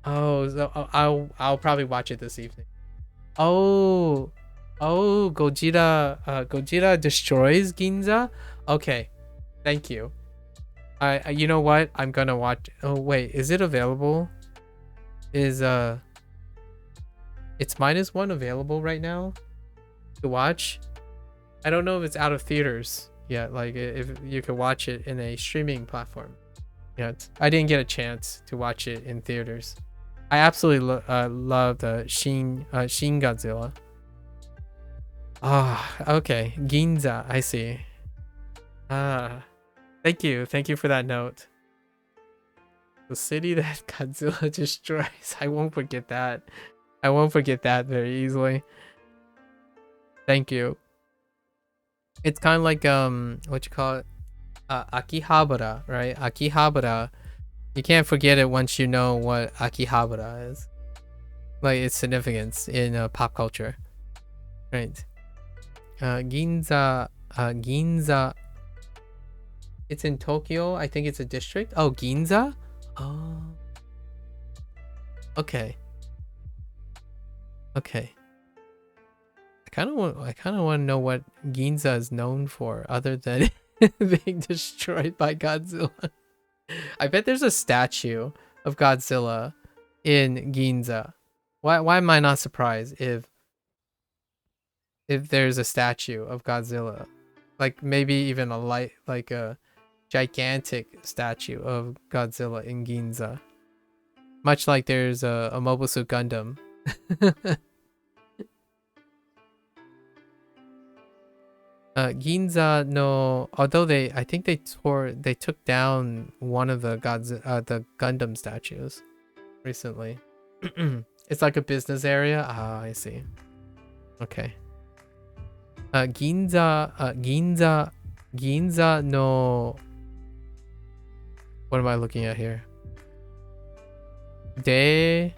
Oh, so I'll probably watch it this evening. Oh, Gojira destroys Ginza? Okay. Thank you. You know what? I'm gonna watch. Oh wait, is it available? It's -1 available right now to watch? I don't know if it's out of theaters yet, like if you could watch it in a streaming platform yet. I didn't get a chance to watch it in theaters. I absolutely love the Shin Godzilla. Ah, okay. Ginza, I see. Thank you for that note. The city that Godzilla destroys. I won't forget that. I won't forget that very easily. Thank you. It's kind of like what you call it, Akihabara, right? Akihabara. You can't forget it once you know what Akihabara is, like its significance in pop culture, right? Ginza. It's in Tokyo. I think it's a district. Oh, Ginza. Oh. Okay. I kind of want to know what Ginza is known for, other than being destroyed by Godzilla. I bet there's a statue of Godzilla in Ginza. Why am I not surprised if there's a statue of Godzilla? Like maybe even a gigantic statue of Godzilla in Ginza. Much like there's a Mobile Suit Gundam. Ginza no, although I think they took down one of the the Gundam statues recently. It's like a business area. Ah, I see. Okay. Ginza no. What am I looking at here? De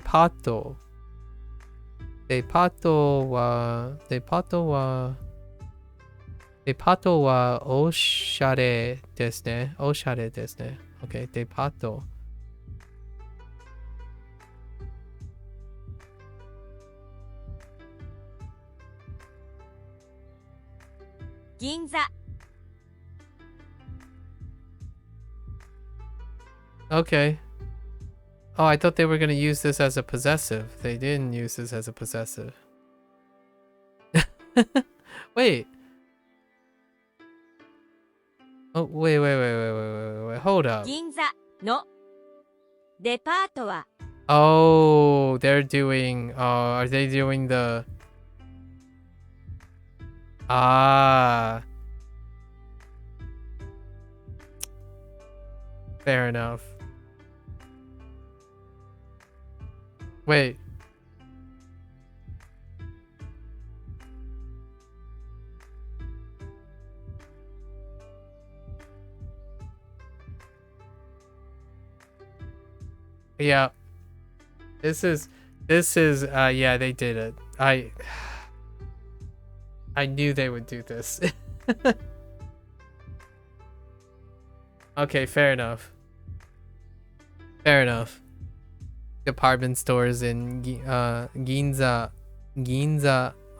pato wa oshare desu ne. Oshare desu ne. Okay, de pato. 銀座 Okay. Oh, I thought they were going to use this as a possessive. They didn't use this as a possessive. Wait. Oh, wait. Hold up. 銀座のデパートは Oh, they're doing... Oh, are they doing the... Ah. Fair enough. Wait. Yeah. This is yeah, they did it. I knew they would do this. Okay, fair enough. Fair enough. Department stores in Ginza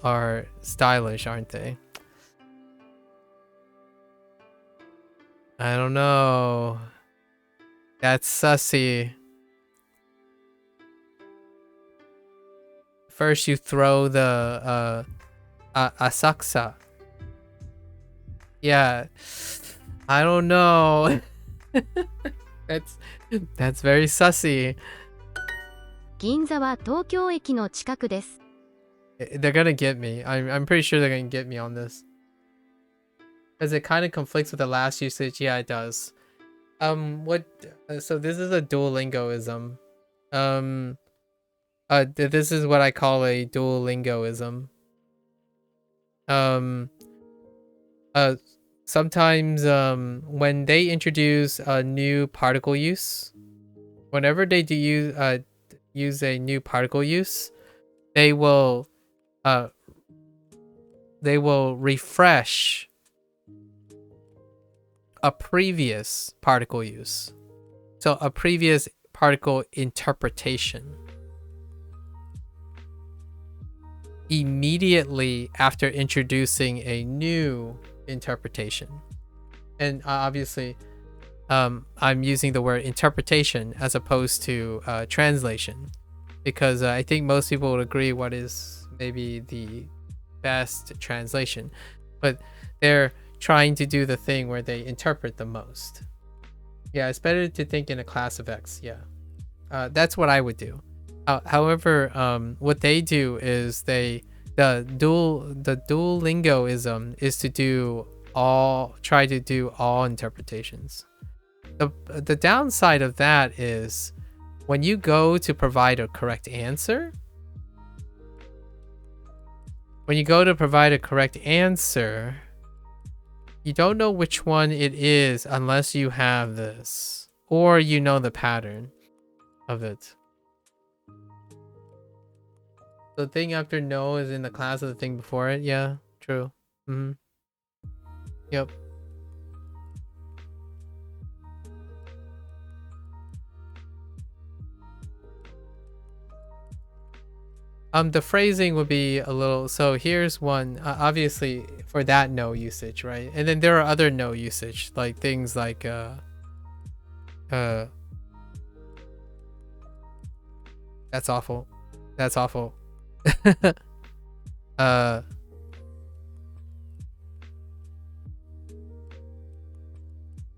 are stylish, aren't they? I don't know. That's sussy. First you throw the Asakusa. Yeah. I don't know. That's very sussy. 銀座は東京駅の近くです。 They're gonna get me. I'm pretty sure they're gonna get me on this. Because it kind of conflicts with the last usage. Yeah, it does. So this is a Duolingoism. This is what I call a Duolingoism. Sometimes when they introduce a new particle use, whenever they do use a new particle use, they will refresh a previous particle use. So a previous particle interpretation. Immediately after introducing a new interpretation. And obviously I'm using the word interpretation as opposed to translation, because I think most people would agree what is maybe the best translation, but they're trying to do the thing where they interpret the most. Yeah, it's better to think in a class of X. Yeah, that's what I would do. However, what they do is the Duolingoism is to try to do all interpretations. The downside of that is when you go to provide a correct answer, you don't know which one it is unless you have this, or you know the pattern of it. The thing after no is in the class of the thing before it. Yeah, true. Yep. The phrasing would be a little, so here's one, obviously for that no usage, right? And then there are other no usage, like things like that's awful.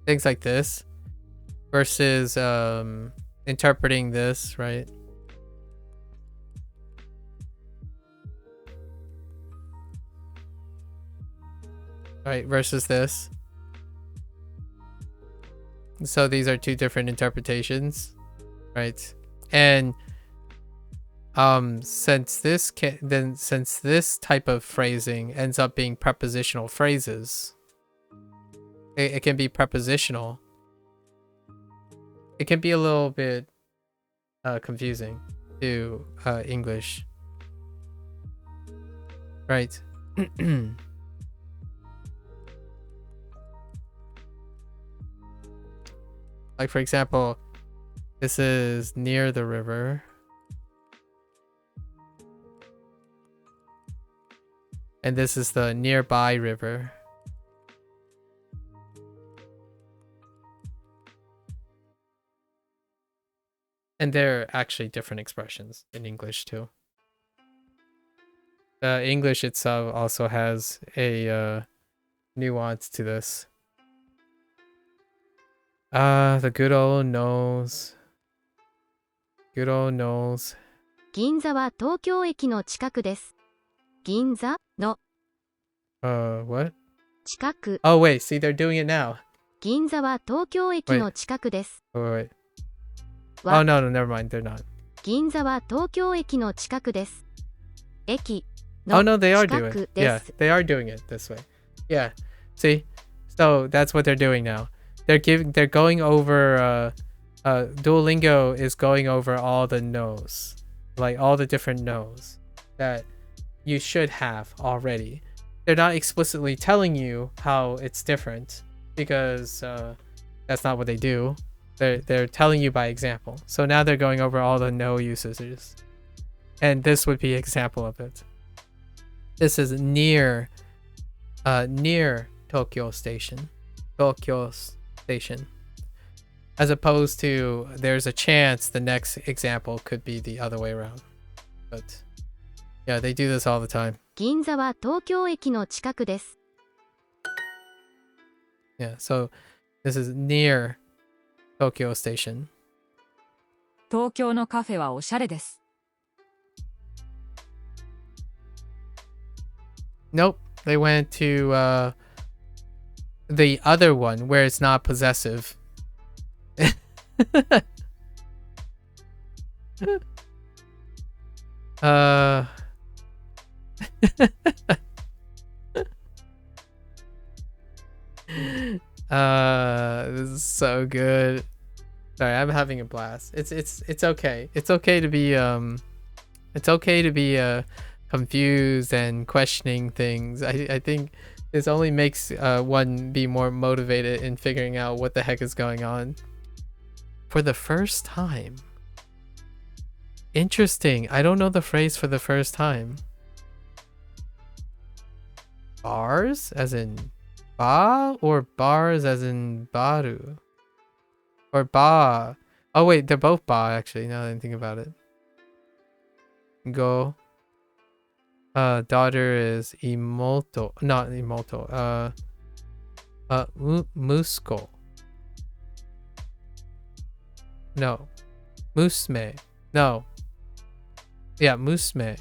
things like this versus interpreting this, right? Right, versus this. So these are two different interpretations, right? And since this type of phrasing ends up being prepositional phrases, it can be prepositional. It can be a little bit confusing to English, right? Like, for example, this is near the river. And this is the nearby river. And they're actually different expressions in English too. English itself also has a nuance to this. The good old nose. Good old nose. 銀座は東京駅の近くです。銀座の What? 近く。 Oh, wait. See, they're doing it now. 銀座は東京駅の近くです。Wait. わ Oh, no, never mind. They're not. 銀座は東京駅の近くです。駅 Oh, の no, they are 近 doing く it. で Yeah, す。 they are doing it this way. Yeah. See? So that's what they're doing now. They're going over Duolingo is going over all the no's, like all the different no's that you should have already. They're not explicitly telling you how it's different because that's not what they do. They're telling you by example. So now they're going over all the no usages, and this would be an example of it. This is near Tokyo Station. Tokyo Station. As opposed to there's a chance the next example could be the other way around. But yeah, they do this all the time. 銀座は東京駅の近くです。 Yeah, so this is near Tokyo Station. 東京のカフェはおしゃれです。 Nope, they went to the other one where it's not possessive. This is so good. Sorry, I'm having a blast. It's okay. It's okay to be confused and questioning things. I think this only makes one be more motivated in figuring out what the heck is going on. For the first time. Interesting. I don't know the phrase for the first time. Bars as in ba, or bars as in baru? Or ba. Oh wait, they're both ba actually, now that I think about it. Go. Daughter is imoto. Not imoto. Musko. No. Musume. No. Yeah, musume.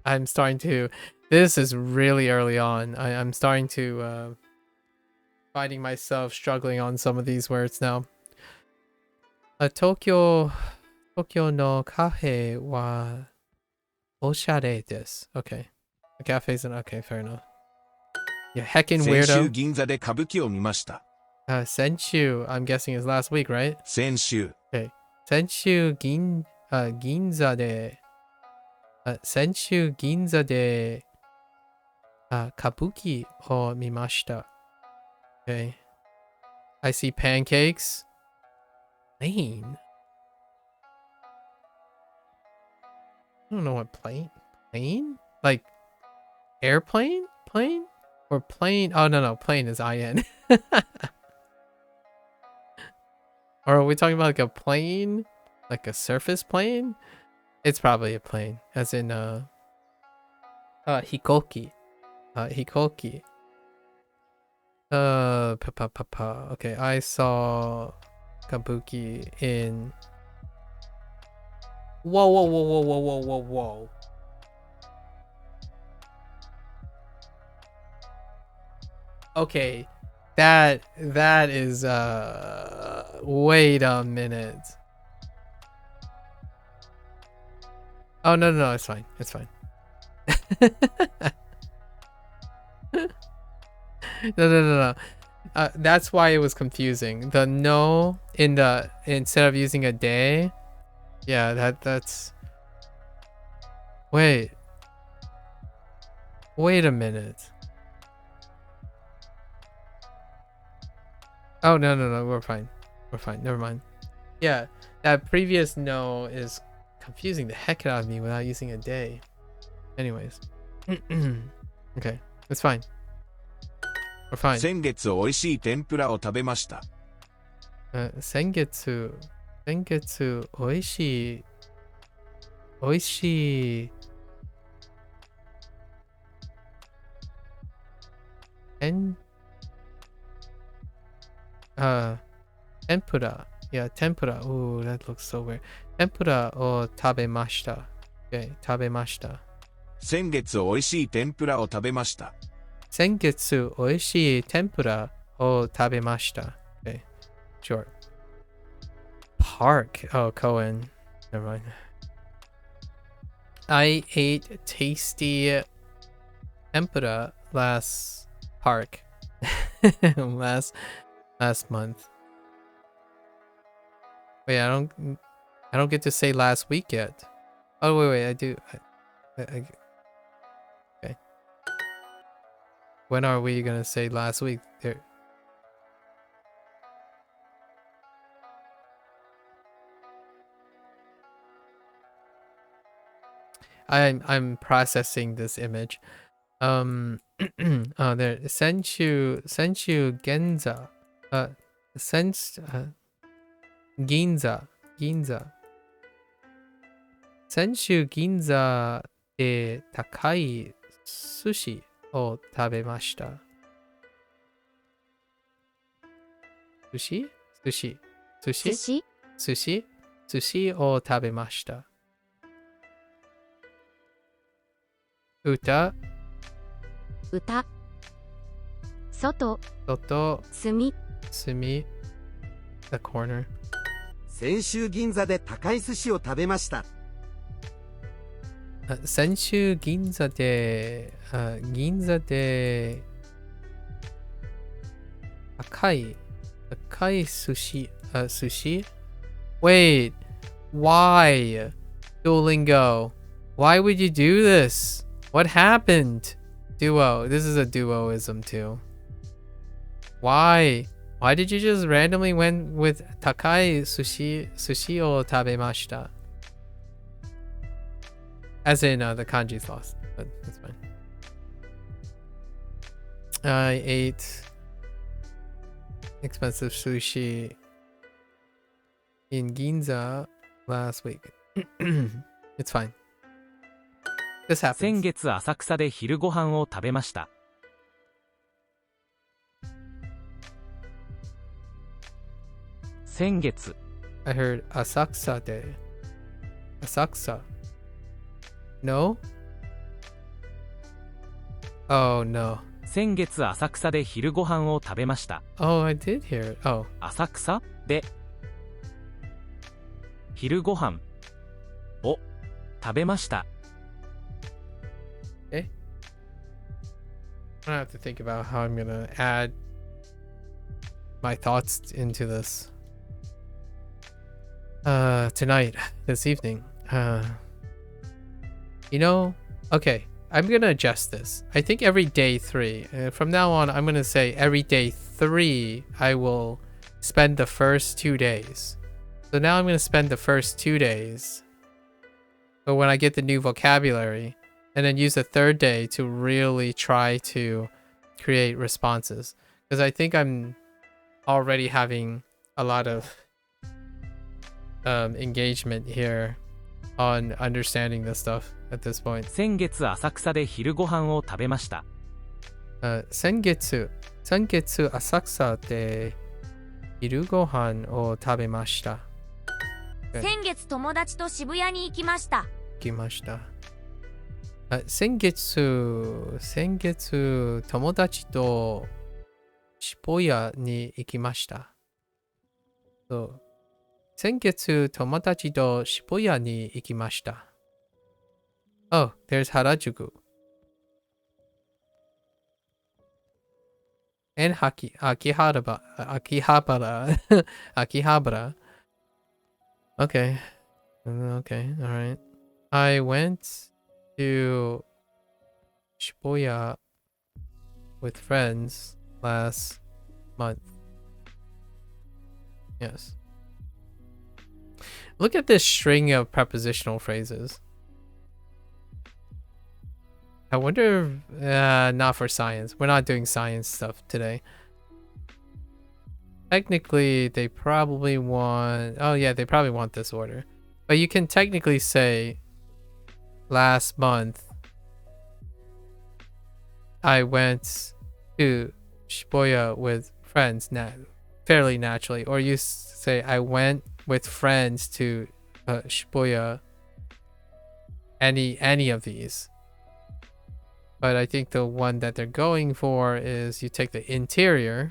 I'm starting to... This is really early on. I'm starting to... finding myself struggling on some of these words now. Tokyo no cafe wa oshare desu. Okay. The cafe's an... Okay, fair enough. Yeah, heckin' 先週 weirdo. 銀座で歌舞伎を見ました。 Senshu, I'm guessing is last week, right? 先週 Okay. Senshu ginza de... Senshu ginza de... kabuki o mimashita. Okay. I see pancakes. Plane. I don't know what plane. Plane? Like airplane? Plane? Or plane. Oh, no. Plane is IN. Or are we talking about like a plane? Like a surface plane? It's probably a plane. As in, hikoki. Hikoki. Okay, I saw Kabuki in... Whoa. Okay, that is wait a minute. Oh no, it's fine. No. That's why it was confusing. The no in the instead of using a day. Yeah, that's. Wait a minute. Oh no, we're fine. Never mind. Yeah, that previous no is confusing the heck out of me without using a day. Anyways. Okay, it's fine. We're fine. 先月美味しい天ぷらを食べました。先月美味しいtempura. Yeah, tempura. Ooh, that looks so weird. Tempuraを食べました。Okay, 食べました。先月美味しい天ぷらを食べました。先月美味しい天ぷらを食べました。Okay, sure. Park. Oh, Cohen. Never mind. I ate tasty tempura last month. Wait, I don't get to say last week yet. Oh wait, I do. Okay. When are we gonna say last week? There. I'm processing this image. Oh, there. Senshu Genza. Ginza. Senshu Ginza de takai sushi o tabemashita. Sushi o tabemashita. Uta. 外 Soto. 墨 Sumi. The corner. 先週銀座で高い寿司を食べました。先週銀座で高い寿司Wait, why? Duolingo, why would you do this? What happened? Duo, this is a duoism too. Why did you just randomly went with takai sushi o tabemashita? As in the kanji's lost, but that's fine. I ate expensive sushi in Ginza last week. It's fine. This 先 happens. 月浅草で昼ご飯を食べました。先月 I heard Asakusa Day. Asakusa. No? Oh no. 先月浅草で昼ご飯を食べました。 Oh, I did hear it. Oh. 浅草で昼ご飯を食べました。 I have to think about how I'm gonna add my thoughts into this. Tonight, this evening. You know, okay, I'm gonna adjust this. I think every day 3. From now on, I'm gonna say every day 3, I will spend the first 2 days. So now I'm gonna spend the first 2 days. But when I get the new vocabulary, and then use the third day to really try to create responses, because I think I'm already having a lot of engagement here on understanding this stuff at this point. 先月浅草で昼ご飯を食べました。先月浅草で昼ご飯を食べました。先月友達と渋谷に行きました。先月友達と渋谷に行きました。そう。先月友達と渋谷に行きました。Oh, there's Harajuku. And Akihabara. Akihabara. Okay. Okay, alright. I went to Shibuya with friends last month. Yes. Look at this string of prepositional phrases. I wonder if, not for science. We're not doing science stuff today. Technically, they probably want... Oh yeah, they probably want this order. But you can technically say, last month, I went to Shibuya with friends fairly naturally. Or you say, I went with friends to Shibuya. Any of these. But I think the one that they're going for is you take the interior,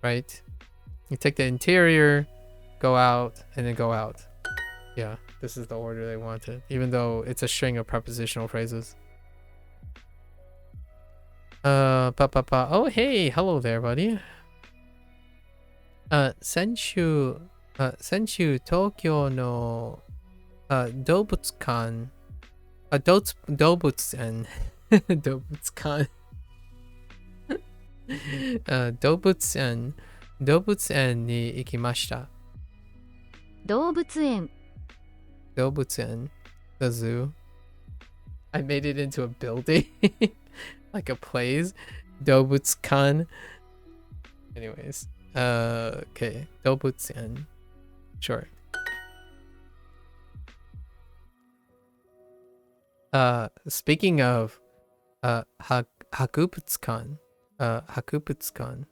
right? You take the interior, go out, and then go out. Yeah, this is the order they wanted, even though it's a string of prepositional phrases. Oh, hey, hello there, buddy. Senshu, Tokyo no, Dobutsukan, Dobutsen, Dobutsukan, Dobutsen ni ikimashita. Dobutsen. Dobutsen, the zoo. I made it into a building, like a place. Dobutsukan. Anyways, okay, Dobutsen. Sure. Speaking of Hakubutsukan, Hakubutsukan.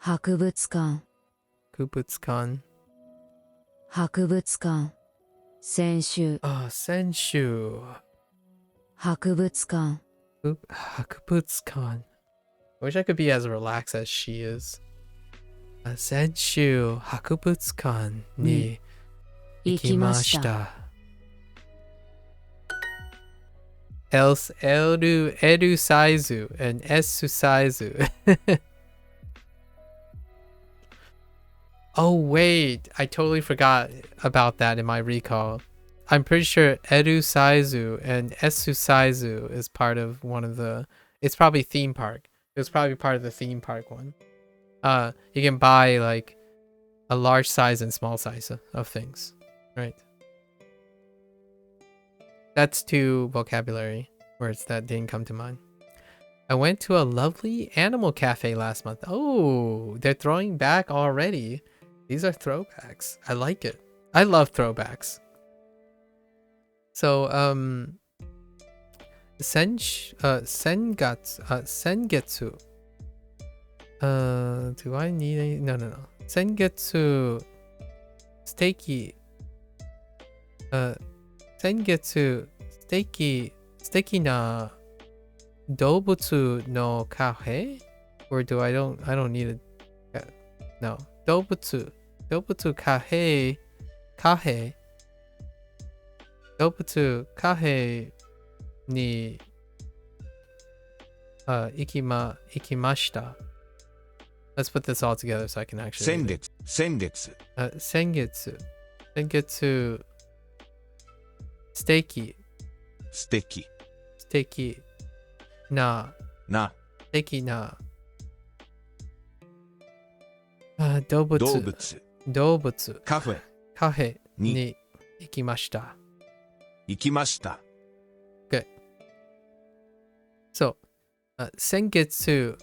Hakubutsukan. Kubutsukan. Hakubutsukan. Senshu. Senshu. Hakubutsukan. Hakubutsukan. I wish I could be as relaxed as she is. Senshu Hakubutsukan ni ikimashita. Else edu saizu and esu saizu. Oh wait, I totally forgot about that in my recall. I'm pretty sure edu saizu and esu saizu is part of one of the... It's probably theme park. It was probably part of the theme park one. You can buy like a large size and small size of things, right? That's two vocabulary words that didn't come to mind. I went to a lovely animal cafe last month. Oh, they're throwing back already. These are throwbacks. I like it. I love throwbacks. So, sengetsu. Do I need any? No. Sengetsu. Steaky. Sengetsu. Steaky na dobutsu no kafe? Or do I don't need it. No. Dobutsu kafe. Dobutsu kafe ni ikimashita. Let's put this all together so I can actually... Sengetsu. Sengetsu. Steaky. Na. Steaky na. Dobutsu. Kafe. Ni. Ikimashita. Ikimashita. Okay. So, Sengetsu,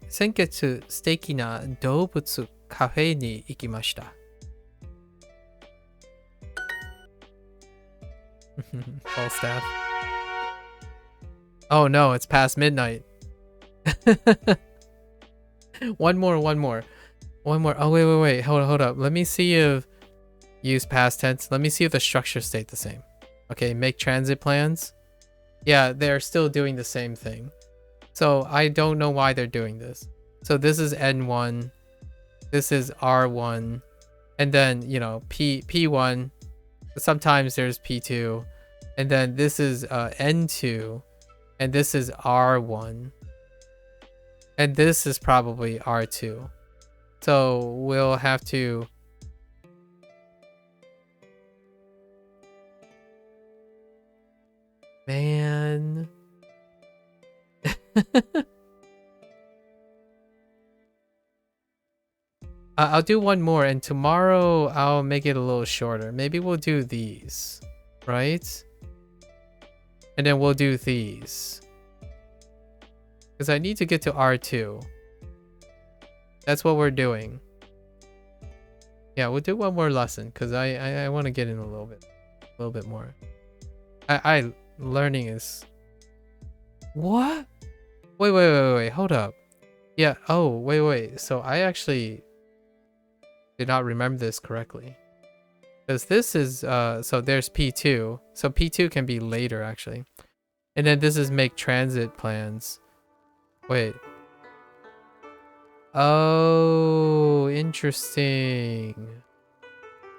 sengetsu 素敵な動物カフェに行きました。Full staff. Oh no, it's past midnight. One more. Oh, wait. Hold up. Let me see if use past tense. Let me see if the structure stayed the same. Okay, make transit plans. Yeah, they're still doing the same thing. So I don't know why they're doing this. So this is N1. This is R1. And then, you know, P1. Sometimes there's P2. And then this is N2. And this is R1. And this is probably R2. So we'll have to... Man... I'll do one more, and tomorrow I'll make it a little shorter. Maybe we'll do these, right? And then we'll do these. Because I need to get to R2. That's what we're doing. Yeah, we'll do one more lesson, because I want to get in a little bit more. Learning is... What? Wait, hold up. Yeah, oh, wait. So I actually did not remember this correctly. Because this is, so there's P2. So P2 can be later, actually. And then this is make transit plans. Wait. Oh, interesting.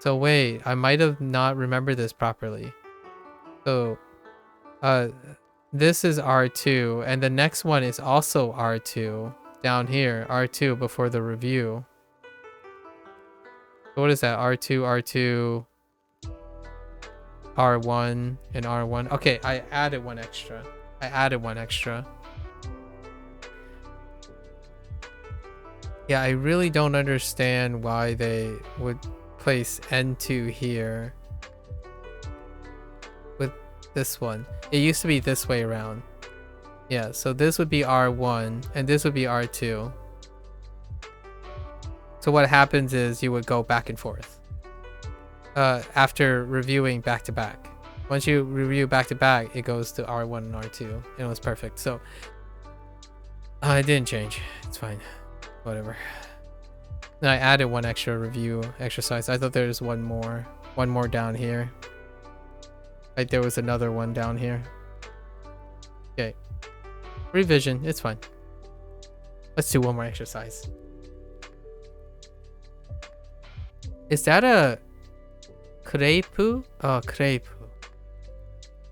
So wait, I might have not remembered this properly. So, this is R2, and the next one is also R2. Down here, R2 before the review. What is that? R2, R1, and R1. Okay, I added one extra. Yeah, I really don't understand why they would place N2 here with this one. It used to be this way around. Yeah, so this would be R1 and this would be R2. So what happens is you would go back and forth after reviewing back to back. Once you review back to back, it goes to R1 and R2, and it was perfect. So it didn't change. It's fine. Whatever. Then I added one extra review exercise. I thought there was one more down here. Like there was another one down here. Okay. Revision. It's fine. Let's do one more exercise. Is that a crepe? Oh, crepe.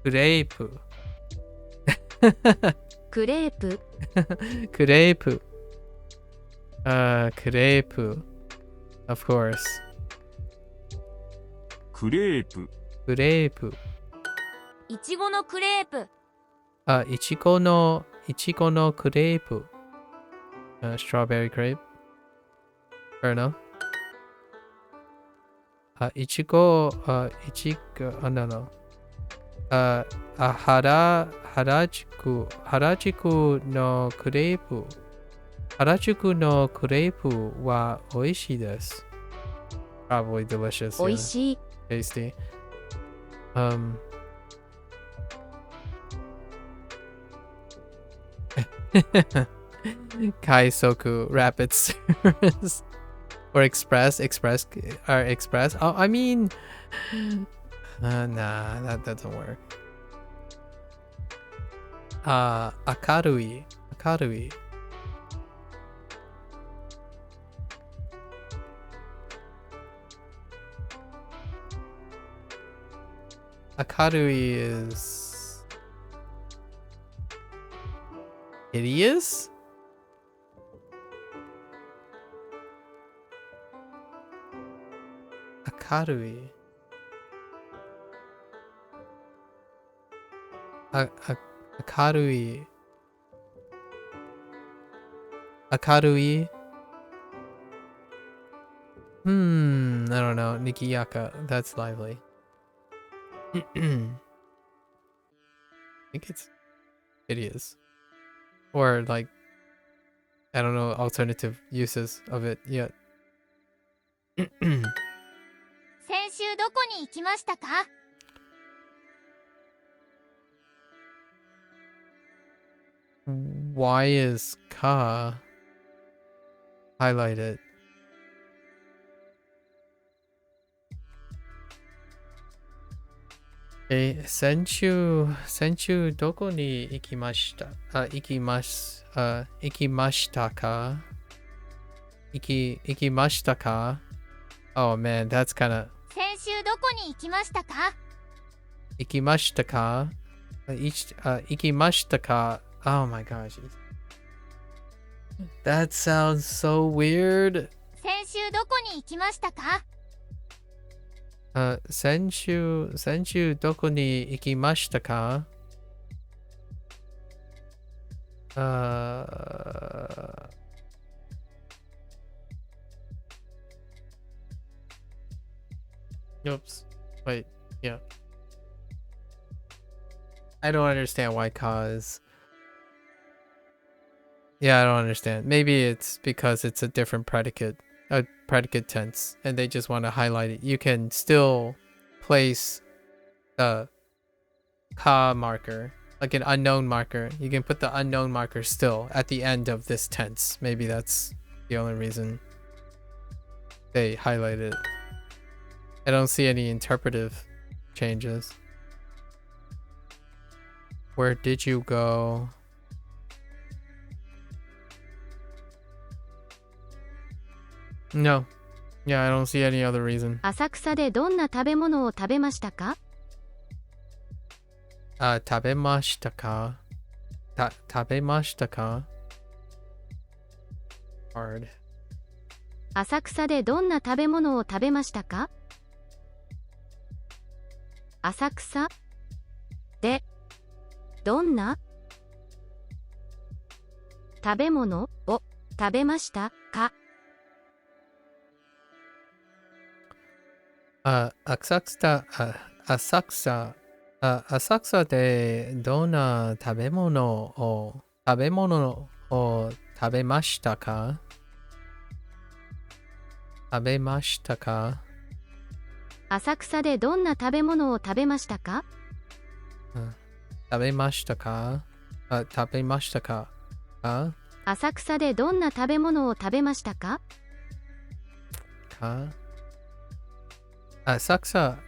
Crepe. Crepe. Crepe. Crepe. Of course. Crepe. Crepe. いちごのクレープ。いちごのクレープ。Strawberry crepe. Fair enough. いちご、no. 原宿のクレープ。原宿のクレープは美味しいです。Probably delicious. 美味しい。Tasty. Kaisoku rapid service or express. Oh, I mean, nah, that doesn't work. Akarui. Akarui is hideous? Akarui. Akarui. Akarui. I don't know. Nikiyaka. That's lively. I think it is. or like, I don't know, alternative uses of it yet. 先週どこに行きましたか？ Why is ka highlighted? Senchu doko ni ikimashita? Ikimashita ka? Ikimashita ka? Oh man, that's kind of 先週どこに行きましたか？ ikimashita ka? Ikimashita ka? Oh my gosh. That sounds so weird. 先週どこに行きましたか？ Senchu doko ni ikimashita ka? Oops. Wait, yeah. I don't understand why ka is. Yeah, I don't understand. Maybe it's because it's a different predicate tense, and they just want to highlight it. You can still place the ka marker, like an unknown marker. You can put the unknown marker still at the end of this tense. Maybe that's the only reason they highlight it. I don't see any interpretive changes. Where did you go? No. Yeah, I don't see any other reason. 浅草でどんな食べ物を食べましたか？ Tabemashita ka? Tabemashita ka? Hard. 浅草でどんな食べ物を食べましたか？浅草でどんな食べ物を食べましたか？ Asakusa de dona tabemono o tabemashita ka? Tabemashita ka? 浅草でどんな食べ物を食べましたか？ Tabemashita ka? Tabemashita ka? 浅草でどんな食べ物を食べましたか？ Ka? Asakusa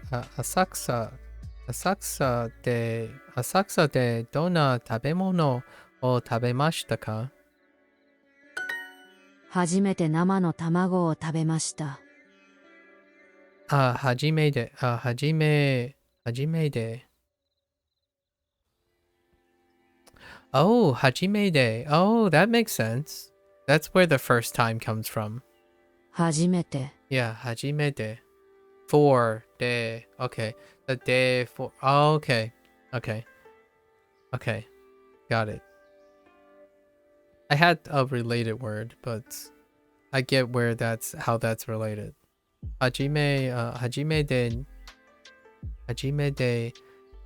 de dona tabemono o tabemashita ka? 初めて生の卵を食べました。初めて。Oh, hajimede. Oh, that makes sense. That's where the first time comes from. 初めて。 Yeah, hajimede. For de. Okay. The de for. Oh, okay. Okay. Got it. I had a related word, but I get where how that's related. Hajime de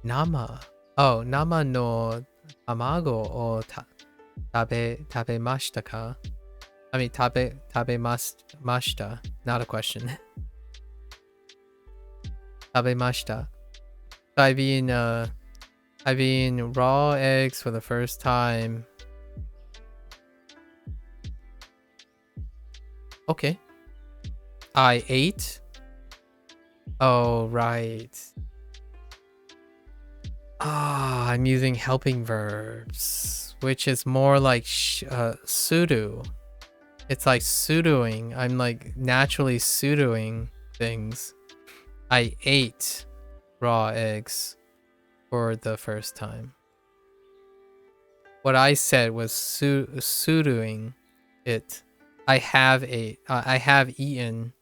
nama. Oh, nama no tamago o tabemashita ka? I mean, tabemashita. Not a question. Tabemashita. I've eaten raw eggs for the first time. Okay. I ate? Oh, right. I'm using helping verbs, which is more like pseudo. It's like pseudoing. I'm like naturally pseudoing things. I ate raw eggs for the first time. What I said was pseudoing it. I had eaten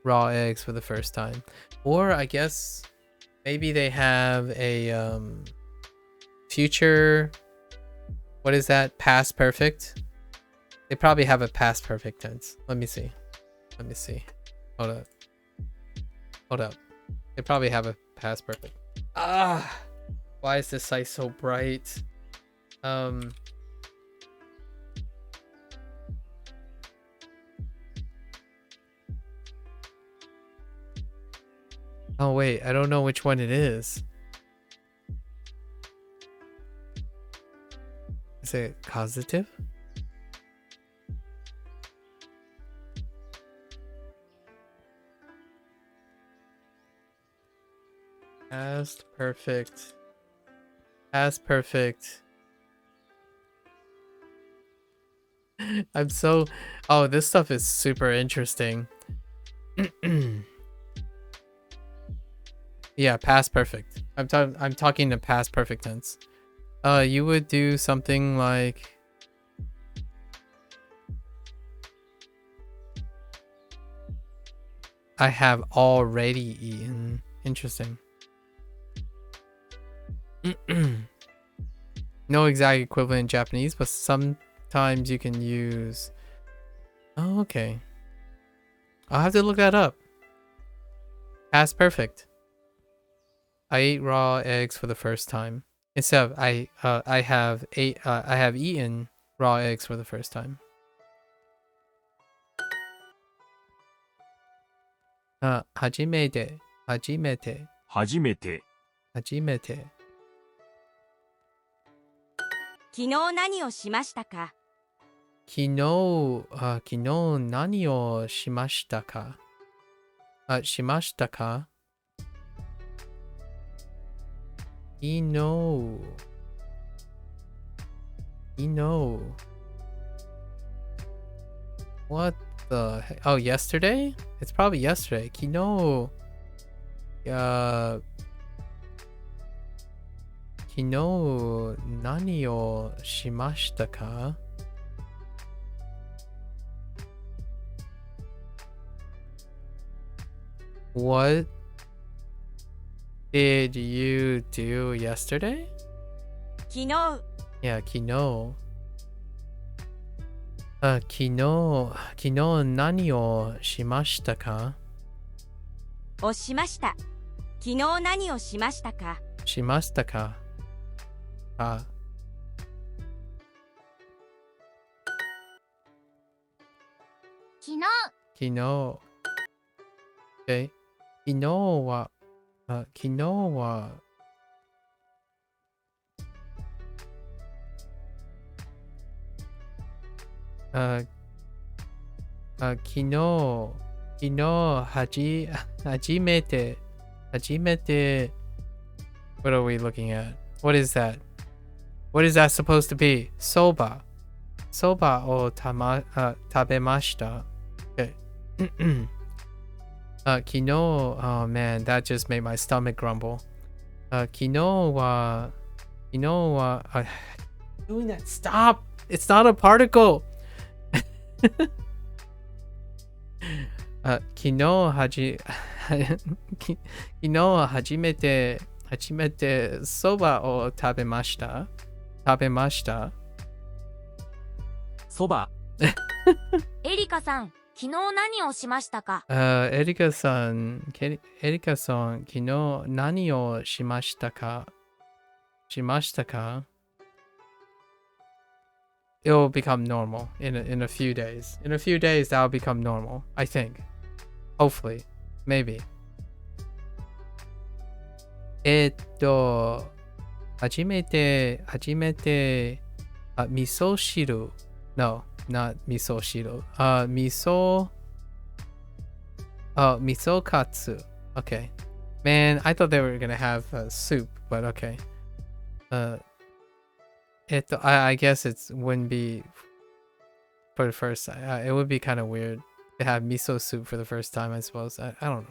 raw eggs for the first time. Or I guess maybe they have a future, what is that? Past perfect? They probably have a past perfect tense. Let me see. Hold up. They probably have a past perfect. Why is this site so bright? Oh wait, I don't know which one it is. Is it causative? Past perfect. Past perfect. I'm so... Oh, this stuff is super interesting. Yeah, past perfect. I'm talking in past perfect tense. You would do something like... I have already eaten. Interesting. No exact equivalent in Japanese, but sometimes you can use... Oh, okay. I'll have to look that up. Past perfect. I ate raw eggs for the first time. Instead of I have eaten raw eggs for the first time. 初めて。初めて。昨日何をしましたか？昨日何をしましたか？しましたか？昨日 What the heck? Oh, yesterday? It's probably yesterday. 昨日昨日何をしましたか？ What did you do yesterday? 昨日 Yeah, 昨日。昨日何をしましたか？しました。昨日何をしましたか？しましたか？昨日昨日。Okay. 昨日は、昨日は、昨日、初めて、What are we looking at? What is that? What is that supposed to be? Soba. Soba を食べました。Okay. 昨日 oh man, that just made my stomach grumble. 昨日は doing that. Stop! It's not a particle. 昨日初めてそばを食べました。そば。エリカさん、昨日何をしましたか？エリカさん、昨日何をしましたか？ It'll become normal in a few days. In a few days, that'll become normal, I think. Hopefully. Maybe. 初めて、味噌汁。No, not 味噌汁。味噌カツ。Okay. Man, I thought they were gonna have soup, but okay. I guess it wouldn't be for the first time. It would be kind of weird to have miso soup for the first time, I suppose. I don't know.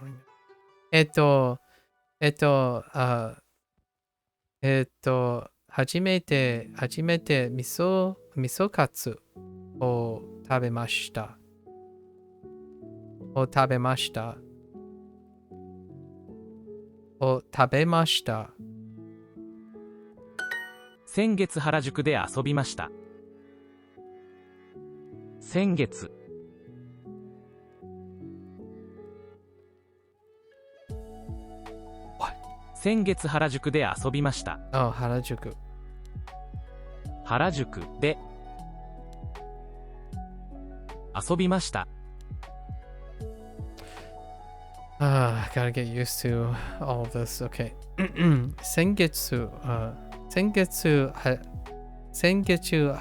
初めて味噌カツを食べました。先月原宿で遊びました。先月。先月原宿で遊びました。 Oh, Harajuku. 原宿で遊びました。 I gotta get used to all of this. Okay. Sengetsu. Sengetsu. Sengetsu.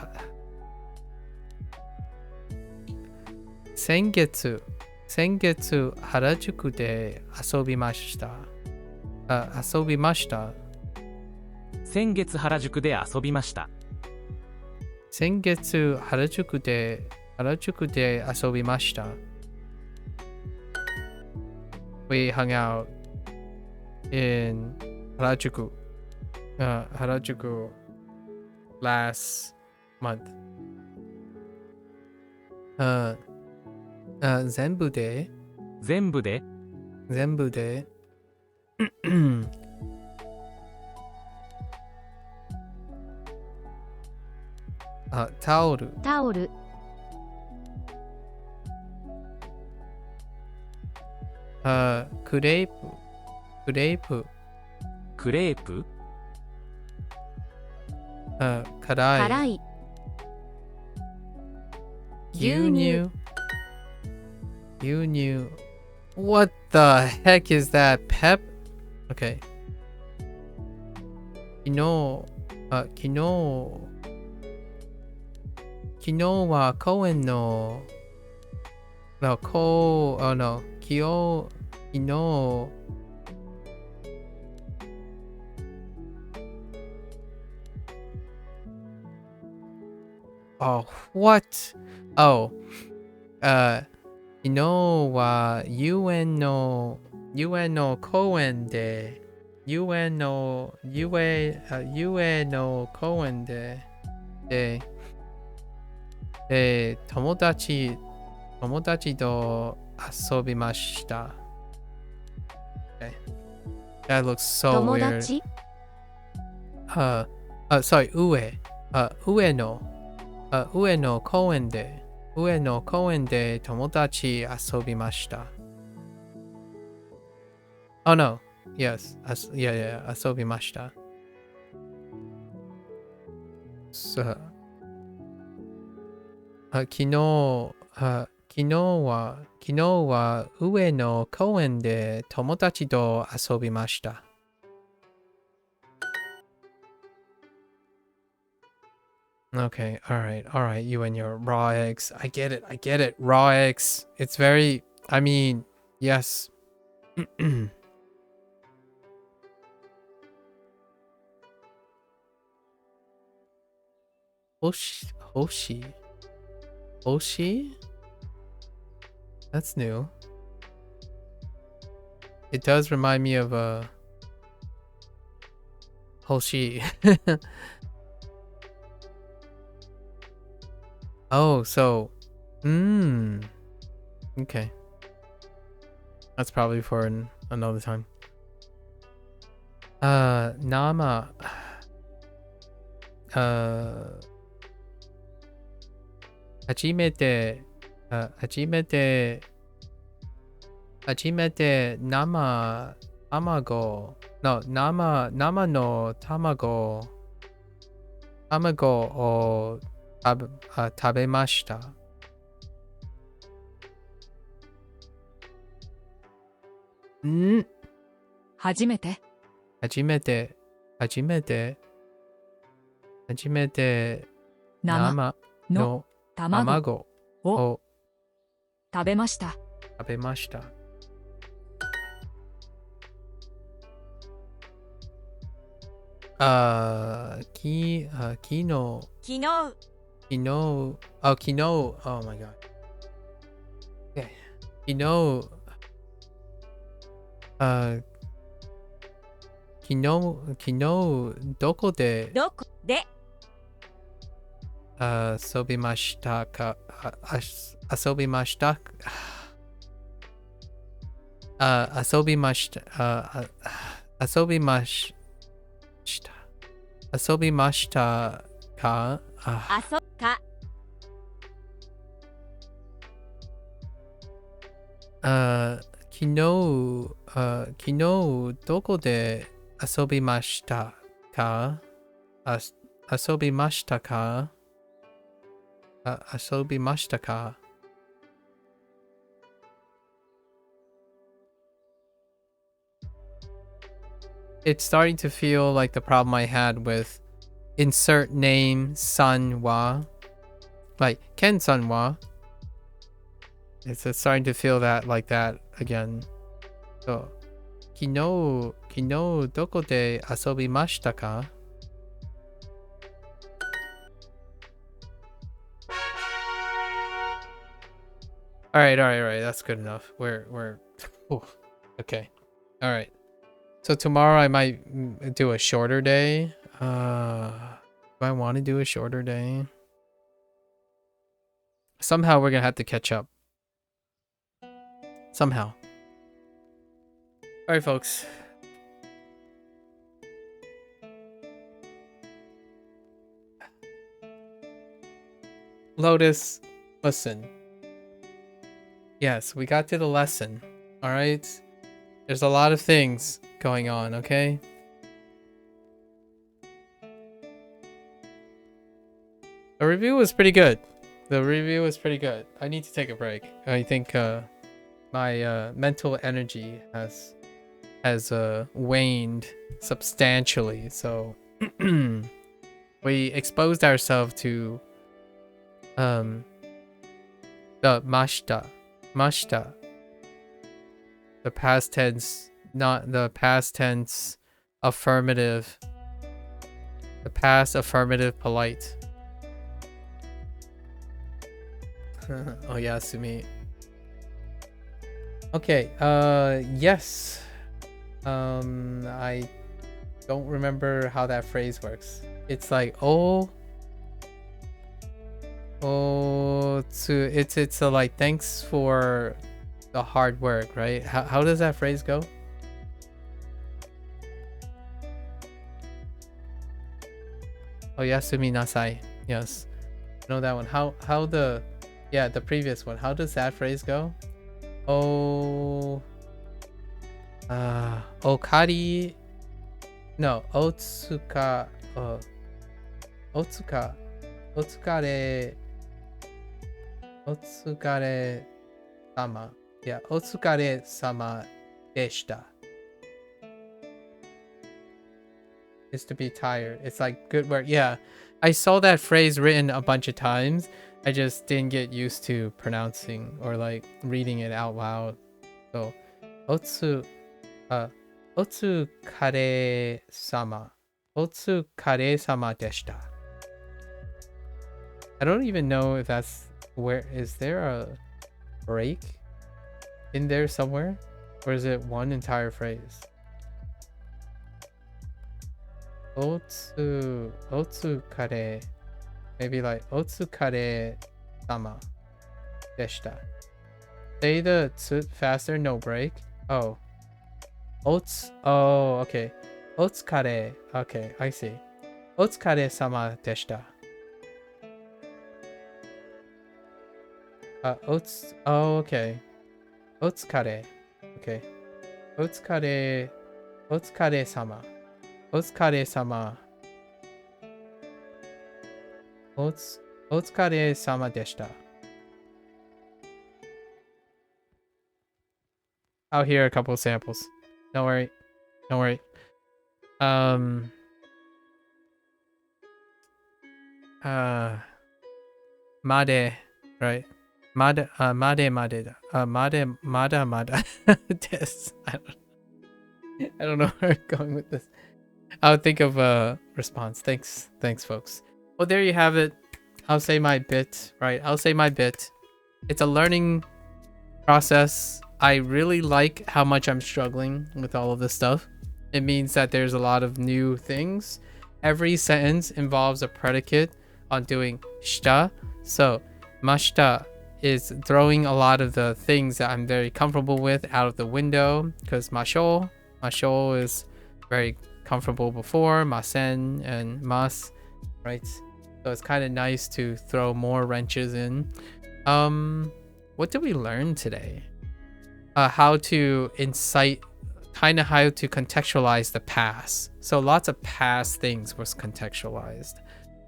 Sengetsu. Sengetsu. Harajuku de asobimashita. Asobimashita. 先月原宿で遊びました。 Sengetsu. Harajuku de asobimashita. We hung out in Harajuku, Harajuku last month. Zenbu de, 全部で taoru, タオル、 crepe, クレープ karai, 辛い、 gyunyu. What the heck is that? Pep? Okay. 昨日は公園の no 昨日 Oh, what? Oh, 昨日はUNの公園で UN の公園で友達と遊びました。Okay. That looks so 友 weird. 達、 Sorry, 上の公園で友達遊びました。Oh no, yes, yeah, 遊びました。So, 昨日は上の公園で友達と遊びました。Okay, all right, you and your raw eggs. I get it, raw eggs. It's very, I mean, yes. Hoshi? That's new. It does remind me of Hoshi. Oh, so, okay. That's probably for another time. Nama. 初めて生の卵を食べました。初めて初めて生の卵を食べました。昨日 oh my god. Okay. 昨日どこで遊びましたか？遊びましたか？昨日どこで asobimashita ka? Asobimashita ka? Asobimashita ka? It's starting to feel like the problem I had with insert name san wa. Like Ken san wa. It's starting to feel that like that again. So, kino doko de asobimashita ka? All right. That's good enough. We're ooh, okay. All right. So tomorrow I might do a shorter day. Do I want to do a shorter day? Somehow we're gonna have to catch up. Somehow. All right, folks. Lotus, listen. Yes, we got to the lesson. All right. There's a lot of things going on, okay? The review was pretty good. I need to take a break. I think my mental energy has waned substantially. So we exposed ourselves to the mashita. The past tense, not the past tense affirmative. The past affirmative polite. Oh yeah, Sumi. Okay, yes. I don't remember how that phrase works. It's like it's a like thanks for the hard work, right? How does that phrase go? Oh, yasumi nasai. Yes. I know that one. How the previous one. How does that phrase go? Okari. No, Otsukare sama. Yeah, Otsukare sama deshita. Is to be tired. It's like good work. Yeah, I saw that phrase written a bunch of times. I just didn't get used to pronouncing or like reading it out loud. So, Otsukare sama deshita. I don't even know if that's where. Is there a break in there somewhere, or is it one entire phrase? Otsukare. Maybe like Otsukare sama deshita. Say the tsu faster, no break. Oh, okay. Otsukare. Okay, I see. Otsukare sama deshita. Okay. Otsukare. Okay. Otsukare sama. Otsukare sama. Otsukare sama deshita. I'll hear a couple of samples. Don't worry. Made, right? Mada. This. I don't know where I'm going with this. I'll think of a response. Thanks, folks. Well, there you have it. I'll say my bit, right? It's a learning process. I really like how much I'm struggling with all of this stuff. It means that there's a lot of new things. Every sentence involves a predicate on doing shita. So, mashita is throwing a lot of the things that I'm very comfortable with out of the window, because masho is very comfortable before, masen and mas, right? So it's kind of nice to throw more wrenches in. What did we learn today? How to incite kind of how to contextualize the past. So lots of past things was contextualized.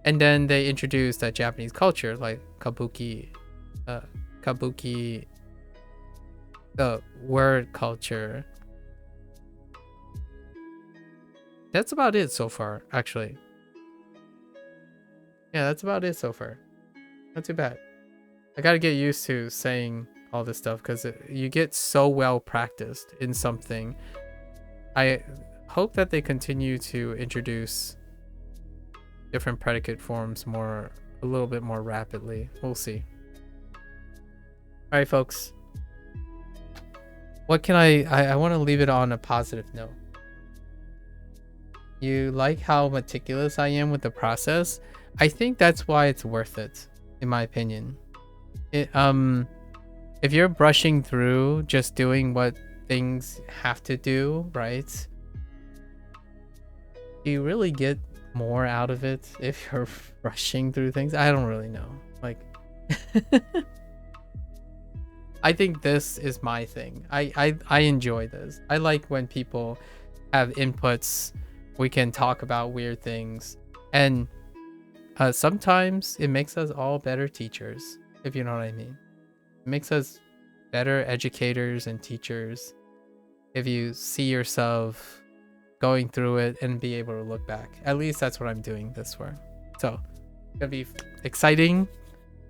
And then they introduced that Japanese culture, like kabuki, the word culture. That's about it so far, actually. Yeah, that's about it so far. Not too bad. I gotta get used to saying all this stuff because you get so well practiced in something. I hope that they continue to introduce different predicate forms a little bit more rapidly. We'll see. All right, folks. What can I want to leave it on a positive note. You like how meticulous I am with the process? I think that's why it's worth it, in my opinion. If you're brushing through just doing what things have to do, right? Do you really get more out of it if you're rushing through things? I don't really know. Like, I think this is my thing. I enjoy this. I like when people have inputs. We can talk about weird things, and sometimes it makes us all better teachers, if you know what I mean. It makes us better educators and teachers if you see yourself going through it and be able to look back. At least that's what I'm doing this for. So it's gonna be exciting.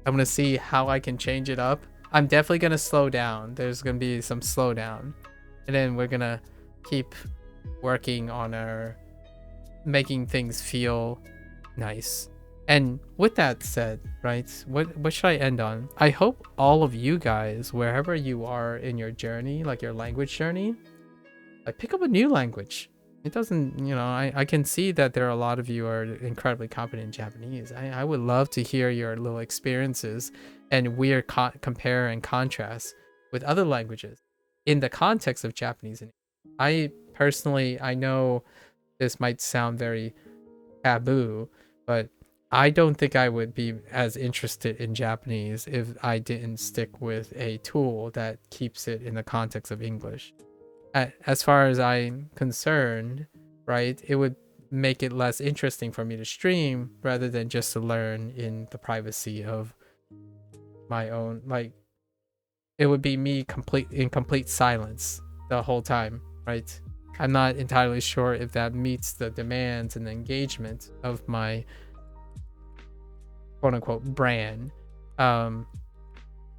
I'm gonna see how I can change it up. I'm definitely gonna slow down. There's gonna be some slowdown, and then we're gonna keep working on our making things feel nice. And with that said, right, what should I end on? I hope all of you guys, wherever you are in your journey, like your language journey, like pick up a new language. It doesn't, you know, I can see that there are a lot of you are incredibly competent in Japanese. I would love to hear your little experiences and weird compare and contrast with other languages in the context of Japanese. I personally, I know this might sound very taboo, but I don't think I would be as interested in Japanese if I didn't stick with a tool that keeps it in the context of English. As far as I'm concerned, right, it would make it less interesting for me to stream rather than just to learn in the privacy of my own. Like, it would be me in complete silence the whole time, right? I'm not entirely sure if that meets the demands and the engagement of my quote-unquote brand.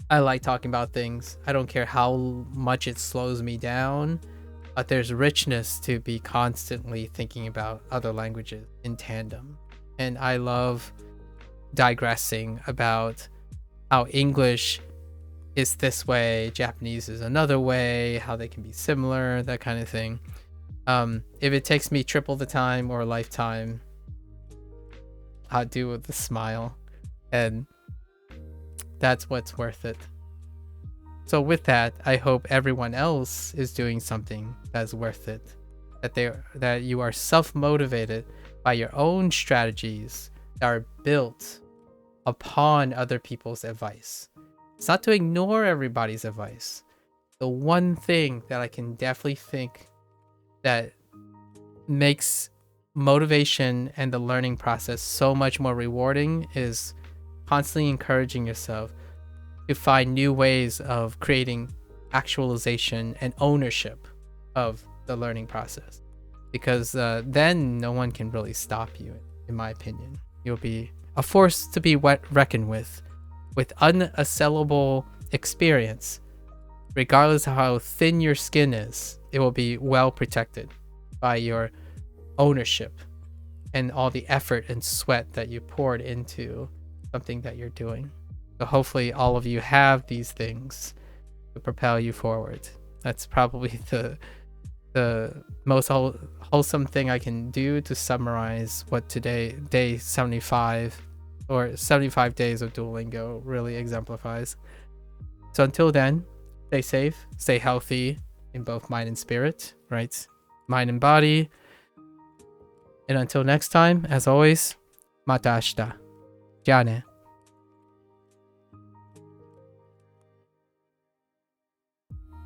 I like talking about things. I don't care how much it slows me down, but there's richness to be constantly thinking about other languages in tandem. And I love digressing about how English is this way, Japanese is another way, how they can be similar, that kind of thing. If it takes me triple the time or a lifetime, I'll do it with a smile. And that's what's worth it. So with that, I hope everyone else is doing something that's worth it. That you are self-motivated by your own strategies that are built upon other people's advice. It's not to ignore everybody's advice. The one thing that I can definitely think that makes motivation and the learning process so much more rewarding is constantly encouraging yourself to find new ways of creating actualization and ownership of the learning process, because then no one can really stop you, in my opinion. You'll be a force to be reckoned with unassailable experience. Regardless of how thin your skin is, it will be well protected by your ownership and all the effort and sweat that you poured into something that you're doing. So hopefully all of you have these things to propel you forward. That's probably the most wholesome thing I can do to summarize what today, day 75 or 75 days of Duolingo really exemplifies. So until then, stay safe, stay healthy in both mind and spirit, right? Mind and body. And until next time, as always, mata ashita. じゃあね。